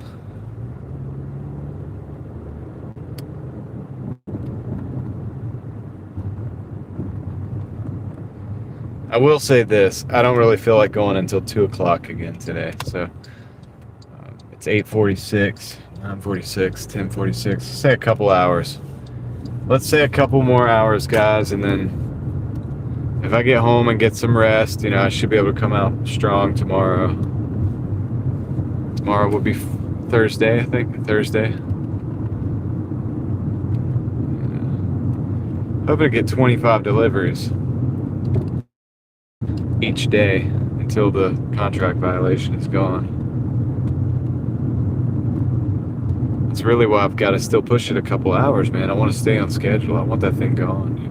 I will say this, I don't really feel like going until 2 o'clock again today, so It's 8:46, 9:46, 10:46. Say a couple hours. Let's say a couple more hours, guys, and then if I get home and get some rest, you know, I should be able to come out strong tomorrow. Tomorrow will be Thursday, I think. Thursday. Hoping to get 25 deliveries each day until the contract violation is gone. That's really why I've got to still push it a couple hours, man. I want to stay on schedule. I want that thing going.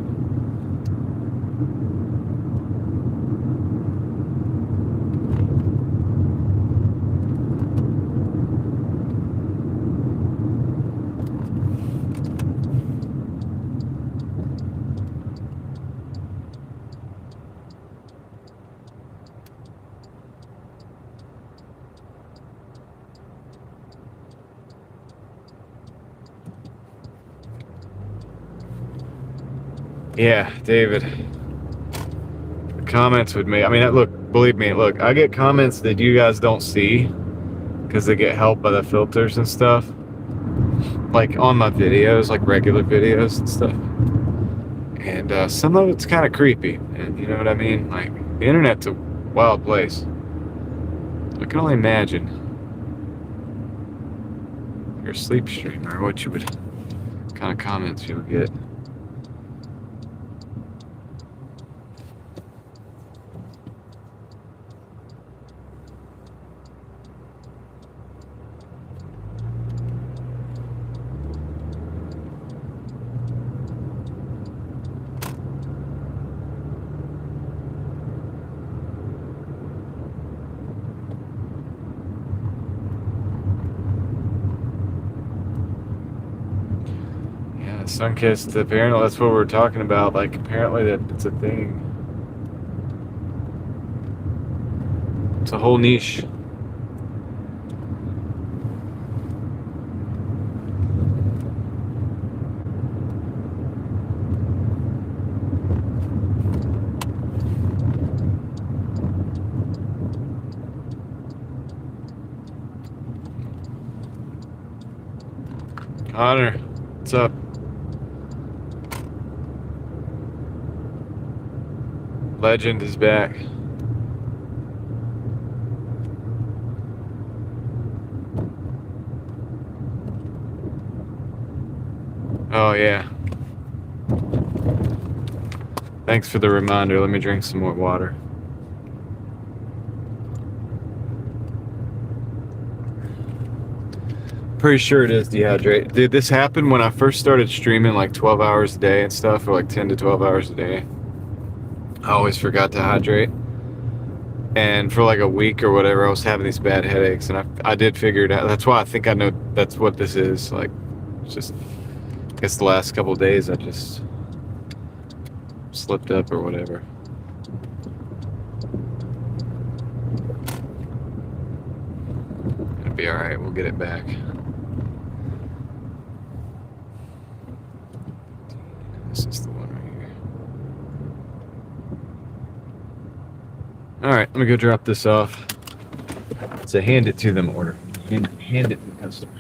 Yeah, David. The comments would make. I mean, look, believe me, look, I get comments that you guys don't see because they get helped by the filters and stuff. Like on my videos, like regular videos and stuff. And some of it's kind of creepy. And you know what I mean? Like, the internet's a wild place. I can only imagine your sleep streamer, what you would, kind of comments you would get. Sunkissed, apparently that's what we're talking about. Like, apparently that it's a thing. It's a whole niche. Connor, what's up? Legend is back. Oh, yeah. Thanks for the reminder. Let me drink some more water. Pretty sure it is dehydrated. Dude, this happened when I first started streaming like 12 hours a day and stuff, or like 10 to 12 hours a day. I always forgot to hydrate. And for like a week or whatever, I was having these bad headaches, and I did figure it out. That's why I think I know that's what this is. Like, it's just, I guess the last couple of days I just slipped up or whatever. It'll be alright, we'll get it back. This is the one right here. Alright, let me go drop this off. It's a hand it to them order. Hand it to the customer.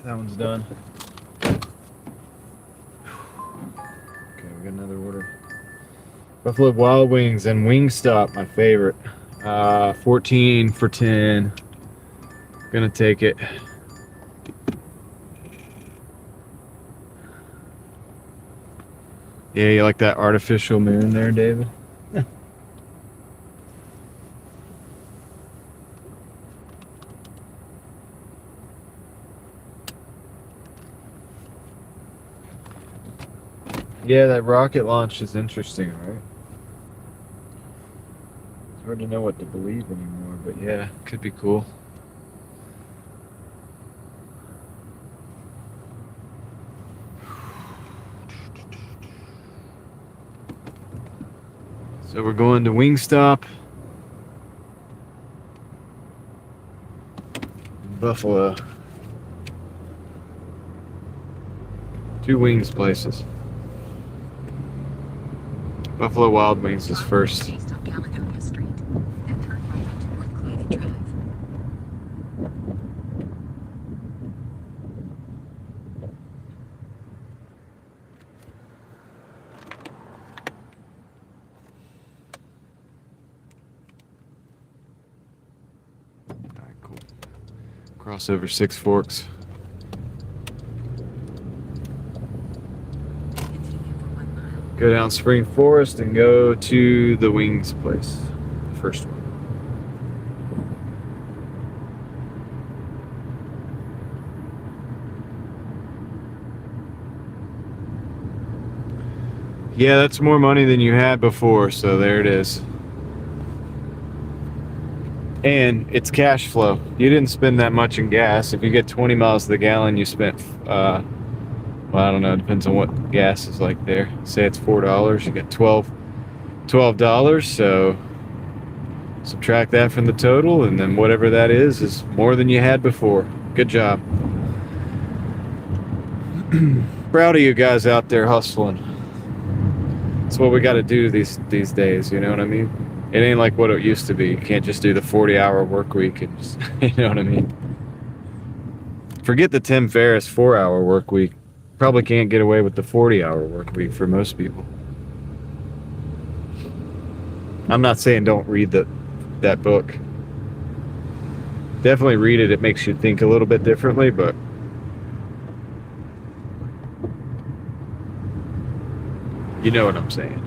That one's done. Okay, we got another order. Buffalo Wild Wings and Wingstop, my favorite. 14 for 10. Gonna take it. Yeah, you like that artificial moon there, David? Yeah, that rocket launch is interesting, right? It's hard to know what to believe anymore, but yeah, could be cool. So we're going to Wingstop, Buffalo. 2 wings places. Buffalo Wild Wings is first. East on Caledonia Street, and turn right onto Woodcliff Drive. Alright, cool. Cross over 6 Forks. Continue for 1 mile. Go down Spring Forest and go to the Wings place. The first one. Yeah, that's more money than you had before, so there it is. And it's cash flow. You didn't spend that much in gas. If you get 20 miles to the gallon, you spent, well, I don't know, it depends on what gas is like there. Say it's $4, you get $12, so subtract that from the total, and then whatever that is more than you had before. Good job. Proud of you guys out there hustling. That's what we got to do these days, you know what I mean? It ain't like what it used to be. You can't just do the 40-hour work week and just, you know what I mean? Forget the Tim Ferriss 4-hour work week. Probably can't get away with the 40-hour work week for most people. I'm not saying don't read that book. Definitely read it. It makes you think a little bit differently, but you know what I'm saying.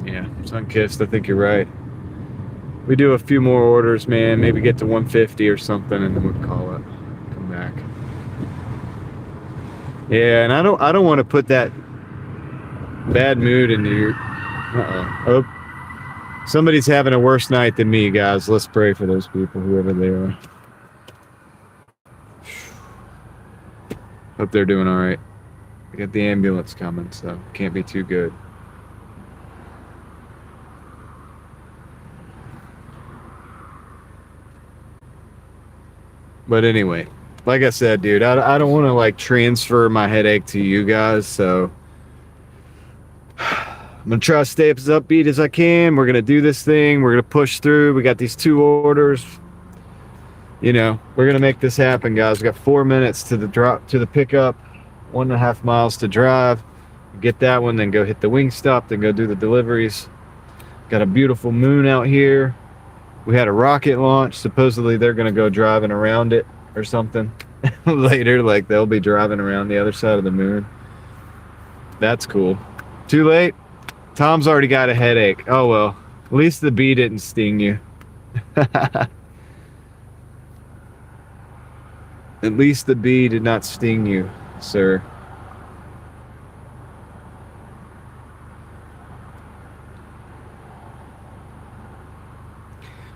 Yeah, Sunkissed, I think you're right. We do a few more orders, man. Maybe get to 150 or something, and then we'll call it. Come back. Yeah, and I don't want to put that bad mood into your. Oh, somebody's having a worse night than me, guys. Let's pray for those people, whoever they are. Hope they're doing all right. We got the ambulance coming, so can't be too good. But anyway, like I said, dude, I don't want to like transfer my headache to you guys, so I'm gonna try to stay as upbeat as I can. We're gonna do this thing. We're gonna push through. We got these 2 orders. You know, we're gonna make this happen, guys. We got 4 minutes to the drop, to the pickup, 1.5 miles to drive. Get that one, then go hit the Wingstop, then go do the deliveries. Got a beautiful moon out here. We had a rocket launch. Supposedly they're gonna go driving around it or something later. Like they'll be driving around the other side of the moon. That's cool. Too late. Tom's already got a headache. Oh well. At least the bee didn't sting you. At least the bee did not sting you, sir.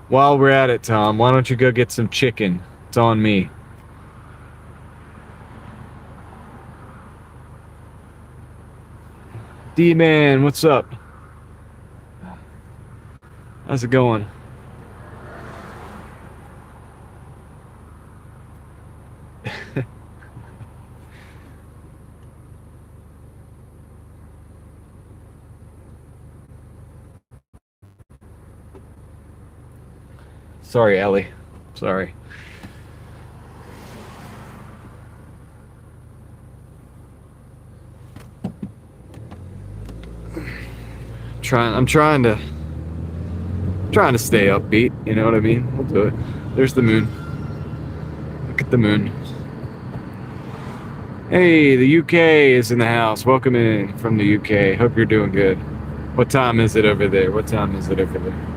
While we're at it, Tom, why don't you go get some chicken? It's on me. D-Man, what's up? How's it going? Sorry, Ellie. Sorry. I'm trying to stay upbeat, you know what I mean? We'll do it. There's the moon. Look at the moon. Hey, the UK is in the house. Welcome in from the UK. Hope you're doing good. What time is it over there? What time is it over there?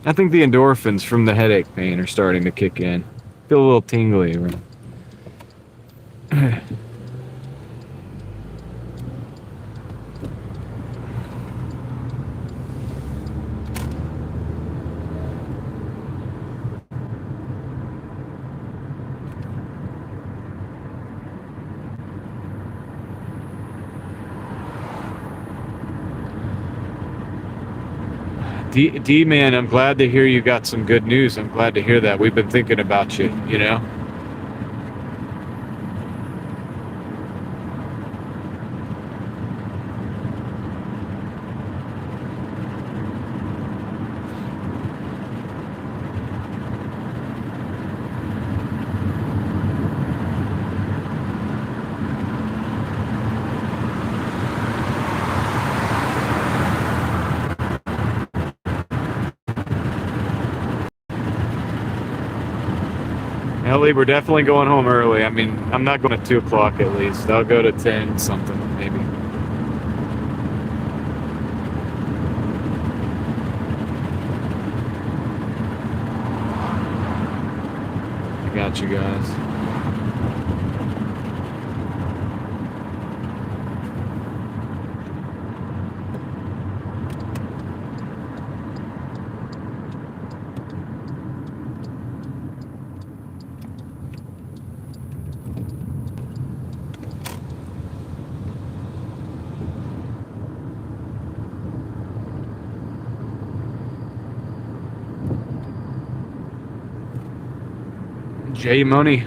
I think the endorphins from the headache pain are starting to kick in. Feel a little tingly. D man, I'm glad to hear you got some good news. I'm glad to hear that. We've been thinking about you, you know? Ellie, we're definitely going home early. I mean, I'm not going at 2 o'clock at least. I'll go to 10 something, maybe. I got you guys. J Money.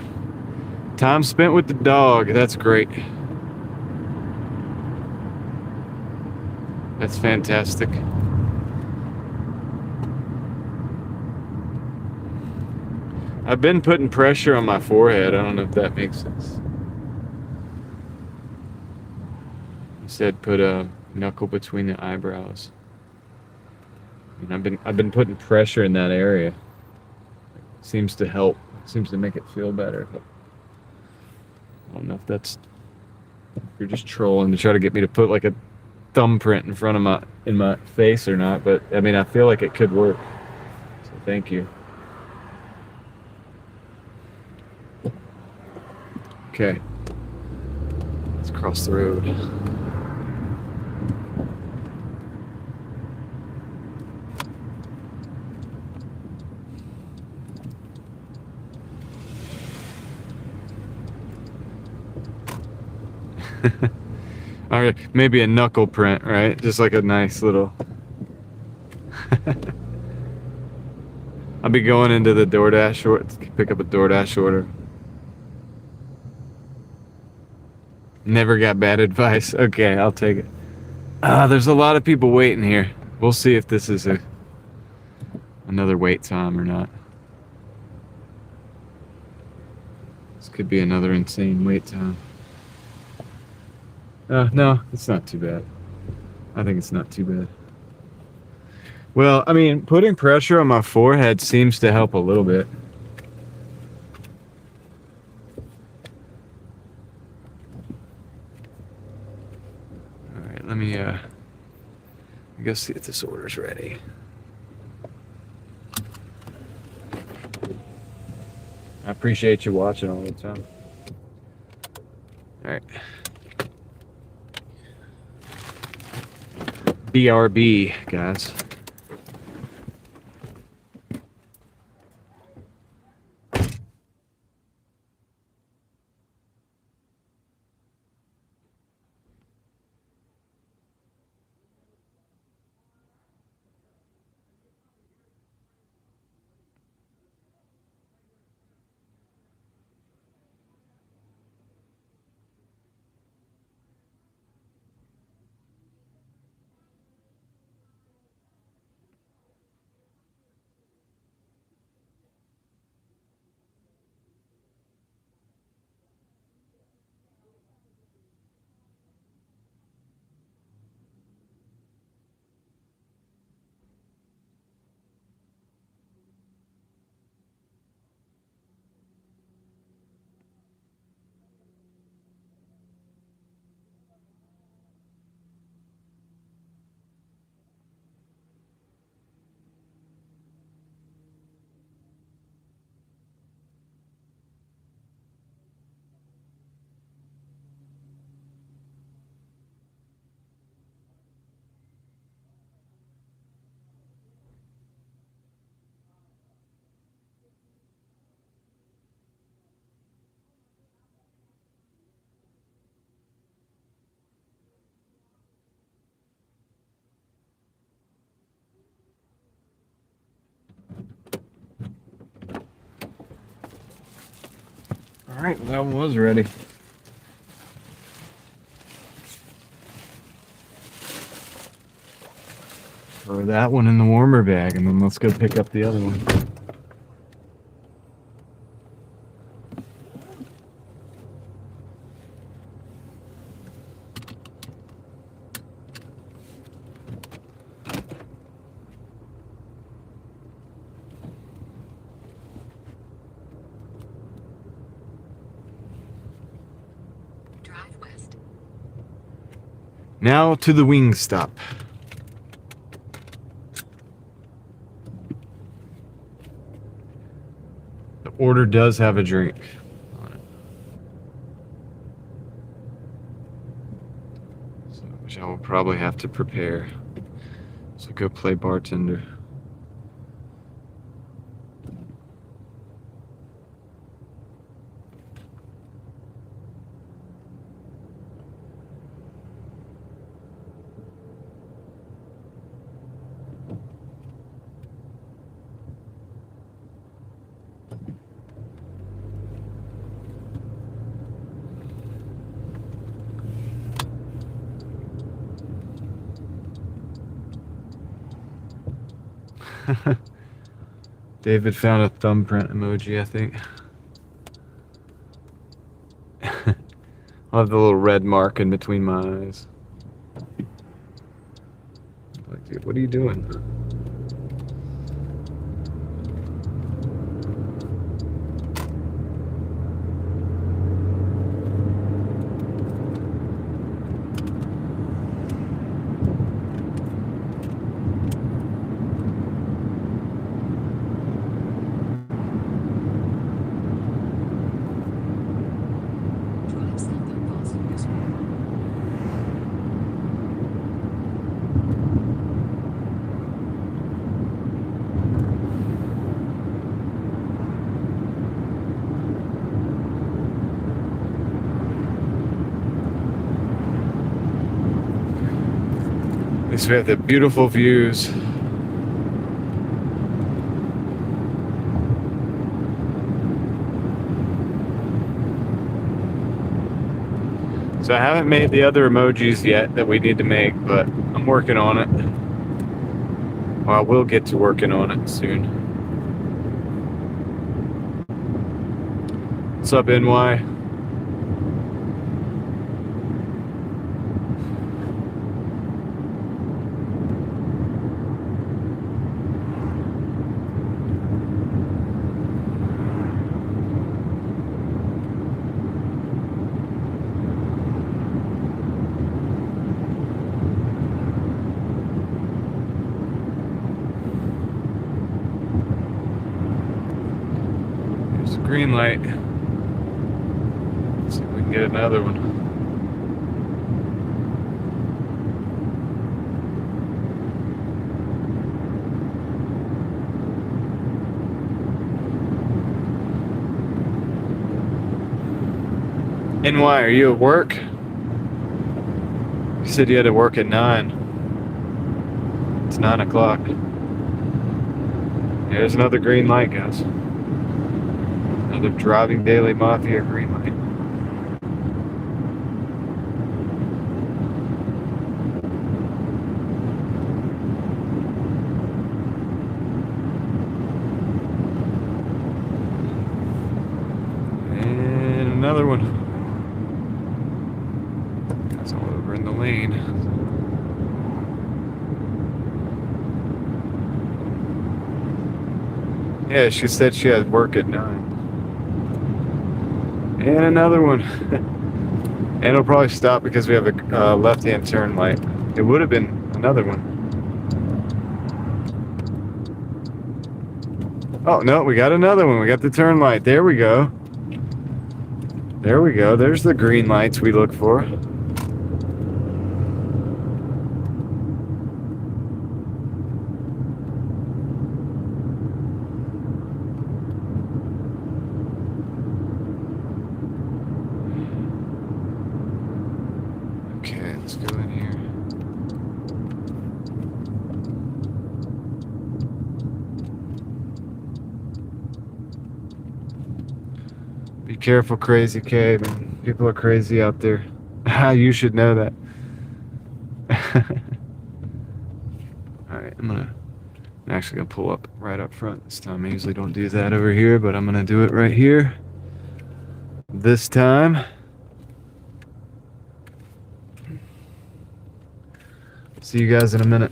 Time spent with the dog. That's great. That's fantastic. I've been putting pressure on my forehead. I don't know if that makes sense. You said put a knuckle between the eyebrows. And I've been putting pressure in that area. Seems to help. Seems to make it feel better. But I don't know if you're just trolling to try to get me to put like a thumbprint in front of my face or not, but I mean I feel like it could work. So thank you. Okay. Let's cross the road. All right, maybe a knuckle print, right? Just like a nice little. I'll be going into the Doordash or pick up a Doordash order. Never got bad advice. Okay, I'll take it. There's a lot of people waiting here. We'll see if this is another wait time or not. This could be another insane wait time. No, it's not too bad. I think it's not too bad. Well, I mean, putting pressure on my forehead seems to help a little bit. All right, let me go see if this order's ready. I appreciate you watching all the time. All right. BRB, guys. All right, well, that one was ready. Throw that one in the warmer bag, and then let's go pick up the other one. Drive west. Now to the wing stop. The order does have a drink on it. So, which I will probably have to prepare. So go play bartender. David found a thumbprint emoji, I think. I'll have the little red mark in between my eyes. Like, dude, what are you doing? Drive south of Boston this way. At least we have the beautiful views. So I haven't made the other emojis yet that we need to make, but I'm working on it. Well, I will get to working on it soon. What's up, NY? There's a green light. Let's see if we can get another one. NY, are you at work? You said you had to work at 9. It's 9 o'clock. There's another green light, guys. Another Driving Daily Mafia green light. And another one. That's all over in the lane. Yeah, she said she had work at 9. And another one. And it'll probably stop because we have a left-hand turn light. It would have been another one. Oh, no, we got another one. We got the turn light. There we go. There we go. There's the green lights we look for. Okay, let's go in here. Be careful, Crazy K, man. People are crazy out there. You should know that. Alright, I'm actually gonna pull up right up front this time. I usually don't do that over here, but I'm gonna do it right here this time. See you guys in a minute.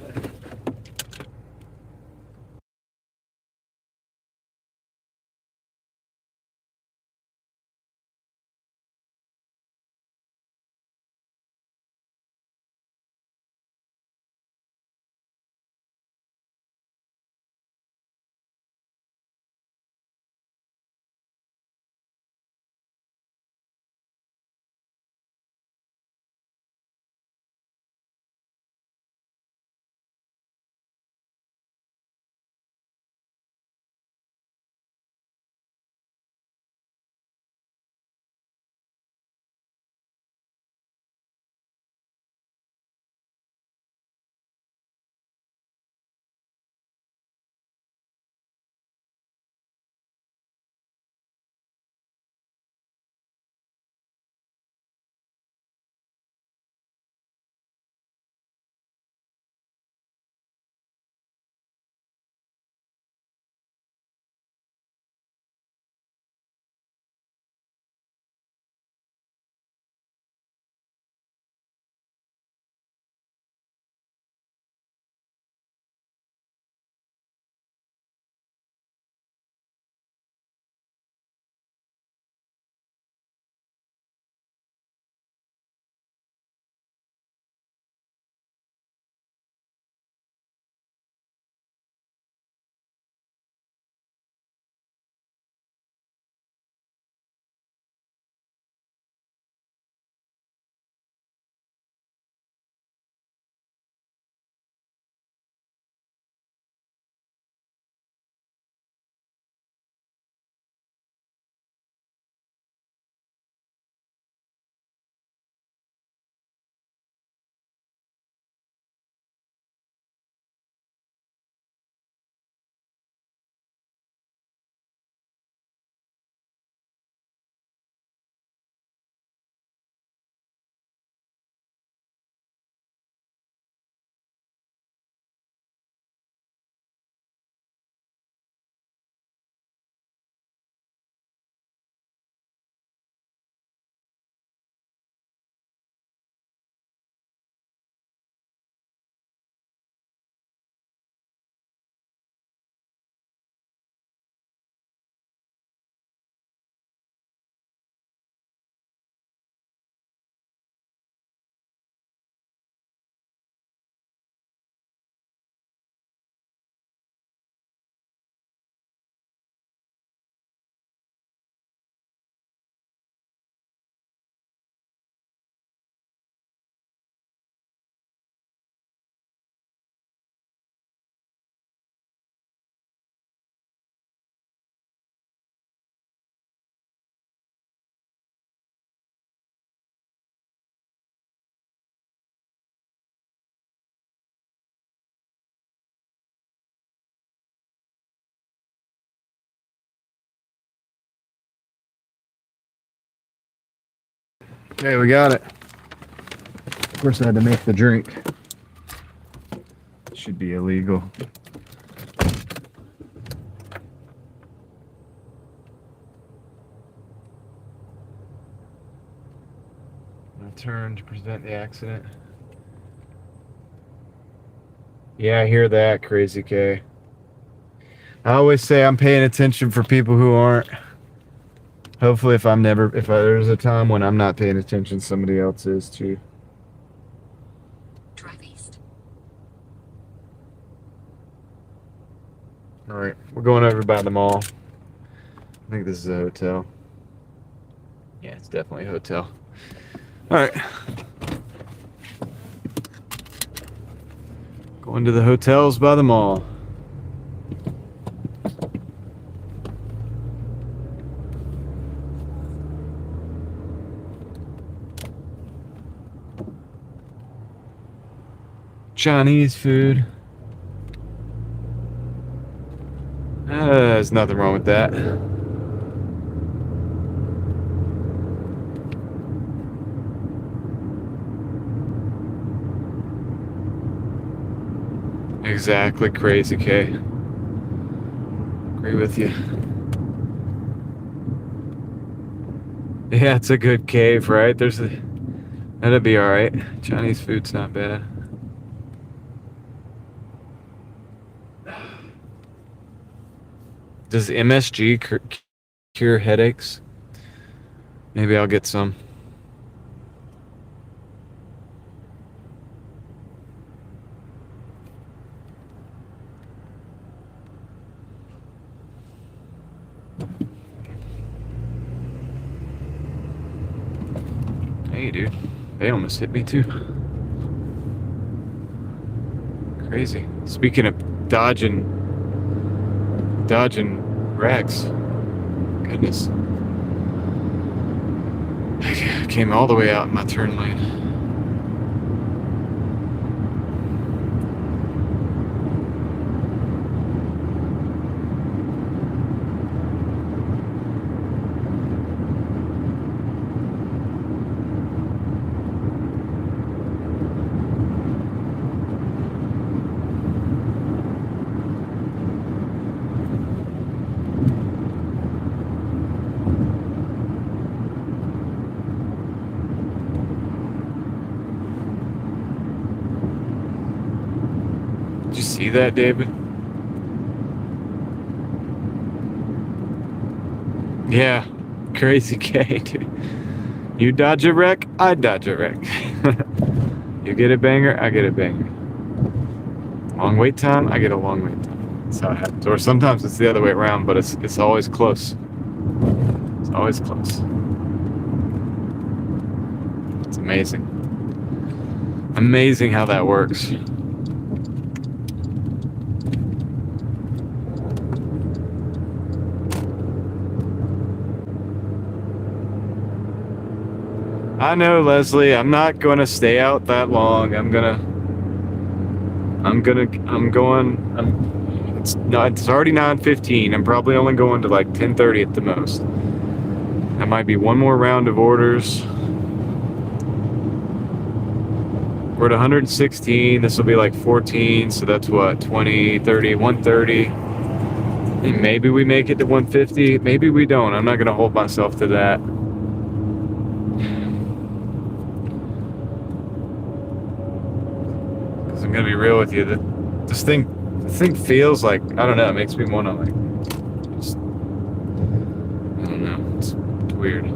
Okay, we got it. Of course, I had to make the drink. Should be illegal. I turn to prevent the accident. Yeah, I hear that, Crazy K. I always say I'm paying attention for people who aren't. Hopefully, if there's a time when I'm not paying attention, somebody else is too. Drive east. All right, we're going over by the mall. I think this is a hotel. Yeah, it's definitely a hotel. All right. Going to the hotels by the mall. Chinese food. There's nothing wrong with that. Exactly, crazy K. Agree with you. Yeah, it's a good cave, right? That'd be all right. Chinese food's not bad. Does MSG cure headaches? Maybe I'll get some. Hey, dude. They almost hit me, too. Crazy. Speaking of dodging wrecks. Goodness. I came all the way out in my turn lane. Did you see that, David? Yeah, crazy K, dude. You dodge a wreck, I dodge a wreck. You get a banger, I get a banger. Long wait time, I get a long wait time. That's how it happens. Or sometimes it's the other way around, but it's always close. It's always close. It's amazing. Amazing how that works. I know, Leslie, I'm not going to stay out that long. It's already 9:15. I'm probably only going to like 10:30 at the most. That might be one more round of orders. We're at 116. This will be like 14. So that's what, 20, 30, 130. And maybe we make it to 150. Maybe we don't. I'm not going to hold myself to that. I'm gonna be real with you. This thing feels like, I don't know. It makes me want to like, just, I don't know. It's weird.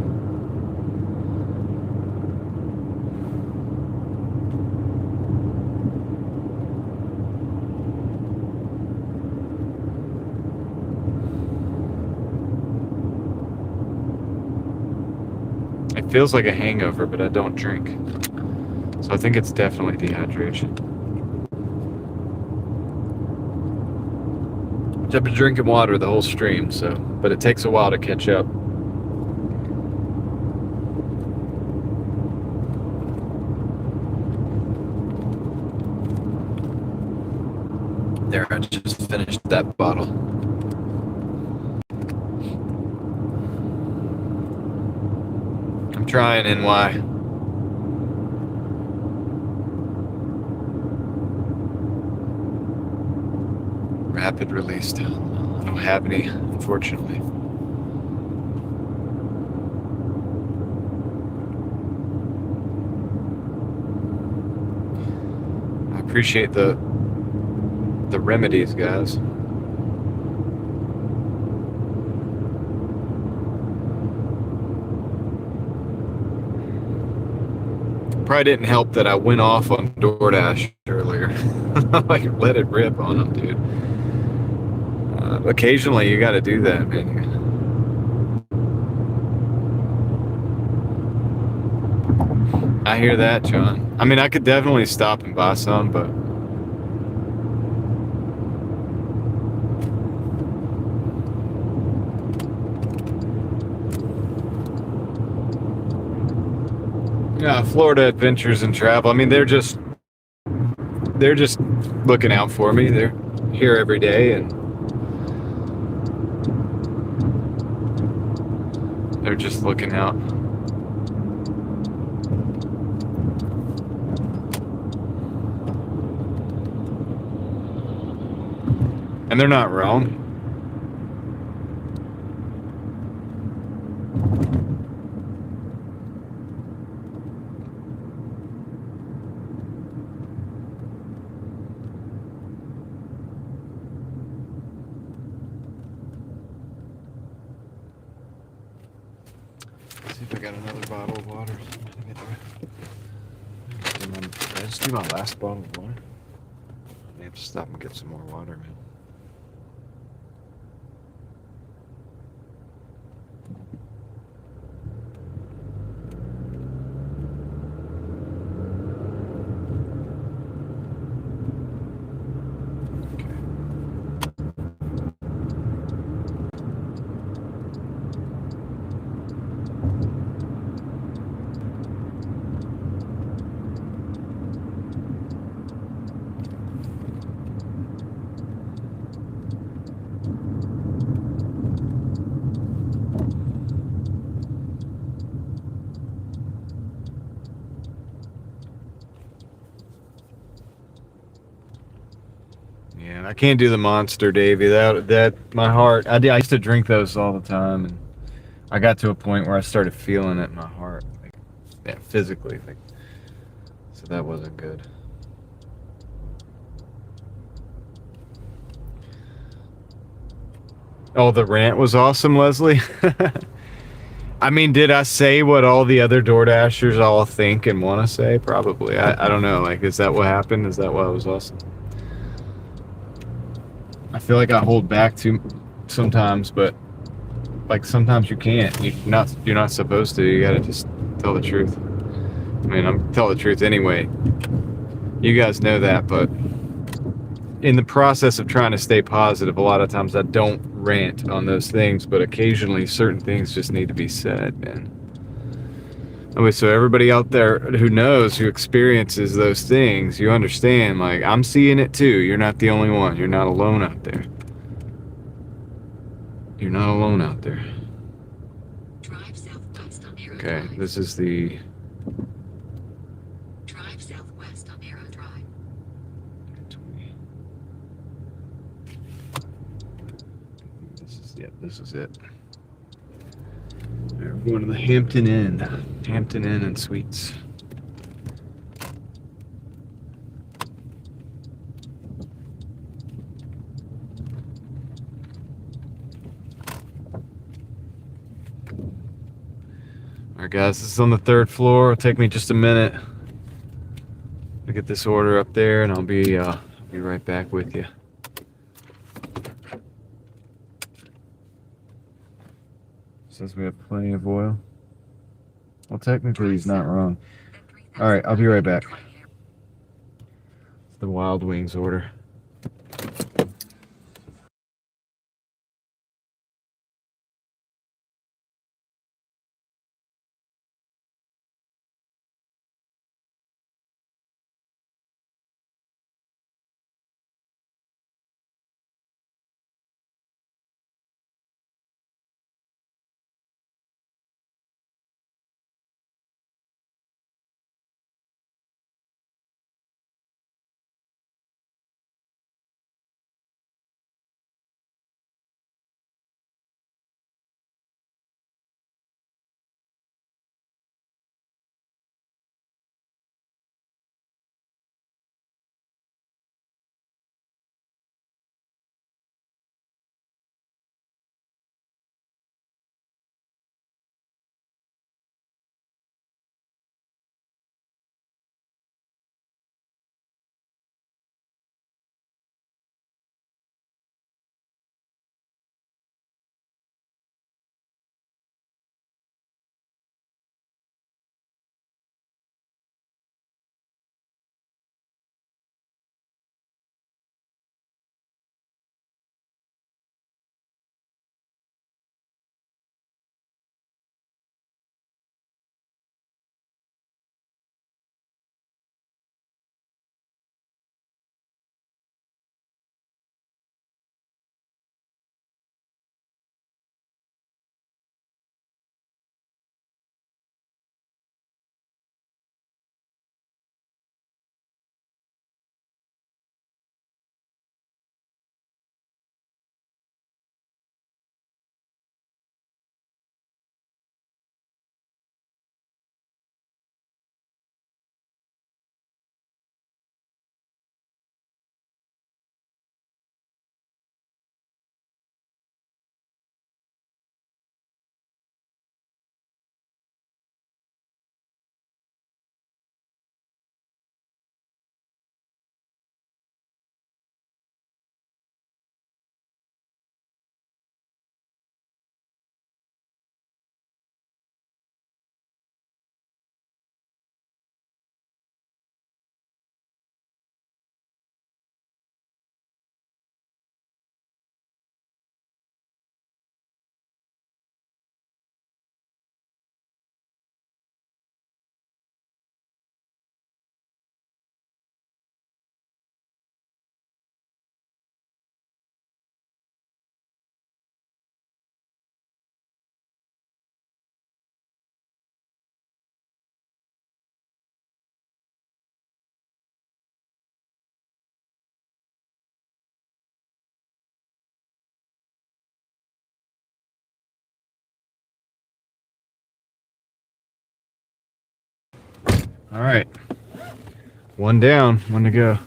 It feels like a hangover, but I don't drink, so I think it's definitely dehydration. I've been drinking water the whole stream, but it takes a while to catch up. There, I just finished that bottle. I'm trying, NY. Rapid release. I don't have any, unfortunately. I appreciate the remedies, guys. Probably didn't help that I went off on Doordash earlier. Like, let it rip on them, dude. Occasionally, you got to do that, man. I hear that, John. I mean, I could definitely stop and buy some, but yeah, Florida Adventures and Travel. I mean, they're just looking out for me. They're here every day, and they're just looking out. And they're not wrong. See if I got another bottle of water. Did I just do my last bottle of water? I have to stop and get some more water, man. Yeah, I can't do the Monster, Davey. That my heart. I used to drink those all the time, and I got to a point where I started feeling it in my heart, like, yeah, physically. Like, so that wasn't good. Oh, the rant was awesome, Leslie. I mean, did I say what all the other DoorDashers all think and want to say? Probably. I don't know. Like, is that what happened? Is that why it was awesome? I feel like I hold back too sometimes, but like sometimes you can't. You're not supposed to. You gotta just tell the truth. I mean, I'm tell the truth anyway. You guys know that, but in the process of trying to stay positive, a lot of times I don't rant on those things, but occasionally certain things just need to be said, man. Okay, so everybody out there who knows, who experiences those things, you understand, like, I'm seeing it too. You're not the only one. You're not alone out there. You're not alone out there. Drive southwest on Arrow Okay, Drive. this is the... Drive southwest on Arrow Drive. This is it. All right, we're going to the Hampton Inn. Hampton Inn and Suites. All right, guys, this is on the 3rd floor. It'll take me just a minute to get this order up there, and I'll be right back with you. Says we have plenty of oil. Well, technically, he's not wrong. All right, I'll be right back. It's the Wild Wings order. All right. One down, one to go.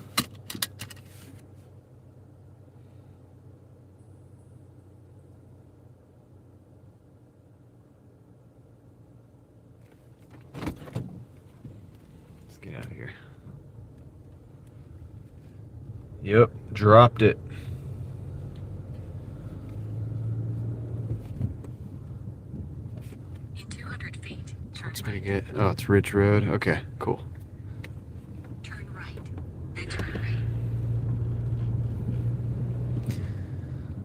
Let's get out of here. Yep, dropped it. In 200 feet, turn That's pretty right. good. Oh, it's Ridge Road. Okay, cool. Turn right. Then turn right.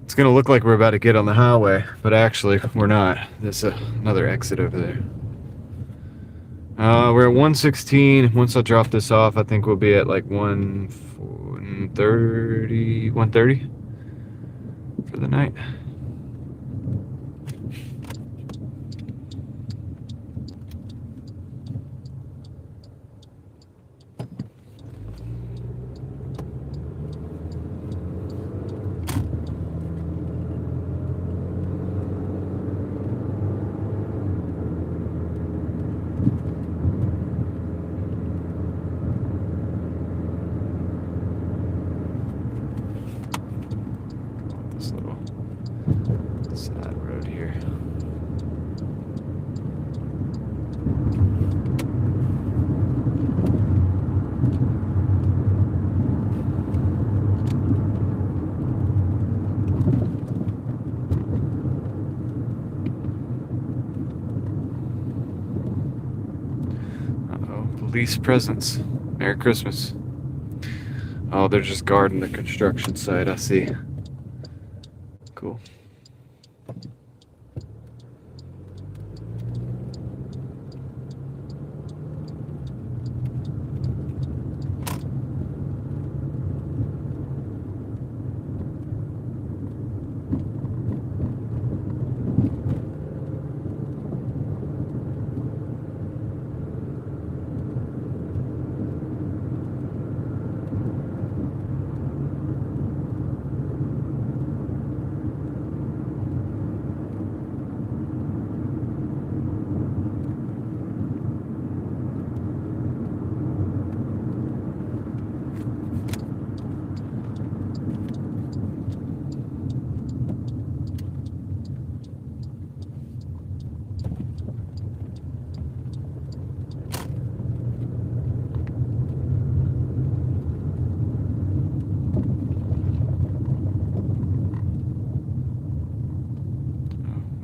It's gonna look like we're about to get on the highway, but actually we're not. There's another exit over there. We're at 116. Once I drop this off, I think we'll be at like 130 for the night. This little side road here. Uh-oh, police presence. Merry Christmas. Oh, they're just guarding the construction site, I see. Cool.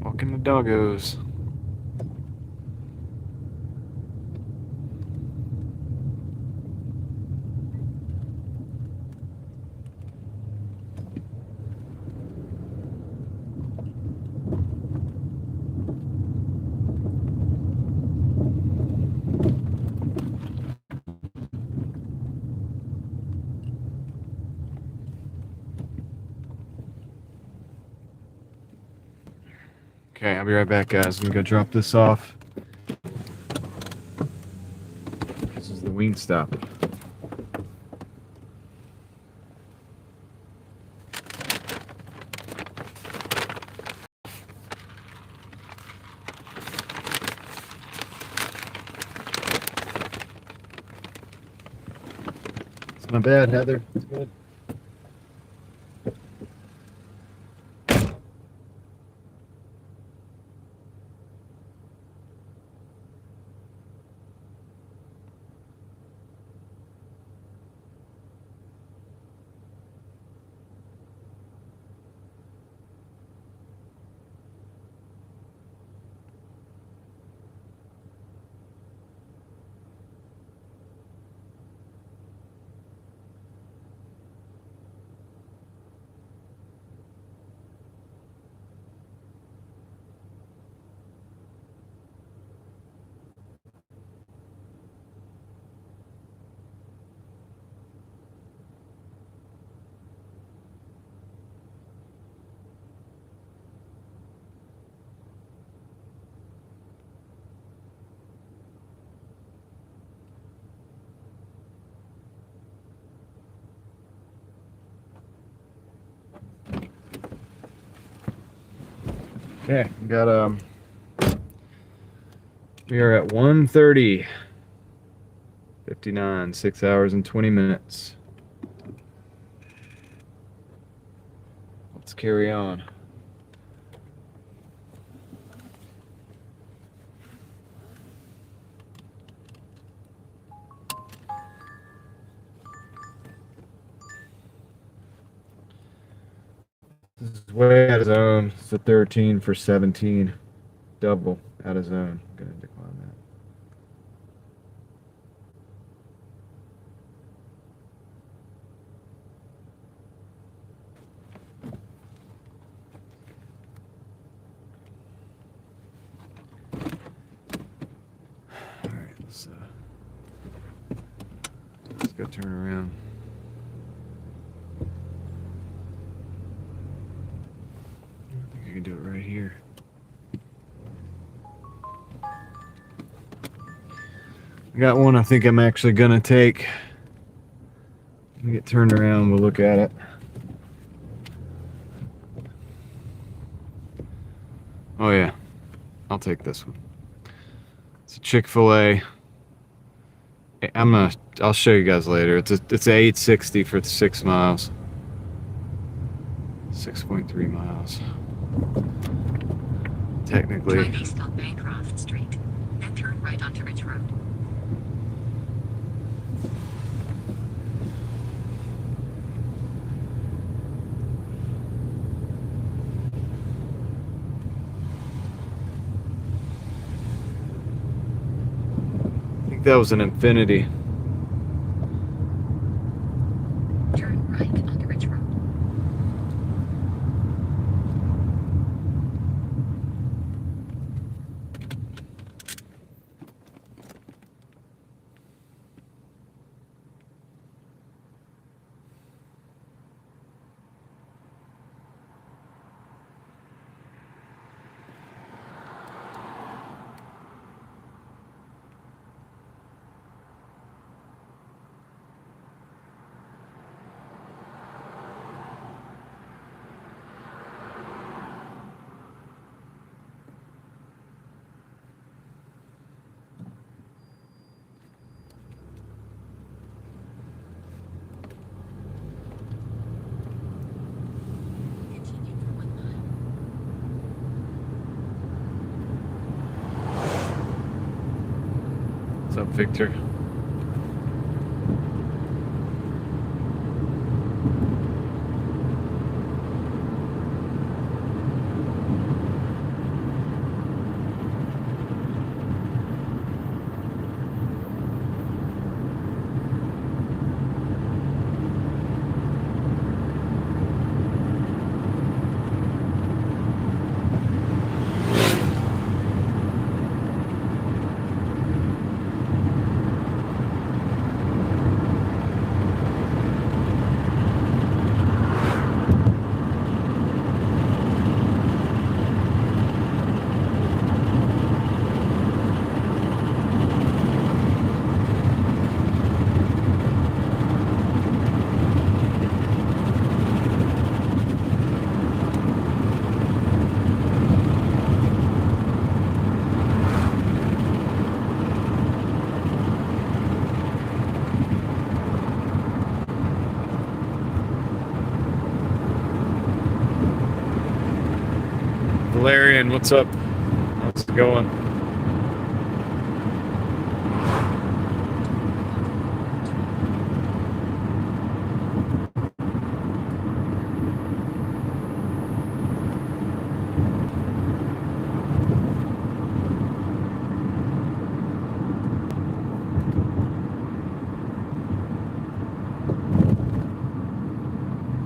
Walking the doggos. Okay, I'll be right back, guys. I'm gonna go drop this off. This is the wing stop. It's not bad, Heather. It's good. Okay, we are at 130. 59, 6 hours and 20 minutes. Let's carry on. This is way out of zone. It's a 13 for 17. Double out of zone. I'm gonna decline that. Alright, let's go turn around. I think I can do it right here. I got one I think I'm actually gonna take. Let me get turned around, we'll look at it. Oh yeah, I'll take this one. It's a Chick-fil-A. I'll show you guys later. It's a 860 for 6 miles. 6.3 miles. Technically. Drive east on Bancroft Street, then turn right onto Ridge Road. I think that was an Infinity. Turn right onto Ridge Road. Continue for 1 mile. What's up, Victor? Valerian, what's up? How's it going?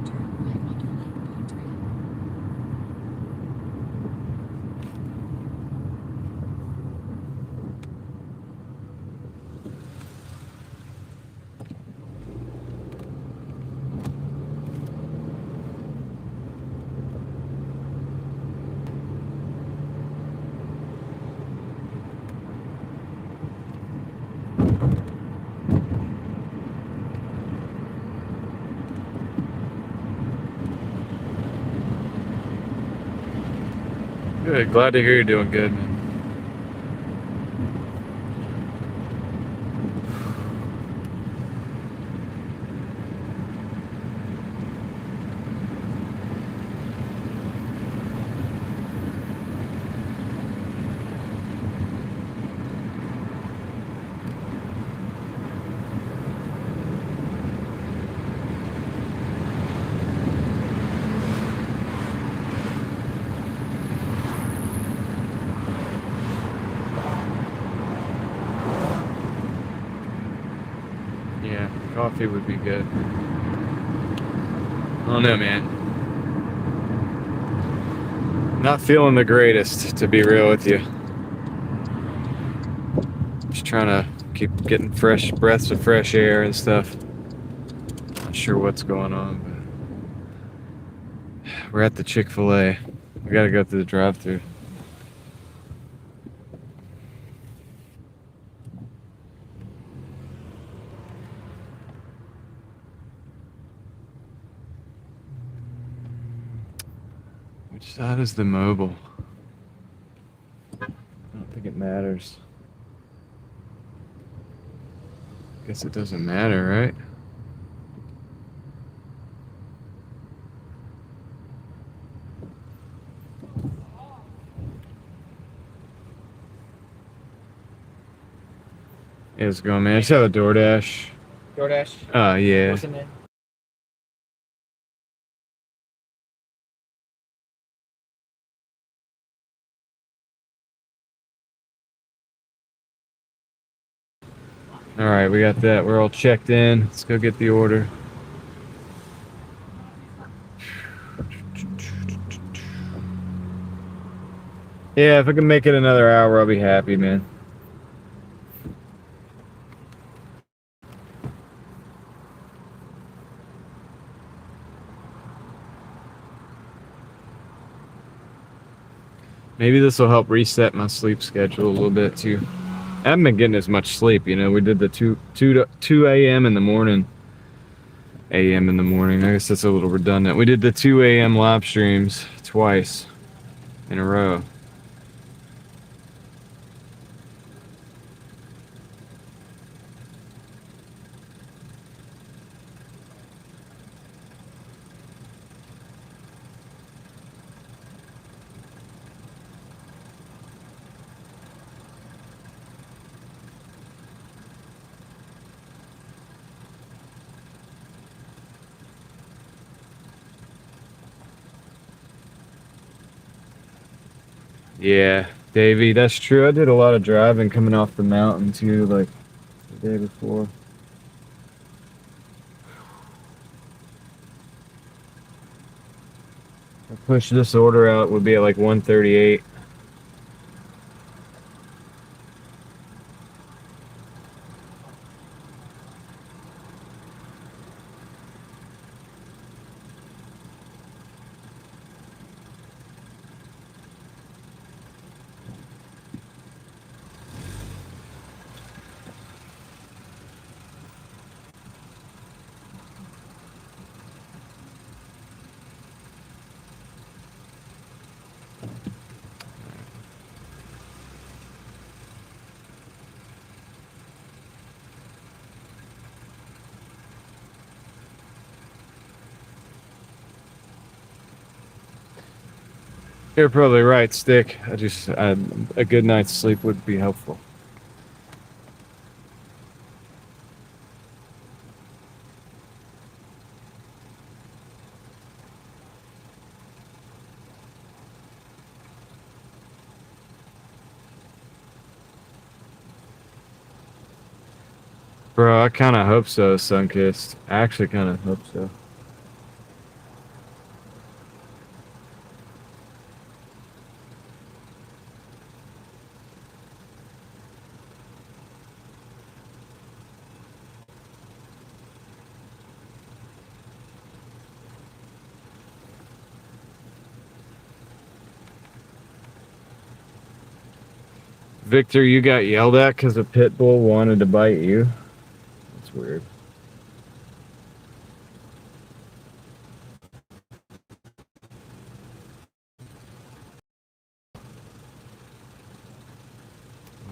Turn right onto Lake Point Trail. Good, glad to hear you're doing good, man. Coffee would be good. I don't know, man. Not feeling the greatest, to be real with you. Just trying to keep getting fresh breaths of fresh air and stuff. Not sure what's going on, but we're at the Chick-fil-A. We gotta go through the drive-thru. Which side is the mobile? I don't think it matters. Guess it doesn't matter, right? Yeah, it's going, man. I just have a Doordash. Doordash? Yeah. What's the name? All right, we got that. We're all checked in. Let's go get the order. Yeah, if I can make it another hour, I'll be happy, man. Maybe this will help reset my sleep schedule a little bit too. I haven't been getting as much sleep, you know. We did the 2 a.m. in the morning. A.m. in the morning. I guess that's a little redundant. We did the 2 a.m. live streams twice in a row. Yeah, Davey, that's true. I did a lot of driving coming off the mountain too, like the day before. I push this order out, would be at like 1:38. You're probably right, Stick. A good night's sleep would be helpful. Bro, I kind of hope so, Sunkissed. I actually kind of hope so. Victor, you got yelled at because a pit bull wanted to bite you? That's weird.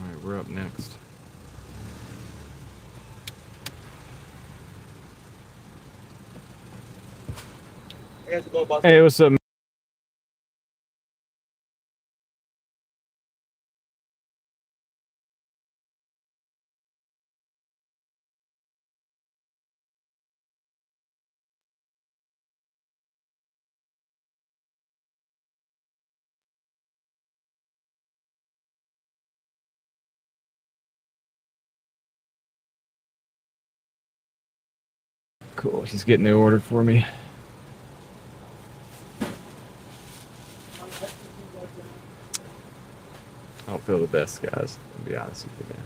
Alright, we're up next. Hey, what's up, Cool. He's getting the order for me. I don't feel the best, guys. To be honest with you, man.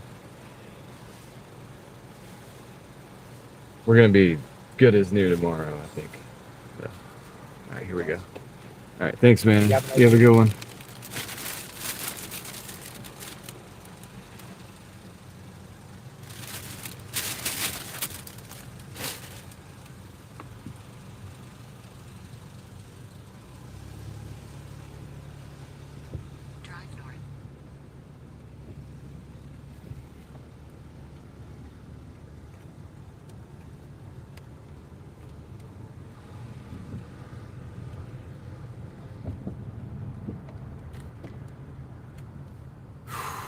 We're gonna be good as new tomorrow, I think. So, all right, here we go. All right, thanks, man. You have a good one. Drive north.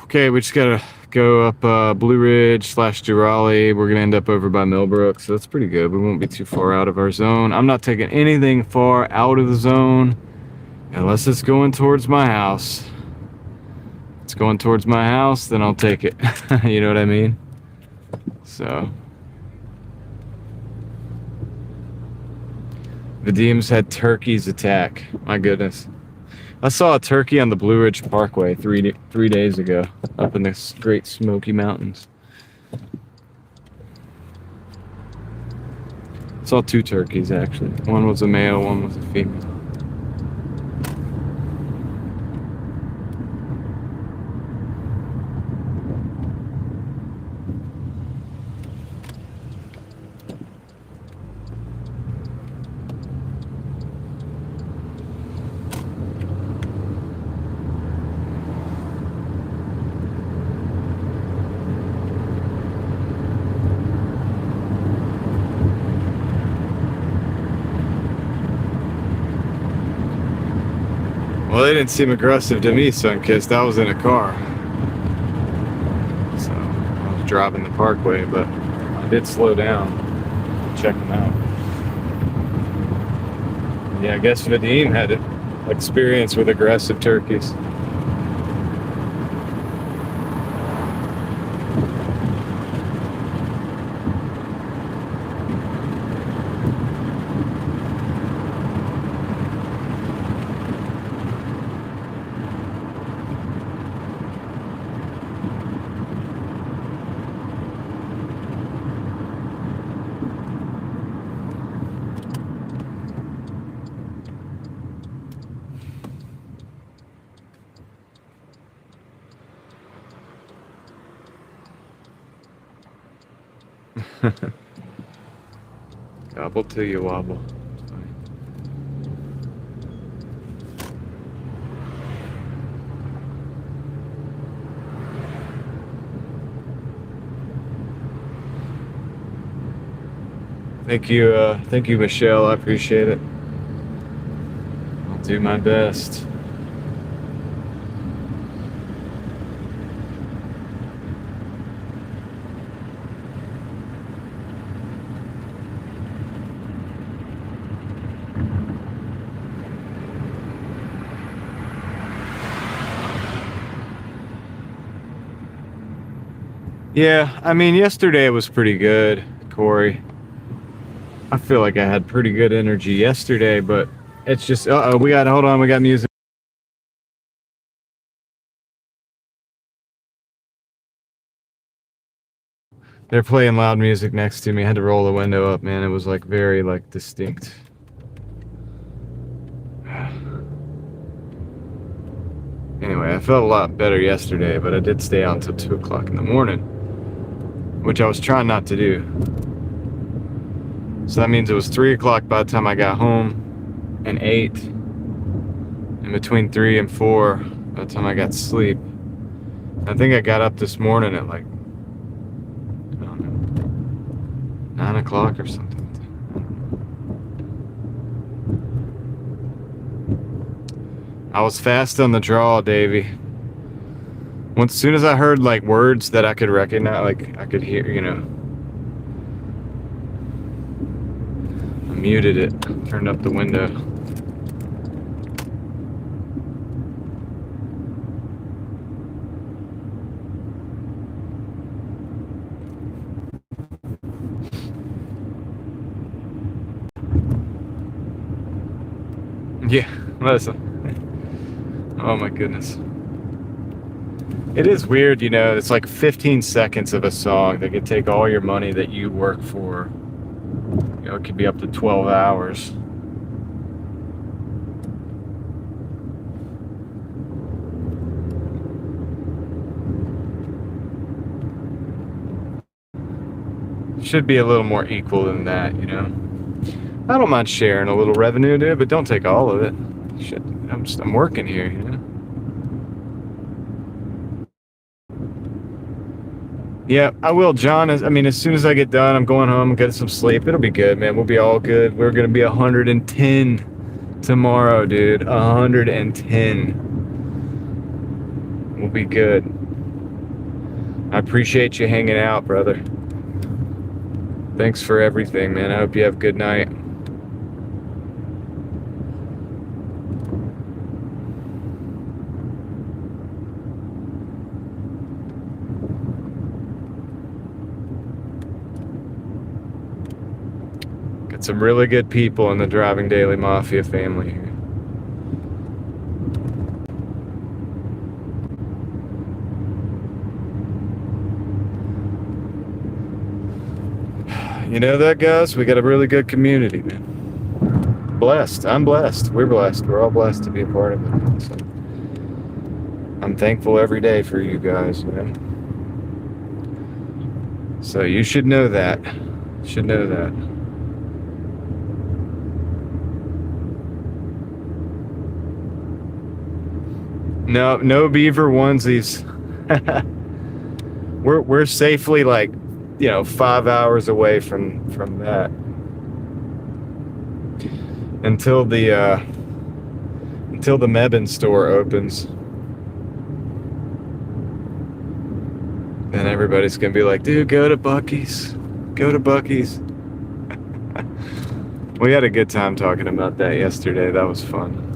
Okay, we just gotta go up Blue Ridge / Durali. We're gonna end up over by Millbrook, so that's pretty good. We won't be too far out of our zone. I'm not taking anything far out of the zone unless it's going towards my house. If it's going towards my house, then I'll take it. You know what I mean? So Vadim's had turkeys attack. My goodness. I saw a turkey on the Blue Ridge Parkway three days ago up in the Great Smoky Mountains. Saw 2 turkeys actually. One was a male, one was a female. Well, they didn't seem aggressive to me, Sunkissed. I was in a car. So, I was driving the parkway, but I did slow down to check them out. Yeah, I guess Vadim had experience with aggressive turkeys. Gobble till you wobble. Thank you, Michelle. I appreciate it. I'll do my best. Yeah, I mean, yesterday was pretty good, Corey. I feel like I had pretty good energy yesterday, but it's just, hold on, we got music. They're playing loud music next to me. I had to roll the window up, man. It was like very like distinct. Anyway, I felt a lot better yesterday, but I did stay out until 2 o'clock in the morning, which I was trying not to do. So that means it was 3 o'clock by the time I got home, and 8, and between 3 and 4 by the time I got to sleep. I think I got up this morning at like, I don't know, 9 o'clock or something. I was fast on the draw, Davey. As soon as I heard like words that I could recognize, like I could hear, you know, I muted it, turned up the window. Yeah, listen. Oh my goodness. It is weird, it's like 15 seconds of a song that could take all your money that you work for. It could be up to 12 hours. Should be a little more equal than that, I don't mind sharing a little revenue, dude, but don't take all of it. Shit, I'm working here, Yeah, I will, John. As soon as I get done, I'm going home and get some sleep. It'll be good, man. We'll be all good. We're gonna be 110 tomorrow, dude. 110. We'll be good. I appreciate you hanging out, brother. Thanks for everything, man. I hope you have a good night. Got some really good people in the Driving Daily Mafia family here. You know that, guys? We got a really good community, man. Blessed. I'm blessed. We're blessed. We're all blessed to be a part of it. So I'm thankful every day for you guys, So you should know that. Should know that. No beaver onesies. We're safely 5 hours away from that until the Mebane store opens. Then everybody's gonna be like, dude, go to Buc-ee's. Go to Buc-ee's. We had a good time talking about that yesterday. That was fun.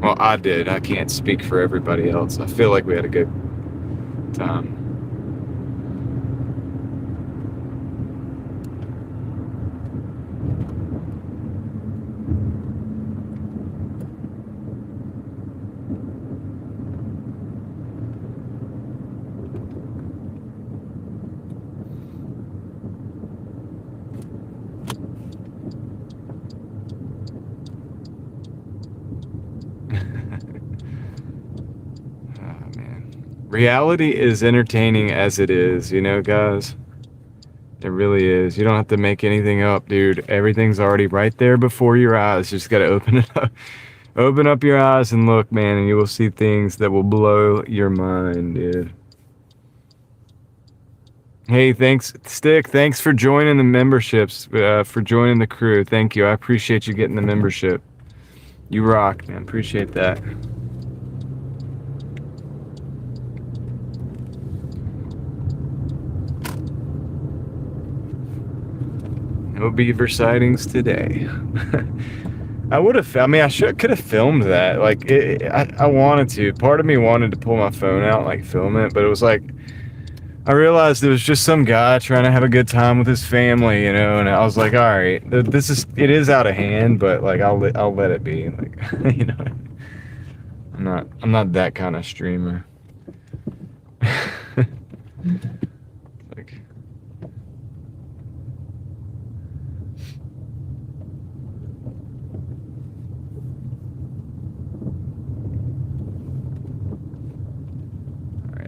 Well, I did. I can't speak for everybody else. I feel like we had a good time. Reality is entertaining as it is, guys. It really is. You don't have to make anything up, dude. Everything's already right there before your eyes. You just gotta open it up. Open up your eyes and look, man, and you will see things that will blow your mind, dude. Hey, thanks, Stick. Thanks for joining the memberships, for joining the crew. Thank you. I appreciate you getting the membership. You rock, man. Appreciate that. No beaver sightings today. I would have. Could have filmed that. I wanted to. Part of me wanted to pull my phone out, film it, but it was like I realized it was just some guy trying to have a good time with his family, and I was like, all right, it is out of hand, but I'll let it be, I'm not that kind of streamer.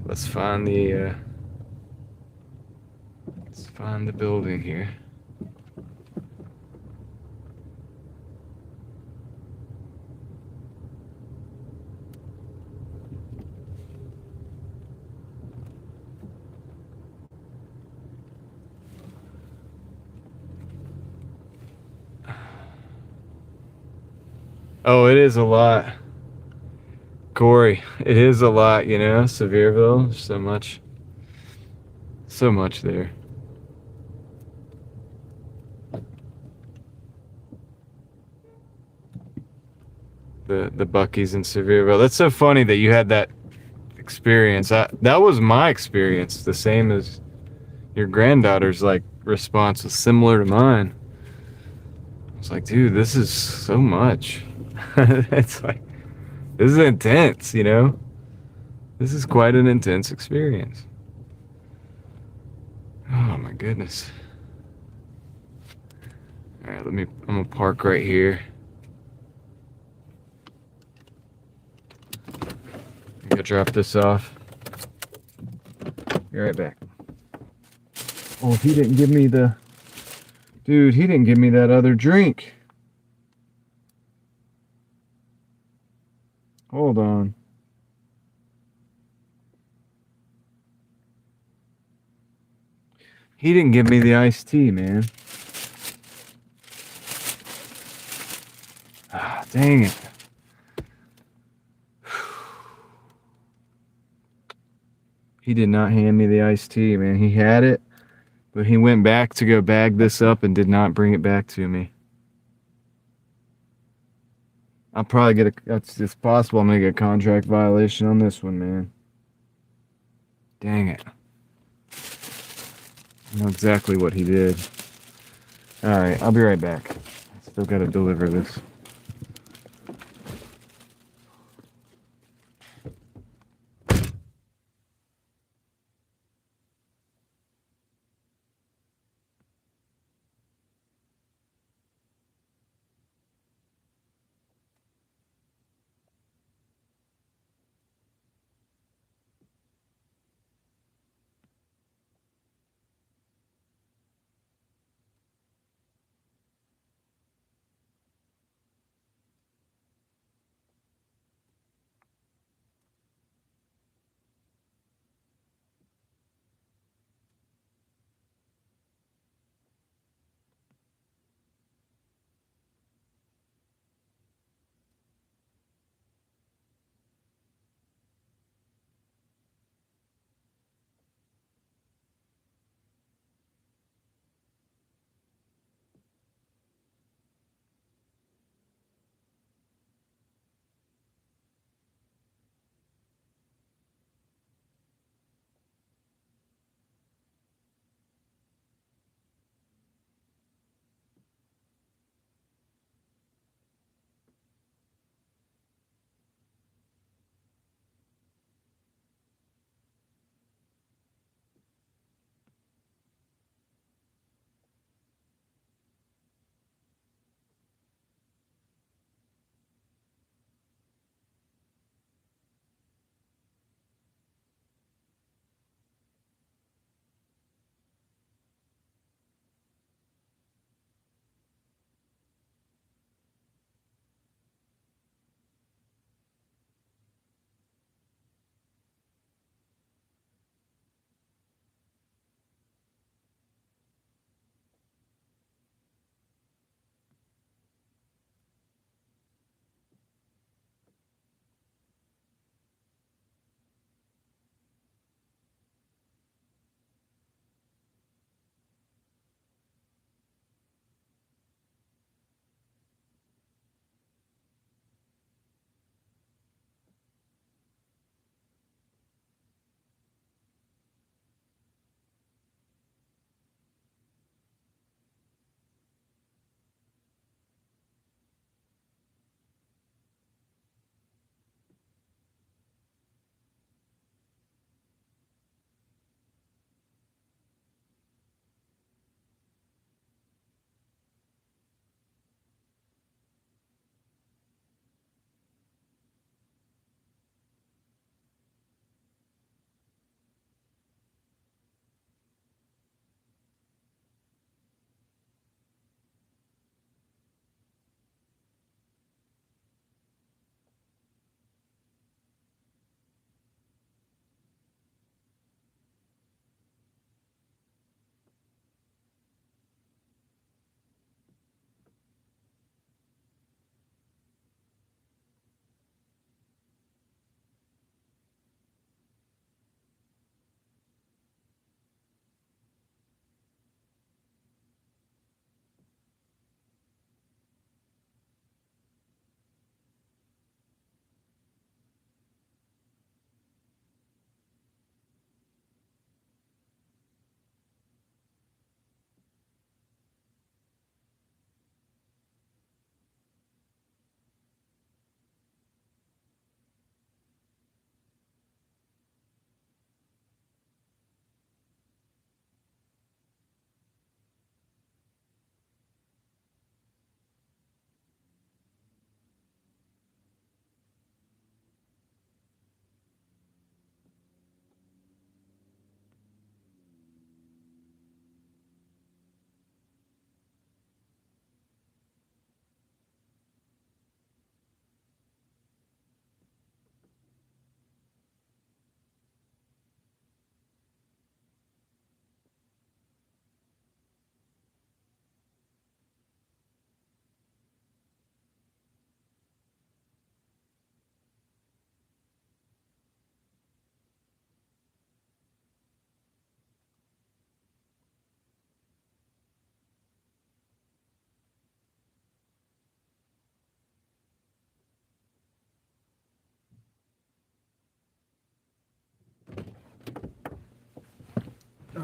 Let's find the building here. Oh, it is a lot. Corey, it is a lot, Sevierville, so much there. The Buc-ee's in Sevierville. That's so funny that you had that experience. That was my experience, the same as your granddaughter's response was similar to mine. It's like, dude, this is so much. It's like, this is intense, you know? This is quite an intense experience. Oh my goodness. All right, I'm gonna park right here. I'm gonna drop this off. Be right back. Oh, he didn't give me the... Dude, he didn't give me that other drink. Hold on. He didn't give me the iced tea, man. Ah, dang it. He did not hand me the iced tea, man. He had it, but he went back to go bag this up and did not bring it back to me. I'll probably get it's possible I'm gonna get a contract violation on this one, man. Dang it. I know exactly what he did. Alright, I'll be right back. Still gotta deliver this.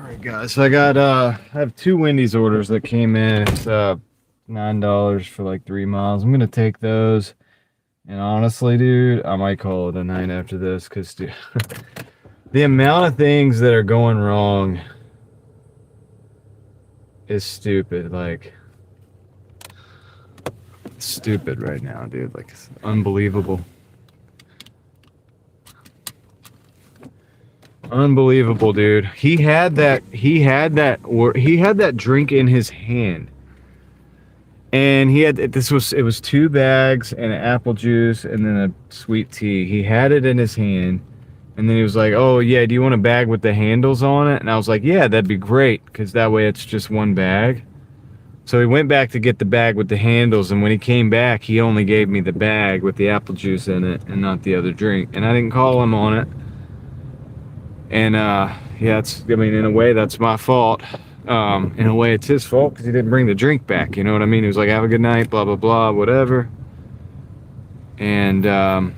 right, guys. So I have 2 Wendy's orders that came in. It's $9 for like 3 miles. I'm gonna take those. And honestly, dude, I might call it a night after this because, dude, the amount of things that are going wrong is stupid. Like, stupid right now, dude. Like, it's unbelievable. Unbelievable, dude. He had that drink in his hand. And it was 2 bags and an apple juice and then a sweet tea. He had it in his hand, and then he was like, "Oh yeah, do you want a bag with the handles on it?" And I was like, "Yeah, that'd be great, because that way it's just 1 bag." So he went back to get the bag with the handles, and when he came back, he only gave me the bag with the apple juice in it and not the other drink. And I didn't call him on it. And yeah, in a way, that's my fault. In a way, it's his fault because he didn't bring the drink back. You know what I mean? He was like, "Have a good night," blah blah blah, whatever. And I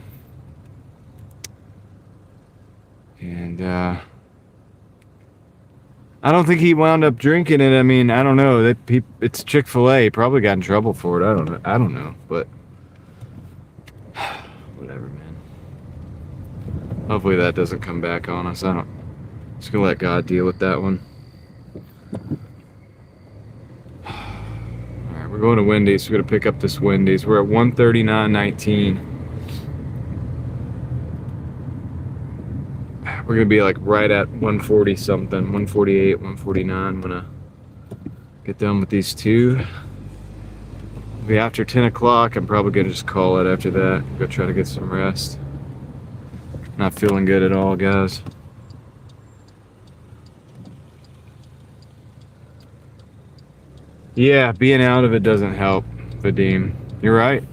don't think he wound up drinking it. I mean, I don't know. It's Chick-fil-A. He probably got in trouble for it. I don't know. But whatever, man. Hopefully that doesn't come back on us. Just gonna let God deal with that one. Alright, we're going to Wendy's. We're gonna pick up this Wendy's. We're at 139.19. We're gonna be like right at 140 something, 148, 149. I'm gonna get done with these 2. It'll be after 10 o'clock. I'm probably gonna just call it after that. Go try to get some rest. Not feeling good at all, guys. Yeah, being out of it doesn't help, Vadim. You're right.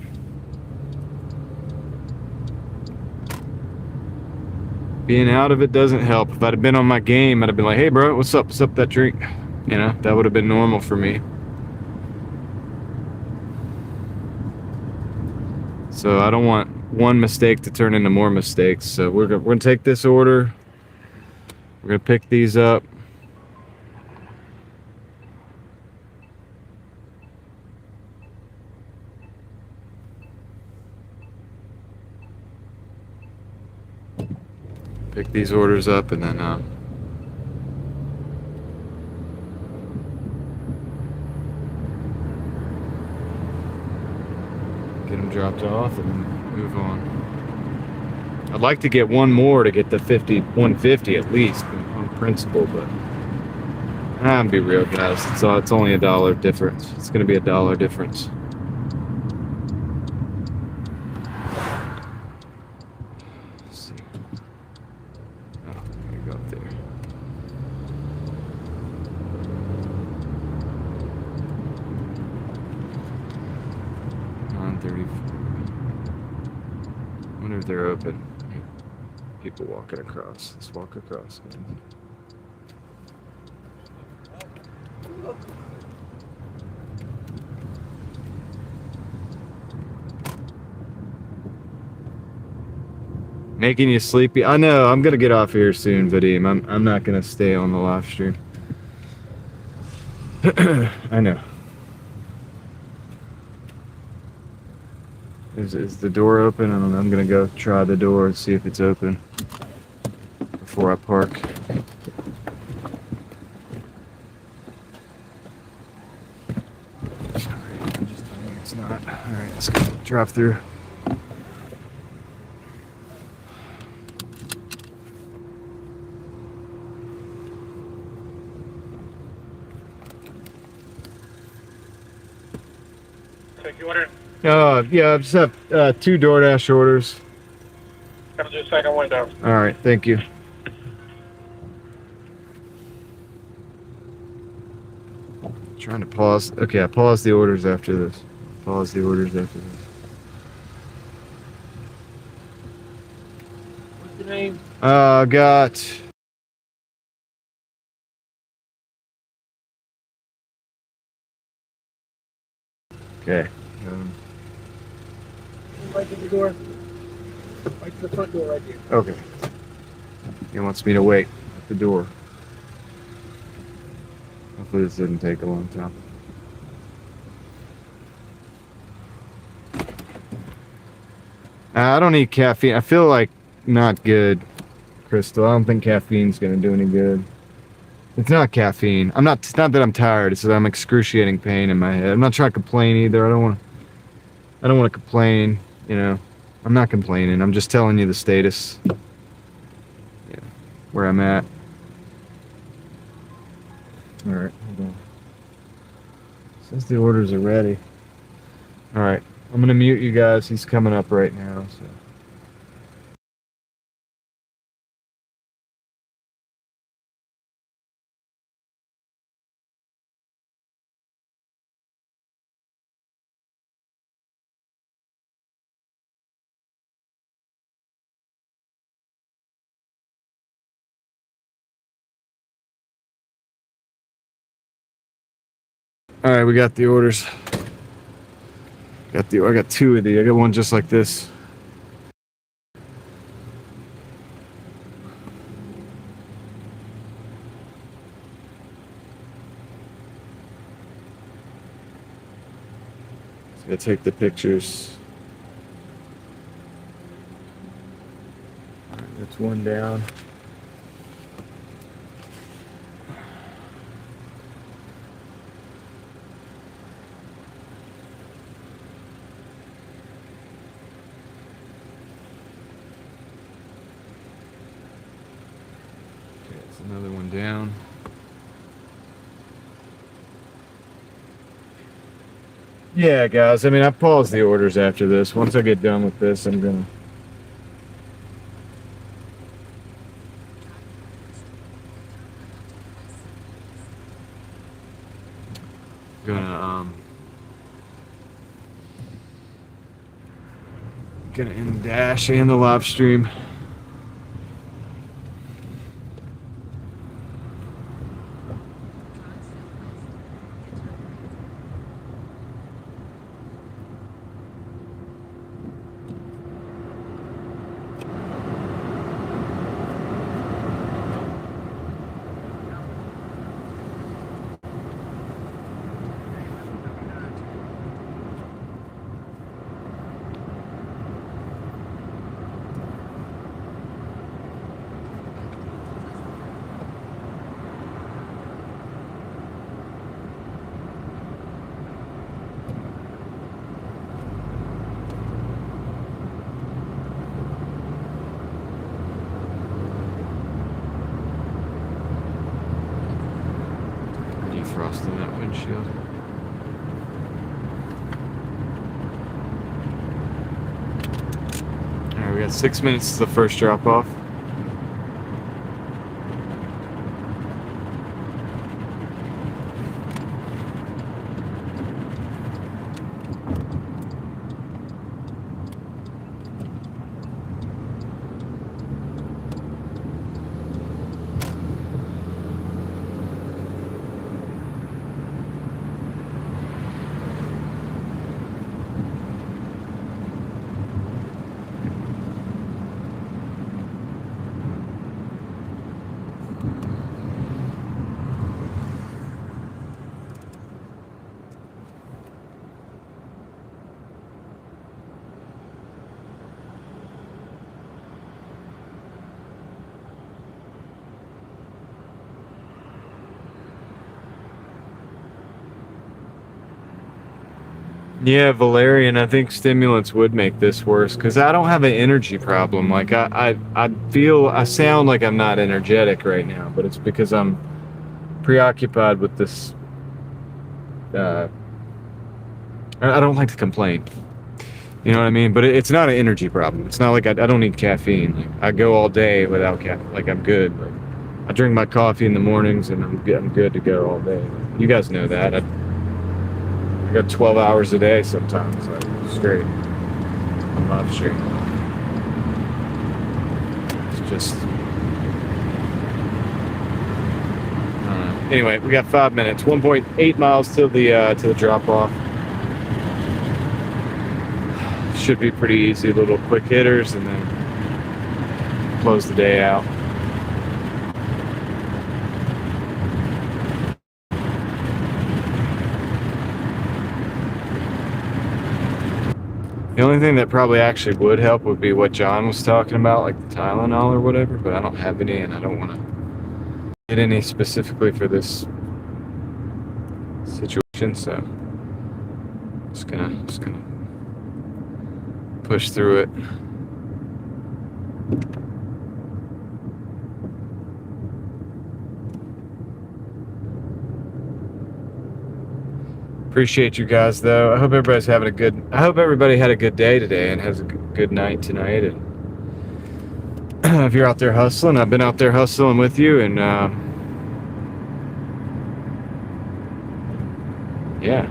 Being out of it doesn't help. If I'd have been on my game, I'd have been like, "Hey, bro, what's up? What's up with that drink?" You know, that would have been normal for me. So I don't want one mistake to turn into more mistakes. So we're gonna take this order. We're gonna pick these up. Pick these orders up and then get them dropped off and move on. I'd like to get one more to get the 150 at least on principle, but I'm be real, guys. It's only $1 difference. It's gonna be $1 difference. I wonder if they're open. People walking across. Let's walk across. Making you sleepy? I know. I'm gonna get off here soon, Vadim. I'm not gonna stay on the live stream. I know. Is the door open? I don't know. I'm gonna go try the door and see if it's open before I park. It's not. All right, let's go drive through. Take your order. Yeah, I just have 2 Doordash orders. Come to the second window. All right, thank you. Trying to pause. Okay, I paused the orders after this. Pause the orders after this. What's your name? Got. Okay. Right to the door. Right to the front door right here. Okay. He wants me to wait at the door. Hopefully this didn't take a long time. I don't need caffeine. I feel like not good, Crystal. I don't think caffeine's gonna do any good. It's not caffeine. It's not that I'm tired. It's that I'm excruciating pain in my head. I'm not trying to complain either. I don't want to complain. You know, I'm not complaining. I'm just telling you the status. Yeah, where I'm at. All right, hold on. Says the orders are ready. All right, I'm gonna mute you guys. He's coming up right now. So. All right, we got the orders. I got two of these. I got one just like this. So I take the pictures. All right, that's one down. Another one down. Yeah, guys. I mean, I paused the orders after this. Once I get done with this, I'm gonna end the dash and the live stream. Defrosting that windshield. Alright, we got 6 minutes to the first drop off. Yeah, Valerian, I think stimulants would make this worse because I don't have an energy problem. Like I sound like I'm not energetic right now, but it's because I'm preoccupied with this. I don't like to complain. You know what I mean? But it's not an energy problem. It's not like I don't need caffeine. Like, I go all day without caffeine. Like I'm good. Like, I drink my coffee in the mornings and I'm good to go all day. You guys know that. I got 12 hours a day sometimes, like, straight. I'm not straight. It's just. Anyway, we got 5 minutes. 1.8 miles till the drop off. Should be pretty easy, little quick hitters, and then close the day out. The only thing that probably actually would help would be what John was talking about, like the Tylenol or whatever, but I don't have any and I don't want to get any specifically for this situation, so just gonna push through it. Appreciate you guys though. I hope everybody had a good day today and has a good night tonight. And if you're out there hustling, I've been out there hustling with you, and yeah,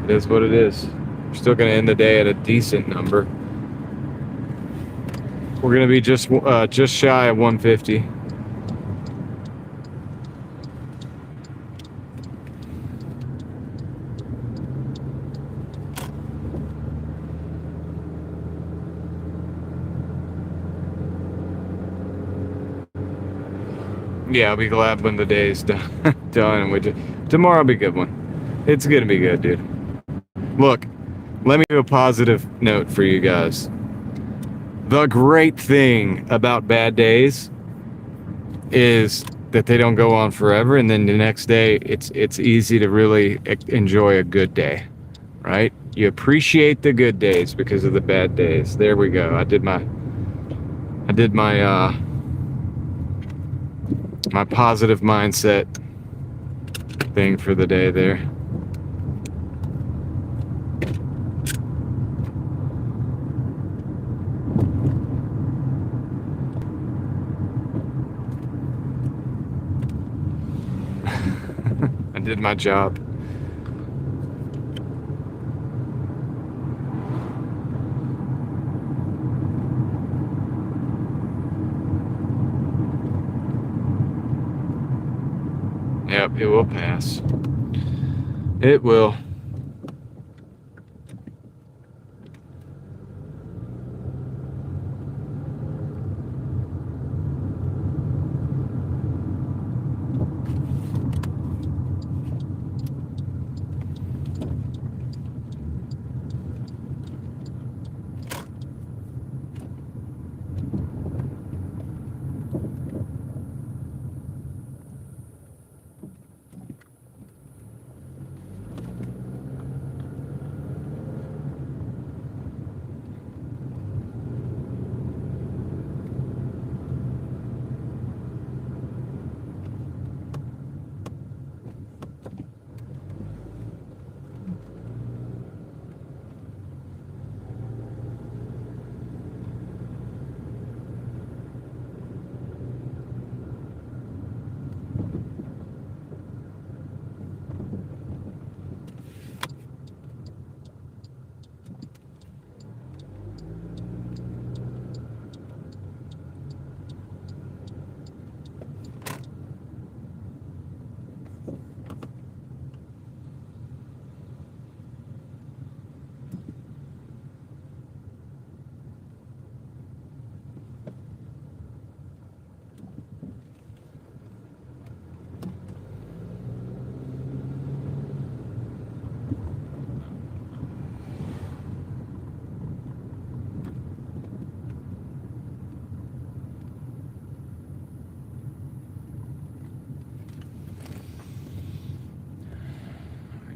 it is what it is. We're still gonna end the day at a decent number. We're gonna be just shy of 150. Yeah, I'll be glad when the day's done. Tomorrow will be a good one. It's gonna be good, dude. Look, let me do a positive note for you guys. The great thing about bad days is that they don't go on forever, and then the next day it's easy to really enjoy a good day, right? You appreciate the good days because of the bad days. There we go. I did my my positive mindset thing for the day there. I did my job. Yep, it will pass. It will.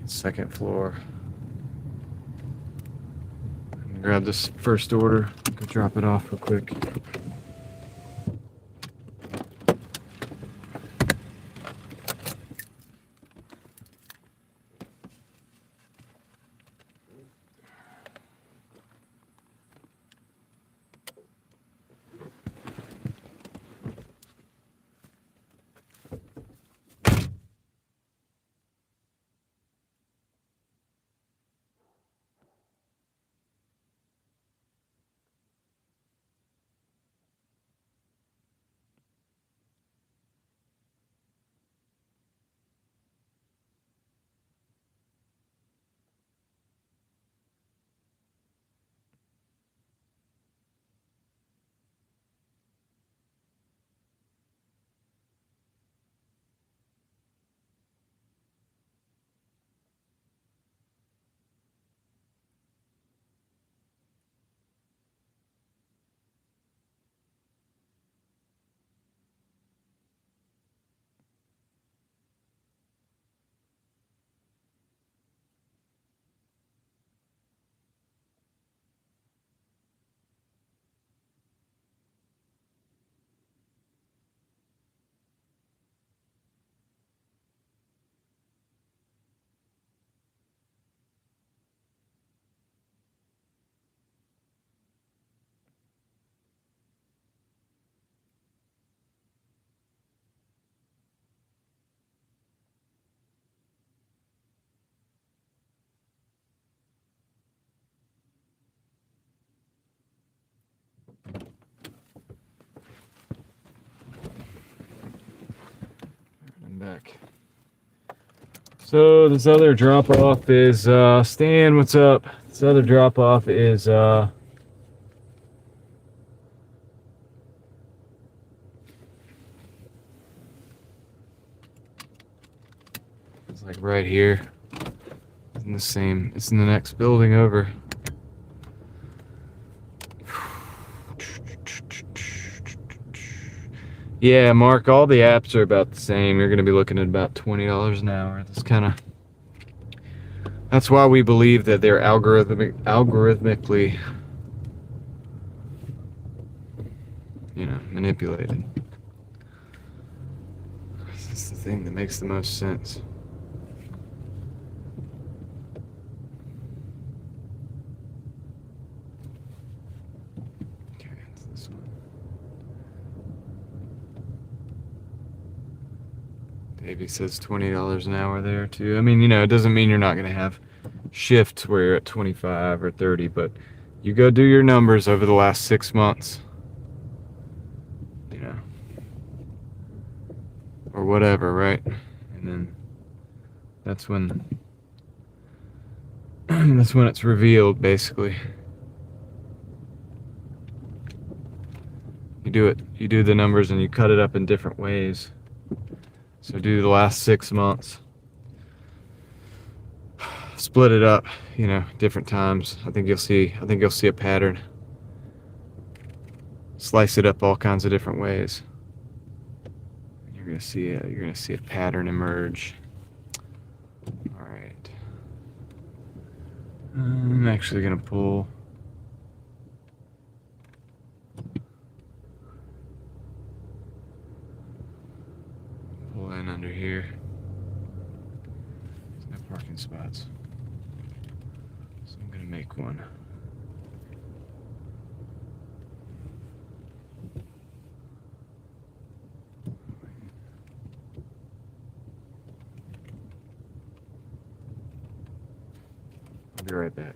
Second floor. Grab this first order. Go drop it off real quick. Getting back. So this other drop off is Stan, what's up? This other drop off is it's like right here. It's in the same, it's in the next building over. Yeah, Mark, all the apps are about the same. You're going to be looking at about $20 an hour. That's why we believe that they're algorithmically, manipulated. That's the thing that makes the most sense. Okay, it's this one. Davey says $20 an hour there too. I mean, it doesn't mean you're not going to have shifts where you're at 25 or 30, but you go do your numbers over the last 6 months, or whatever, right? And then that's when it's revealed, basically. You do the numbers and you cut it up in different ways. So do the last 6 months. Split it up, different times. I think you'll see a pattern. Slice it up all kinds of different ways. You're gonna see a pattern emerge. All right. I'm actually gonna pull in under here. There's no parking spots, so I'm gonna make one. I'll be right back.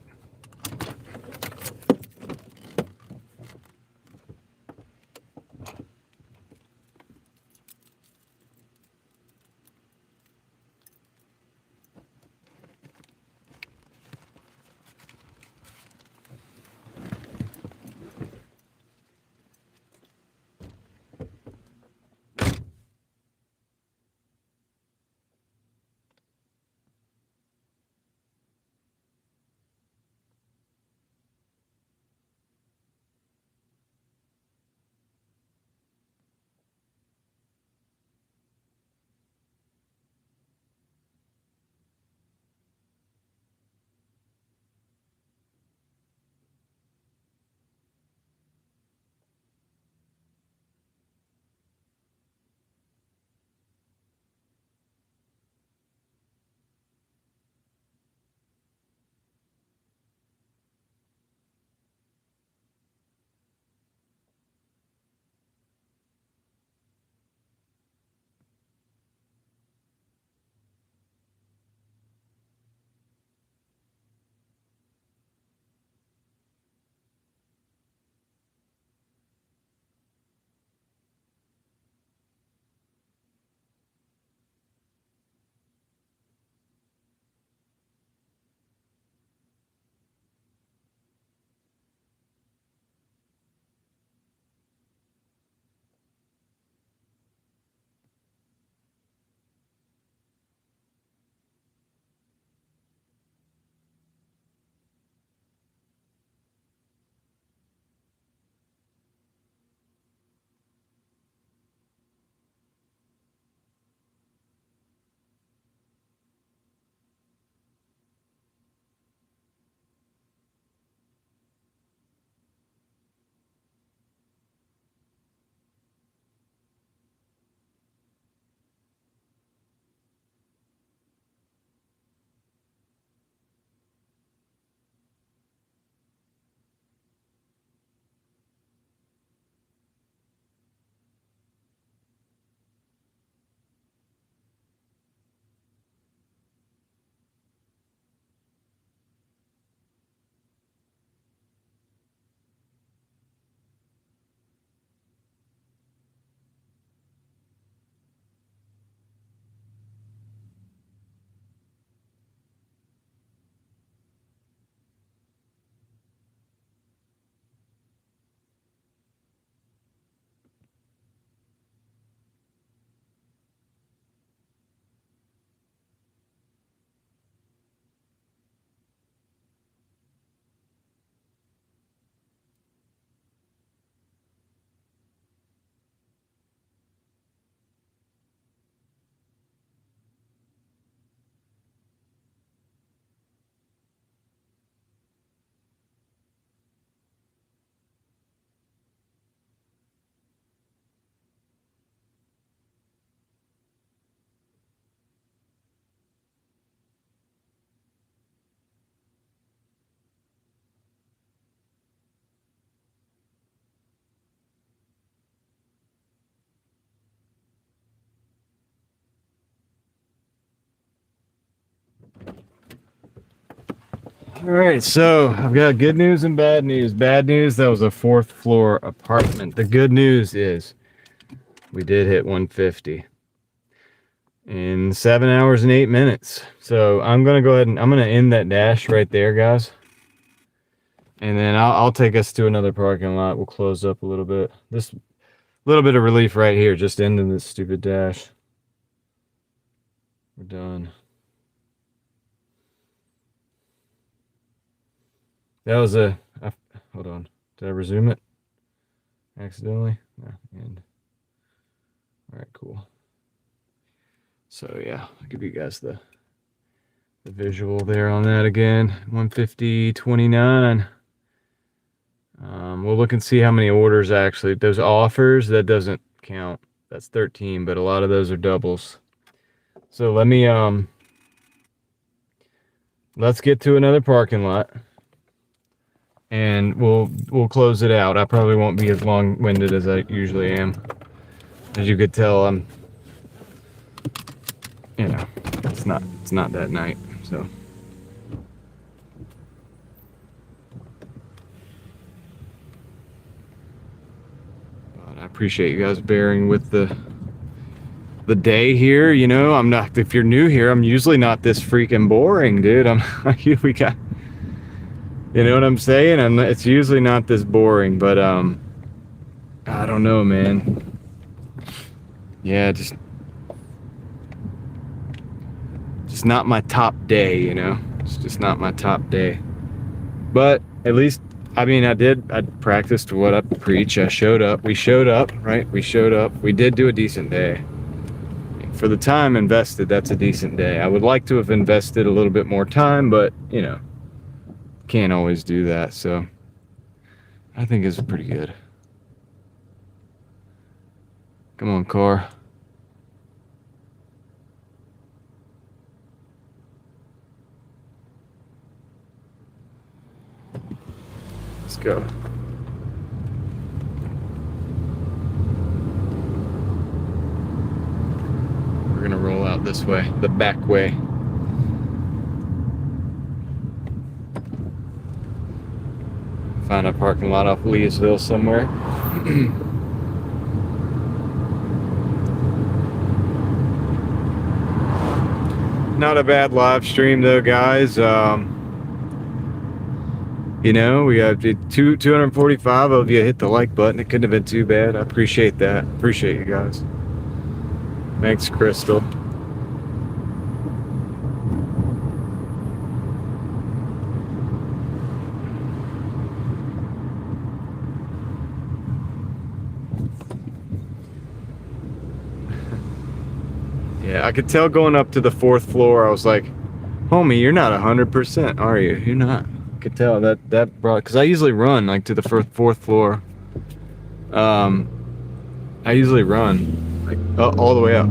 All right, so I've got good news and bad news. Bad news, that was a 4th floor apartment. The good news is we did hit 150 in 7 hours and 8 minutes. So I'm gonna go ahead and I'm gonna end that dash right there, guys. And then I'll take us to another parking lot. We'll close up a little bit. This little bit of relief right here, just ending this stupid dash. We're done. That was hold on. Did I resume it accidentally? No, and all right, cool. So yeah, I'll give you guys the visual there on that again. 150.29. We'll look and see how many orders actually. Those offers, that doesn't count. That's 13, but a lot of those are doubles. So let me let's get to another parking lot. And we'll close it out. I probably won't be as long-winded as I usually am. As you could tell, I'm, you know, it's not that night. So but I appreciate you guys bearing with the day here. You know, I'm not. If you're new here, I'm usually not this freaking boring, dude. We got. You know what I'm saying? It's usually not this boring, but I don't know, man. Yeah, just not my top day, you know? It's just not my top day. But at least, I mean, I practiced what I preach. I showed up. We showed up, right? We showed up. We did do a decent day. For the time invested, that's a decent day. I would like to have invested a little bit more time, but, you know, can't always do that, so I think it's pretty good. Come on, car. Let's go. We're gonna roll out this way, the back way. Find a parking lot off Leesville somewhere. Not a bad live stream though, guys. You know, we have 245 of you hit the like button. It couldn't have been too bad. I appreciate that. Appreciate you guys. Thanks, Crystal. Yeah, I could tell going up to the 4th floor, I was like, homie, you're not 100%, are you? You're not. I could tell that brought, because I usually run like to the 4th floor. I usually run like all the way up.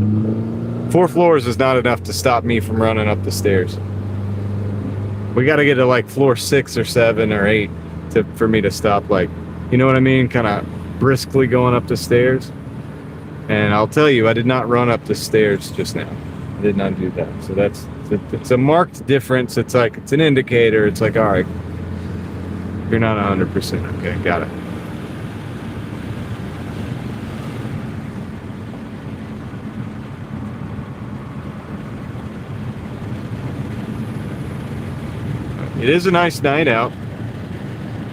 4 floors is not enough to stop me from running up the stairs. We got to get to like floor 6 or 7 or 8 for me to stop, like, you know what I mean? Kind of briskly going up the stairs. And I'll tell you, I did not run up the stairs just now. I did not do that. So it's a marked difference. It's like, it's an indicator. It's like, all right, you're not 100%. Okay, got it. It is a nice night out.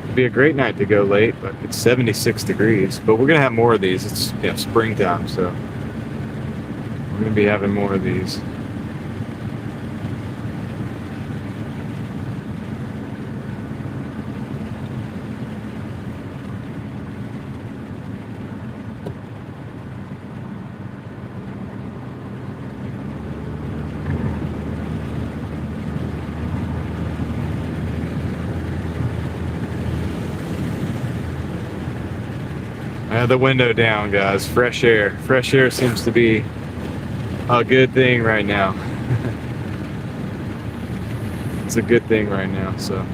It'd be a great night to go late, but it's 76 degrees. But we're gonna have more of these. It's, you know, springtime, so we're gonna be having more of these. I have the window down, guys. Fresh air. Fresh air seems to be a good thing right now. It's a good thing right now, so.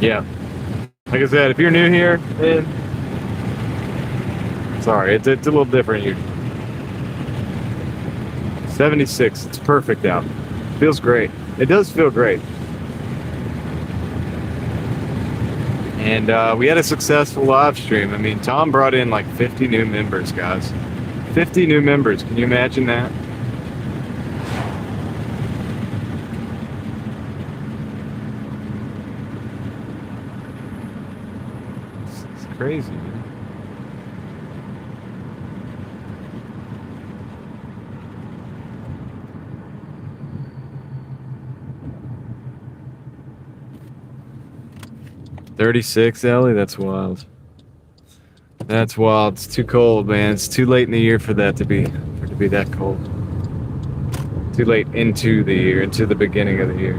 Yeah. Like I said, if you're new here, then sorry, it's a little different here. 76, it's perfect out. Feels great. It does feel great. And we had a successful live stream. I mean, Tom brought in like 50 new members, guys. 50 new members. Can you imagine that? It's crazy, man. $36, Ellie? That's wild. That's wild. It's too cold, man. It's too late in the year for that to be that cold. Too late into the year, into the beginning of the year.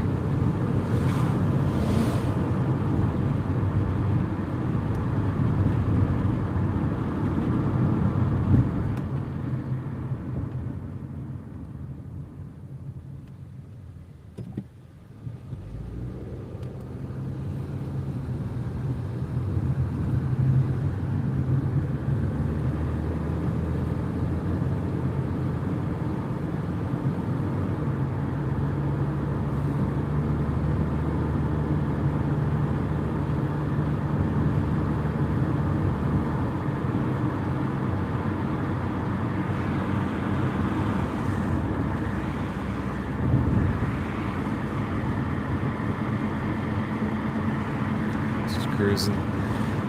Cruising.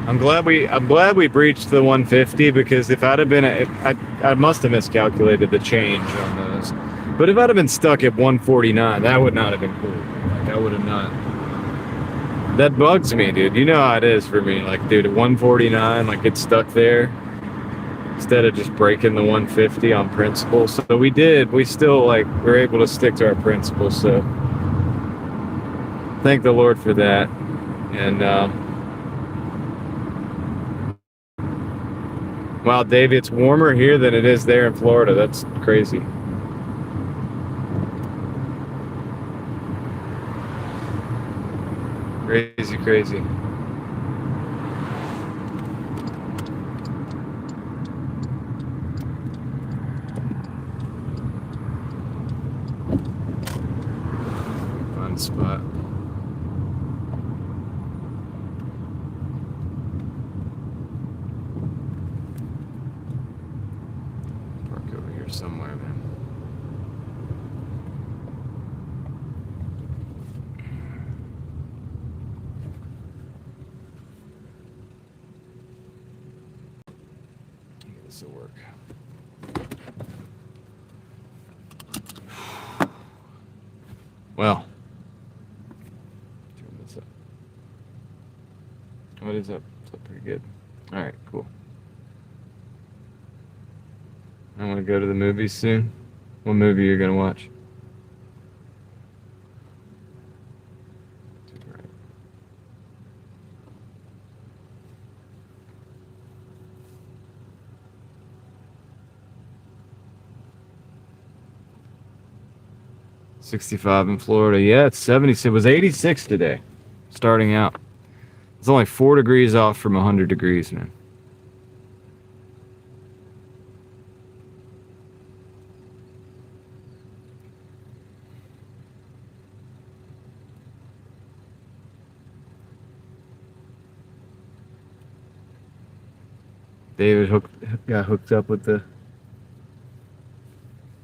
I'm glad we breached the 150, because if I'd have been I must have miscalculated the change on those. But if I'd have been stuck at 149, that would not have been cool. Like, I would have not. That bugs me, dude. You know how it is for me. Like, dude, at 149, like, get stuck there instead of just breaking the 150 on principle. So we still like were able to stick to our principles. So thank the Lord for that. And wow, Davey, it's warmer here than it is there in Florida. That's crazy. Crazy, crazy. Fun spot. Somewhere, man. This will work. Well, turn this up. What is up? It's up pretty good. All right, cool. I want to go to the movies soon. What movie are you gonna watch? Right. $65 in Florida. Yeah, it's 70. It was 86 today, starting out. It's only 4 degrees off from 100 degrees, man. David got hooked up with the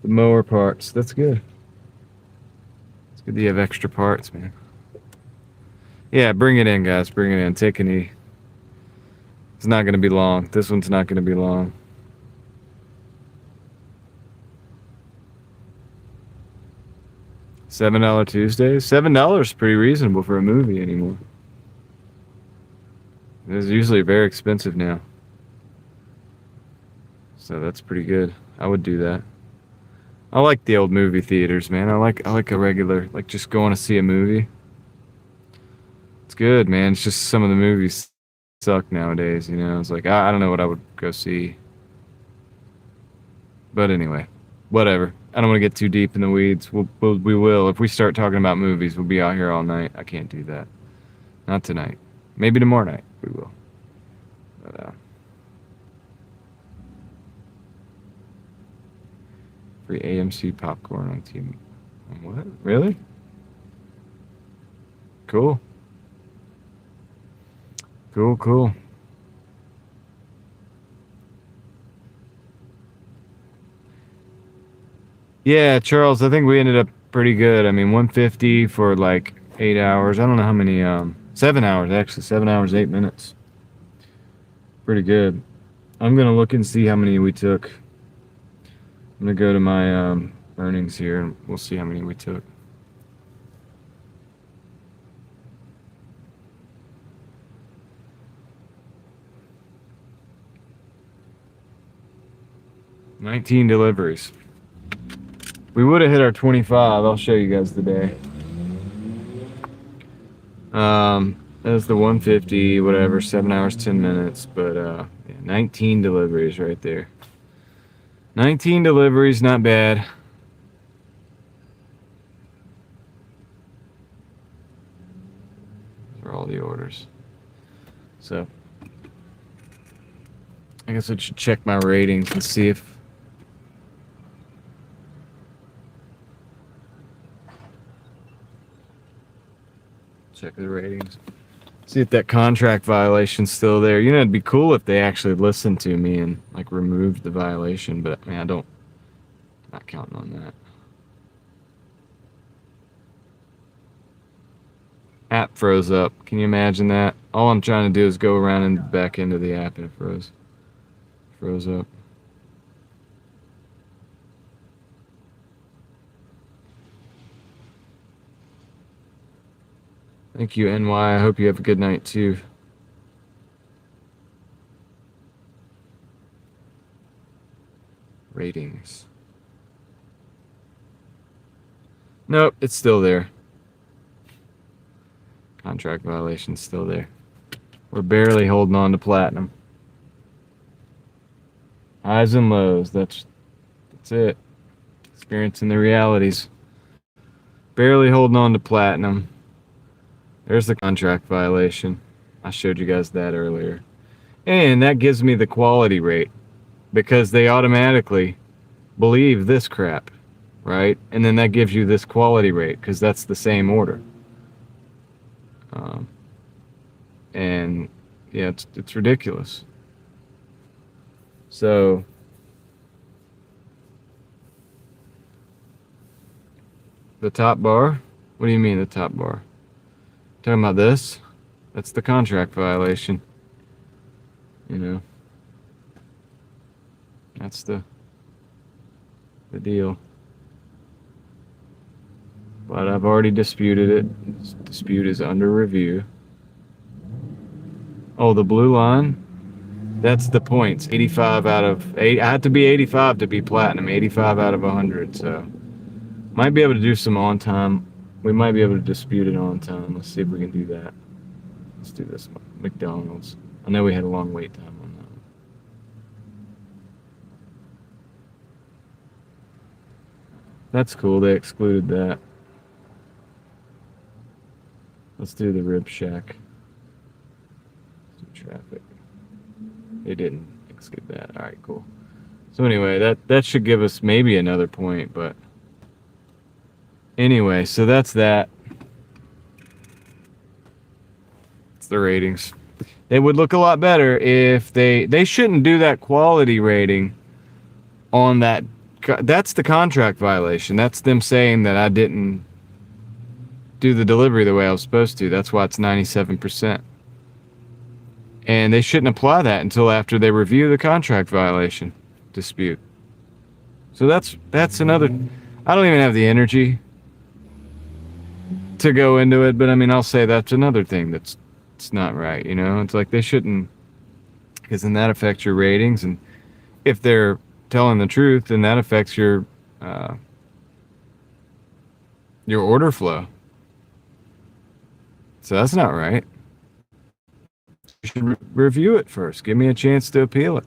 mower parts. That's good. It's good that you have extra parts, man. Yeah, bring it in, guys. Bring it in. Take a knee. It's not going to be long. This one's not going to be long. $7 Tuesdays? $7 is pretty reasonable for a movie anymore. It's usually very expensive now. So that's pretty good. I would do that. I like the old movie theaters, man. I like a regular, like, just going to see a movie. It's good, man. It's just some of the movies suck nowadays, you know. It's like, I don't know what I would go see. But anyway, whatever. I don't want to get too deep in the weeds. We will. If we start talking about movies, we'll be out here all night. I can't do that. Not tonight. Maybe tomorrow night we will. But, free AMC popcorn on team. What? Really? Cool. Cool. Yeah, Charles, I think we ended up pretty good. I mean, 150 for like 8 hours. I don't know how many, 7 hours actually, 7 hours, 8 minutes. Pretty good. I'm gonna look and see how many we took. I'm gonna go to my earnings here and we'll see how many we took. $19 deliveries. We would have hit our 25. I'll show you guys the day. That's the 150, whatever, 7 hours, 10 minutes. But yeah, 19 deliveries right there. 19 deliveries, not bad. For all the orders. So I guess I should check my ratings and see if check the ratings. See if that contract violation's still there. You know, it'd be cool if they actually listened to me and like removed the violation, but I mean, I'm not counting on that. App froze up. Can you imagine that? All I'm trying to do is go around and back into the app and it froze up. Thank you, NY. I hope you have a good night too. Ratings. Nope, it's still there. Contract violation's still there. We're barely holding on to platinum. Highs and lows. That's it. Experiencing the realities. Barely holding on to platinum. There's the contract violation. I showed you guys that earlier. And that gives me the quality rate because they automatically believe this crap, right? And then that gives you this quality rate because that's the same order. And yeah, it's ridiculous. So the top bar? What do you mean the top bar? Talking about this? That's the contract violation. You know. That's the deal. But I've already disputed it. This dispute is under review. Oh, the blue line? That's the points. 85 out of 8. I had to be 85 to be platinum. 85 out of 100. So might be able to do some on time. We might be able to dispute it on time. Let's see if we can do that. Let's do this one. McDonald's. I know we had a long wait time on that one. That's cool. They excluded that. Let's do the Rib Shack. Let's do traffic. They didn't exclude that. All right, cool. So anyway, that should give us maybe another point, but anyway, so that's that. It's the ratings. They would look a lot better if they shouldn't do that quality rating on that. That's the contract violation. That's them saying that I didn't do the delivery the way I was supposed to. That's why it's 97%. And they shouldn't apply that until after they review the contract violation dispute. So that's another. I don't even have the energy to go into it, but I mean, I'll say that's another thing it's not right, you know? It's like they shouldn't, because then that affects your ratings, and if they're telling the truth, then that affects your order flow. So that's not right. You should review it first. Give me a chance to appeal it.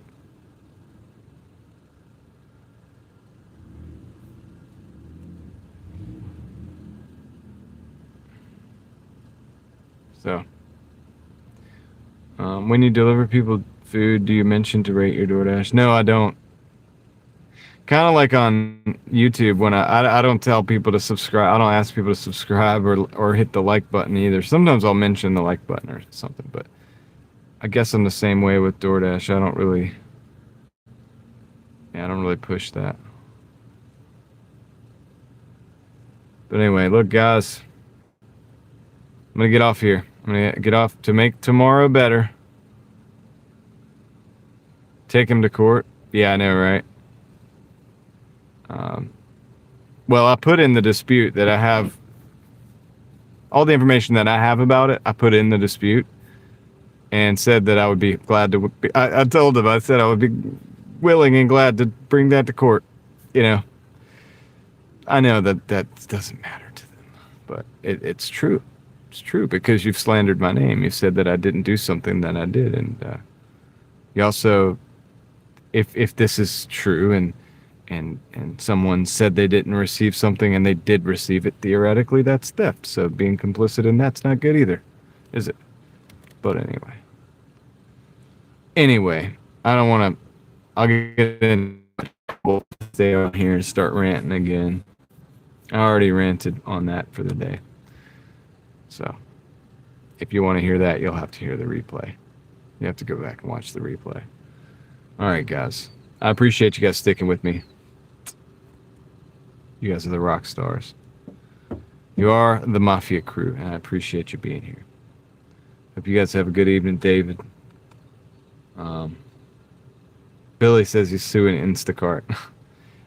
So, when you deliver people food, do you mention to rate your DoorDash? No, I don't. kind of like on YouTube when I don't tell people to subscribe. I don't ask people to subscribe or hit the like button either. Sometimes I'll mention the like button or something, but I guess I'm the same way with DoorDash. I don't really push that. But anyway, look, guys, I'm gonna get off here. I'm gonna get off to make tomorrow better. Take him to court. Yeah, I know, right? Well, I put in the dispute that I have all the information that I have about it. I put in the dispute and said that I would be glad to. I told him, I said I would be willing and glad to bring that to court. You know, I know that doesn't matter to them, but it's true. It's true because you've slandered my name. You said that I didn't do something that I did, and you also, if this is true and someone said they didn't receive something and they did receive it, theoretically that's theft. So being complicit in that's not good either, is it? But anyway, I don't want to. I'll get in. We'll stay on here and start ranting again. I already ranted on that for the day. So if you want to hear that, you'll have to hear the replay. You have to go back and watch the replay. All right, guys. I appreciate you guys sticking with me. You guys are the rock stars. You are the Mafia crew, and I appreciate you being here. Hope you guys have a good evening, David. Billy says he's suing Instacart.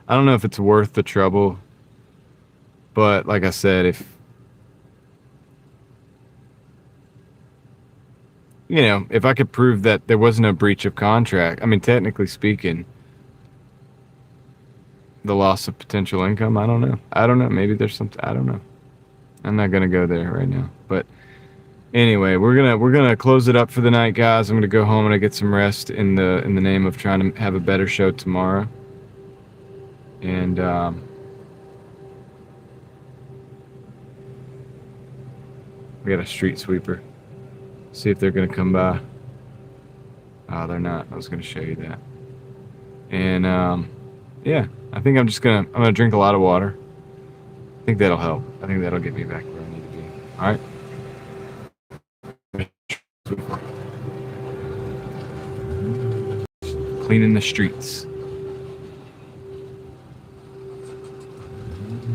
I don't know if it's worth the trouble, but like I said, if I could prove that there was no breach of contract, I mean, technically speaking, the loss of potential income, I don't know. Maybe there's something, I don't know. I'm not going to go there right now. But anyway, we're going to close it up for the night, guys. I'm going to go home and get some rest in the name of trying to have a better show tomorrow. And we got a street sweeper. See if they're going to come by. Oh, they're not. I was going to show you that. And yeah, I think I'm going to drink a lot of water. I think that'll help. I think that'll get me back where I need to be. All right. Cleaning the streets.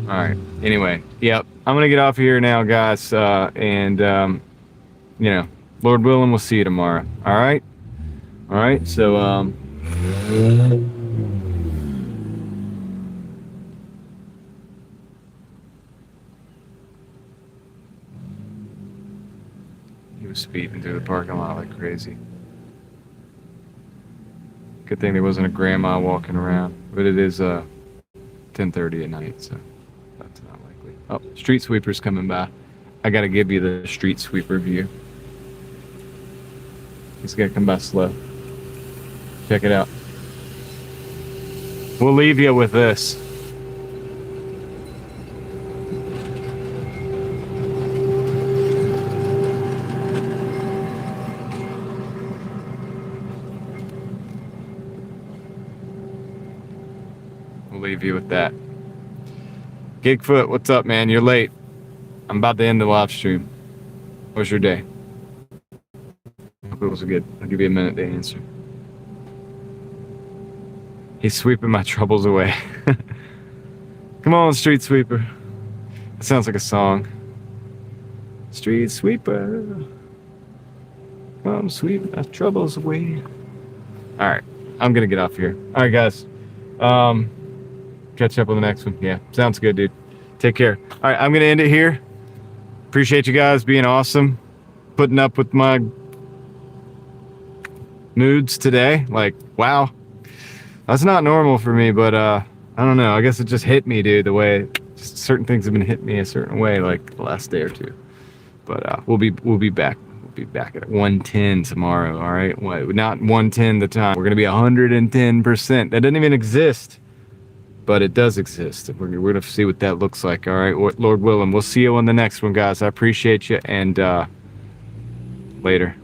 All right. Anyway, yep. I'm going to get off here now, guys. And Lord willing, we'll see you tomorrow. All right. All right. So, he was speeding through the parking lot like crazy. Good thing there wasn't a grandma walking around, but it is 10:30 at night, so that's not likely. Oh, street sweeper's coming by. I got to give you the street sweeper view. He's got to come by slow. Check it out. We'll leave you with this. We'll leave you with that. Gigfoot, what's up, man? You're late. I'm about to end the live stream. How was your day? Hope it was good. I'll give you a minute to answer. He's sweeping my troubles away. Come on, street sweeper. That sounds like a song. Street sweeper, come sweep my troubles away. All right, I'm gonna get off here. All right, guys. Catch up on the next one. Yeah, sounds good, dude. Take care. All right, I'm gonna end it here. Appreciate you guys being awesome, putting up with my moods today. Like, wow, that's not normal for me, but I don't know. I guess it just hit me, dude, the way just certain things have been hitting me a certain way, like the last day or two. But we'll be back. We'll be back at 110 tomorrow. All right, not 110 the time. We're gonna be 110%. That doesn't even exist, but it does exist. We're gonna see what that looks like. All right, Lord willing, we'll see you on the next one, guys. I appreciate you, and later.